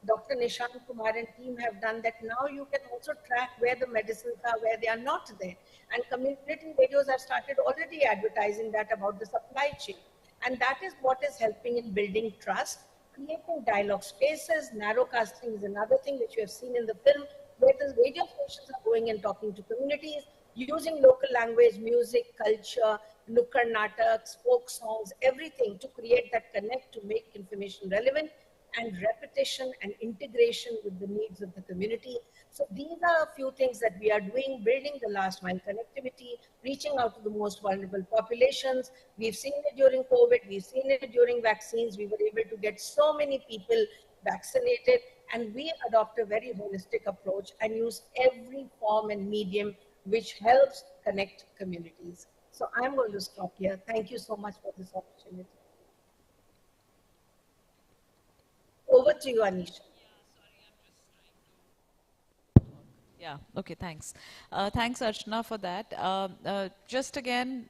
Dr. Nishant Kumar and team have done, that now you can also track where the medicines are, where they are not there. And community radios have started already advertising that about the supply chain. And that is what is helping in building trust, creating dialogue spaces. Narrowcasting is another thing which you have seen in the film, where the radio stations are going and talking to communities, using local language, music, culture, nukkad nataks, folk songs, everything to create that connect, to make information relevant, and repetition and integration with the needs of the community. So these are a few things that we are doing, building the last mile connectivity, reaching out to the most vulnerable populations. We've seen it during COVID, we've seen it during vaccines. We were able to get so many people vaccinated, and we adopt a very holistic approach and use every form and medium which helps connect communities. So I'm going to stop here. Thank you so much for this opportunity. Over to you, Anisha. Yeah, okay, thanks. Thanks, Archana, for that. Just again,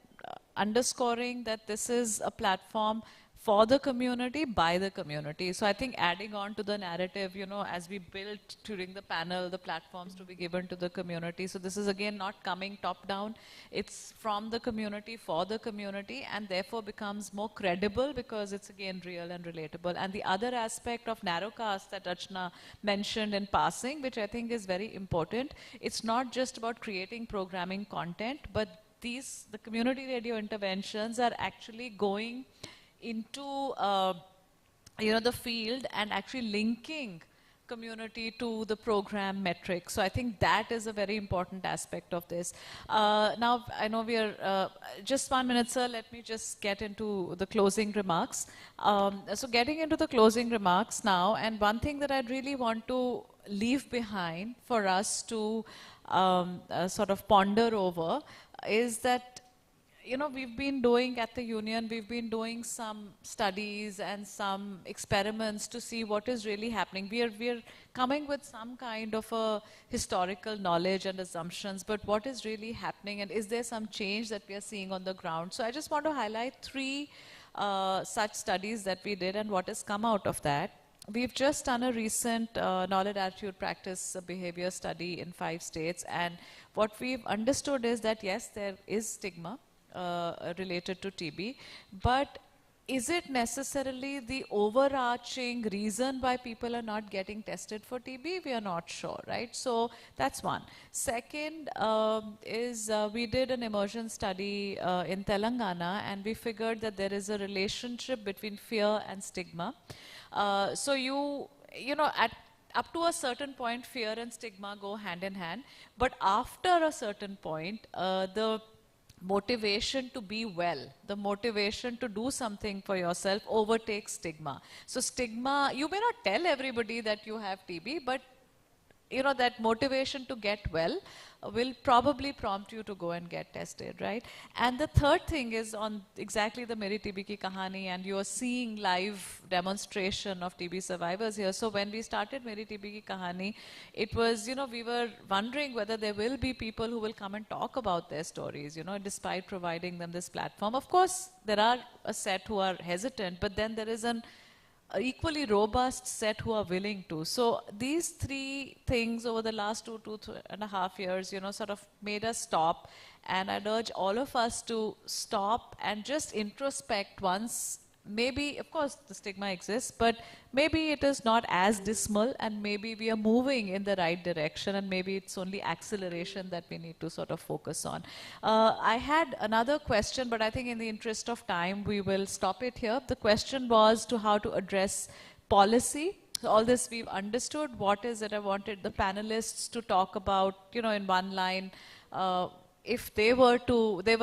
underscoring that this is a platform for the community, by the community. So I think adding on to the narrative, you know, as we built during the panel, the platforms to be given to the community. So this is again not coming top down. It's from the community, for the community, and therefore becomes more credible because it's again real and relatable. And the other aspect of narrowcast that Archana mentioned in passing, which I think is very important, it's not just about creating programming content, but the community radio interventions are actually going into you know, the field and actually linking community to the program metrics. So I think that is a very important aspect of this. Now, I know we are just 1 minute, sir. Let me just get into the closing remarks. So getting into the closing remarks now, and one thing that I'd really want to leave behind for us to sort of ponder over is that, you know, we've been doing at the union, we've been doing some studies and some experiments to see what is really happening. We're coming with some kind of a historical knowledge and assumptions, but what is really happening, and is there some change that we are seeing on the ground? So I just want to highlight 3 such studies that we did and what has come out of that. We've just done a recent knowledge, attitude, practice, behavior study in 5 states, and what we've understood is that yes, there is stigma related to TB, but is it necessarily the overarching reason why people are not getting tested for TB? We are not sure, right? So that's one. Second is we did an immersion study in Telangana, and we figured that there is a relationship between fear and stigma. So you know, up to a certain point, fear and stigma go hand in hand, but after a certain point, the motivation to be well, the motivation to do something for yourself overtakes stigma. So stigma, you may not tell everybody that you have TB, but you know, that motivation to get well will probably prompt you to go and get tested, right? And the third thing is on exactly the Meri TB ki kahani, and you are seeing live demonstration of TB survivors here. So when we started Meri TB ki kahani, it was, you know, we were wondering whether there will be people who will come and talk about their stories, you know, despite providing them this platform. Of course, there are a set who are hesitant, but then there is an equally robust set who are willing to. So these three things over the last 2.5 years, you know, sort of made us stop. And I'd urge all of us to stop and just introspect once. Maybe, of course, the stigma exists, but maybe it is not as dismal, and maybe we are moving in the right direction, and maybe it's only acceleration that we need to sort of focus on. I had another question, but I think in the interest of time, we will stop it here. The question was to how to address policy. So all this we've understood. What is it I wanted the panelists to talk about, you know, in one line. If they were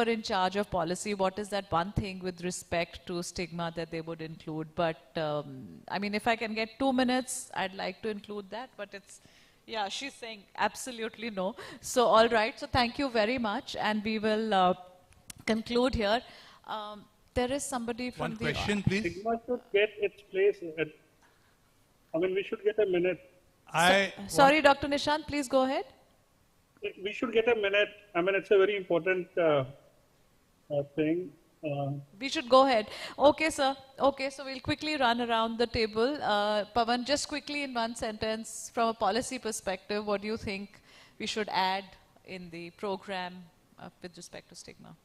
in charge of policy, what is that one thing with respect to stigma that they would include? But I mean, if I can get 2 minutes, I'd like to include that, but it's, yeah, she's saying absolutely no. So all right, so thank you very much, and we will conclude here. There is somebody from One question, please. Stigma should get its place. I mean, we should get a minute. Sorry, Dr. Nishant, please go ahead. We should get a minute. I mean, it's a very important thing. We should go ahead. Okay, sir. Okay, so we'll quickly run around the table. Pawan, just quickly in one sentence, from a policy perspective, what do you think we should add in the program with respect to stigma?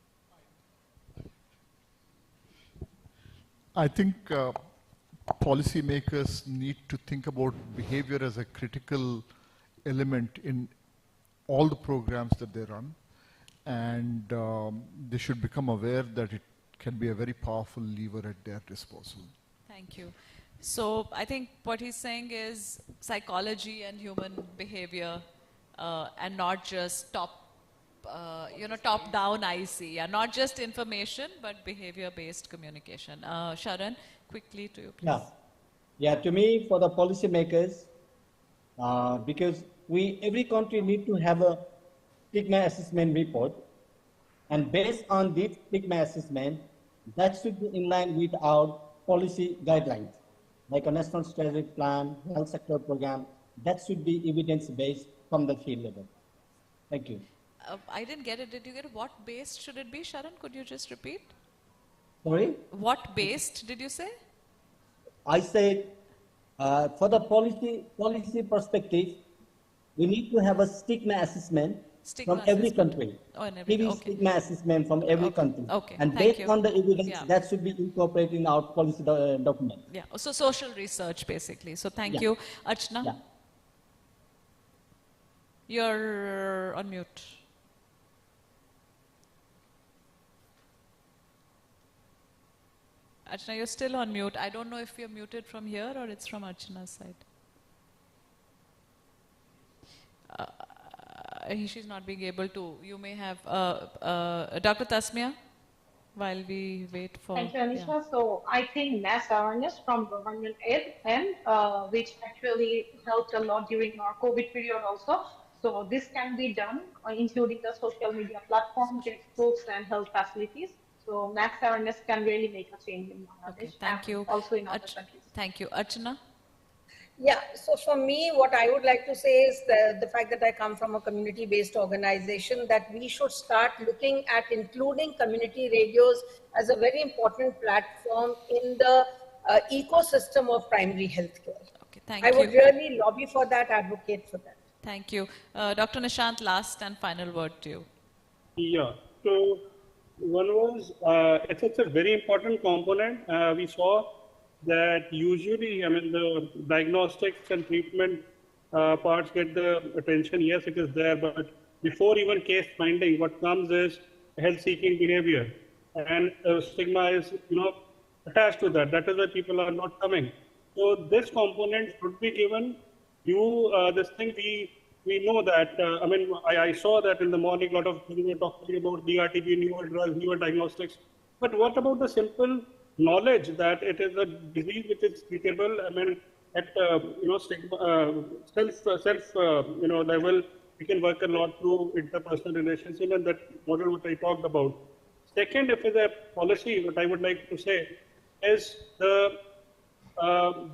I think policymakers need to think about behavior as a critical element in all the programs that they run, and they should become aware that it can be a very powerful lever at their disposal. Thank you. So I think what he's saying is psychology and human behavior, and not just top-down IC, yeah, not just information, but behavior-based communication. Sharan, quickly to you, please. Yeah. To me, for the policymakers, because every country need to have a stigma assessment report, and based on this stigma assessment, that should be in line with our policy guidelines, like a national strategic plan, health sector program. That should be evidence-based from the field level. Thank you. I didn't get it. Did you get it? What based should it be, Sharan? Could you just repeat? Sorry? What based did you say? I said, for the policy perspective, we need to have a stigma assessment from every country. Stigma assessment from every country. Okay. And based on the evidence, that should be incorporated in our policy document. Yeah. So social research, basically. So thank you. Archana? Yeah. You're on mute. Archana, you're still on mute. I don't know if you're muted from here or it's from Archana's side. She's not being able to. You may have Dr. Tasmia, while we wait for. Thank you, Anisha. Yeah. So I think mass awareness from government end, which actually helped a lot during our COVID period also. So this can be done, including the social media platforms, textbooks, and health facilities. So mass awareness can really make a change in Bangladesh. Okay, thank you. Also in other countries. Thank you. Archana? Yeah, so for me, what I would like to say is the fact that I come from a community-based organization, that we should start looking at including community radios as a very important platform in the ecosystem of primary health care. Okay, thank you. I would really lobby for that, advocate for that. Thank you. Dr. Nishant, last and final word to you. Yeah, so one was, it's a very important component. We saw that usually, I mean, the diagnostics and treatment parts get the attention. Yes, it is there, but before even case finding, what comes is health-seeking behavior, and stigma is, attached to that. That is why people are not coming. So this component should be given. This thing we know that. I mean, I saw that in the morning. A lot of people were talking about DRTB, newer drugs, newer diagnostics. But what about the simple knowledge that it is a disease which is treatable? I mean, at self level, we can work a lot through interpersonal relationship, and that model what I talked about. Second, if it's a policy, what I would like to say is the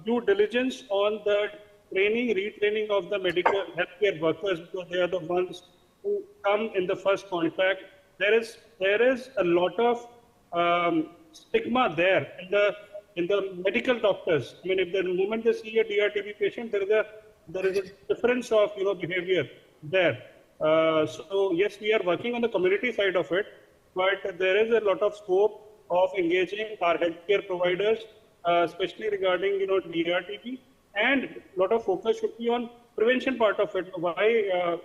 due diligence on the training, retraining of the medical healthcare workers, because they are the ones who come in the first contact. There is a lot of stigma there in the medical doctors. I mean, if the moment they see a DRTB patient, there is a difference of behavior there. So yes, we are working on the community side of it, but there is a lot of scope of engaging our healthcare providers, especially regarding DRTB, and a lot of focus should be on prevention part of it. Why?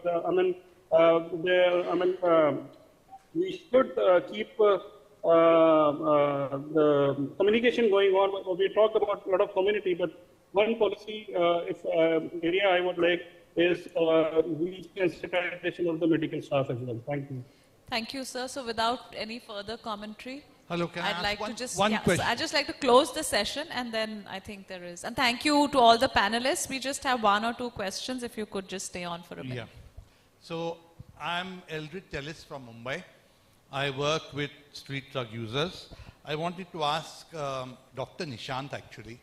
We should keep the communication going on. We talk about a lot of community, but one policy area I would like is sensitization of the medical staff as well. Thank you. Thank you, sir. So without any further commentary, hello, can I I'd ask like one, to just one question? So I'd just like to close the session, and then I think there is. And thank you to all the panelists. We just have 1 or 2 questions. If you could just stay on for a minute. Yeah. So I'm Eldred Tellis from Mumbai. I work with street drug users. I wanted to ask Dr. Nishant actually.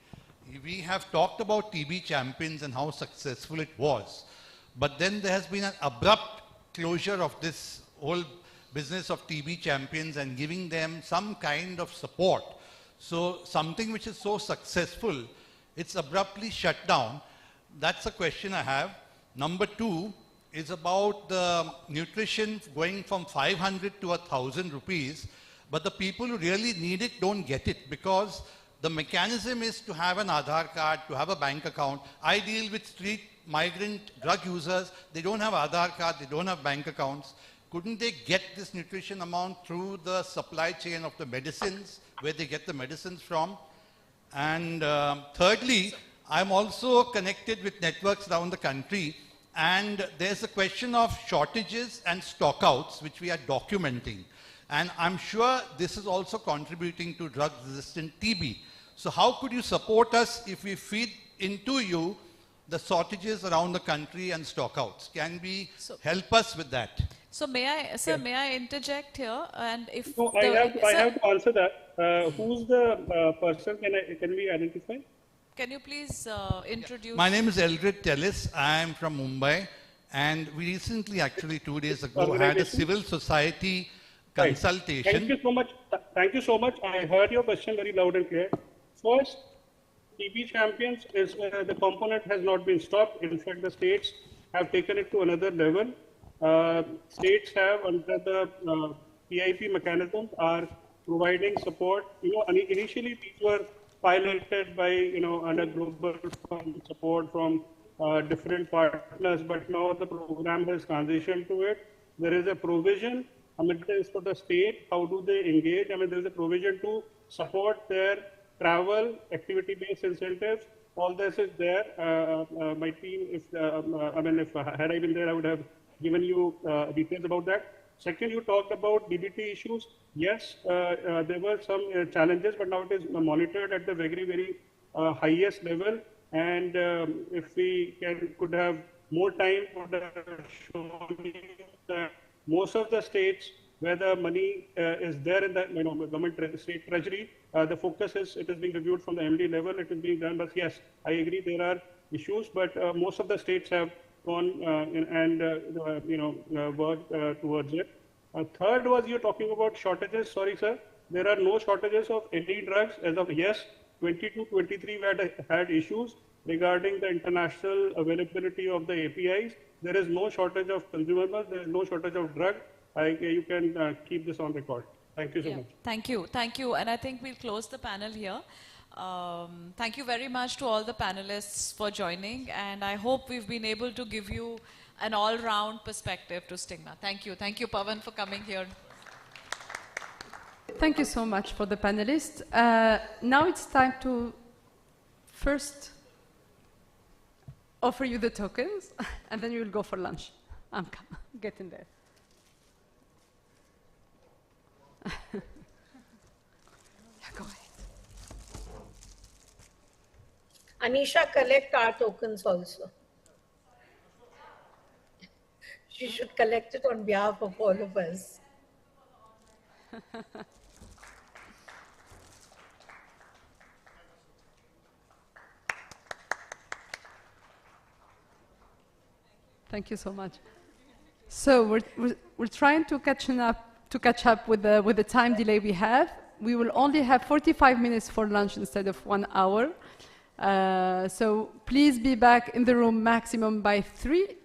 We have talked about TB champions and how successful it was, but then there has been an abrupt closure of this whole business of TB champions and giving them some kind of support. So something which is so successful, it's abruptly shut down. That's a question I have. Number 2 is about the nutrition going from 500 to 1,000 rupees, but the people who really need it don't get it, because the mechanism is to have an Aadhaar card, to have a bank account. I deal with street migrant drug users. They don't have Aadhaar card, they don't have bank accounts. Couldn't they get this nutrition amount through the supply chain of the medicines, where they get the medicines from? And thirdly, I'm also connected with networks around the country, and there's a question of shortages and stockouts, which we are documenting. And I'm sure this is also contributing to drug-resistant TB. So how could you support us if we feed into you the shortages around the country and stockouts? Can we help us with that? So may I, sir, may I interject here? And if no, I have to answer that. Who's the person? Can we identify? Can you please introduce? My name is Eldred Tellis. I am from Mumbai, and we recently, actually 2 days ago, had a civil society consultation. Thank you so much. Thank you so much. I heard your question very loud and clear. First, TB champions is the component has not been stopped. In fact, the states have taken it to another level. States have, under the PIP mechanisms, are providing support. Initially these were piloted by, under global fund support from different partners, but now the program has transitioned to it. There is a provision. It is for the state. How do they engage? There is a provision to support their travel, activity-based incentives. All this is there. My team, if had I been there, I would have given you details about that. Second, you talked about DBT issues. Yes, there were some challenges, but now it is monitored at the very, very highest level. And if we could have more time, would have shown you that most of the states where the money is there in the government state treasury, the focus is it is being reviewed from the MD level. It is being done, but yes, I agree there are issues, but most of the states have gone and worked towards it. Third was you talking about shortages. Sorry, sir, there are no shortages of any drugs as of 22-23 we had issues regarding the international availability of the APIs. There is no shortage of consumables. There is no shortage of drug. You can keep this on record. Thank you so much. Thank you. Thank you. And I think we'll close the panel here. Thank you very much to all the panelists for joining. And I hope we've been able to give you an all-round perspective to stigma. Thank you. Thank you, Pavan, for coming here. Thank you so much for the panelists. Now it's time to first offer you the tokens, and then you will go for lunch. I'm getting there. Yeah, go ahead. Anisha, collect our tokens also. She should collect it on behalf of all of us. Thank you so much. So we're trying to catch up with the time delay we have. We will only have 45 minutes for lunch instead of 1 hour. So please be back in the room maximum by 3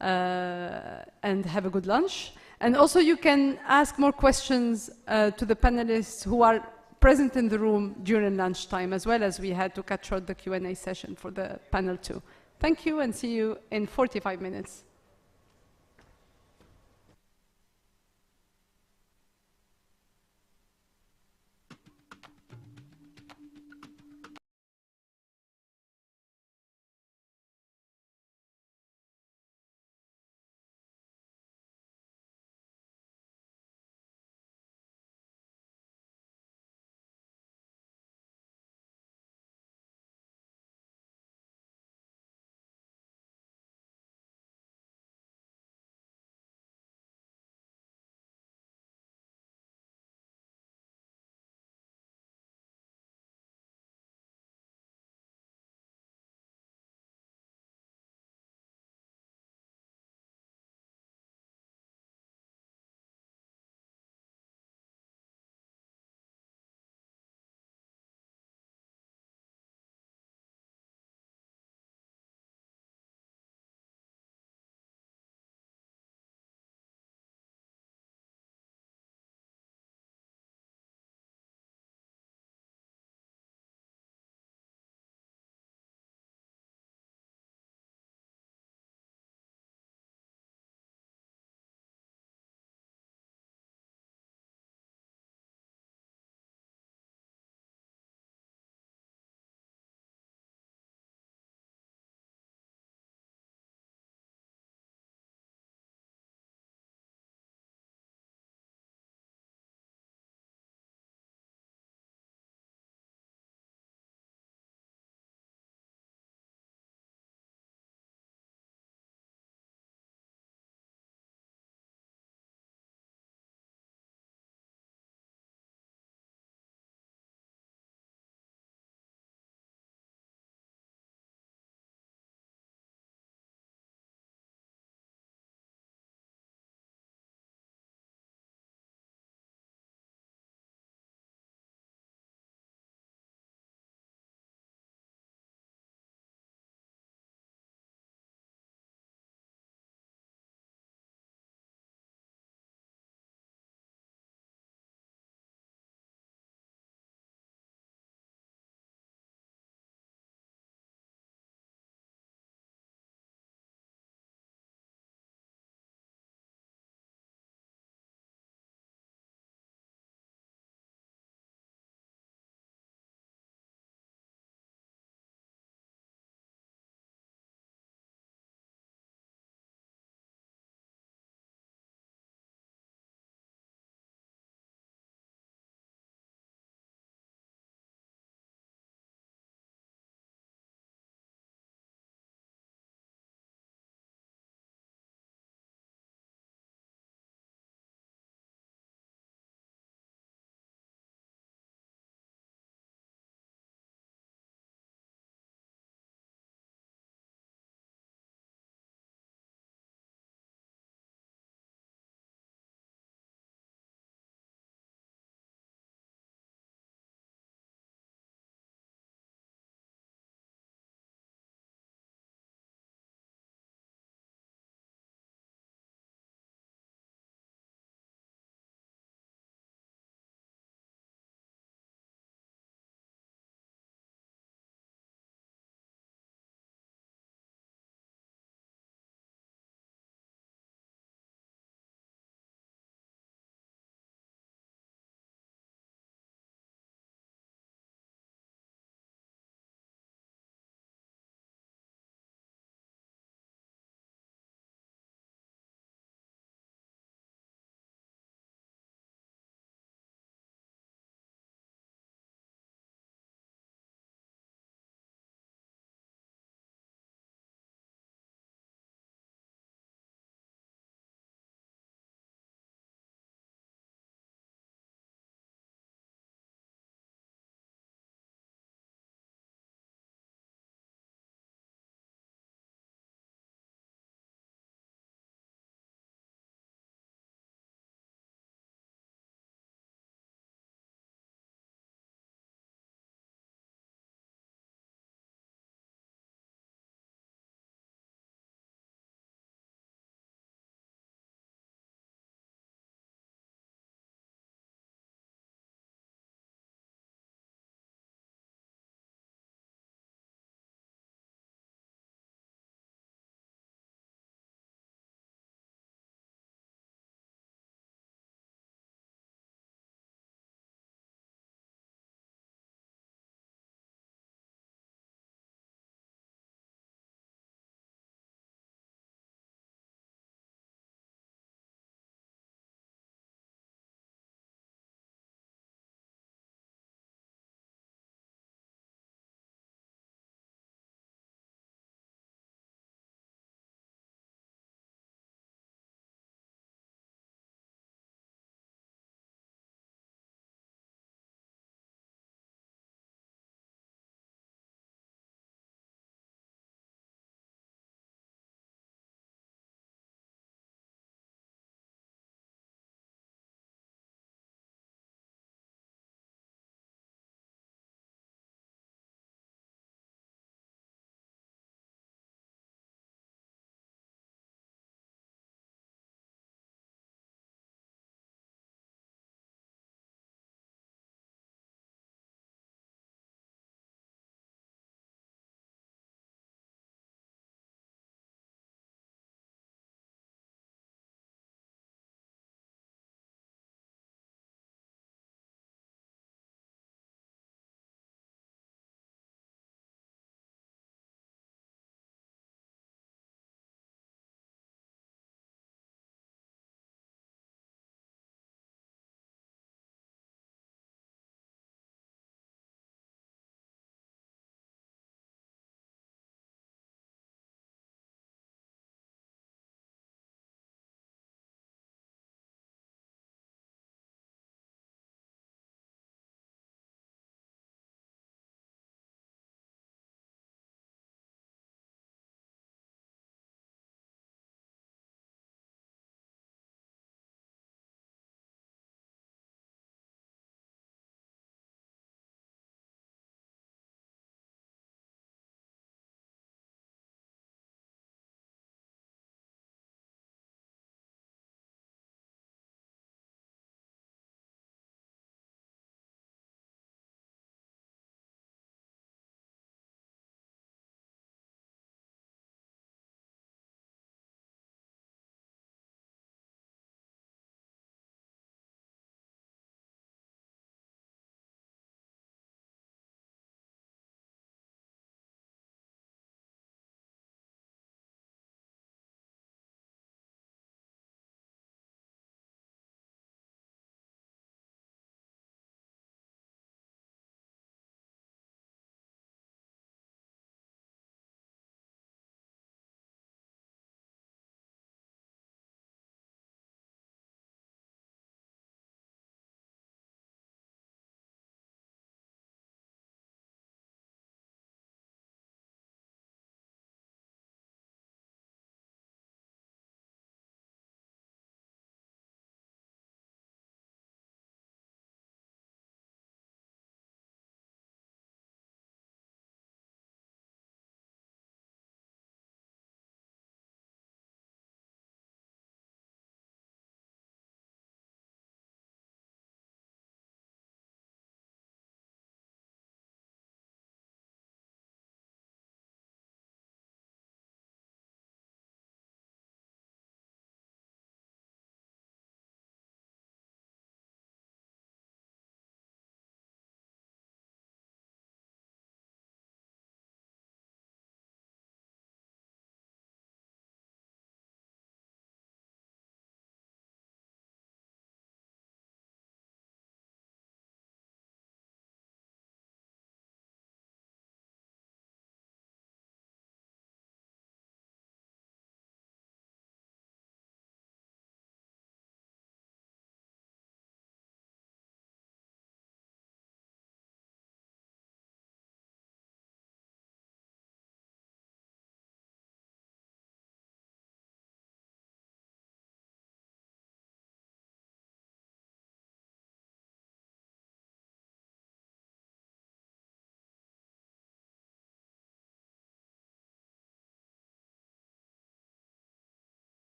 and have a good lunch. And also you can ask more questions to the panelists who are present in the room during lunchtime, as well as we had to cut short the Q&A session for the panel too. Thank you and see you in 45 minutes.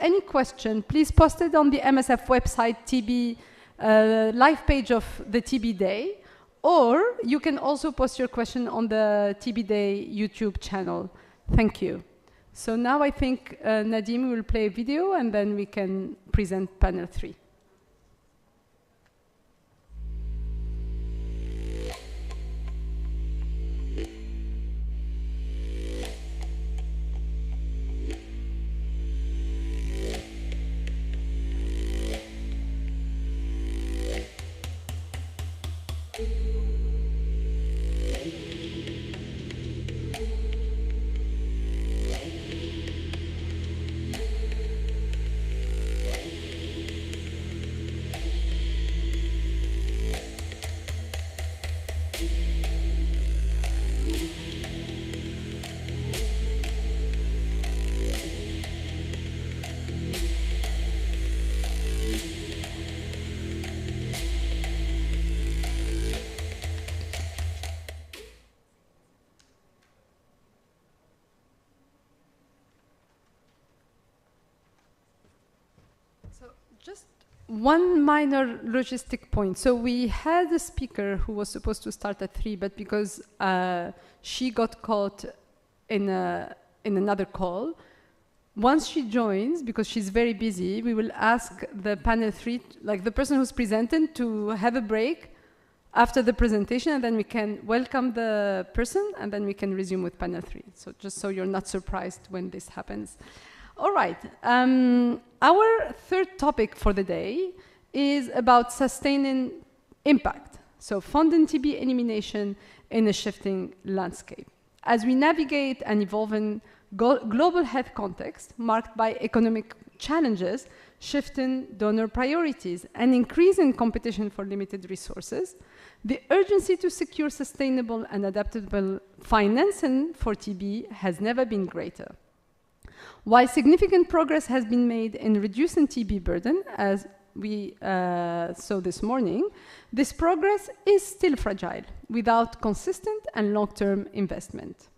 any question, please post it on the MSF website TB live page of the TB Day, or you can also post your question on the TB Day YouTube channel. Thank you. So now I think Nadim will play a video and then we can present panel 3. Just one minor logistic point. So we had a speaker who was supposed to start at 3, but because she got caught in another call, once she joins, because she's very busy, we will ask the panel 3, like the person who's presenting, to have a break after the presentation, and then we can welcome the person, and then we can resume with panel 3. So just so you're not surprised when this happens. All right. Our third topic for the day is about sustaining impact. So funding TB elimination in a shifting landscape. As we navigate an evolving global health context marked by economic challenges, shifting donor priorities, and increasing competition for limited resources, the urgency to secure sustainable and adaptable financing for TB has never been greater. While significant progress has been made in reducing TB burden, as we saw this morning, this progress is still fragile without consistent and long-term investment.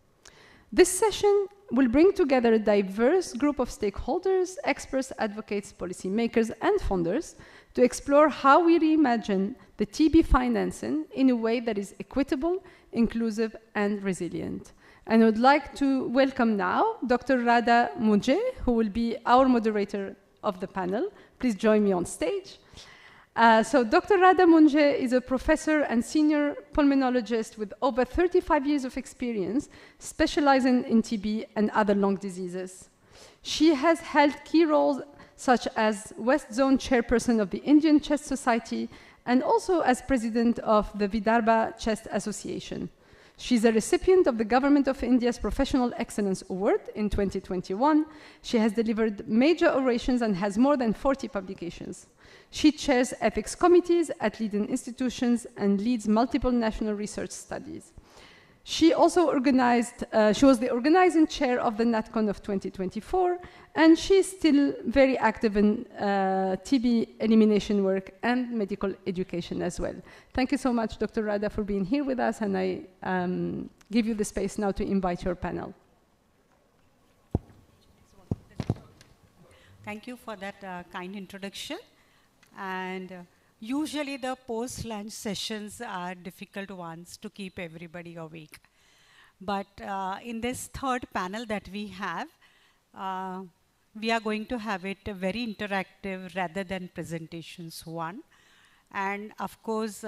This session will bring together a diverse group of stakeholders, experts, advocates, policymakers, and funders to explore how we reimagine the TB financing in a way that is equitable, inclusive, and resilient. And I would like to welcome now Dr. Radha Munje, who will be our moderator of the panel. Please join me on stage. So Dr. Radha Munje is a professor and senior pulmonologist with over 35 years of experience specializing in TB and other lung diseases. She has held key roles such as West Zone chairperson of the Indian Chest Society and also as president of the Vidarbha Chest Association. She's a recipient of the Government of India's Professional Excellence Award in 2021. She has delivered major orations and has more than 40 publications. She chairs ethics committees at leading institutions and leads multiple national research studies. She also organized, she was the organizing chair of the NatCon of 2024, and she's still very active in TB elimination work and medical education as well. Thank you so much, Dr. Radha, for being here with us, and I give you the space now to invite your panel. Thank you for that kind introduction. And usually the post-lunch sessions are difficult ones to keep everybody awake. But in this third panel that we have, we are going to have it very interactive rather than presentations one. And of course,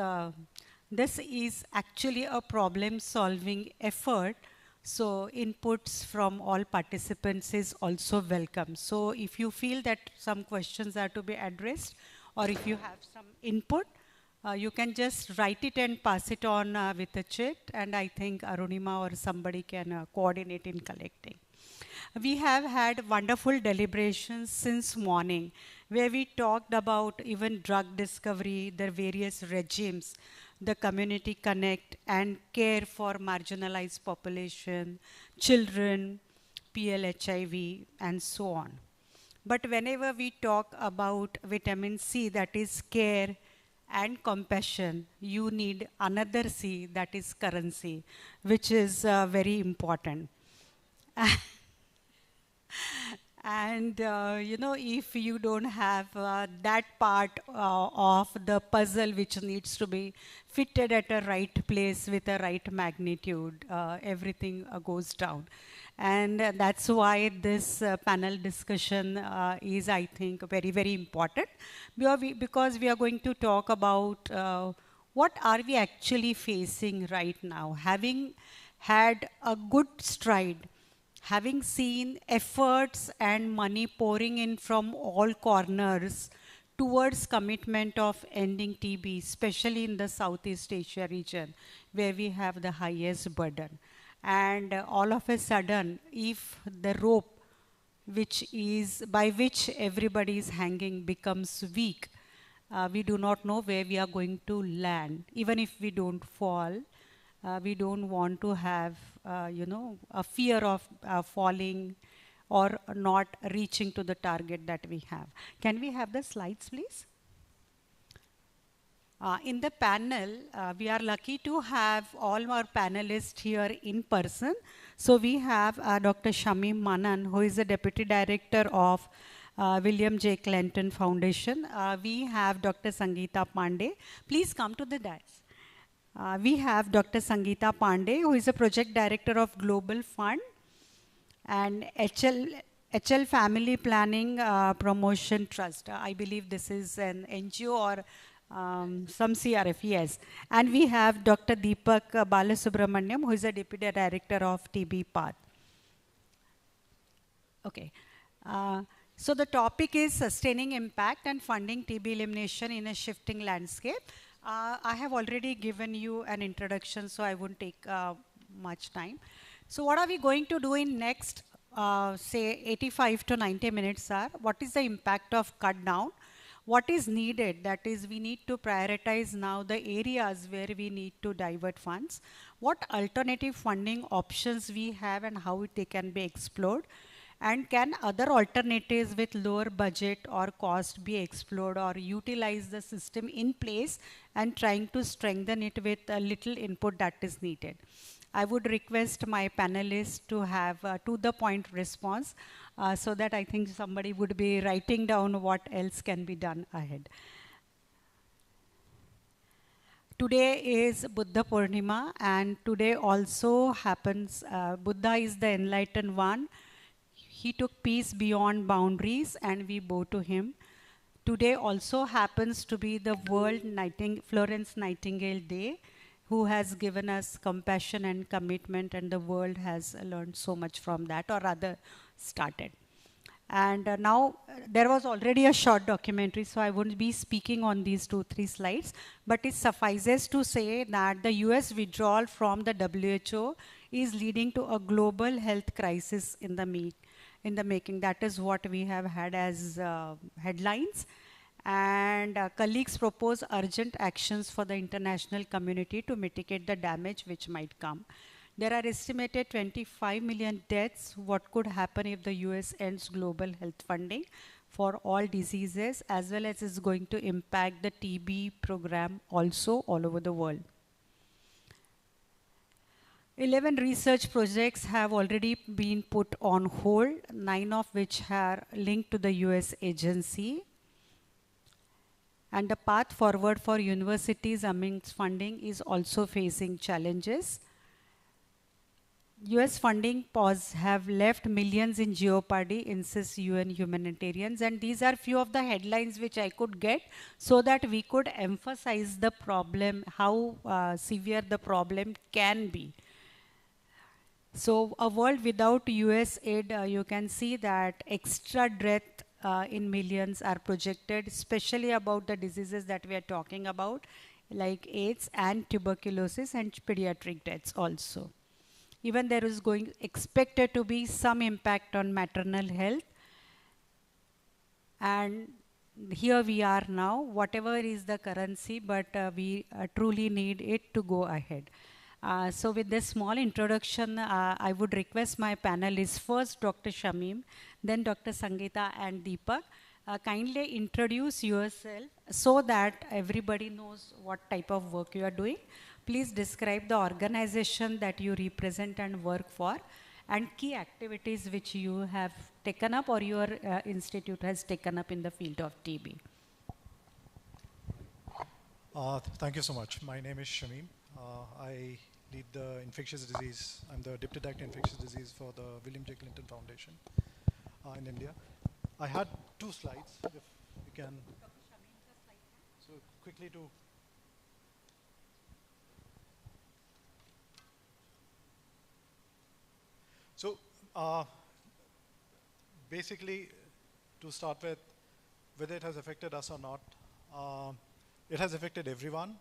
this is actually a problem-solving effort. So inputs from all participants is also welcome. So if you feel that some questions are to be addressed, or if you have some input, you can just write it and pass it on with a chat, and I think Arunima or somebody can coordinate in collecting. We have had wonderful deliberations since morning, where we talked about even drug discovery, the various regimes, the community connect and care for marginalized population, children, PL-HIV, and so on. But whenever we talk about vitamin C, that is care and compassion, you need another C, that is currency, which is very important. And you know, if you don't have that part of the puzzle which needs to be fitted at a right place with a right magnitude, everything goes down. And that's why this panel discussion is, I think, very, very important, because we are going to talk about what are we actually facing right now. Having had a good stride, having seen efforts and money pouring in from all corners towards commitment of ending TB, especially in the Southeast Asia region, where we have the highest burden. And all of a sudden, if the rope by which everybody is hanging becomes weak, we do not know where we are going to land. Even if we don't fall, we don't want to have, you know, a fear of falling or not reaching to the target that we have. Can we have the slides, please? In the panel, we are lucky to have all our panelists here in person. So we have Dr. Shamim Manan, who is the Deputy Director of William J. Clinton Foundation. We have Dr. Sangeeta Pandey. Please come to the dais. We have Dr. Sangeeta Pandey, who is a Project Director of Global Fund and HL Family Planning Promotion Trust. I believe this is an NGO or some CRF, yes. And we have Dr. Deepak Balasubramaniam, who is a Deputy Director of TB Path. Okay. So the topic is sustaining impact and funding TB elimination in a shifting landscape. I have already given you an introduction, so I won't take much time. So what are we going to do in next, say, 85 to 90 minutes are, what is the impact of cut down? What is needed? That is, we need to prioritize now the areas where we need to divert funds. What alternative funding options we have and how they can be explored. And can other alternatives with lower budget or cost be explored or utilize the system in place and trying to strengthen it with a little input that is needed. I would request my panelists to have to-the-point response so that I think somebody would be writing down what else can be done ahead. Today is Buddha Purnima, and today also happens, Buddha is the enlightened one. He took peace beyond boundaries and we bow to him. Today also happens to be the World Florence Nightingale Day, who has given us compassion and commitment, and the world has learned so much from that, or rather started. And now there was already a short documentary, so I won't be speaking on these 2-3 slides, but it suffices to say that the US withdrawal from the WHO is leading to a global health crisis in the making. That is what we have had as headlines. And colleagues propose urgent actions for the international community to mitigate the damage which might come. There are estimated 25 million deaths. What could happen if the US ends global health funding for all diseases, as well as is going to impact the TB program also all over the world. 11 research projects have already been put on hold, 9 of which are linked to the US agency. And the path forward for universities amidst funding is also facing challenges. US funding pause have left millions in jeopardy, insists UN humanitarians. And these are few of the headlines which I could get so that we could emphasize the problem, how severe the problem can be. So a world without US aid, you can see that extra death in millions are projected, especially about the diseases that we are talking about, like AIDS and tuberculosis and pediatric deaths also. Even there is expected to be some impact on maternal health. And here we are now, whatever is the currency, but we truly need it to go ahead. So with this small introduction, I would request my panelists, first Dr. Shamim, then Dr. Sangeeta and Deepak, kindly introduce yourself so that everybody knows what type of work you are doing. Please describe the organization that you represent and work for, and key activities which you have taken up or your institute has taken up in the field of TB. Thank you so much. My name is Shamim. I lead the infectious disease. I'm the Deputy Director Infectious Disease for the William J. Clinton Foundation in India. I had 2 slides, if you can. So quickly to. So basically, to start with, whether it has affected us or not, it has affected everyone,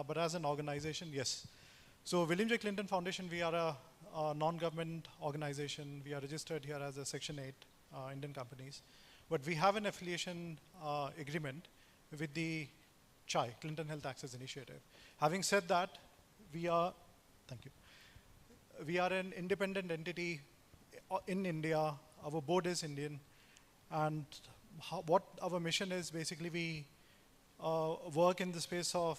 but as an organization, yes. So William J. Clinton Foundation, we are a non-government organization. We are registered here as a Section 8 Indian companies, but we have an affiliation agreement with the CHAI, Clinton Health Access Initiative. Having said that, we are, thank you. We are an independent entity in India. Our board is Indian, and what our mission is, basically we work in the space of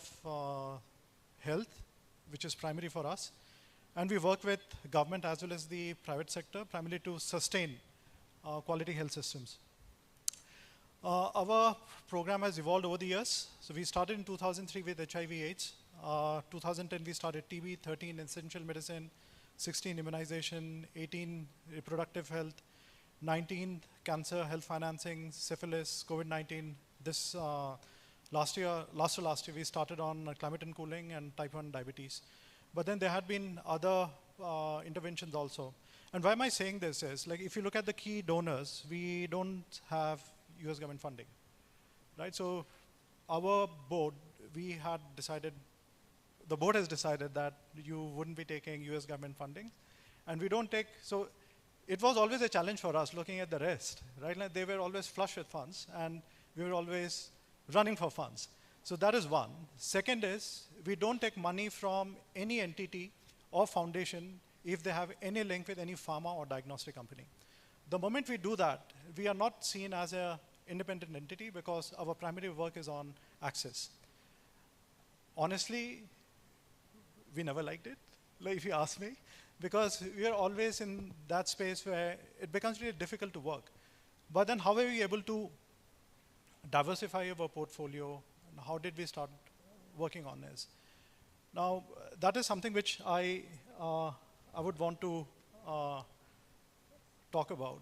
health, which is primary for us, and we work with government as well as the private sector, primarily to sustain quality health systems. Our program has evolved over the years. So we started in 2003 with HIV/AIDS. 2010 we started TB, 13 essential medicine, 16 immunization, 18 reproductive health, 19 cancer, health financing, syphilis, COVID-19. This last year we started on climate and cooling and type 1 diabetes. But then there had been other interventions also. And why am I saying this is, like, if you look at the key donors, we don't have US government funding, right? So our board, the board has decided that you wouldn't be taking US government funding, and we don't take, so it was always a challenge for us looking at the rest, right? Like they were always flush with funds, and we were always running for funds. So that is one. Second is, we don't take money from any entity or foundation if they have any link with any pharma or diagnostic company. The moment we do that, we are not seen as an independent entity because our primary work is on access. Honestly, we never liked it, like if you ask me, because we are always in that space where it becomes really difficult to work. But then how were we able to diversify our portfolio, and how did we start working on this? Now, that is something which I would want to talk about.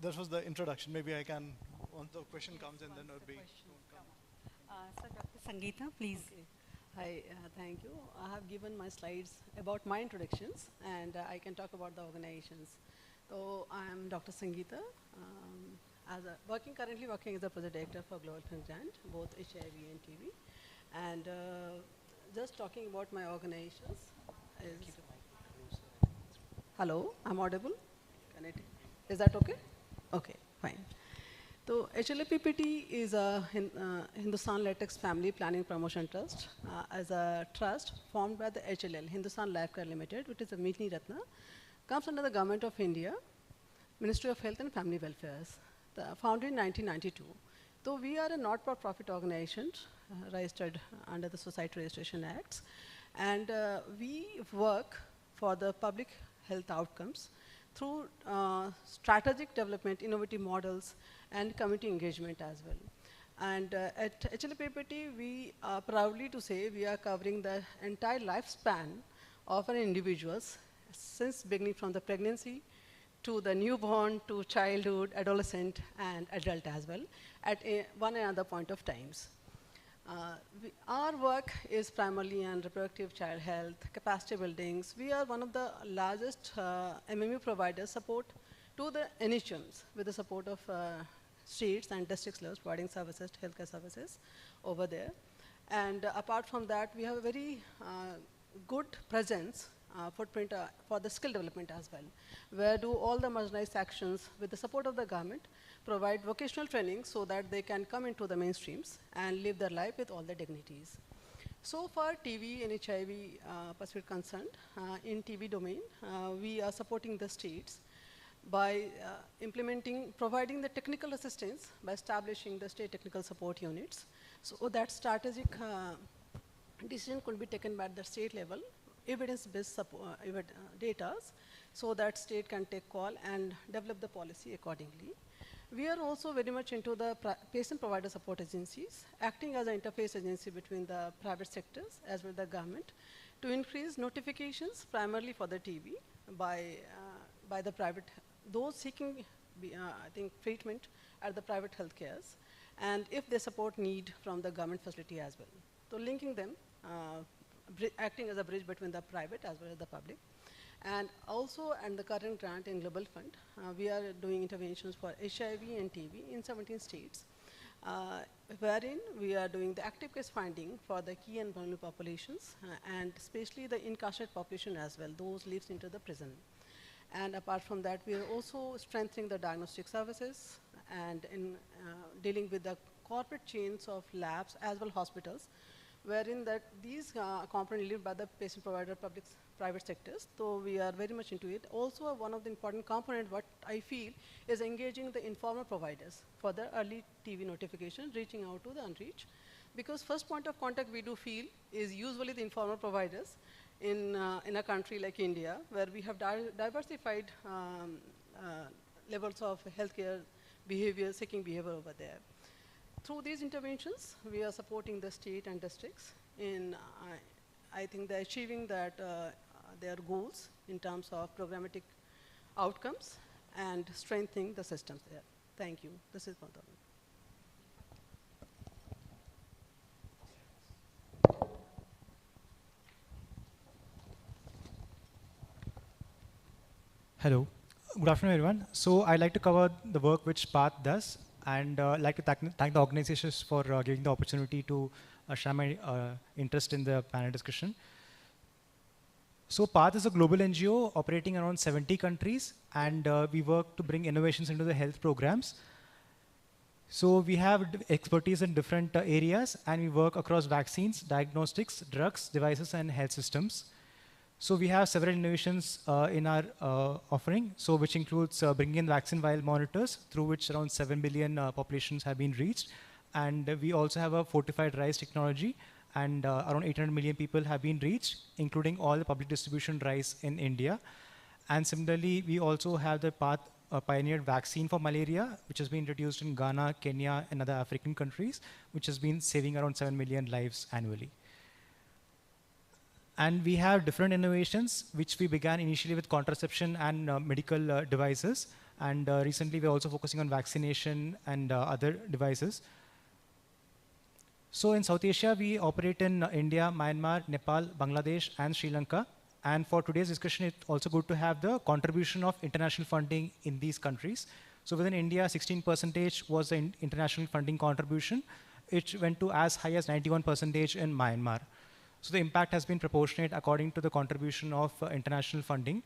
This was the introduction. Maybe I can, once the question comes in, then it would be. So Dr. Sangeeta, please. Okay. Hi, thank you. I have given my slides about my introductions, and I can talk about the organizations. So I am Dr. Sangeeta, currently working as a project director for Global Fund Grant, both HIV and TB. And just talking about my organizations. Hello, I'm audible? Is that okay? Okay, fine. So HLAPPT is a Hindustan Latex Family Planning Promotion Trust as a trust formed by the HLL, Hindustan Life Care Limited, which is a Mini Ratna, comes under the Government of India, Ministry of Health and Family Welfare, founded in 1992. So we are a not-for-profit organization registered under the Society Registration Acts, and we work for the public health outcomes through strategic development, innovative models, and community engagement as well. And at HLAPPT, we are proudly to say we are covering the entire lifespan of an individuals, since beginning from the pregnancy to the newborn to childhood, adolescent, and adult as well, at one another point of times. Our work is primarily on reproductive child health, capacity buildings. We are one of the largest MMU providers support to the NHMs with the support of states and districts levels providing services, healthcare services over there. And apart from that, we have a very good presence, footprint for the skill development as well, where do all the marginalized actions with the support of the government provide vocational training so that they can come into the mainstreams and live their life with all the dignities. So far, TB and HIV Pacific concerned, in TB domain, we are supporting the states by providing the technical assistance by establishing the state technical support units. So that strategic decision could be taken by the state level, evidence-based data so that state can take call and develop the policy accordingly. We are also very much into the patient provider support agencies, acting as an interface agency between the private sectors as well as the government to increase notifications primarily for the TB by the private, those seeking I think treatment at the private health cares, and if they support need from the government facility as well. So linking them, acting as a bridge between the private as well as the public. And also, and the current grant in Global Fund, we are doing interventions for HIV and TB in 17 states, wherein we are doing the active case finding for the key and vulnerable populations, and especially the incarcerated population as well, those lives into the prison. And apart from that, we are also strengthening the diagnostic services and in dealing with the corporate chains of labs as well hospitals, wherein that these components live by the patient provider private sectors. So we are very much into it. Also, one of the important components, what I feel, is engaging the informal providers for the early TB notification, reaching out to the unreached. Because first point of contact we do feel is usually the informal providers in a country like India, where we have diversified levels of healthcare behavior, seeking behavior over there. Through these interventions, we are supporting the state and districts in, I think, they're achieving that their goals in terms of programmatic outcomes and strengthening the systems there. Thank you. This is Madhavan. Hello. Good afternoon, everyone. So I'd like to cover the work which PATH does, and like to thank the organizations for giving the opportunity to share my interest in the panel discussion. So PATH is a global NGO operating around 70 countries, and we work to bring innovations into the health programs. So we have expertise in different areas, and we work across vaccines, diagnostics, drugs, devices, and health systems. So we have several innovations in our offering, so which includes bringing in vaccine vial monitors, through which around 7 billion populations have been reached. And we also have a fortified rice technology, and around 800 million people have been reached, including all the public distribution rice in India. And similarly, we also have the PATH pioneered vaccine for malaria, which has been introduced in Ghana, Kenya, and other African countries, which has been saving around 7 million lives annually. And we have different innovations, which we began initially with contraception and medical devices. And recently, we're also focusing on vaccination and other devices. So in South Asia, we operate in India, Myanmar, Nepal, Bangladesh, and Sri Lanka. And for today's discussion, it's also good to have the contribution of international funding in these countries. So within India, 16% was the international funding contribution. It went to as high as 91% in Myanmar. So the impact has been proportionate according to the contribution of international funding.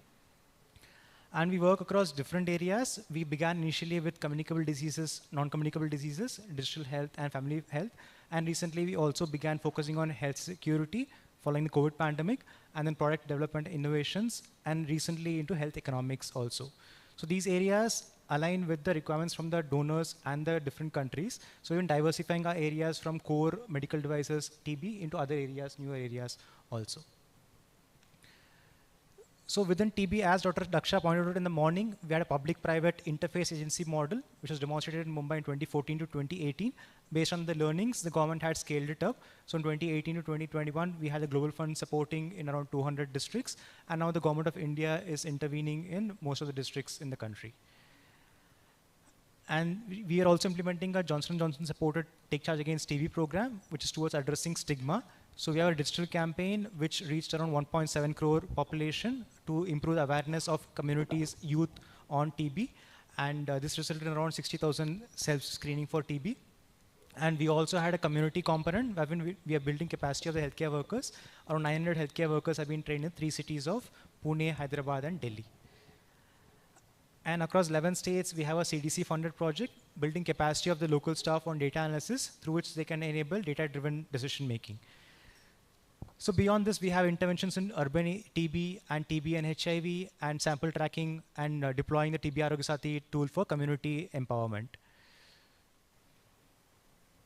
And we work across different areas. We began initially with communicable diseases, non-communicable diseases, digital health, and family health. And recently, we also began focusing on health security following the COVID pandemic, and then product development innovations, and recently into health economics also. So these areas align with the requirements from the donors and the different countries. So even diversifying our areas from core medical devices, TB, into other areas, newer areas also. So within TB, as Dr. Daksha pointed out in the morning, we had a public-private interface agency model, which was demonstrated in Mumbai in 2014 to 2018. Based on the learnings, the government had scaled it up. So in 2018 to 2021, we had the Global Fund supporting in around 200 districts. And now the government of India is intervening in most of the districts in the country. And we are also implementing a Johnson & Johnson supported Take Charge Against TB program, which is towards addressing stigma. So we have a digital campaign which reached around 1.7 crore population to improve the awareness of communities, youth on TB. And this resulted in around 60,000 self-screening for TB. And we also had a community component where we are building capacity of the healthcare workers. Around 900 healthcare workers have been trained in 3 cities of Pune, Hyderabad, and Delhi. And across 11 states, we have a CDC-funded project building capacity of the local staff on data analysis, through which they can enable data-driven decision-making. So beyond this, we have interventions in urban TB and HIV and sample tracking and deploying the TB Arogya Sathi tool for community empowerment.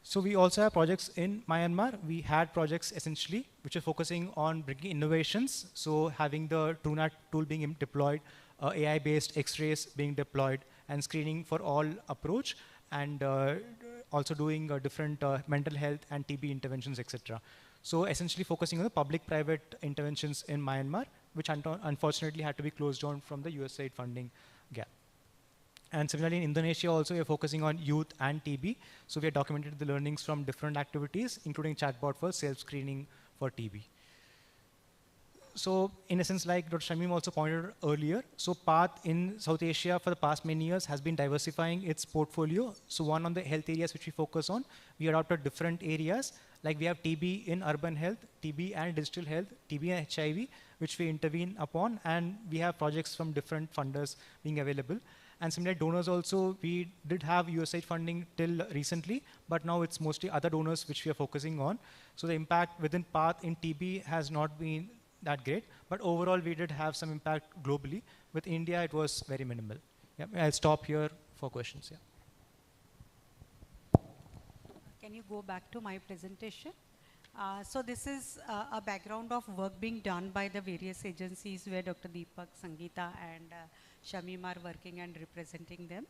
So we also have projects in Myanmar. We had projects essentially which are focusing on bringing innovations. So having the TrueNat tool being deployed AI-based X-rays being deployed and screening for all approach, and also doing different mental health and TB interventions, etc. So essentially focusing on the public-private interventions in Myanmar, which unfortunately had to be closed down from the USAID funding gap. And similarly in Indonesia also we are focusing on youth and TB. So we have documented the learnings from different activities, including chatbot for self-screening for TB. So in a sense, like Dr. Shamim also pointed out earlier, so PATH in South Asia for the past many years has been diversifying its portfolio. So one on the health areas which we focus on, we adopted different areas, like we have TB in urban health, TB and digital health, TB and HIV, which we intervene upon, and we have projects from different funders being available. And similar donors also, we did have USAID funding till recently, but now it's mostly other donors which we are focusing on. So the impact within PATH in TB has not been that great, but overall we did have some impact globally. With India, it was very minimal. Yeah, I'll stop here for questions. Yeah. Can you go back to my presentation? So this is a background of work being done by the various agencies where Dr. Deepak, Sangeeta and Shamim are working and representing them.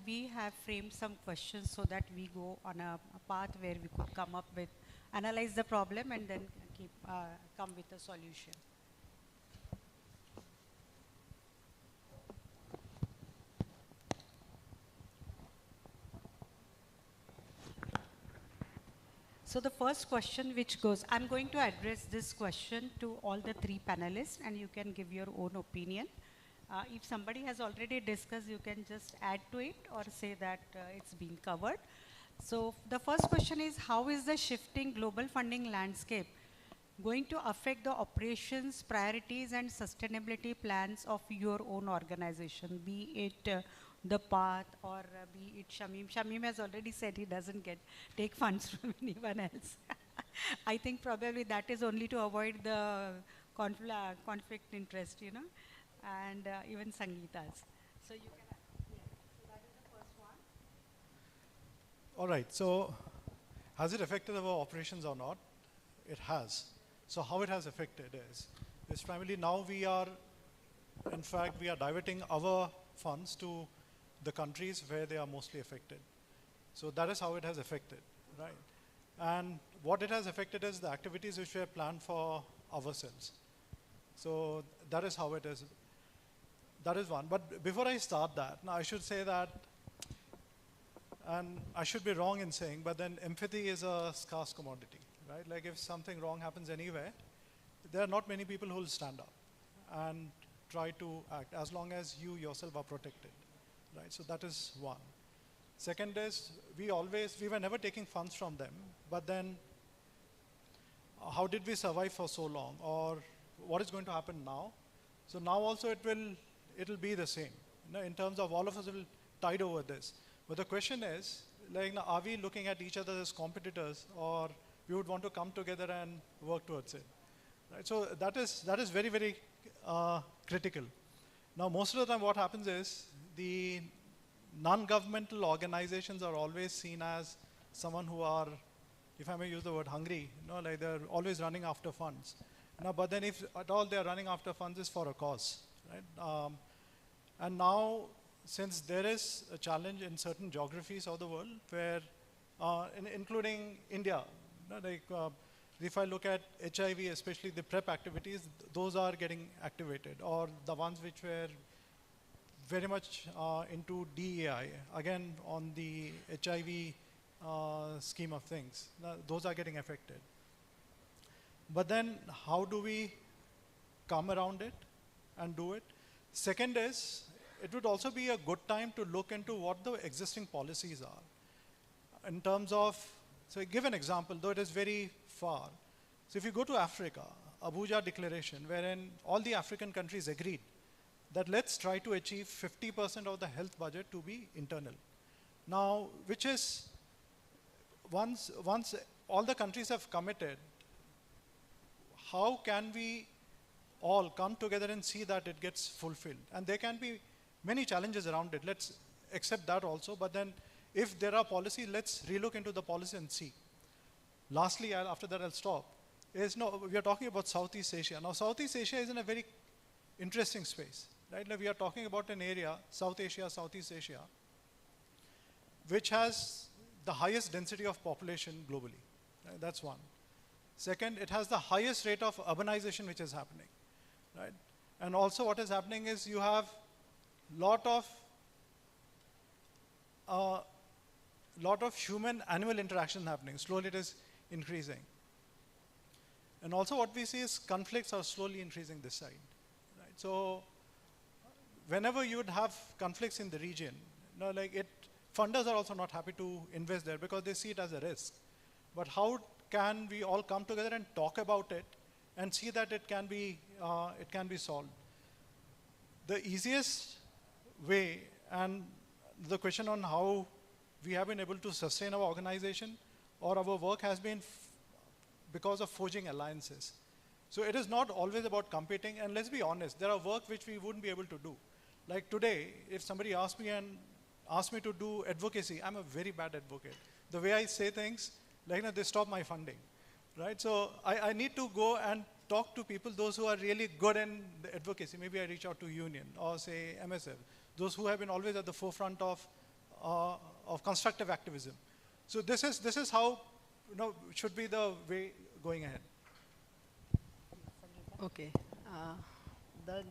We have framed some questions so that we go on a path where we could come up with, analyze the problem and then come with a solution. So the first question which goes, I'm going to address this question to all the three panelists and you can give your own opinion. If somebody has already discussed, you can just add to it or say that it's been covered. So the first question is, how is the shifting global funding landscape going to affect the operations, priorities and sustainability plans of your own organization, be it the PATH or be it Shamim? Shamim has already said he doesn't take funds from anyone else. I think probably that is only to avoid the conflict interest, you know, and even Sangeeta's. So you can, so that is the first one. All right, so has it affected our operations or not? It has. So how it has affected is primarily now we are, in fact, we are diverting our funds to the countries where they are mostly affected. So that is how it has affected, right? And what it has affected is the activities which we have planned for ourselves. So that is how it is. That is one. But before I start that, now I should say that, and I should be wrong in saying, but then empathy is a scarce commodity, right? Like if something wrong happens anywhere, there are not many people who will stand up and try to act as long as you yourself are protected, right? So that is one. Second is, we were never taking funds from them, but then how did we survive for so long, or what is going to happen now? So now also it'll be the same, you know, in terms of all of us will tide over this. But the question is, like, are we looking at each other as competitors, or we would want to come together and work towards it? Right? So that is very, very critical. Now, most of the time what happens is the non-governmental organizations are always seen as someone who are, if I may use the word, hungry, you know, like they're always running after funds. Now, but then if at all they're running after funds is for a cause, right? And now, since there is a challenge in certain geographies of the world where, including India, you know, like if I look at HIV, especially the PrEP activities, those are getting activated, or the ones which were very much into DEI, again on the HIV scheme of things, those are getting affected. But then how do we come around it and do it? Second is, it would also be a good time to look into what the existing policies are in terms of, so I give an example, though it is very far. So if you go to Africa, Abuja Declaration, wherein all the African countries agreed that let's try to achieve 50% of the health budget to be internal. Now, which is, once all the countries have committed, how can we all come together and see that it gets fulfilled? And there can be many challenges around it. Let's accept that also. But then if there are policies, let's relook into the policy and see. Lastly, after that I'll stop, we are talking about Southeast Asia. Now, Southeast Asia is in a very interesting space, Right? Now we are talking about an area, South Asia, Southeast Asia, which has the highest density of population globally. Right? That's one. Second, it has the highest rate of urbanization which is happening. Right? And also what is happening is you have lot of human animal interaction happening. Slowly it is increasing. And also what we see is conflicts are slowly increasing this side. Right? So whenever you would have conflicts in the region, funders are also not happy to invest there because they see it as a risk. But how can we all come together and talk about it and see that it can be solved? The easiest way, and the question on how we have been able to sustain our organization or our work has been because of forging alliances. So it is not always about competing, and let's be honest, there are work which we wouldn't be able to do. Like today, if somebody asked me to do advocacy, I'm a very bad advocate. The way I say things, they stop my funding, right? So I need to go and talk to people, those who are really good in the advocacy. Maybe I reach out to union or say MSF, those who have been always at the forefront of constructive activism. So this is how should be the way going ahead. Okay.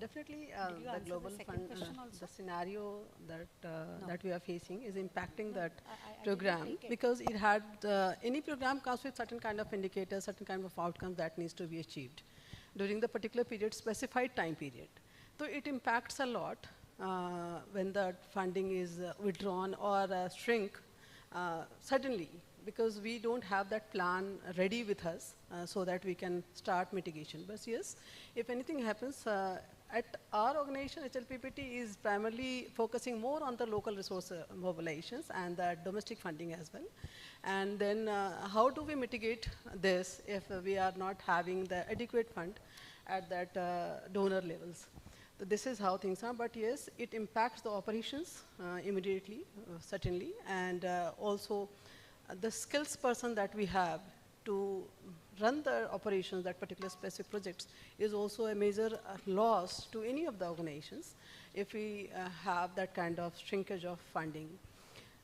Definitely the global fund, the scenario that we are facing is impacting that program because it had, any program comes with certain kind of indicators, certain kind of outcomes that needs to be achieved during the particular period, specified time period. So it impacts a lot when the funding is withdrawn or shrink suddenly, because we don't have that plan ready with us so that we can start mitigation. But yes, if anything happens, at our organization, HLPPT is primarily focusing more on the local resource mobilizations and the domestic funding as well. And then how do we mitigate this if we are not having the adequate fund at that donor levels? So this is how things are, but yes, it impacts the operations immediately, certainly, and also the skills person that we have to run the operations, that particular specific projects, is also a major loss to any of the organizations if we have that kind of shrinkage of funding.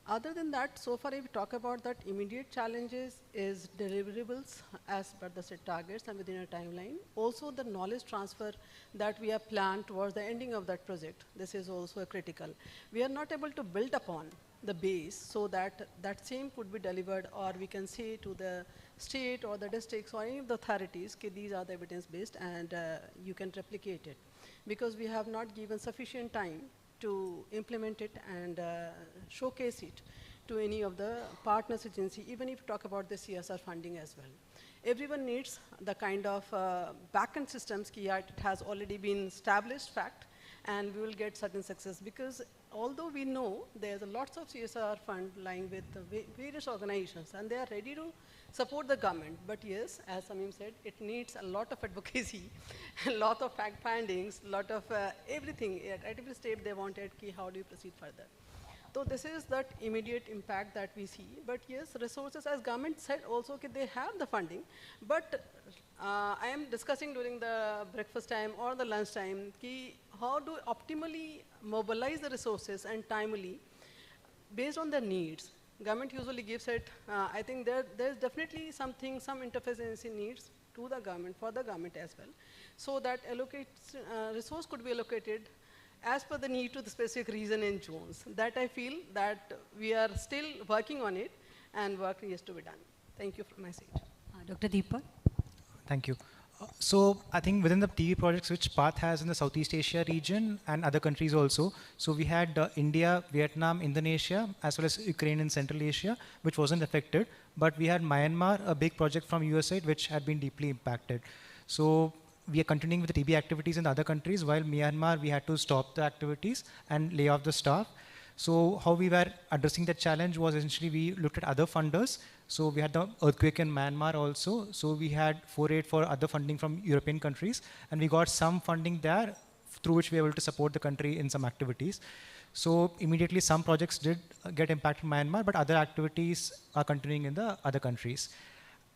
Other than that, so far if we talk about that, immediate challenges is deliverables as per the set targets and within a timeline. Also the knowledge transfer that we have planned towards the ending of that project, this is also critical. We are not able to build upon the base so that that same could be delivered, or we can say to the state or the districts or any of the authorities, okay, these are the evidence based and you can replicate it. Because we have not given sufficient time to implement it and showcase it to any of the partners agency, even if you talk about the CSR funding as well. Everyone needs the kind of backend systems, it has already been established fact, and we will get certain success, because although we know there's lots of CSR fund lying with various organizations and they are ready to support the government, but yes, as Samim said, it needs a lot of advocacy, a lot of fact findings, a lot of everything. At every state they wanted, how do you proceed further? So this is that immediate impact that we see. But yes, resources, as government said also, okay, they have the funding, but I am discussing during the breakfast time or the lunch time, how to optimally mobilize the resources and timely based on the needs. Government usually gives it, I think there's definitely some interface agency needs to the government, for the government as well, so that resource could be allocated as per the need to the specific region and zones. That I feel that we are still working on it and work is to be done. Thank you for my side. Dr. Deepak. Thank you. So I think within the TB projects which PATH has in the Southeast Asia region and other countries also, so we had India, Vietnam, Indonesia, as well as Ukraine and Central Asia, which wasn't affected. But we had Myanmar, a big project from USAID, which had been deeply impacted. So we are continuing with the TB activities in the other countries, while Myanmar, we had to stop the activities and lay off the staff. So how we were addressing that challenge was essentially we looked at other funders. So we had the earthquake in Myanmar also. So we had forayed for other funding from European countries, and we got some funding there through which we were able to support the country in some activities. So immediately some projects did get impacted in Myanmar, but other activities are continuing in the other countries.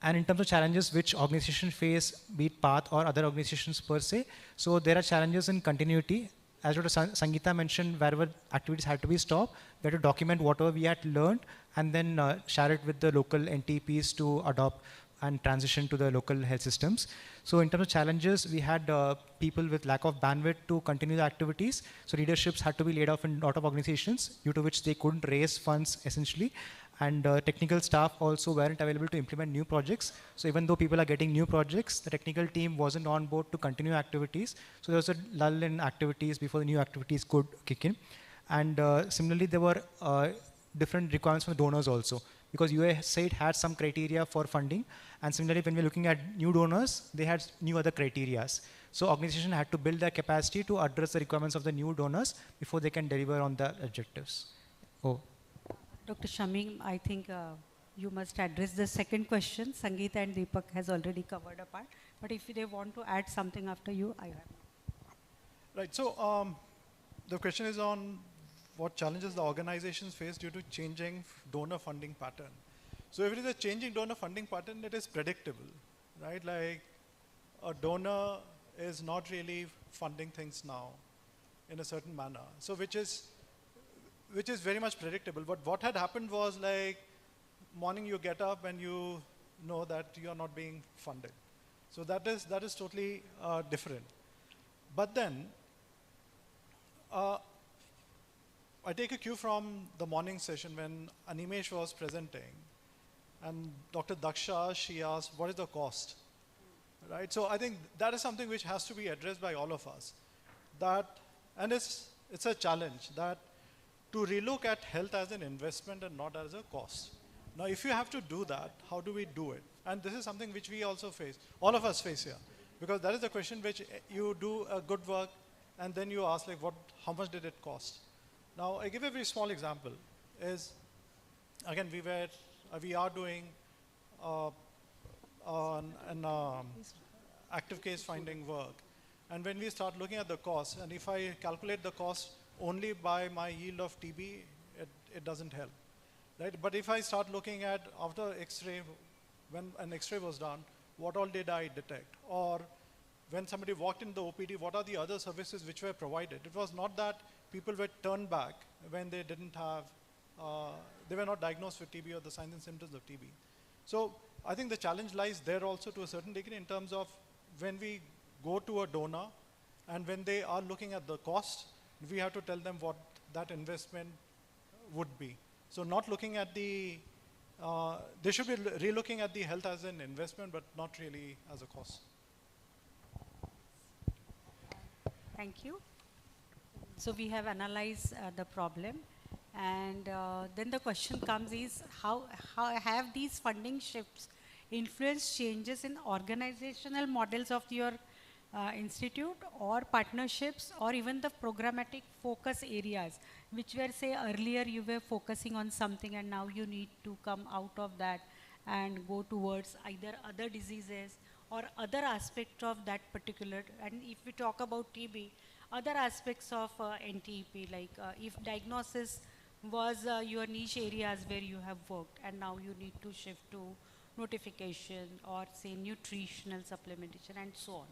And in terms of challenges which organizations face, be it PATH or other organizations per se, so there are challenges in continuity. as Dr. Sangeeta mentioned, wherever activities had to be stopped, we had to document whatever we had learned and then share it with the local NTPs to adopt and transition to the local health systems. So in terms of challenges, we had people with lack of bandwidth to continue the activities. So leaderships had to be laid off in a lot of organizations, due to which they couldn't raise funds essentially. And technical staff also weren't available to implement new projects. So even though people are getting new projects, the technical team wasn't on board to continue activities. So there was a lull in activities before the new activities could kick in. And similarly, there were different requirements from donors also, because USAID had some criteria for funding. And similarly, when we're looking at new donors, they had new other criterias. So organization had to build their capacity to address the requirements of the new donors before they can deliver on the objectives. Oh. Dr. Shamim, I think you must address the second question. Sangeeta and Deepak has already covered a part. But if they want to add something after you, I have. Right, so the question is on what challenges the organizations face due to changing donor funding pattern. So if it is a changing donor funding pattern, it is predictable, right? Like a donor is not really funding things now in a certain manner. So which is very much predictable. But what had happened was, like, morning you get up and you know that you are not being funded. So that is totally different. But then I take a cue from the morning session when Animesh was presenting, and Dr. Daksha, she asked, what is the cost? Right? So I think that is something which has to be addressed by all of us. And it's a challenge that to relook at health as an investment and not as a cost. Now, if you have to do that, how do we do it? And this is something which we also face, all of us face here, because that is the question which you do a good work and then you ask, like, how much did it cost? Now, I give a very small example. Is again, we are doing an active case finding work, and when we start looking at the cost, and if I calculate the cost only by my yield of TB, it doesn't help, right? But if I start looking at after X-ray, when an X-ray was done, what all did I detect? Or when somebody walked in the OPD, what are the other services which were provided? It was not that people were turned back when they didn't have, they were not diagnosed with TB or the signs and symptoms of TB. So I think the challenge lies there also to a certain degree in terms of when we go to a donor and when they are looking at the cost, we have to tell them what that investment would be. So not looking at they should be relooking at the health as an investment, but not really as a cost. Thank you. So we have analyzed the problem, and then the question comes is how have these funding shifts influenced changes in organizational models of your institute or partnerships, or even the programmatic focus areas, which were, say, earlier you were focusing on something and now you need to come out of that and go towards either other diseases or other aspect of that particular. And if we talk about TB, other aspects of NTP, like if diagnosis was your niche areas where you have worked, and now you need to shift to notification or, say, nutritional supplementation and so on.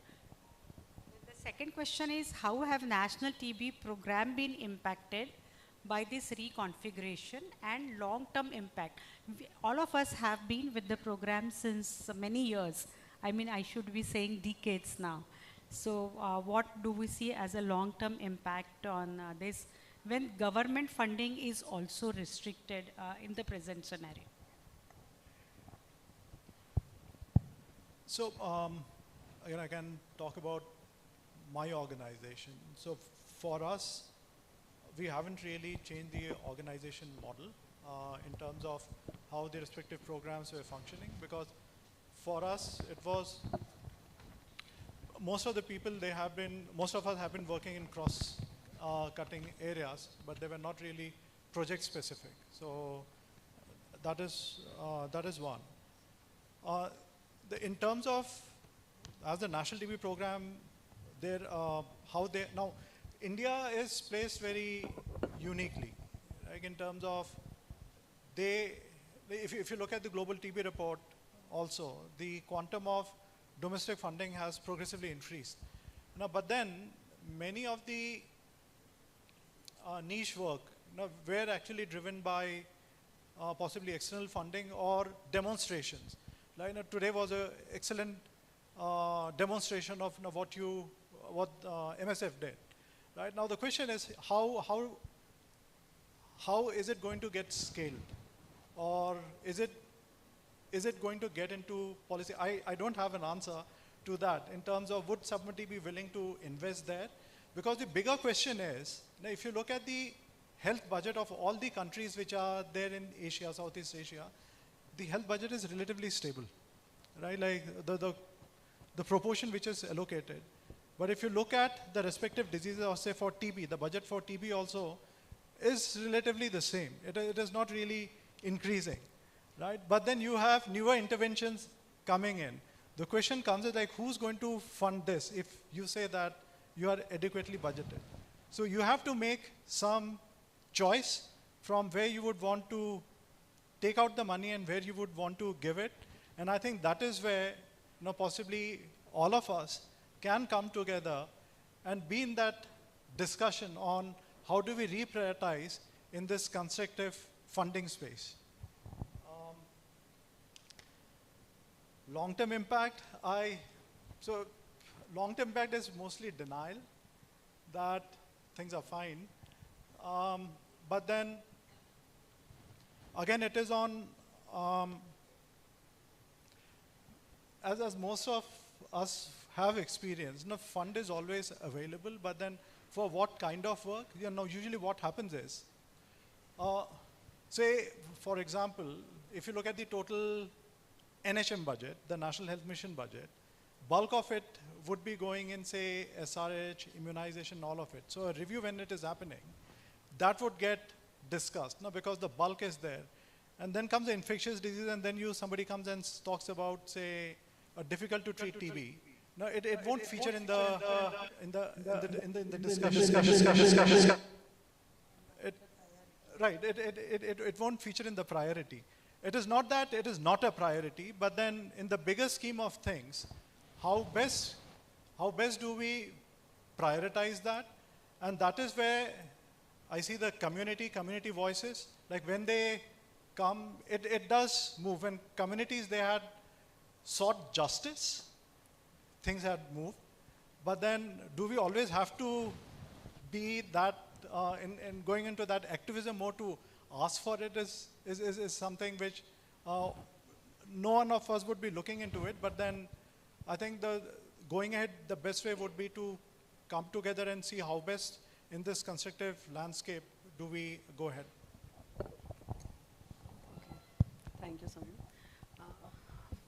The second question is, how have national TB program been impacted by this reconfiguration and long-term impact? All of us have been with the program since many years. I mean, I should be saying decades now. So what do we see as a long-term impact on this when government funding is also restricted in the present scenario? So again, I can talk about my organization. So for us, we haven't really changed the organization model in terms of how the respective programs were functioning, because for us, it was most of the people, most of us have been working in cross-cutting areas, but they were not really project specific. So that is one. In terms of, as the National TB program, now India is placed very uniquely, like in terms of if you look at the global TB report also, the quantum of domestic funding has progressively increased. Now, but then many of the niche work, were actually driven by possibly external funding or demonstrations. Like, today was an excellent demonstration of what MSF did. Right now, the question is how is it going to get scaled, or is it going to get into policy? I don't have an answer to that in terms of would subcommittee be willing to invest there, because the bigger question is, if you look at the health budget of all the countries which are there in Asia, Southeast Asia, the health budget is relatively stable, right? Like the proportion which is allocated. But if you look at the respective diseases, or say for TB, the budget for TB also is relatively the same. It is not really increasing, right? But then you have newer interventions coming in. The question comes is like, who's going to fund this if you say that you are adequately budgeted? So you have to make some choice from where you would want to take out the money and where you would want to give it. And I think that is where possibly all of us can come together and be in that discussion on how do we reprioritize in this constructive funding space. Long-term impact, so long-term impact is mostly denial that things are fine. But then, again, it is on, as most of us have experienced, fund is always available, but then for what kind of work? Usually what happens is, say, for example, if you look at the total NHM budget, the National Health Mission budget, bulk of it would be going in, say, SRH, immunization, all of it. So a review when it is happening, that would get discussed, because the bulk is there. And then comes the infectious disease, and then somebody comes and talks about, say, a difficult to treat TB. No, it won't feature in the discussion. It won't feature in the priority. It is not that it is not a priority, but then in the bigger scheme of things, how best do we prioritize that? And that is where I see the community voices. Like when they come, it does move. When communities, they had sought justice, things had moved. But then do we always have to be that, in going into that activism more to ask for it is something which no one of us would be looking into it. But then I think going ahead, the best way would be to come together and see how best in this constructive landscape do we go ahead. Thank you, Samir.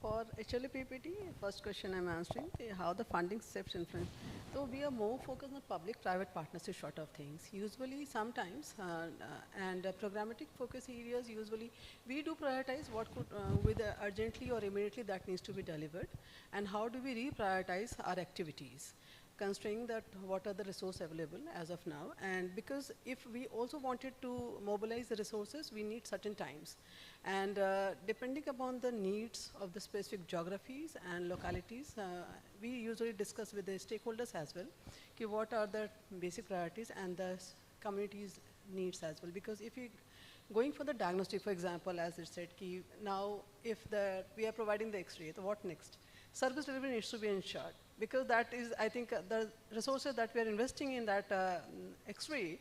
For HLPPT, first question I'm answering, how the funding steps influence. So we are more focused on public-private partnership sort of things. Usually, sometimes, and programmatic focus areas, usually, we do prioritize what could, with urgently or immediately that needs to be delivered, and how do we reprioritize our activities, considering that what are the resources available as of now. And because if we also wanted to mobilize the resources, we need certain times. And depending upon the needs of the specific geographies and localities, we usually discuss with the stakeholders as well, what are the basic priorities and the community's needs as well. Because if you going for the diagnostic, for example, as it said, now if we are providing the X-ray, what next? Service delivery needs to be ensured, because that is, I think, the resources that we are investing in that X-ray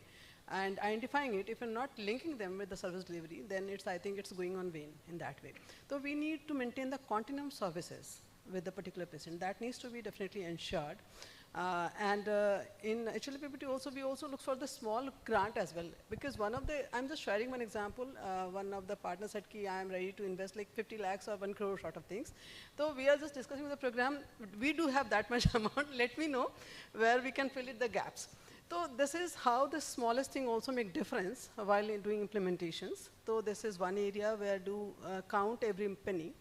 and identifying it, if you're not linking them with the service delivery, then I think it's going on vain in that way. So we need to maintain the continuum services with the particular patient. That needs to be definitely ensured. And in HLPPT also, we also look for the small grant as well, because I'm just sharing one example, one of the partners said, I am ready to invest like 50 lakhs or 1 crore sort of things. So we are just discussing with the program, we do have that much amount, let me know where we can fill in the gaps. So this is how the smallest thing also make difference while doing implementations. So this is one area where do count every penny,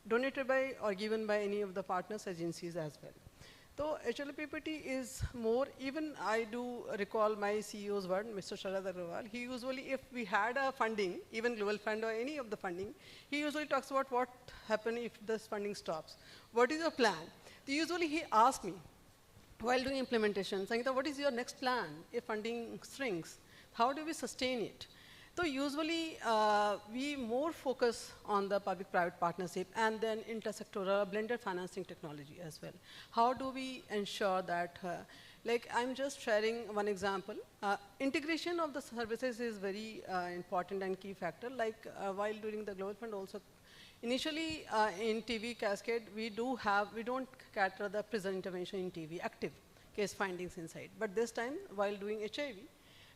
donated by or given by any of the partners agencies as well. So HLPPT is more, even I do recall my CEO's word, Mr. Sharad Agrawal, he usually, if we had a funding, even Global Fund or any of the funding, he usually talks about what happens if this funding stops. What is your plan? Usually he asks me, while doing implementation, Sangeeta, what is your next plan if funding shrinks? how do we sustain it? So usually we more focus on the public-private partnership and then intersectoral blended financing technology as well. How do we ensure that, like I'm just sharing one example, integration of the services is very important and key factor. Like while during the Global Fund also, initially in TB cascade, we don't cater the prison intervention in TB, active case findings inside. But this time, while doing HIV,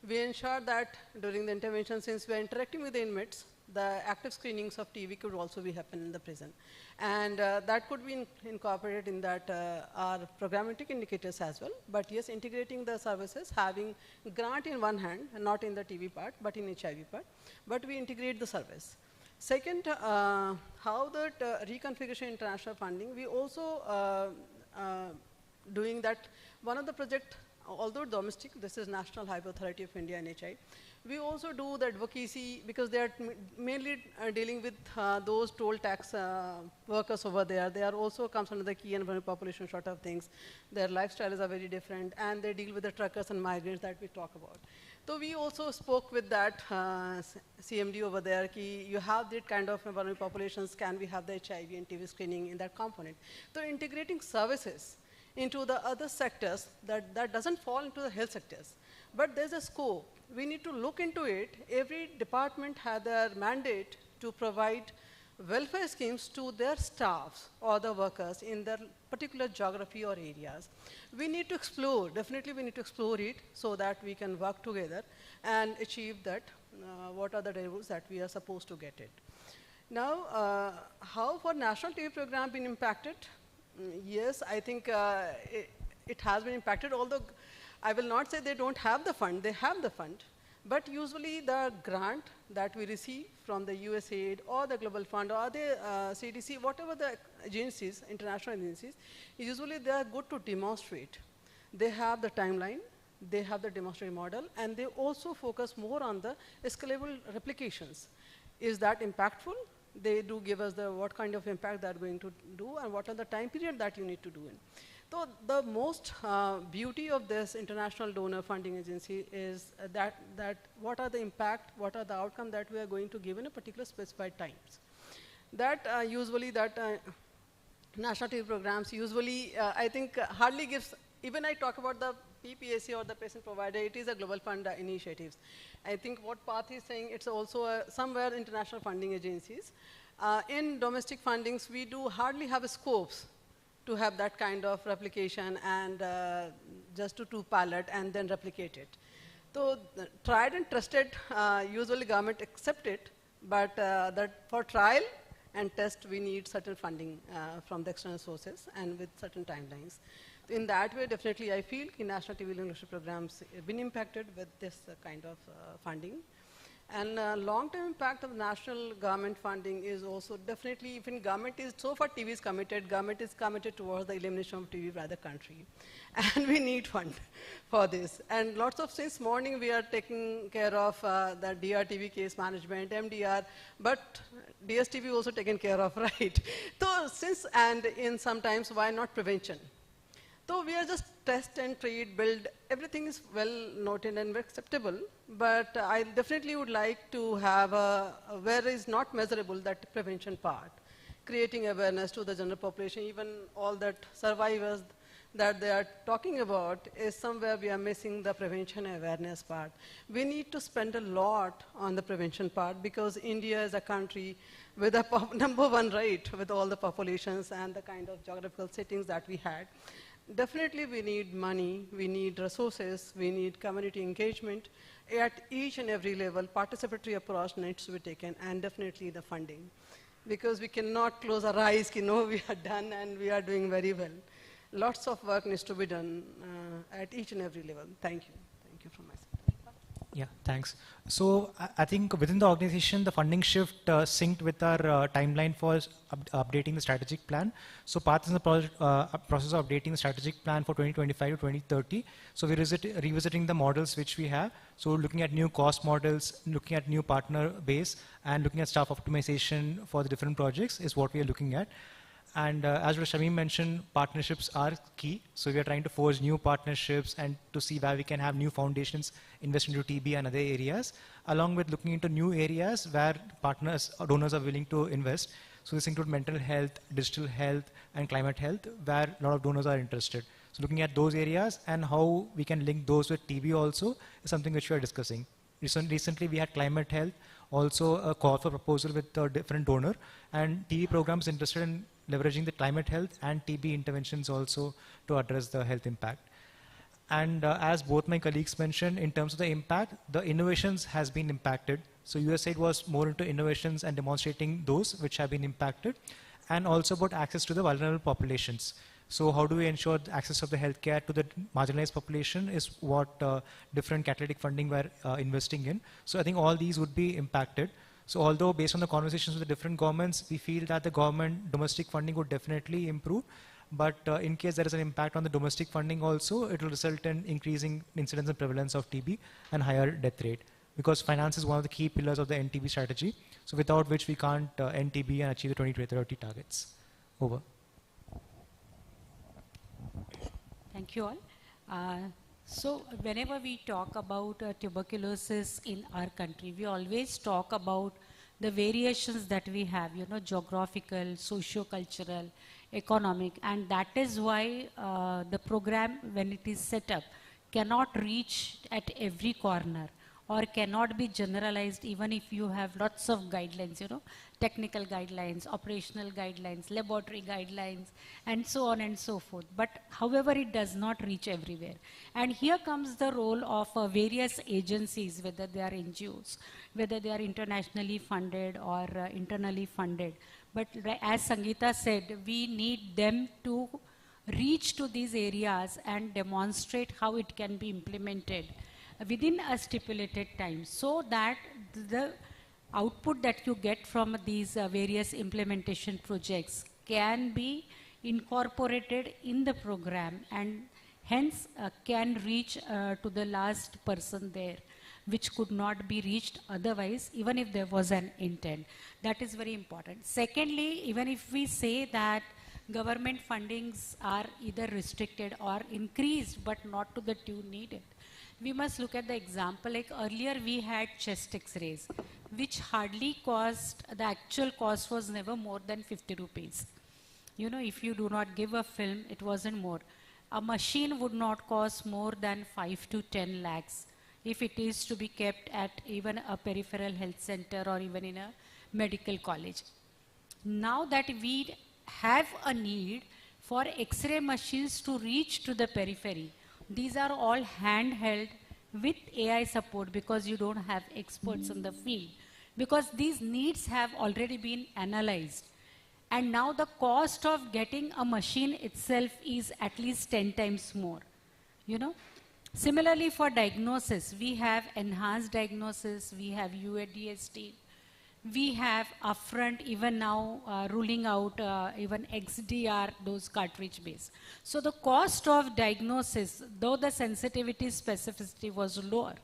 we ensure that during the intervention, since we are interacting with the inmates, the active screenings of TB could also be happen in the prison. And that could be incorporated in that our programmatic indicators as well. But yes, integrating the services, having grant in one hand, and not in the TB part, but in HIV part. But we integrate the service. Second, how that reconfiguration international funding, we also doing that. One of the project, although domestic, this is National Highway Authority of India, NHI. We also do the advocacy because they are mainly dealing with those toll tax workers over there. They are also comes under the key and vulnerable population sort of things. Their lifestyles are very different, and they deal with the truckers and migrants that we talk about. So we also spoke with that CMD over there, ki you have that kind of vulnerable populations, can we have the HIV and TB screening in that component? So integrating services into the other sectors that doesn't fall into the health sectors. But there's a scope. We need to look into it. Every department has their mandate to provide welfare schemes to their staffs or the workers in their particular geography or areas. We need to explore, definitely we need to explore it so that we can work together and achieve that, what are the deliverables that we are supposed to get it. Now, how for national TB program been impacted? Yes, I think it has been impacted, although I will not say they don't have the fund, they have the fund. But usually the grant that we receive from the USAID or the Global Fund or the CDC, whatever the agencies, international agencies, usually they are good to demonstrate. They have the timeline, they have the demonstrative model, and they also focus more on the scalable replications. Is that impactful? They do give us the what kind of impact they're going to do and what are the time period that you need to do in. So the most beauty of this international donor funding agency is that what are the impact, what are the outcome that we are going to give in a particular specified times. That usually that national TB programs usually I think hardly gives, even I talk about the PPAC or the patient provider, it is a global fund initiatives. I think what Path is saying, it's also somewhere international funding agencies. In domestic fundings, we do hardly have scopes to have that kind of replication and just to pilot and then replicate it. So tried and trusted, usually government accept it, but that for trial and test, we need certain funding from the external sources and with certain timelines. In that way, definitely I feel national TB leadership programs have been impacted with this kind of funding. And long-term impact of national government funding is also definitely, even government is, so far TB is committed, government is committed towards the elimination of TB by the country. And we need fund for this. And lots of, since morning we are taking care of the DRTB case management, MDR, but DSTB also taken care of, right? So since, and in sometimes, why not prevention? So we are just test and treat, build, everything is well noted and acceptable, but I definitely would like to have where is not measurable, that prevention part, creating awareness to the general population, even all that survivors that they are talking about is somewhere we are missing the prevention awareness part. We need to spend a lot on the prevention part because India is a country with a #1 rate with all the populations and the kind of geographical settings that we had. Definitely we need money, we need resources, we need community engagement at each and every level. Participatory approach needs to be taken, and definitely the funding. Because we cannot close our eyes, no, we are done and we are doing very well. Lots of work needs to be done at each and every level. Thank you. Thank you from my side. Yeah, thanks. So I think within the organization, the funding shift synced with our timeline for updating the strategic plan. So Path is in the process of updating the strategic plan for 2025 to 2030. So we're revisiting the models which we have. So looking at new cost models, looking at new partner base, and looking at staff optimization for the different projects is what we are looking at. And as Shamim mentioned, partnerships are key. So we are trying to forge new partnerships and to see where we can have new foundations invest into TB and other areas, along with looking into new areas where partners or donors are willing to invest. So this includes mental health, digital health, and climate health, where a lot of donors are interested. So looking at those areas and how we can link those with TB also is something which we are discussing. Recently we had climate health, also a call for proposal with a different donor, and TB programs interested in leveraging the climate health and TB interventions also to address the health impact. And as both my colleagues mentioned, in terms of the impact, the innovations has been impacted. So USAID was more into innovations and demonstrating those which have been impacted, and also about access to the vulnerable populations. So how do we ensure the access of the healthcare to the marginalized population is what different catalytic funding we're investing in. So I think all these would be impacted. So although based on the conversations with the different governments, we feel that the government domestic funding would definitely improve. But in case there is an impact on the domestic funding also, it will result in increasing incidence and prevalence of TB and higher death rate. Because finance is one of the key pillars of the NTB strategy. So without which we can't end TB and achieve the 2030 targets. Over. Thank you all. So whenever we talk about tuberculosis in our country, we always talk about the variations that we have, you know, geographical, socio-cultural, economic, and that is why the program, when it is set up, cannot reach at every corner or cannot be generalized even if you have lots of guidelines, you know, technical guidelines, operational guidelines, laboratory guidelines, and so on and so forth. But however, it does not reach everywhere. And here comes the role of various agencies, whether they are NGOs, whether they are internationally funded or internally funded. But as Sangeeta said, we need them to reach to these areas and demonstrate how it can be implemented within a stipulated time, so that the output that you get from these various implementation projects can be incorporated in the program and hence can reach to the last person there, which could not be reached otherwise, even if there was an intent. That is very important. Secondly, even if we say that government fundings are either restricted or increased, but not to the tune needed, we must look at the example, like earlier we had chest x-rays, which hardly cost, the actual cost was never more than 50 rupees. You know, if you do not give a film, it wasn't more. A machine would not cost more than 5 to 10 lakhs if it is to be kept at even a peripheral health center or even in a medical college. Now that we have a need for x-ray machines to reach to the periphery, these are all handheld with AI support because you don't have experts in the field. Because these needs have already been analyzed. And now the cost of getting a machine itself is at least 10 times more. You know? Similarly for diagnosis, we have enhanced diagnosis, we have UADST, we have upfront even now ruling out even XDR, those cartridge based. So the cost of diagnosis, though the sensitivity specificity was lower,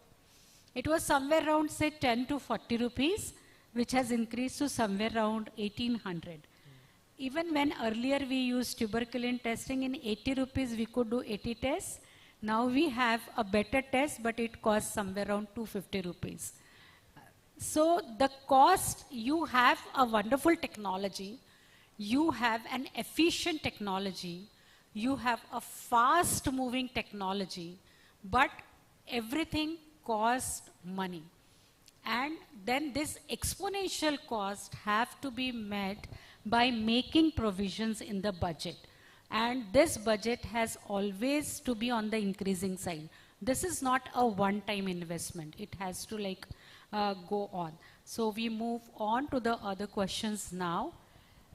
it was somewhere around say 10 to 40 rupees, which has increased to somewhere around 1800. Even when earlier we used tuberculin testing in 80 rupees, we could do 80 tests. Now we have a better test, but it costs somewhere around 250 rupees. So the cost, you have a wonderful technology, you have an efficient technology, you have a fast moving technology, but everything costs money. And then this exponential cost have to be met by making provisions in the budget. And this budget has always to be on the increasing side. This is not a one-time investment. It has to like go on. So we move on to the other questions now.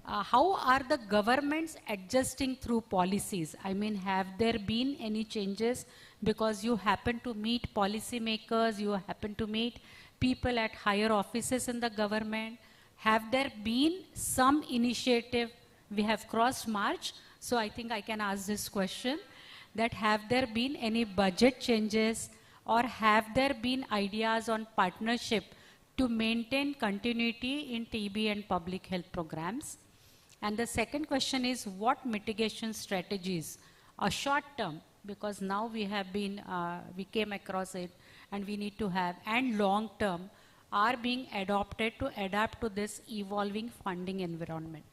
How are the governments adjusting through policies? I mean, have there been any changes? Because you happen to meet policymakers, you happen to meet people at higher offices in the government. Have there been some initiative? We have crossed March, so I think I can ask this question, that have there been any budget changes or have there been ideas on partnership to maintain continuity in TB and public health programs? And the second question is, what mitigation strategies are short term, because now we have been, we came across it and we need to have, and long term are being adopted to adapt to this evolving funding environment?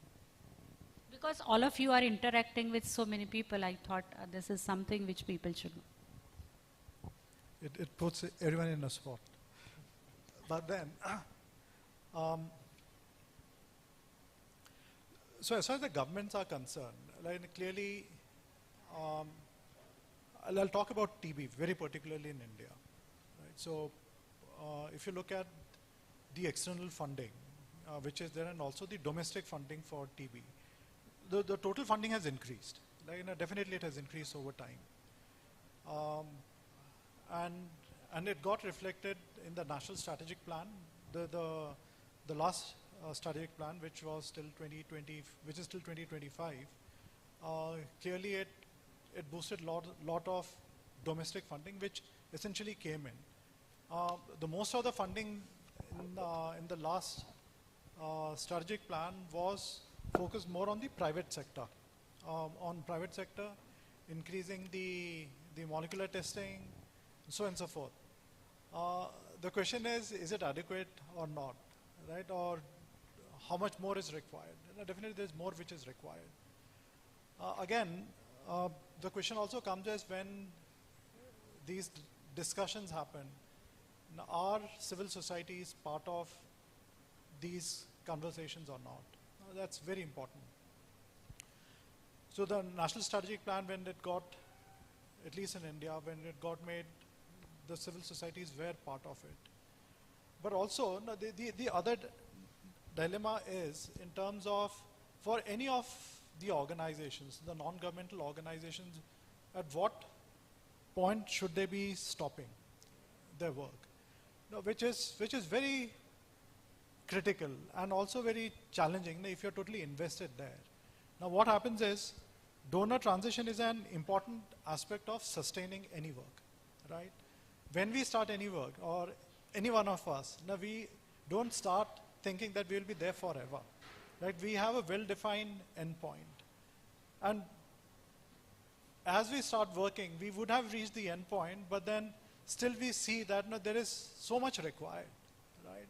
Because all of you are interacting with so many people, I thought this is something which people should know. It puts everyone in a spot. But then, so as far as the governments are concerned, like clearly, I'll talk about TB very particularly in India. Right? So if you look at the external funding, which is there, and also the domestic funding for TB, the total funding has increased. Like, definitely it has increased over time. And it got reflected in the National Strategic Plan, the last strategic plan, which was till 2020, which is till 2025. Clearly, it boosted lot of domestic funding, which essentially came in. The most of the funding in the last strategic plan was focused more on the private sector, increasing the molecular testing, so on and so forth. The question is it adequate or not, right? Or how much more is required? Definitely there's more which is required. Again, the question also comes as when these discussions happen, are civil societies part of these conversations or not? That's very important. So the National Strategic Plan, when it got, at least in India, when it got made, the civil societies were part of it. But also, the other dilemma is in terms of, for any of the organizations, the non-governmental organizations, at what point should they be stopping their work? Which is very critical and also very challenging if you're totally invested there. Now what happens is, donor transition is an important aspect of sustaining any work, right? When we start any work, or any one of us, now we don't start thinking that we will be there forever, right? We have a well-defined endpoint. And as we start working, we would have reached the endpoint, but then still we see that there is so much required, right?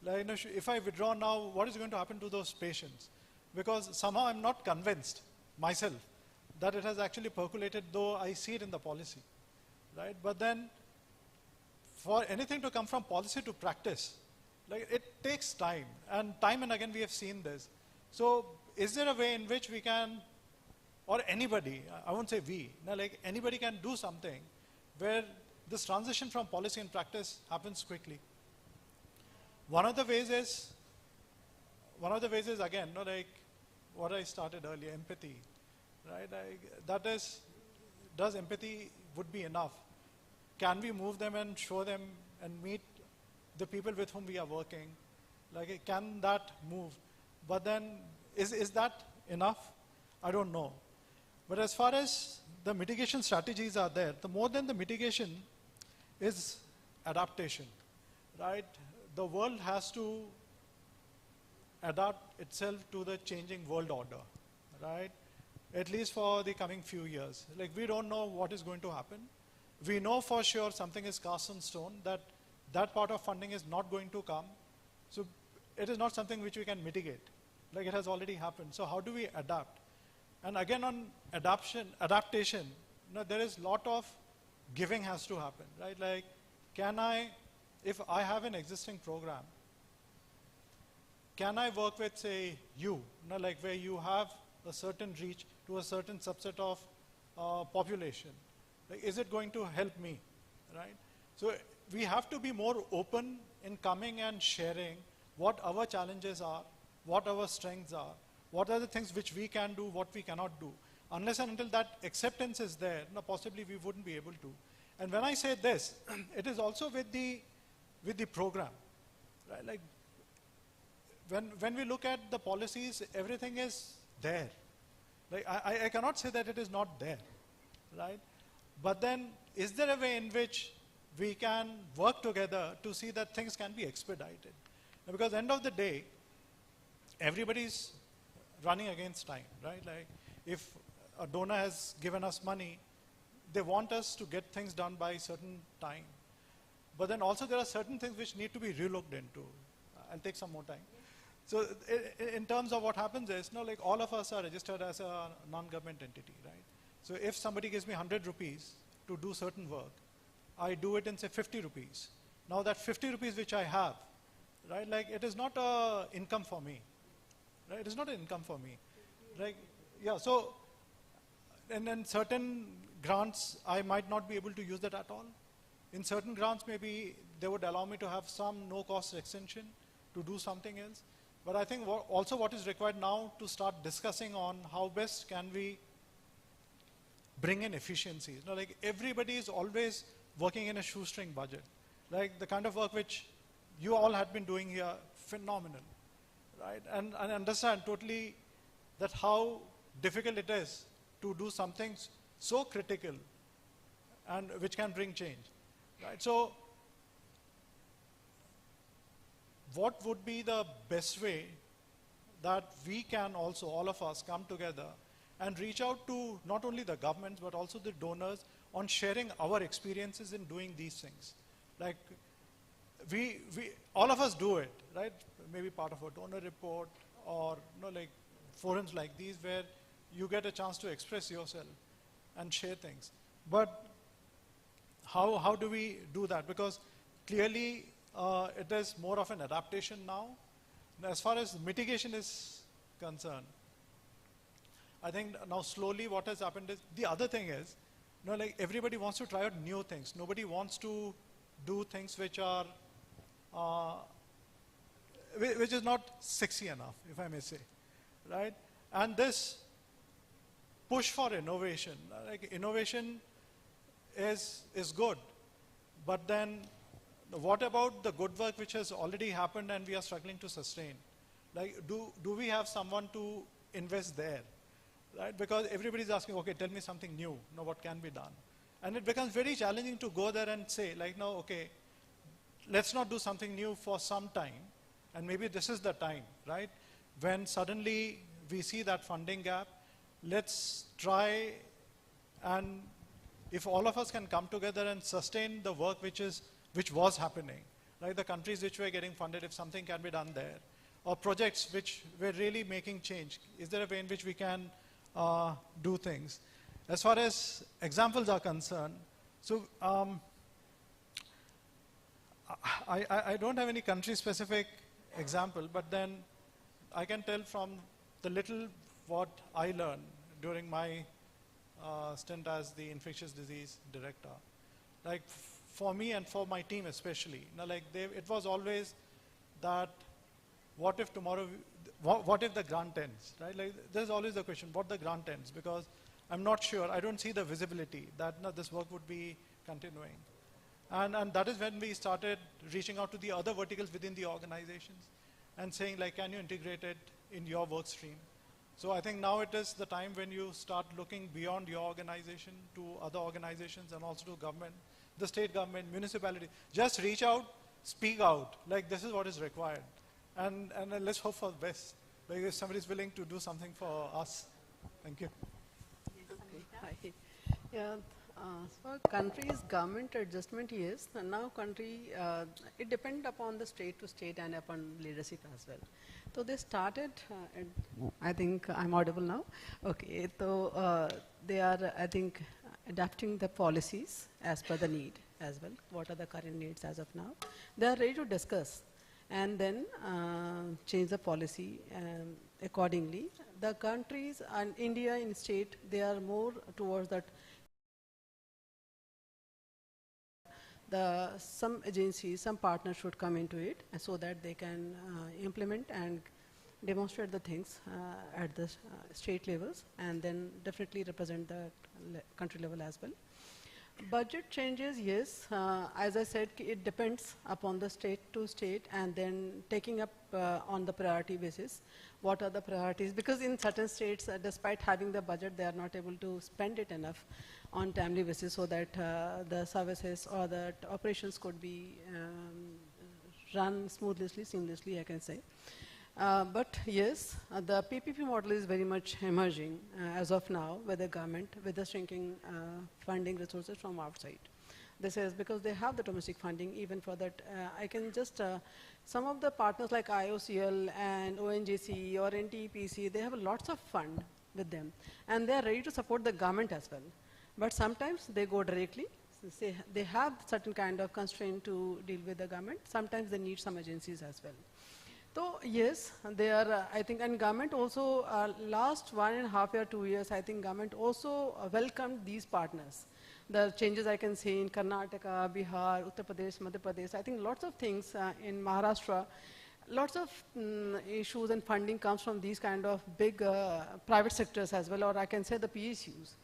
Like, if I withdraw now, what is going to happen to those patients? Because somehow I'm not convinced myself that it has actually percolated, though I see it in the policy, right? But then for anything to come from policy to practice, like, it takes time and again we have seen this. So is there a way in which we can, or anybody, I won't say we, like anybody can do something where this transition from policy and practice happens quickly? One of the ways is again, like what I started earlier, empathy, right? Does empathy would be enough? Can we move them and show them and meet the people with whom we are working? Like, can that move? But then, is that enough? I don't know. But as far as the mitigation strategies are there, the more than the mitigation is adaptation, right? The world has to adapt itself to the changing world order, right? At least for the coming few years. Like, we don't know what is going to happen. We know for sure something is cast in stone, that that part of funding is not going to come. So it is not something which we can mitigate. Like, it has already happened. So how do we adapt? And again, on adaptation, there is a lot of giving has to happen, right? Like, if I have an existing program, can I work with, say, like where you have a certain reach to a certain subset of population? Like, is it going to help me, right? So we have to be more open in coming and sharing what our challenges are, what our strengths are, what are the things which we can do, what we cannot do. Unless and until that acceptance is there, possibly we wouldn't be able to. And when I say this, it is also with the program, right? Like, when we look at the policies, everything is there. Like, I cannot say that it is not there, right? But then, is there a way in which we can work together to see that things can be expedited? Because at the end of the day, everybody's running against time, right? Like if a donor has given us money, they want us to get things done by a certain time. But then also there are certain things which need to be relooked into. I'll take some more time. So in terms of what happens is, like all of us are registered as a non-government entity, right? So if somebody gives me 100 rupees to do certain work, I do it in say 50 rupees. Now that 50 rupees which I have, right, like it is not an income for me, right? It is not an income for me, right? Yeah, so, and then certain grants, I might not be able to use that at all. In certain grants, maybe they would allow me to have some no-cost extension to do something else. But I think also what is required now to start discussing on how best can we bring in efficiencies. Like everybody is always working in a shoestring budget. Like the kind of work which you all had been doing here, phenomenal, right? And I understand totally that how difficult it is to do something so critical and which can bring change, right? So what would be the best way that we can also, all of us, come together and reach out to not only the governments but also the donors on sharing our experiences in doing these things? Like all of us do it, right? Maybe part of a donor report or like forums like these where you get a chance to express yourself and share things. But how do we do that? Because clearly it is more of an adaptation now. As far as mitigation is concerned, I think now slowly what has happened is, the other thing is, like everybody wants to try out new things. Nobody wants to do things which are, which is not sexy enough, if I may say, right? And this push for innovation, like innovation is good, but then what about the good work which has already happened and we are struggling to sustain? Like, do we have someone to invest there, right? Because everybody's asking, okay, tell me something new. Now, what can be done? And it becomes very challenging to go there and say, like, no, okay, let's not do something new for some time, and maybe this is the time, right? When suddenly we see that funding gap, let's try, and if all of us can come together and sustain the work which was happening, like the countries which were getting funded, if something can be done there, or projects which were really making change, is there a way in which we can do things? As far as examples are concerned, so I don't have any country-specific example, but then I can tell from the little what I learned during my stint as the infectious disease director. Like for me and for my team especially, like it was always that, what if tomorrow, what if the grant ends, right? Like there's always the question, what the grant ends, because I'm not sure, I don't see the visibility that this work would be continuing. And that is when we started reaching out to the other verticals within the organizations and saying, like, can you integrate it in your work stream? So I think now it is the time when you start looking beyond your organization to other organizations and also to government, the state government, municipality. Just reach out, speak out, like this is what is required. And let's hope for the best. Like if somebody is willing to do something for us. Thank you. Hi. Yeah, so country's government adjustment, yes. And now country, it depends upon the state to state and upon leadership as well. So they started, I think I'm audible now. Okay, so they are, I think, adapting the policies as per the need as well. What are the current needs as of now? They are ready to discuss and then change the policy accordingly. The countries and India in state, they are more towards that. Some agencies, some partners should come into it so that they can implement and demonstrate the things at the state levels and then definitely represent the country level as well. Budget changes, yes. As I said, it depends upon the state to state and then taking up on the priority basis. What are the priorities? Because in certain states, despite having the budget, they are not able to spend it enough on timely basis so that the services or the operations could be run smoothly, seamlessly, I can say. But yes, the PPP model is very much emerging as of now with the government, with the shrinking funding resources from outside. This is because they have the domestic funding. Even for that, I can just, some of the partners like IOCL and ONGC or NTPC, they have lots of fund with them. And they are ready to support the government as well. But sometimes they go directly. Say they have certain kind of constraint to deal with the government. Sometimes they need some agencies as well. So yes, they are, I think, and government also, last 1.5 years, 2 years, I think government also welcomed these partners. The changes I can see in Karnataka, Bihar, Uttar Pradesh, Madhya Pradesh, I think lots of things in Maharashtra, lots of issues and funding comes from these kind of big private sectors as well, or I can say the PSUs.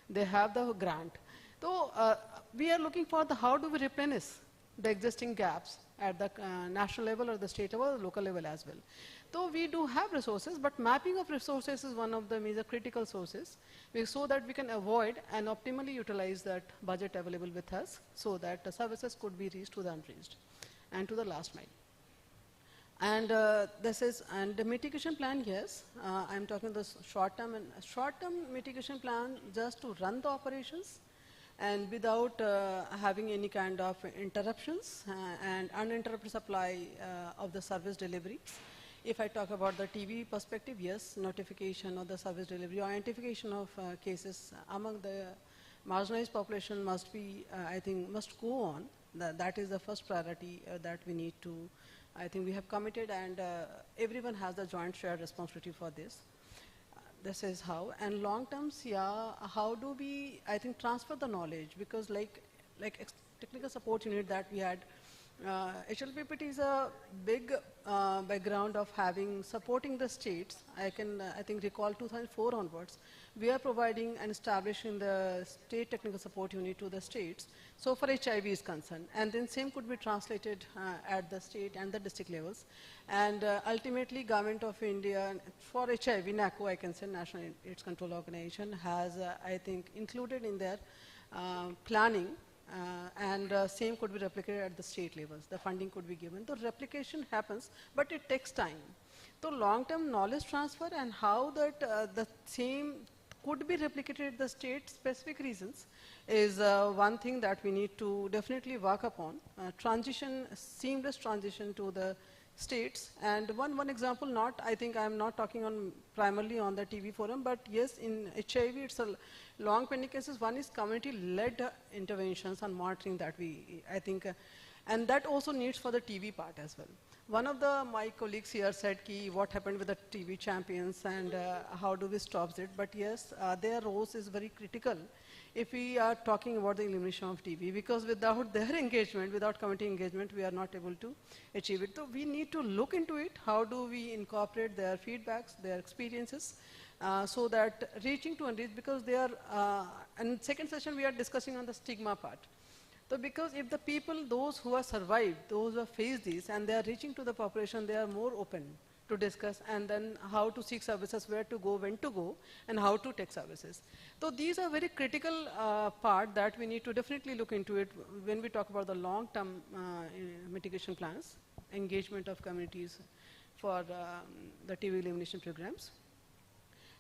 They have the grant. So we are looking for the how do we replenish the existing gaps at the national level or the state level or the local level as well. So we do have resources, but mapping of resources is one of the major critical sources so that we can avoid and optimally utilize that budget available with us so that the services could be reached to the unreached and to the last mile. And this is, and the mitigation plan, yes, I'm talking the short-term mitigation plan just to run the operations and without having any kind of interruptions and uninterrupted supply of the service delivery. If I talk about the TB perspective, yes, notification of the service delivery or identification of cases among the marginalized population must be, I think, must go on. That is the first priority that we need to, I think we have committed, and everyone has the joint shared responsibility for this. This is how, and long terms, yeah, how do we, I think, transfer the knowledge, because like technical support unit that we had, HLPPT is a big background of supporting the states. I think recall 2004 onwards, we are providing and establishing the state technical support unit to the states. So for HIV is concerned, and then same could be translated at the state and the district levels. And ultimately, Government of India for HIV, NACO, I can say, National AIDS Control Organization, has, I think, included in their planning. And same could be replicated at the state levels. The funding could be given. The replication happens, but it takes time. So long-term knowledge transfer and how that the same could be replicated at the state-specific reasons is one thing that we need to definitely work upon. Seamless transition to the states. And one example, I think I'm not talking primarily on the TB forum, but yes, in HIV, it's a long pending cases. One is community-led interventions and monitoring that I think, and that also needs for the TB part as well. One of my colleagues here said, what happened with the TB champions and how do we stop it? But yes, their roles is very critical if we are talking about the elimination of TB, because without their engagement, without community engagement, we are not able to achieve it. So we need to look into it. How do we incorporate their feedbacks, their experiences, so that reaching to unreached, because they are, and second session we are discussing on the stigma part. So because if the people, those who have survived, those who have faced this, and they are reaching to the population, they are more open to discuss, and then how to seek services, where to go, when to go, and how to take services. So these are very critical part that we need to definitely look into it when we talk about the long-term mitigation plans, engagement of communities for the TB elimination programs.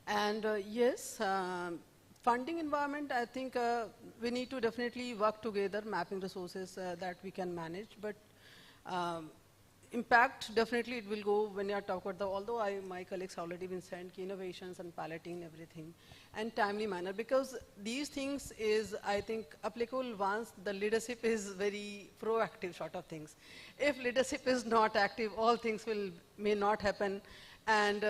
And yes, funding environment, I think we need to definitely work together, mapping resources that we can manage, but impact, definitely it will go when you are talking about although my colleagues already been sent innovations and piloting everything, and timely manner, because these things is, I think, applicable once the leadership is very proactive sort of things. If leadership is not active, all things may not happen, and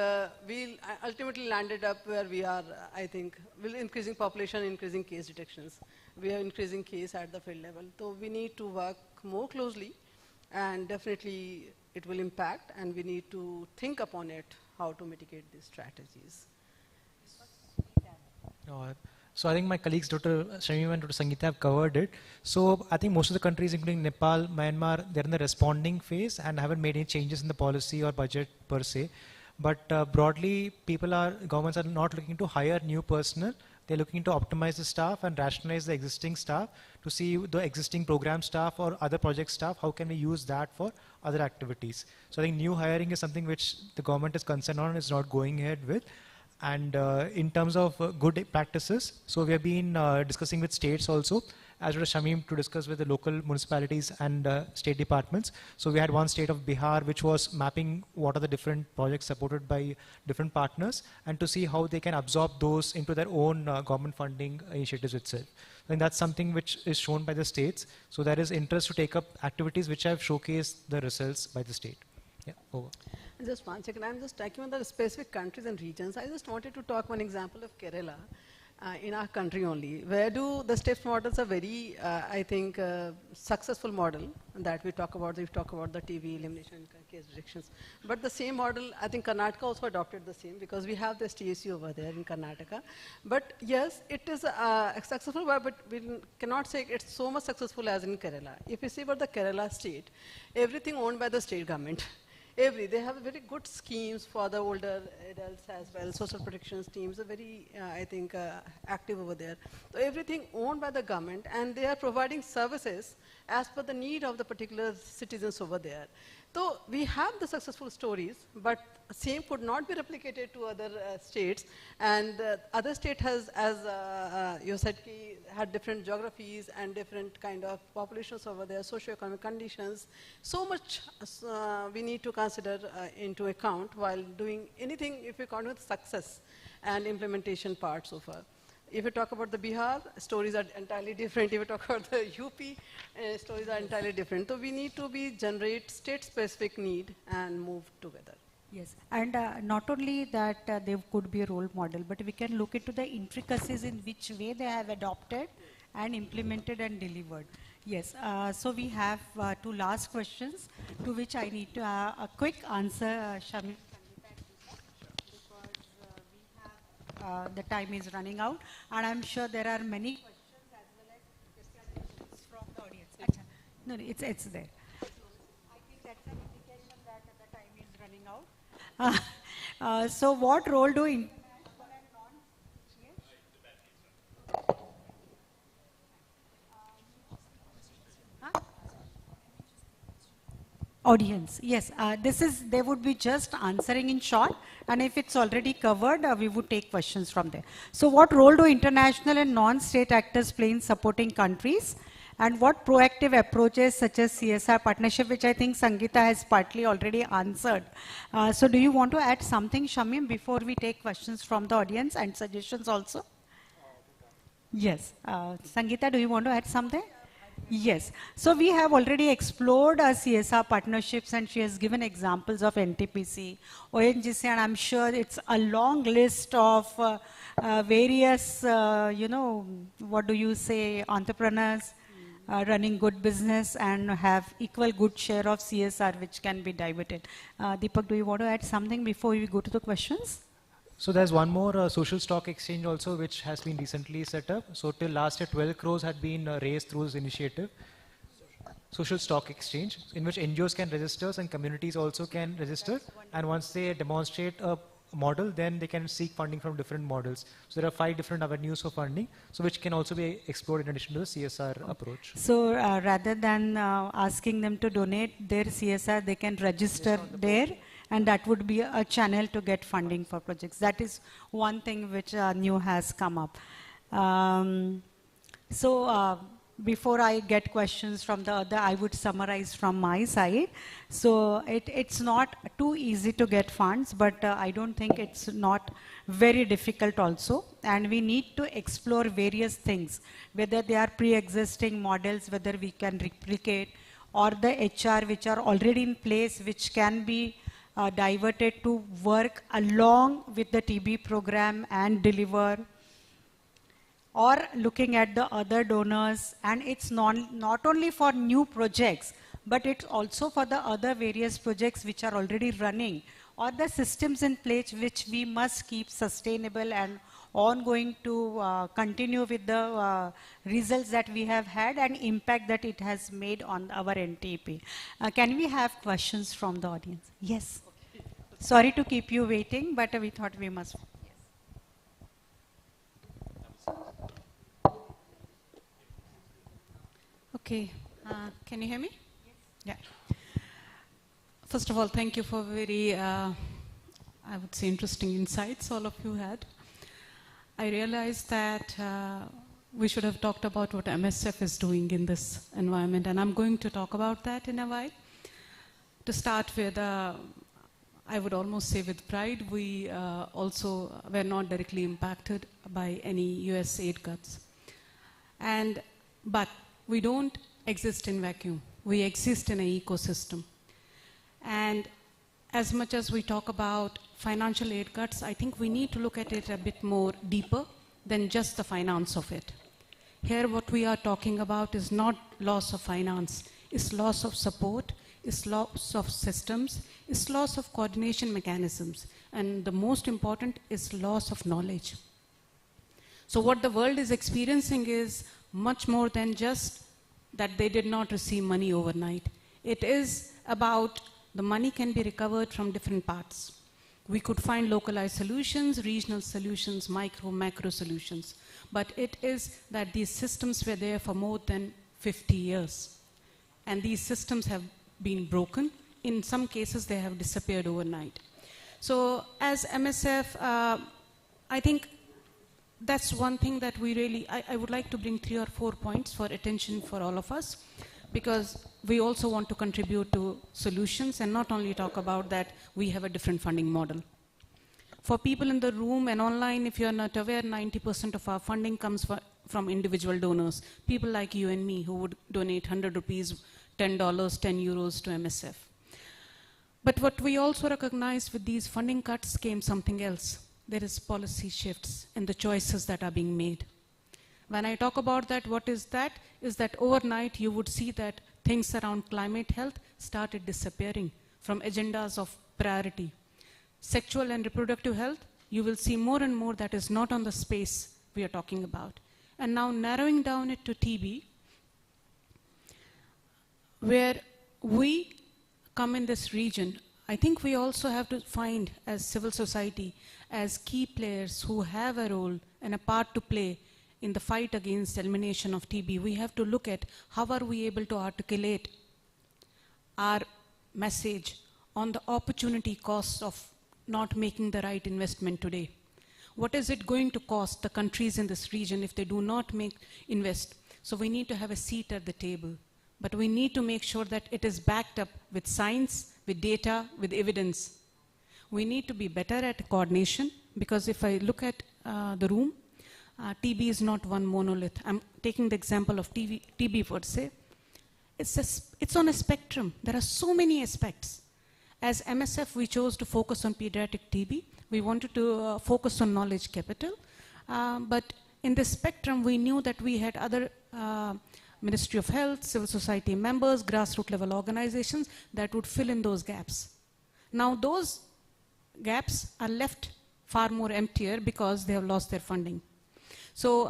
we'll ultimately landed up where we are, I think, with increasing population, increasing case detections. We are increasing case at the field level. So we need to work more closely, and definitely it will impact, and we need to think upon it, how to mitigate these strategies. So I think my colleagues, Dr. Shamima and Dr. Sangeeta, have covered it. So I think most of the countries, including Nepal, Myanmar, they're in the responding phase and haven't made any changes in the policy or budget per se. But broadly, governments are not looking to hire new personnel. They're looking to optimize the staff and rationalize the existing staff to see the existing program staff or other project staff, how can we use that for other activities. So I think new hiring is something which the government is concerned on, is not going ahead with. And in terms of good practices, so we have been discussing with states also, as well as Shamim, to discuss with the local municipalities and state departments. So we had one state of Bihar which was mapping what are the different projects supported by different partners, and to see how they can absorb those into their own government funding initiatives itself. I think that's something which is shown by the states. So there is interest to take up activities which have showcased the results by the state. Yeah, over. Just one second, I'm just talking about the specific countries and regions. I just wanted to talk one example of Kerala. In our country only, where the STEPS models are very, I think, successful model that we talk about. We talk about the TB elimination case reductions. But the same model, I think Karnataka also adopted the same, because we have this TSU over there in Karnataka. But yes, it is successful, but we cannot say it's so much successful as in Kerala. If you see about the Kerala state, everything owned by the state government. They have very good schemes for the older adults as well. Social protection schemes are very, I think, active over there. So everything owned by the government, and they are providing services as per the need of the particular citizens over there. So we have the successful stories, but same could not be replicated to other states. And other state has, as you said, had different geographies and different kind of populations over there, socioeconomic conditions. So much we need to consider into account while doing anything, if we count with success and implementation part so far. If you talk about the Bihar, stories are entirely different. If you talk about the UP, stories are entirely different. So we need to generate state-specific need and move together. Yes, and not only that they could be a role model, but we can look into the intricacies in which way they have adopted and implemented and delivered. Yes, so we have two last questions to which I need to a quick answer, Shamim. The time is running out, and I'm sure there are many questions as well as questions from the audience. No, it's there. I think that's an indication that the time is running out. So what role do international and audience? Yes, they would be just answering in short, and if it's already covered, we would take questions from there. So what role do international and non-state actors play in supporting countries? And what proactive approaches such as CSR partnership, which I think Sangeeta has partly already answered. So do you want to add something, Shamim, before we take questions from the audience and suggestions also? Yes. Sangeeta, do you want to add something? Yes. So we have already explored CSR partnerships, and she has given examples of NTPC, ONGC, and I'm sure it's a long list of various, what do you say, entrepreneurs running good business and have equal good share of CSR which can be diverted. Deepak, do you want to add something before we go to the questions? So there's one more social stock exchange also which has been recently set up. So till last year 12 crores had been raised through this initiative. Social stock exchange, in which NGOs can register and communities also can register, and once they demonstrate a model, then they can seek funding from different models. So there are 5 different avenues for funding, so which can also be explored in addition to the CSR approach. So rather than asking them to donate their CSR, they can register there, and that would be a channel to get funding for projects. That is one thing which new has come up. Before I get questions from the other, I would summarize from my side. So it's not too easy to get funds, but I don't think it's not very difficult also. And we need to explore various things, whether they are pre-existing models, whether we can replicate, or the HR which are already in place, which can be diverted to work along with the TB program and deliver, or looking at the other donors. And it's not only for new projects, but it's also for the other various projects which are already running, or the systems in place which we must keep sustainable and ongoing to continue with the results that we have had and impact that it has made on our NTP. Can we have questions from the audience? Yes. Sorry to keep you waiting, but we thought we must. Yes. Okay, can you hear me? Yes. Yeah. First of all, thank you for very, I would say, interesting insights all of you had. I realized that we should have talked about what MSF is doing in this environment, and I'm going to talk about that in a while. To start with, I would almost say with pride, we also were not directly impacted by any US aid cuts. But we don't exist in vacuum. We exist in an ecosystem. And as much as we talk about financial aid cuts, I think we need to look at it a bit more deeper than just the finance of it. Here what we are talking about is not loss of finance, it's loss of support, it's loss of systems, it's loss of coordination mechanisms, and the most important is loss of knowledge. So what the world is experiencing is much more than just that they did not receive money overnight. It is about the money can be recovered from different parts. We could find localized solutions, regional solutions, micro, macro solutions. But it is that these systems were there for more than 50 years. And these systems have been broken. In some cases, they have disappeared overnight. So as MSF, I think that's one thing that we really, I would like to bring 3 or 4 points for attention for all of us, because we also want to contribute to solutions and not only talk about that we have a different funding model. For people in the room and online, if you're not aware, 90% of our funding comes from individual donors, people like you and me who would donate 100 rupees, $10, 10 euros to MSF. But what we also recognize with these funding cuts came something else. There is policy shifts in the choices that are being made. When I talk about that, what is that? Is that overnight you would see that things around climate health started disappearing from agendas of priority. Sexual and reproductive health, you will see more and more that is not on the space we are talking about. And now narrowing down it to TB, where we come in this region, I think we also have to find as civil society, as key players who have a role and a part to play in the fight against elimination of TB. We have to look at how are we able to articulate our message on the opportunity costs of not making the right investment today. What is it going to cost the countries in this region if they do not invest? So we need to have a seat at the table, but we need to make sure that it is backed up with science, with data, with evidence. We need to be better at coordination, because if I look at the room, TB is not one monolith. I'm taking the example of TB per se. It's on a spectrum. There are so many aspects. As MSF, we chose to focus on pediatric TB. We wanted to focus on knowledge capital. But in this spectrum, we knew that we had other Ministry of Health, civil society members, grassroots level organizations that would fill in those gaps. Now those gaps are left far more emptier because they have lost their funding. So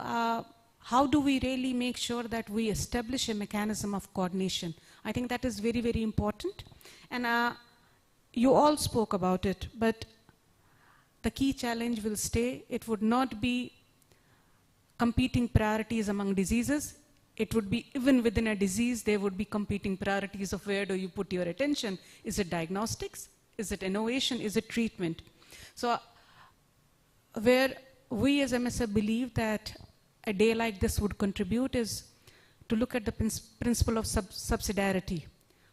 how do we really make sure that we establish a mechanism of coordination? I think that is very, very important. And you all spoke about it, but the key challenge will stay. It would not be competing priorities among diseases. It would be even within a disease, there would be competing priorities of where do you put your attention. Is it diagnostics? Is it innovation? Is it treatment? So where we as MSF believe that a day like this would contribute is to look at the principle of subsidiarity.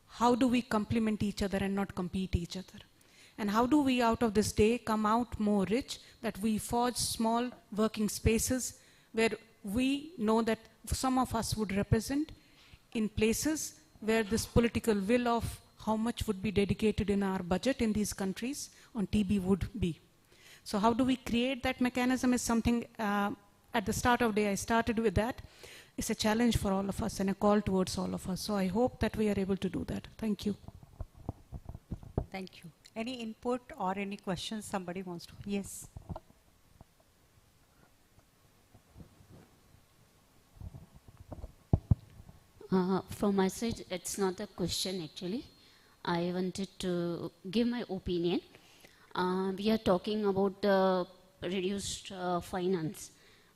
How do we complement each other and not compete each other? And how do we out of this day come out more rich, that we forge small working spaces where we know that some of us would represent in places where this political will of how much would be dedicated in our budget in these countries on TB would be. So how do we create that mechanism is something, at the start of the day I started with that. It's a challenge for all of us and a call towards all of us. So I hope that we are able to do that. Thank you. Thank you. Any input or any questions somebody wants to? Yes. From my side, it's not a question actually. I wanted to give my opinion. We are talking about reduced finance,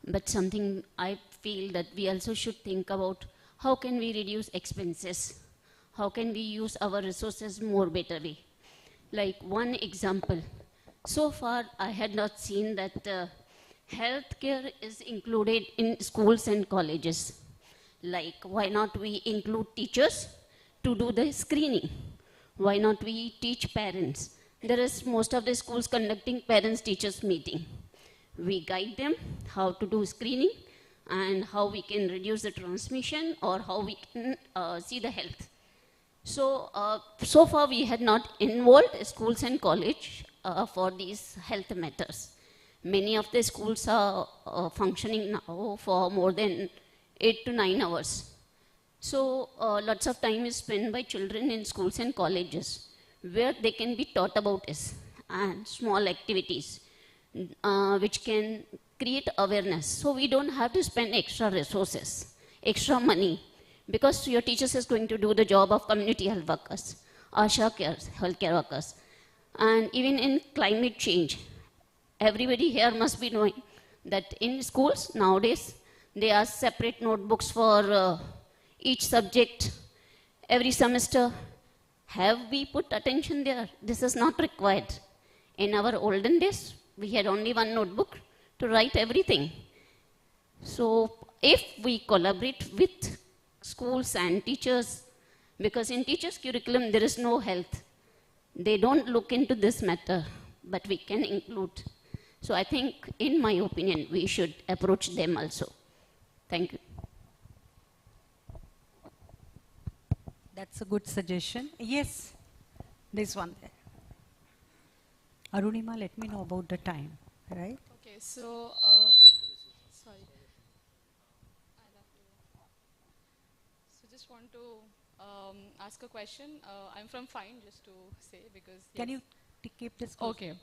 but something I feel that we also should think about how can we reduce expenses? How can we use our resources more better way? Like one example, so far I had not seen that healthcare is included in schools and colleges. Like why not we include teachers to do the screening? Why not we teach parents? There is most of the schools conducting parents-teachers meeting. We guide them how to do screening and how we can reduce the transmission or how we can see the health. So, so far we had not involved schools and college for these health matters. Many of the schools are functioning now for more than 8 to 9 hours. So lots of time is spent by children in schools and colleges where they can be taught about this and small activities which can create awareness. So we don't have to spend extra resources, extra money, because your teachers is going to do the job of community health workers, ASHA cares, healthcare workers. And even in climate change, everybody here must be knowing that in schools nowadays, there are separate notebooks for each subject every semester. Have we put attention there? This is not required. In our olden days, we had only one notebook to write everything. So if we collaborate with schools and teachers, because in teachers' curriculum there is no health. They don't look into this matter, but we can include. So I think, in my opinion, we should approach them also. Thank you. That's a good suggestion. Yes, there's one there. Arunima, let me know about the time, right? Okay, so, sorry. So just want to ask a question. I'm from FIND, just to say, because... Can you keep this close? Okay.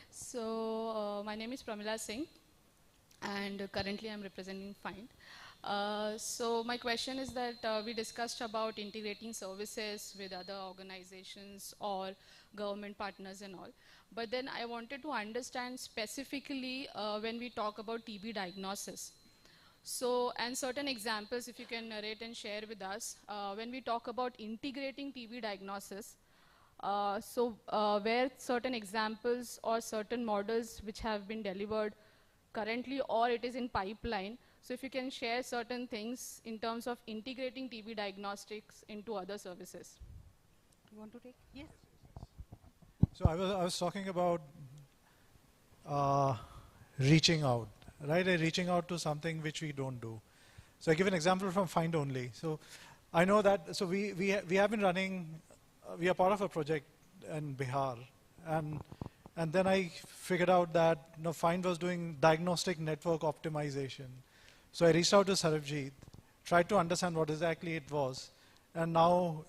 So, my name is Pramila Singh, and currently I'm representing FIND. So my question is that we discussed about integrating services with other organizations or government partners and all. But then I wanted to understand specifically when we talk about TB diagnosis. So, and certain examples, if you can narrate and share with us, when we talk about integrating TB diagnosis, where certain examples or certain models which have been delivered currently or it is in pipeline. So if you can share certain things in terms of integrating TB diagnostics into other services. You want to take? Yes. So I was talking about reaching out, right? Reaching out to something which we don't do. So I give an example from FIND only. So I know that, so we have been running, we are part of a project in Bihar, and then I figured out that FIND was doing diagnostic network optimization. So I reached out to Sarabjit, tried to understand what exactly it was, and now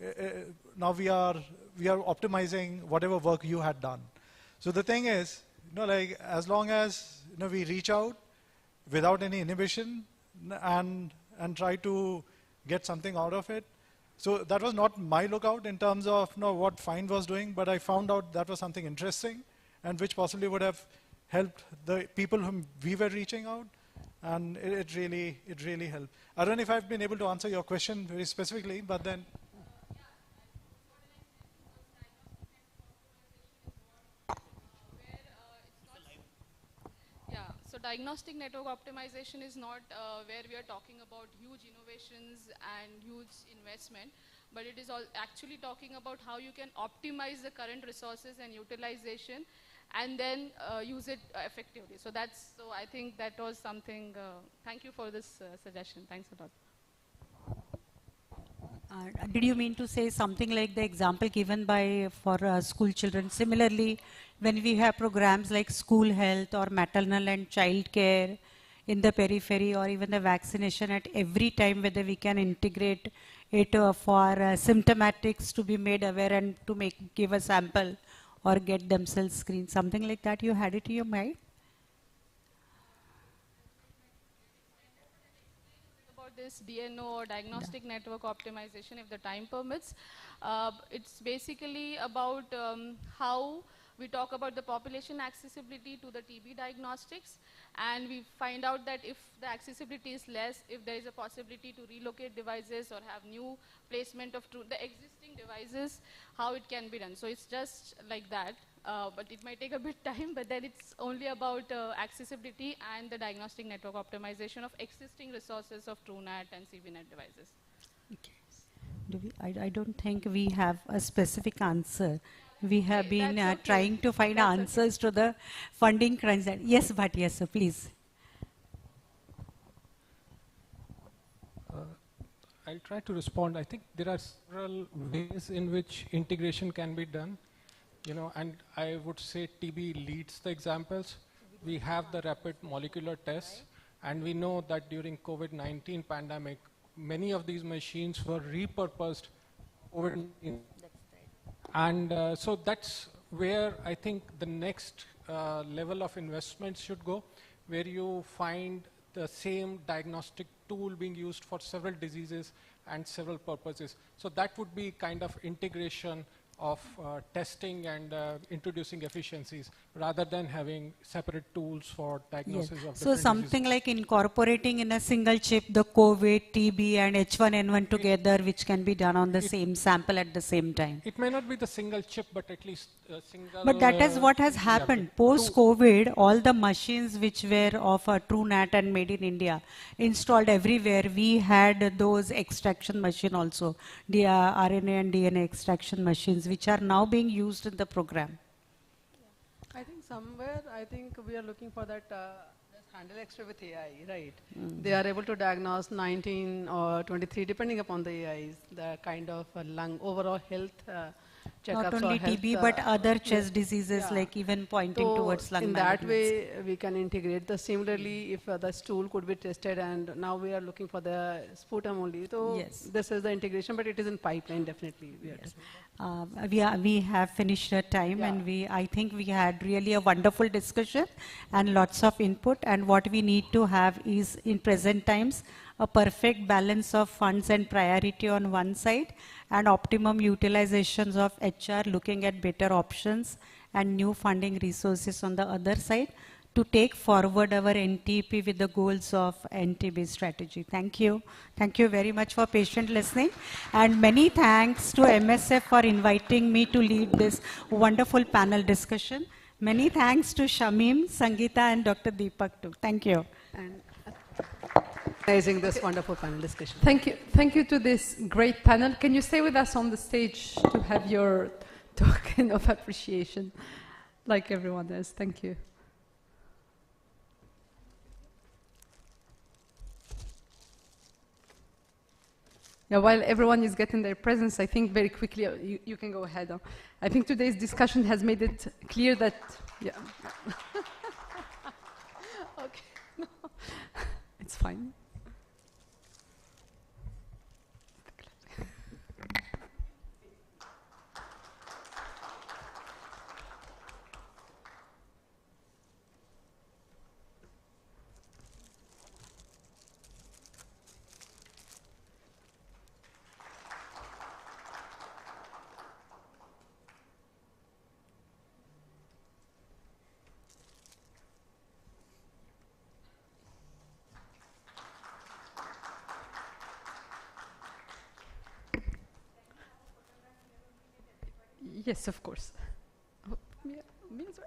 we are optimizing whatever work you had done. So the thing is, like as long as we reach out without any inhibition and try to get something out of it. So that was not my lookout in terms of what FIND was doing, but I found out that was something interesting and which possibly would have helped the people whom we were reaching out. And it really helped. I don't know if I've been able to answer your question very specifically, but then... Yeah, so diagnostic network optimization is not where we are talking about huge innovations and huge investment, but it is all actually talking about how you can optimize the current resources and utilization and then use it effectively. So I think that was something, thank you for this suggestion. Thanks a lot. Did you mean to say something like the example given for school children? Similarly, when we have programs like school health or maternal and child care in the periphery or even the vaccination at every time, whether we can integrate it for symptomatics to be made aware and to give a sample or get themselves screened, something like that, you had it in your mind? About this DNO or diagnostic network optimization, if the time permits, it's basically about how we talk about the population accessibility to the TB diagnostics, and we find out that if the accessibility is less, if there is a possibility to relocate devices or have new placement of the existing devices, how it can be done. So it's just like that, but it might take a bit time, but then it's only about accessibility and the diagnostic network optimization of existing resources of TrueNAT and CBNet devices. I don't think we have a specific answer. We have been trying to find answers to the funding crunch. Yes, but yes, sir, please. I'll try to respond. I think there are several ways in which integration can be done, and I would say TB leads the examples. We have the rapid molecular tests, and we know that during COVID-19 pandemic, many of these machines were repurposed COVID-19. And so that's where I think the next level of investment should go, where you find the same diagnostic tool being used for several diseases and several purposes. So that would be kind of integration of testing and introducing efficiencies rather than having separate tools for diagnosis of different So something diseases. like incorporating in a single chip the COVID, TB and H1N1 together, which can be done on the same sample at the same time. It may not be the single chip, but at least a single... But that is what has happened. Post-COVID, all the machines which were of a TrueNAT and made in India, installed everywhere. We had those extraction machine also, the RNA and DNA extraction machines, which are now being used in the program. I think somewhere, we are looking for that handle X-ray with AI, right? They are able to diagnose 19 or 23, depending upon the AIs, the kind of lung overall health checkups. Not only TB, but other chest diseases, like even pointing towards lung in that malignancy. way, we can integrate. Similarly, if the stool could be tested, and now we are looking for the sputum only. So this is the integration, but it is in pipeline, definitely. We have finished our time, and I think we had really a wonderful discussion and lots of input. And what we need to have is, in present times, a perfect balance of funds and priority on one side, and optimum utilizations of HR, looking at better options and new funding resources on the other side, to take forward our NTP with the goals of NTB strategy. Thank you. Thank you very much for patient listening. And many thanks to MSF for inviting me to lead this wonderful panel discussion. Many thanks to Shamim, Sangeeta, and Dr. Deepak too. Thank you. And organizing this wonderful panel discussion. Thank you to this great panel. Can you stay with us on the stage to have your token of appreciation, like everyone else? Thank you. Yeah, while everyone is getting their presents, I think very quickly, you can go ahead. I think today's discussion has made it clear that, okay, no, it's fine. Yes, of course. Oh, me as well.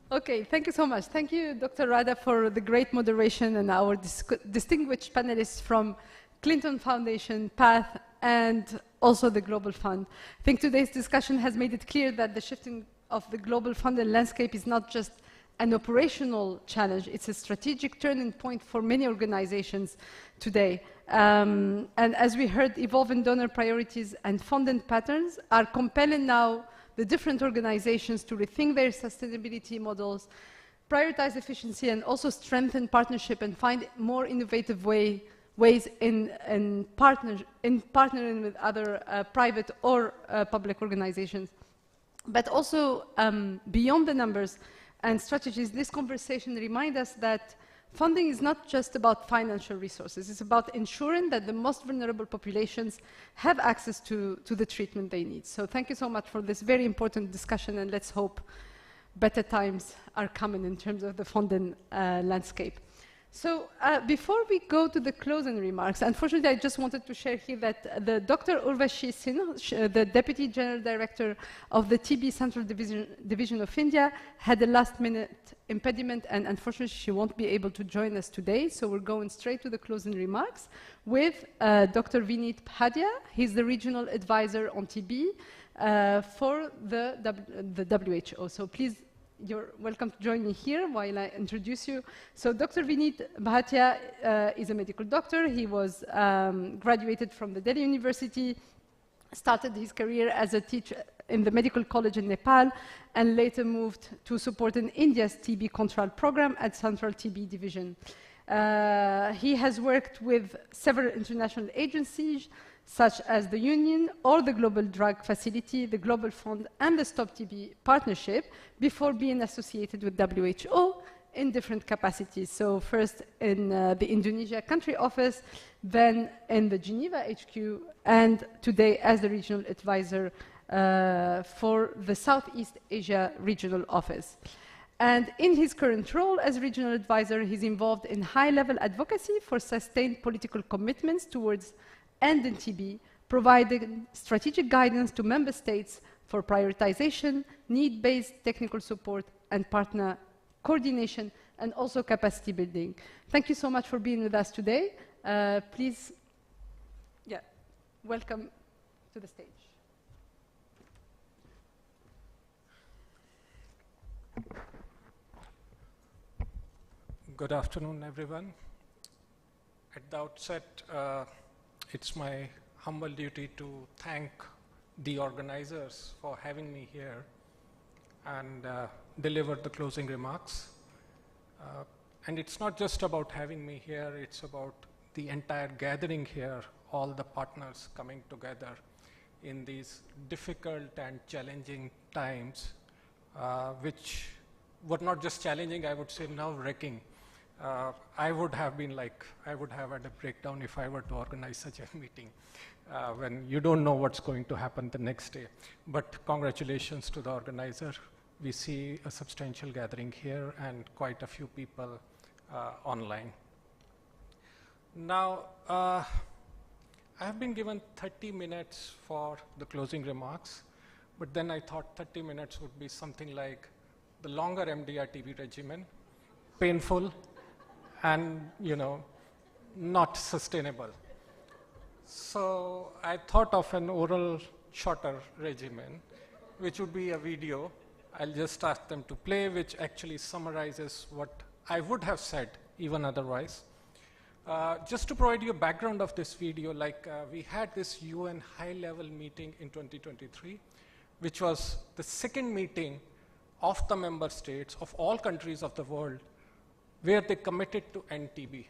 Okay, thank you so much. Thank you, Dr. Radha, for the great moderation, and our distinguished panelists from Clinton Foundation, PATH, and also the Global Fund. I think today's discussion has made it clear that the shifting of the global funding landscape is not just an operational challenge. It's a strategic turning point for many organizations today. And as we heard, evolving donor priorities and funding patterns are compelling now the different organizations to rethink their sustainability models, prioritize efficiency, and also strengthen partnership and find more innovative ways in partnering with other private or public organizations. But also, beyond the numbers and strategies, this conversation reminds us that funding is not just about financial resources. It's about ensuring that the most vulnerable populations have access to the treatment they need. So thank you so much for this very important discussion, and let's hope better times are coming in terms of the funding landscape. So before we go to the closing remarks, unfortunately, I just wanted to share here that the Dr. Urvashi Sinha, the Deputy General Director of the TB Central Division of India, had a last-minute impediment, and unfortunately, she won't be able to join us today. So we're going straight to the closing remarks with Dr. Vineet Bhatia. He's the Regional Advisor on TB for the WHO. So please, you're welcome to join me here while I introduce you. So Dr. Vineet Bhatia is a medical doctor. He was graduated from the Delhi University, started his career as a teacher in the medical college in Nepal, and later moved to supporting India's TB control program at Central TB Division. He has worked with several international agencies, such as the Union or the Global Drug Facility, the Global Fund, and the Stop TB Partnership, before being associated with WHO in different capacities. So first in the Indonesia country office, then in the Geneva HQ, and today as the regional advisor for the Southeast Asia regional office. And in his current role as regional advisor, he's involved in high-level advocacy for sustained political commitments towards ending TB, providing strategic guidance to member states for prioritization, need-based technical support, and partner coordination, and also capacity building. Thank you so much for being with us today. Please, welcome to the stage. Good afternoon, everyone. At the outset, it's my humble duty to thank the organizers for having me here and deliver the closing remarks. And it's not just about having me here, it's about the entire gathering here, all the partners coming together in these difficult and challenging times, which were not just challenging, I would say nerve-wracking. I would have had a breakdown if I were to organize such a meeting when you don't know what's going to happen the next day. But congratulations to the organizer. We see a substantial gathering here and quite a few people online. Now, I have been given 30 minutes for the closing remarks, but then I thought 30 minutes would be something like the longer MDR-TB regimen, painful, and not sustainable. So I thought of an oral shorter regimen, which would be a video. I'll just ask them to play, which actually summarizes what I would have said even otherwise. Just to provide you a background of this video, we had this UN high-level meeting in 2023, which was the second meeting of the member states of all countries of the world where they committed to end TB.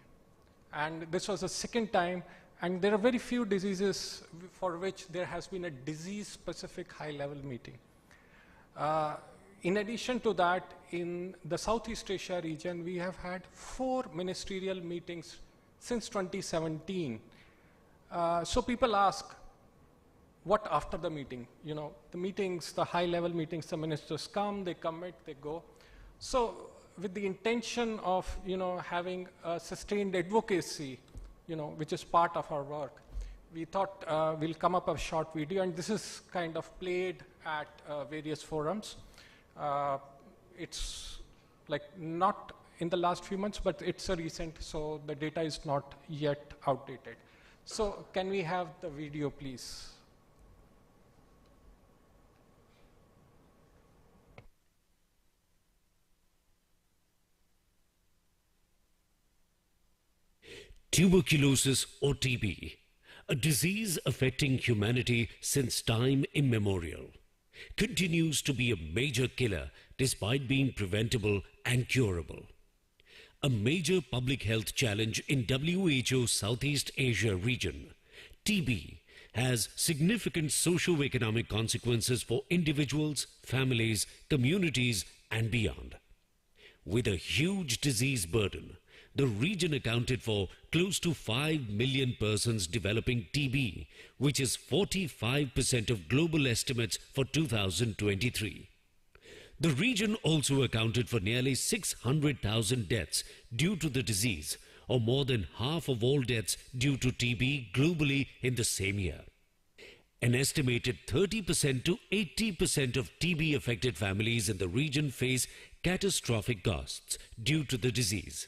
And this was the second time, and there are very few diseases for which there has been a disease-specific high-level meeting. In addition to that, in the Southeast Asia region, we have had 4 ministerial meetings since 2017. So people ask, what after the meeting? The meetings, the high-level meetings, the ministers come, they commit, they go. So with the intention of having a sustained advocacy, which is part of our work, we thought we'll come up with a short video, and this is kind of played at various forums. It's not in the last few months, but it's a recent, so the data is not yet outdated. So can we have the video, please? Tuberculosis or TB, a disease affecting humanity since time immemorial, continues to be a major killer despite being preventable and curable. A major public health challenge in WHO Southeast Asia region, TB has significant socio-economic consequences for individuals, families, communities, and beyond. With a huge disease burden, the region accounted for close to 5 million persons developing TB, which is 45% of global estimates for 2023. The region also accounted for nearly 600,000 deaths due to the disease, or more than half of all deaths due to TB globally in the same year. An estimated 30% to 80% of TB-affected families in the region face catastrophic costs due to the disease.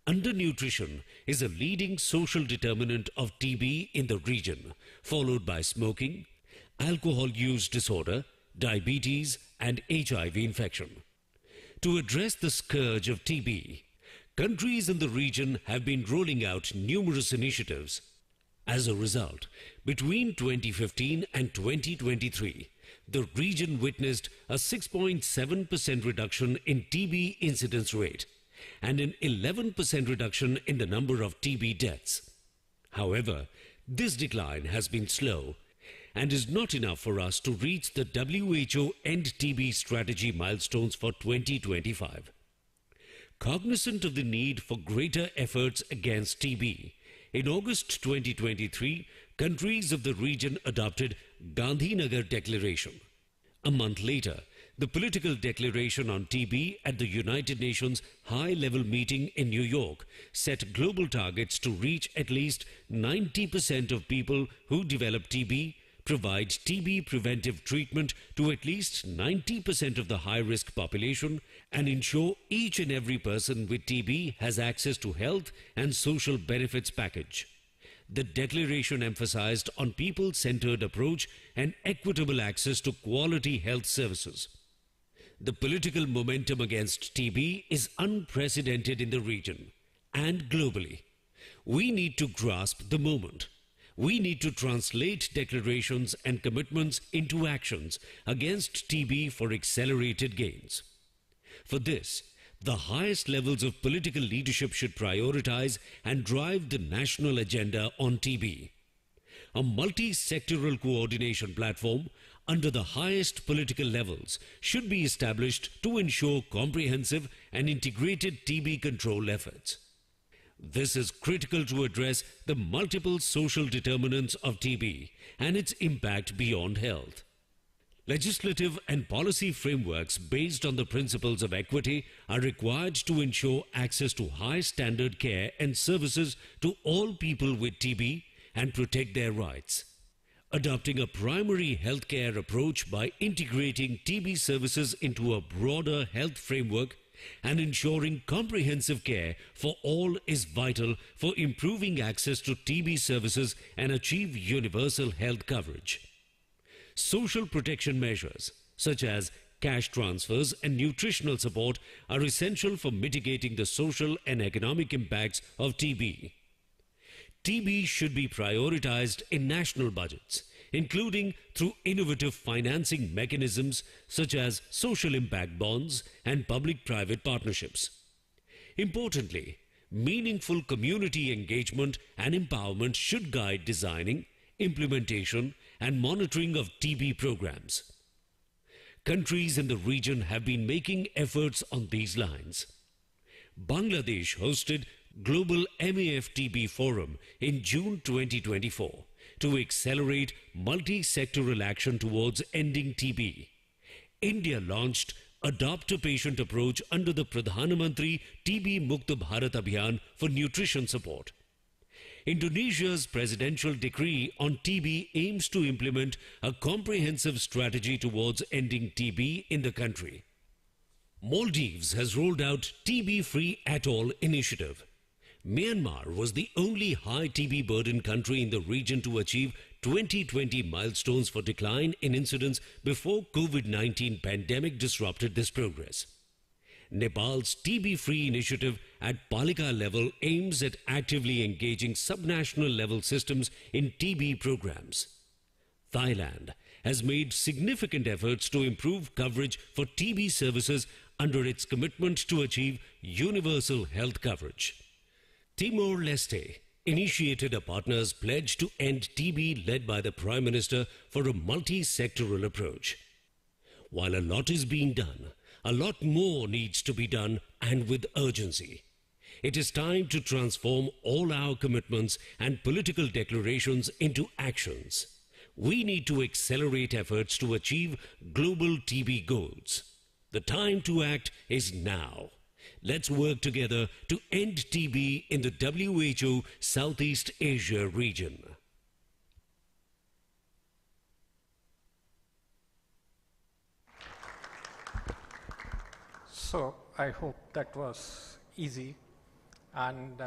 Undernutrition is a leading social determinant of TB in the region, followed by smoking, alcohol use disorder, diabetes, and HIV infection. To address the scourge of TB, countries in the region have been rolling out numerous initiatives. As a result, between 2015 and 2023, the region witnessed a 6.7% reduction in TB incidence rate and an 11% reduction in the number of TB deaths. However, this decline has been slow and is not enough for us to reach the WHO End TB strategy milestones for 2025. Cognizant of the need for greater efforts against TB, in August 2023, countries of the region adopted Gandhinagar Declaration. A month later, the political declaration on TB at the United Nations high-level meeting in New York set global targets to reach at least 90% of people who develop TB, provide TB preventive treatment to at least 90% of the high-risk population, and ensure each and every person with TB has access to health and social benefits package. The declaration emphasized on people-centered approach and equitable access to quality health services. The political momentum against TB is unprecedented in the region and globally. We need to grasp the moment. We need to translate declarations and commitments into actions against TB for accelerated gains. For this, the highest levels of political leadership should prioritize and drive the national agenda on TB. A multi-sectoral coordination platform under the highest political levels should be established to ensure comprehensive and integrated TB control efforts. This is critical to address the multiple social determinants of TB and its impact beyond health. Legislative and policy frameworks based on the principles of equity are required to ensure access to high standard care and services to all people with TB and protect their rights. Adopting a primary healthcare approach by integrating TB services into a broader health framework and ensuring comprehensive care for all is vital for improving access to TB services and achieve universal health coverage. Social protection measures, such as cash transfers and nutritional support, are essential for mitigating the social and economic impacts of TB. TB should be prioritized in national budgets, including through innovative financing mechanisms such as social impact bonds and public-private partnerships. Importantly, meaningful community engagement and empowerment should guide designing, implementation, and monitoring of TB programs. Countries in the region have been making efforts on these lines. Bangladesh hosted Global MSF TB Forum in June 2024 to accelerate multi-sectoral action towards ending TB. India launched Adopt a Patient approach under the Pradhan Mantri TB Mukt Bharat Abhiyan for nutrition support. Indonesia's presidential decree on TB aims to implement a comprehensive strategy towards ending TB in the country. Maldives has rolled out TB-Free Atoll initiative. Myanmar was the only high TB burden country in the region to achieve 2020 milestones for decline in incidence before COVID-19 pandemic disrupted this progress. Nepal's TB-free initiative at Palika level aims at actively engaging subnational level systems in TB programs. Thailand has made significant efforts to improve coverage for TB services under its commitment to achieve universal health coverage. Timor-Leste initiated a partner's pledge to end TB led by the Prime Minister for a multi-sectoral approach. While a lot is being done, a lot more needs to be done, and with urgency. It is time to transform all our commitments and political declarations into actions. We need to accelerate efforts to achieve global TB goals. The time to act is now. Let's work together to end TB in the WHO Southeast Asia region. So I hope that was easy, and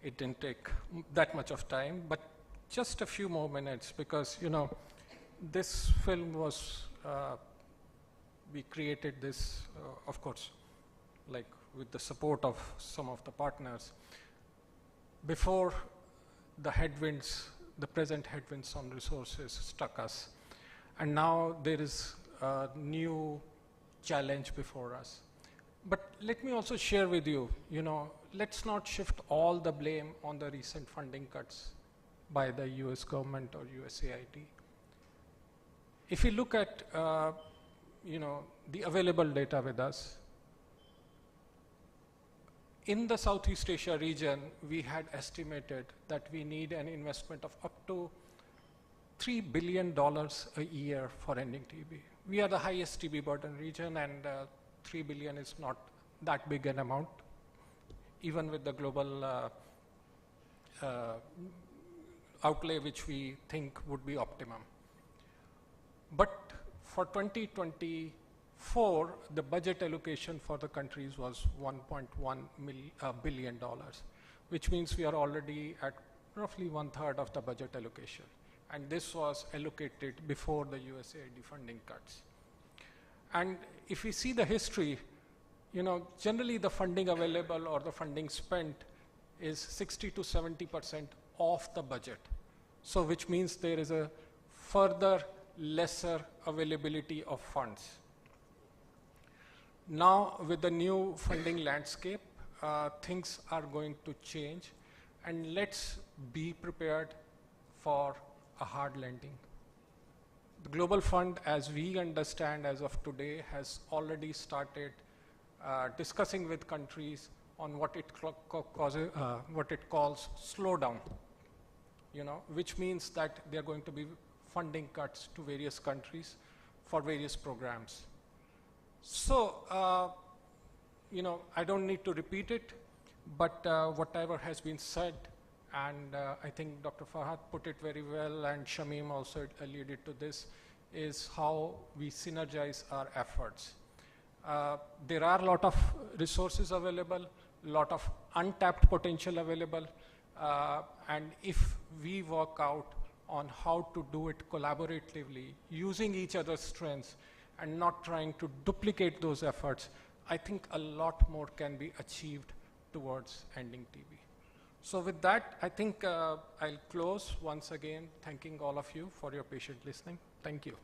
it didn't take that much of time, but just a few more minutes, because, you know, this film was, we created this, of course, like with the support of some of the partners, before the headwinds, the present headwinds on resources struck us. And now there is a new challenge before us. But let me also share with you, you know, let's not shift all the blame on the recent funding cuts by the US government or USAID. If you look at, you know, the available data with us, in the Southeast Asia region, we had estimated that we need an investment of up to $3 billion a year for ending TB. We are the highest TB burden region, and $3 billion is not that big an amount, even with the global outlay which we think would be optimum. But for 2024, the budget allocation for the countries was $1.1 billion, which means we are already at roughly 1/3 of the budget allocation. And this was allocated before the USAID funding cuts. And if we see the history, you know, generally the funding available or the funding spent is 60 to 70% of the budget. So which means there is a further lesser availability of funds. Now with the new funding landscape, things are going to change, and let's be prepared for a hard landing. The Global Fund, as we understand as of today, has already started discussing with countries on what it calls slowdown, you know, which means that there are going to be funding cuts to various countries for various programs. So, you know, I don't need to repeat it, but whatever has been said, and I think Dr. Fahad put it very well, and Shamim also alluded to this, is how we synergize our efforts. There are a lot of resources available, a lot of untapped potential available, and if we work out on how to do it collaboratively, using each other's strengths and not trying to duplicate those efforts, I think a lot more can be achieved towards ending TB. So with that, I think I'll close once again, thanking all of you for your patient listening. Thank you.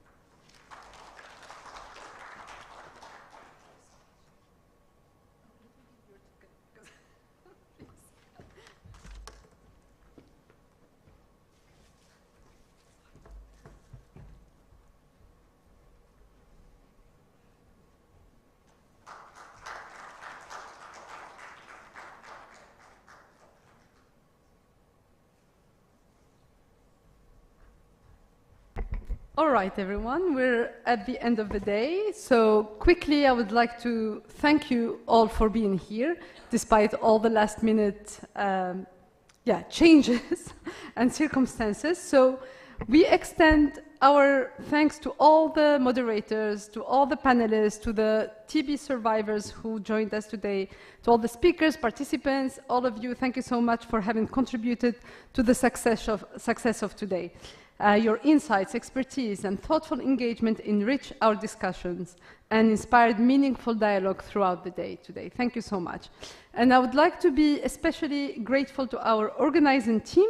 All right, everyone, we're at the end of the day. So quickly, I would like to thank you all for being here, despite all the last minute changes and circumstances. So We extend our thanks to all the moderators, to all the panelists, to the TB survivors who joined us today, to all the speakers, participants, all of you, thank you so much for having contributed to the success of today. Your insights, expertise, and thoughtful engagement enrich our discussions and inspired meaningful dialogue throughout the day today. Thank you so much. And I would like to be especially grateful to our organizing team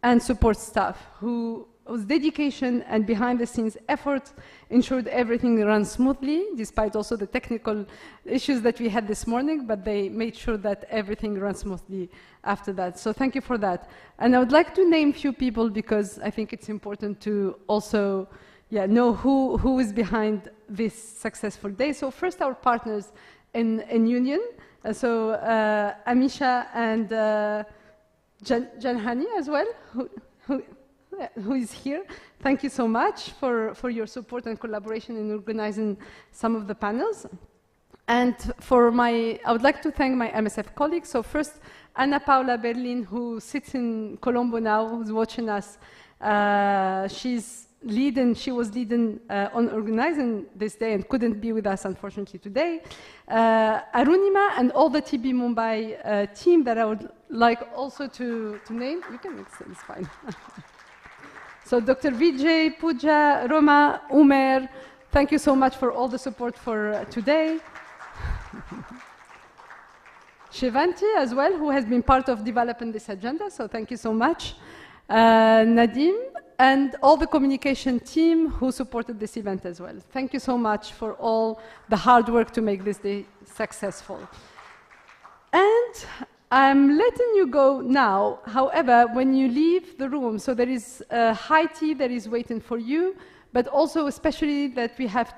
and support staff whose dedication and behind-the-scenes efforts ensured everything runs smoothly, despite also the technical issues that we had this morning, but they made sure that everything runs smoothly after that. So thank you for that. And I would like to name a few people because I think it's important to also know who is behind this successful day. So first, our partners in Union. So Amisha and Janhani as well, who is here. Thank you so much for your support and collaboration in organizing some of the panels. And I would like to thank my MSF colleagues. So first, Anna Paula Berlin, who sits in Colombo now, who's watching us. She was leading on organizing this day and couldn't be with us, unfortunately, today. Arunima and all the TB Mumbai team that I would like also to name. You can mix it, it's fine. So Dr. Vijay, Pooja, Roma, Umer, thank you so much for all the support for today. Shivanti as well, who has been part of developing this agenda, so thank you so much. Nadim, and all the communication team who supported this event as well. Thank you so much for all the hard work to make this day successful. And I'm letting you go now. However, when you leave the room, so there is high tea that is waiting for you, but also especially that we have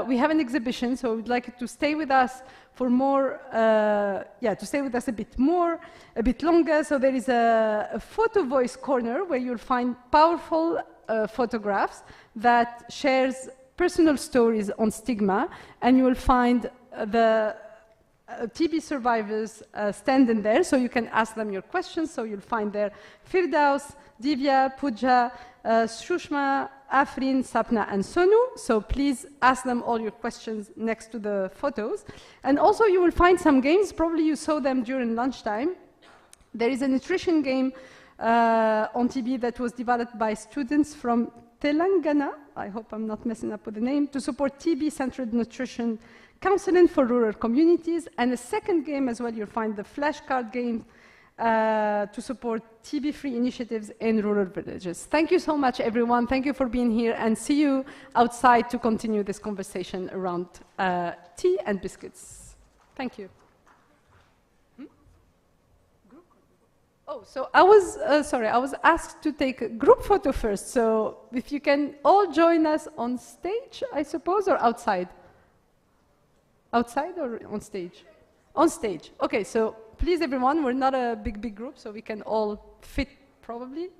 we have an exhibition, so we'd like you to stay with us for more, to stay with us a bit longer. So there is a photo voice corner where you'll find powerful photographs that shares personal stories on stigma, and you will find the TB survivors standing there, so you can ask them your questions. So you'll find there Firdaus, Divya, Pooja, Shushma, Afrin, Sapna, and Sonu. So please ask them all your questions next to the photos. And also you will find some games. Probably you saw them during lunchtime. There is a nutrition game on TB that was developed by students from Telangana. I hope I'm not messing up with the name, to support TB-centered nutrition counseling for rural communities. And a second game as well, you'll find the flashcard game to support TB-free initiatives in rural villages. Thank you so much, everyone. Thank you for being here, and see you outside to continue this conversation around tea and biscuits. Thank you. Oh, so I was asked to take a group photo first. So if you can all join us on stage, I suppose, or outside? Outside or on stage? On stage. Okay, so please, everyone, we're not a big group, so we can all fit, probably.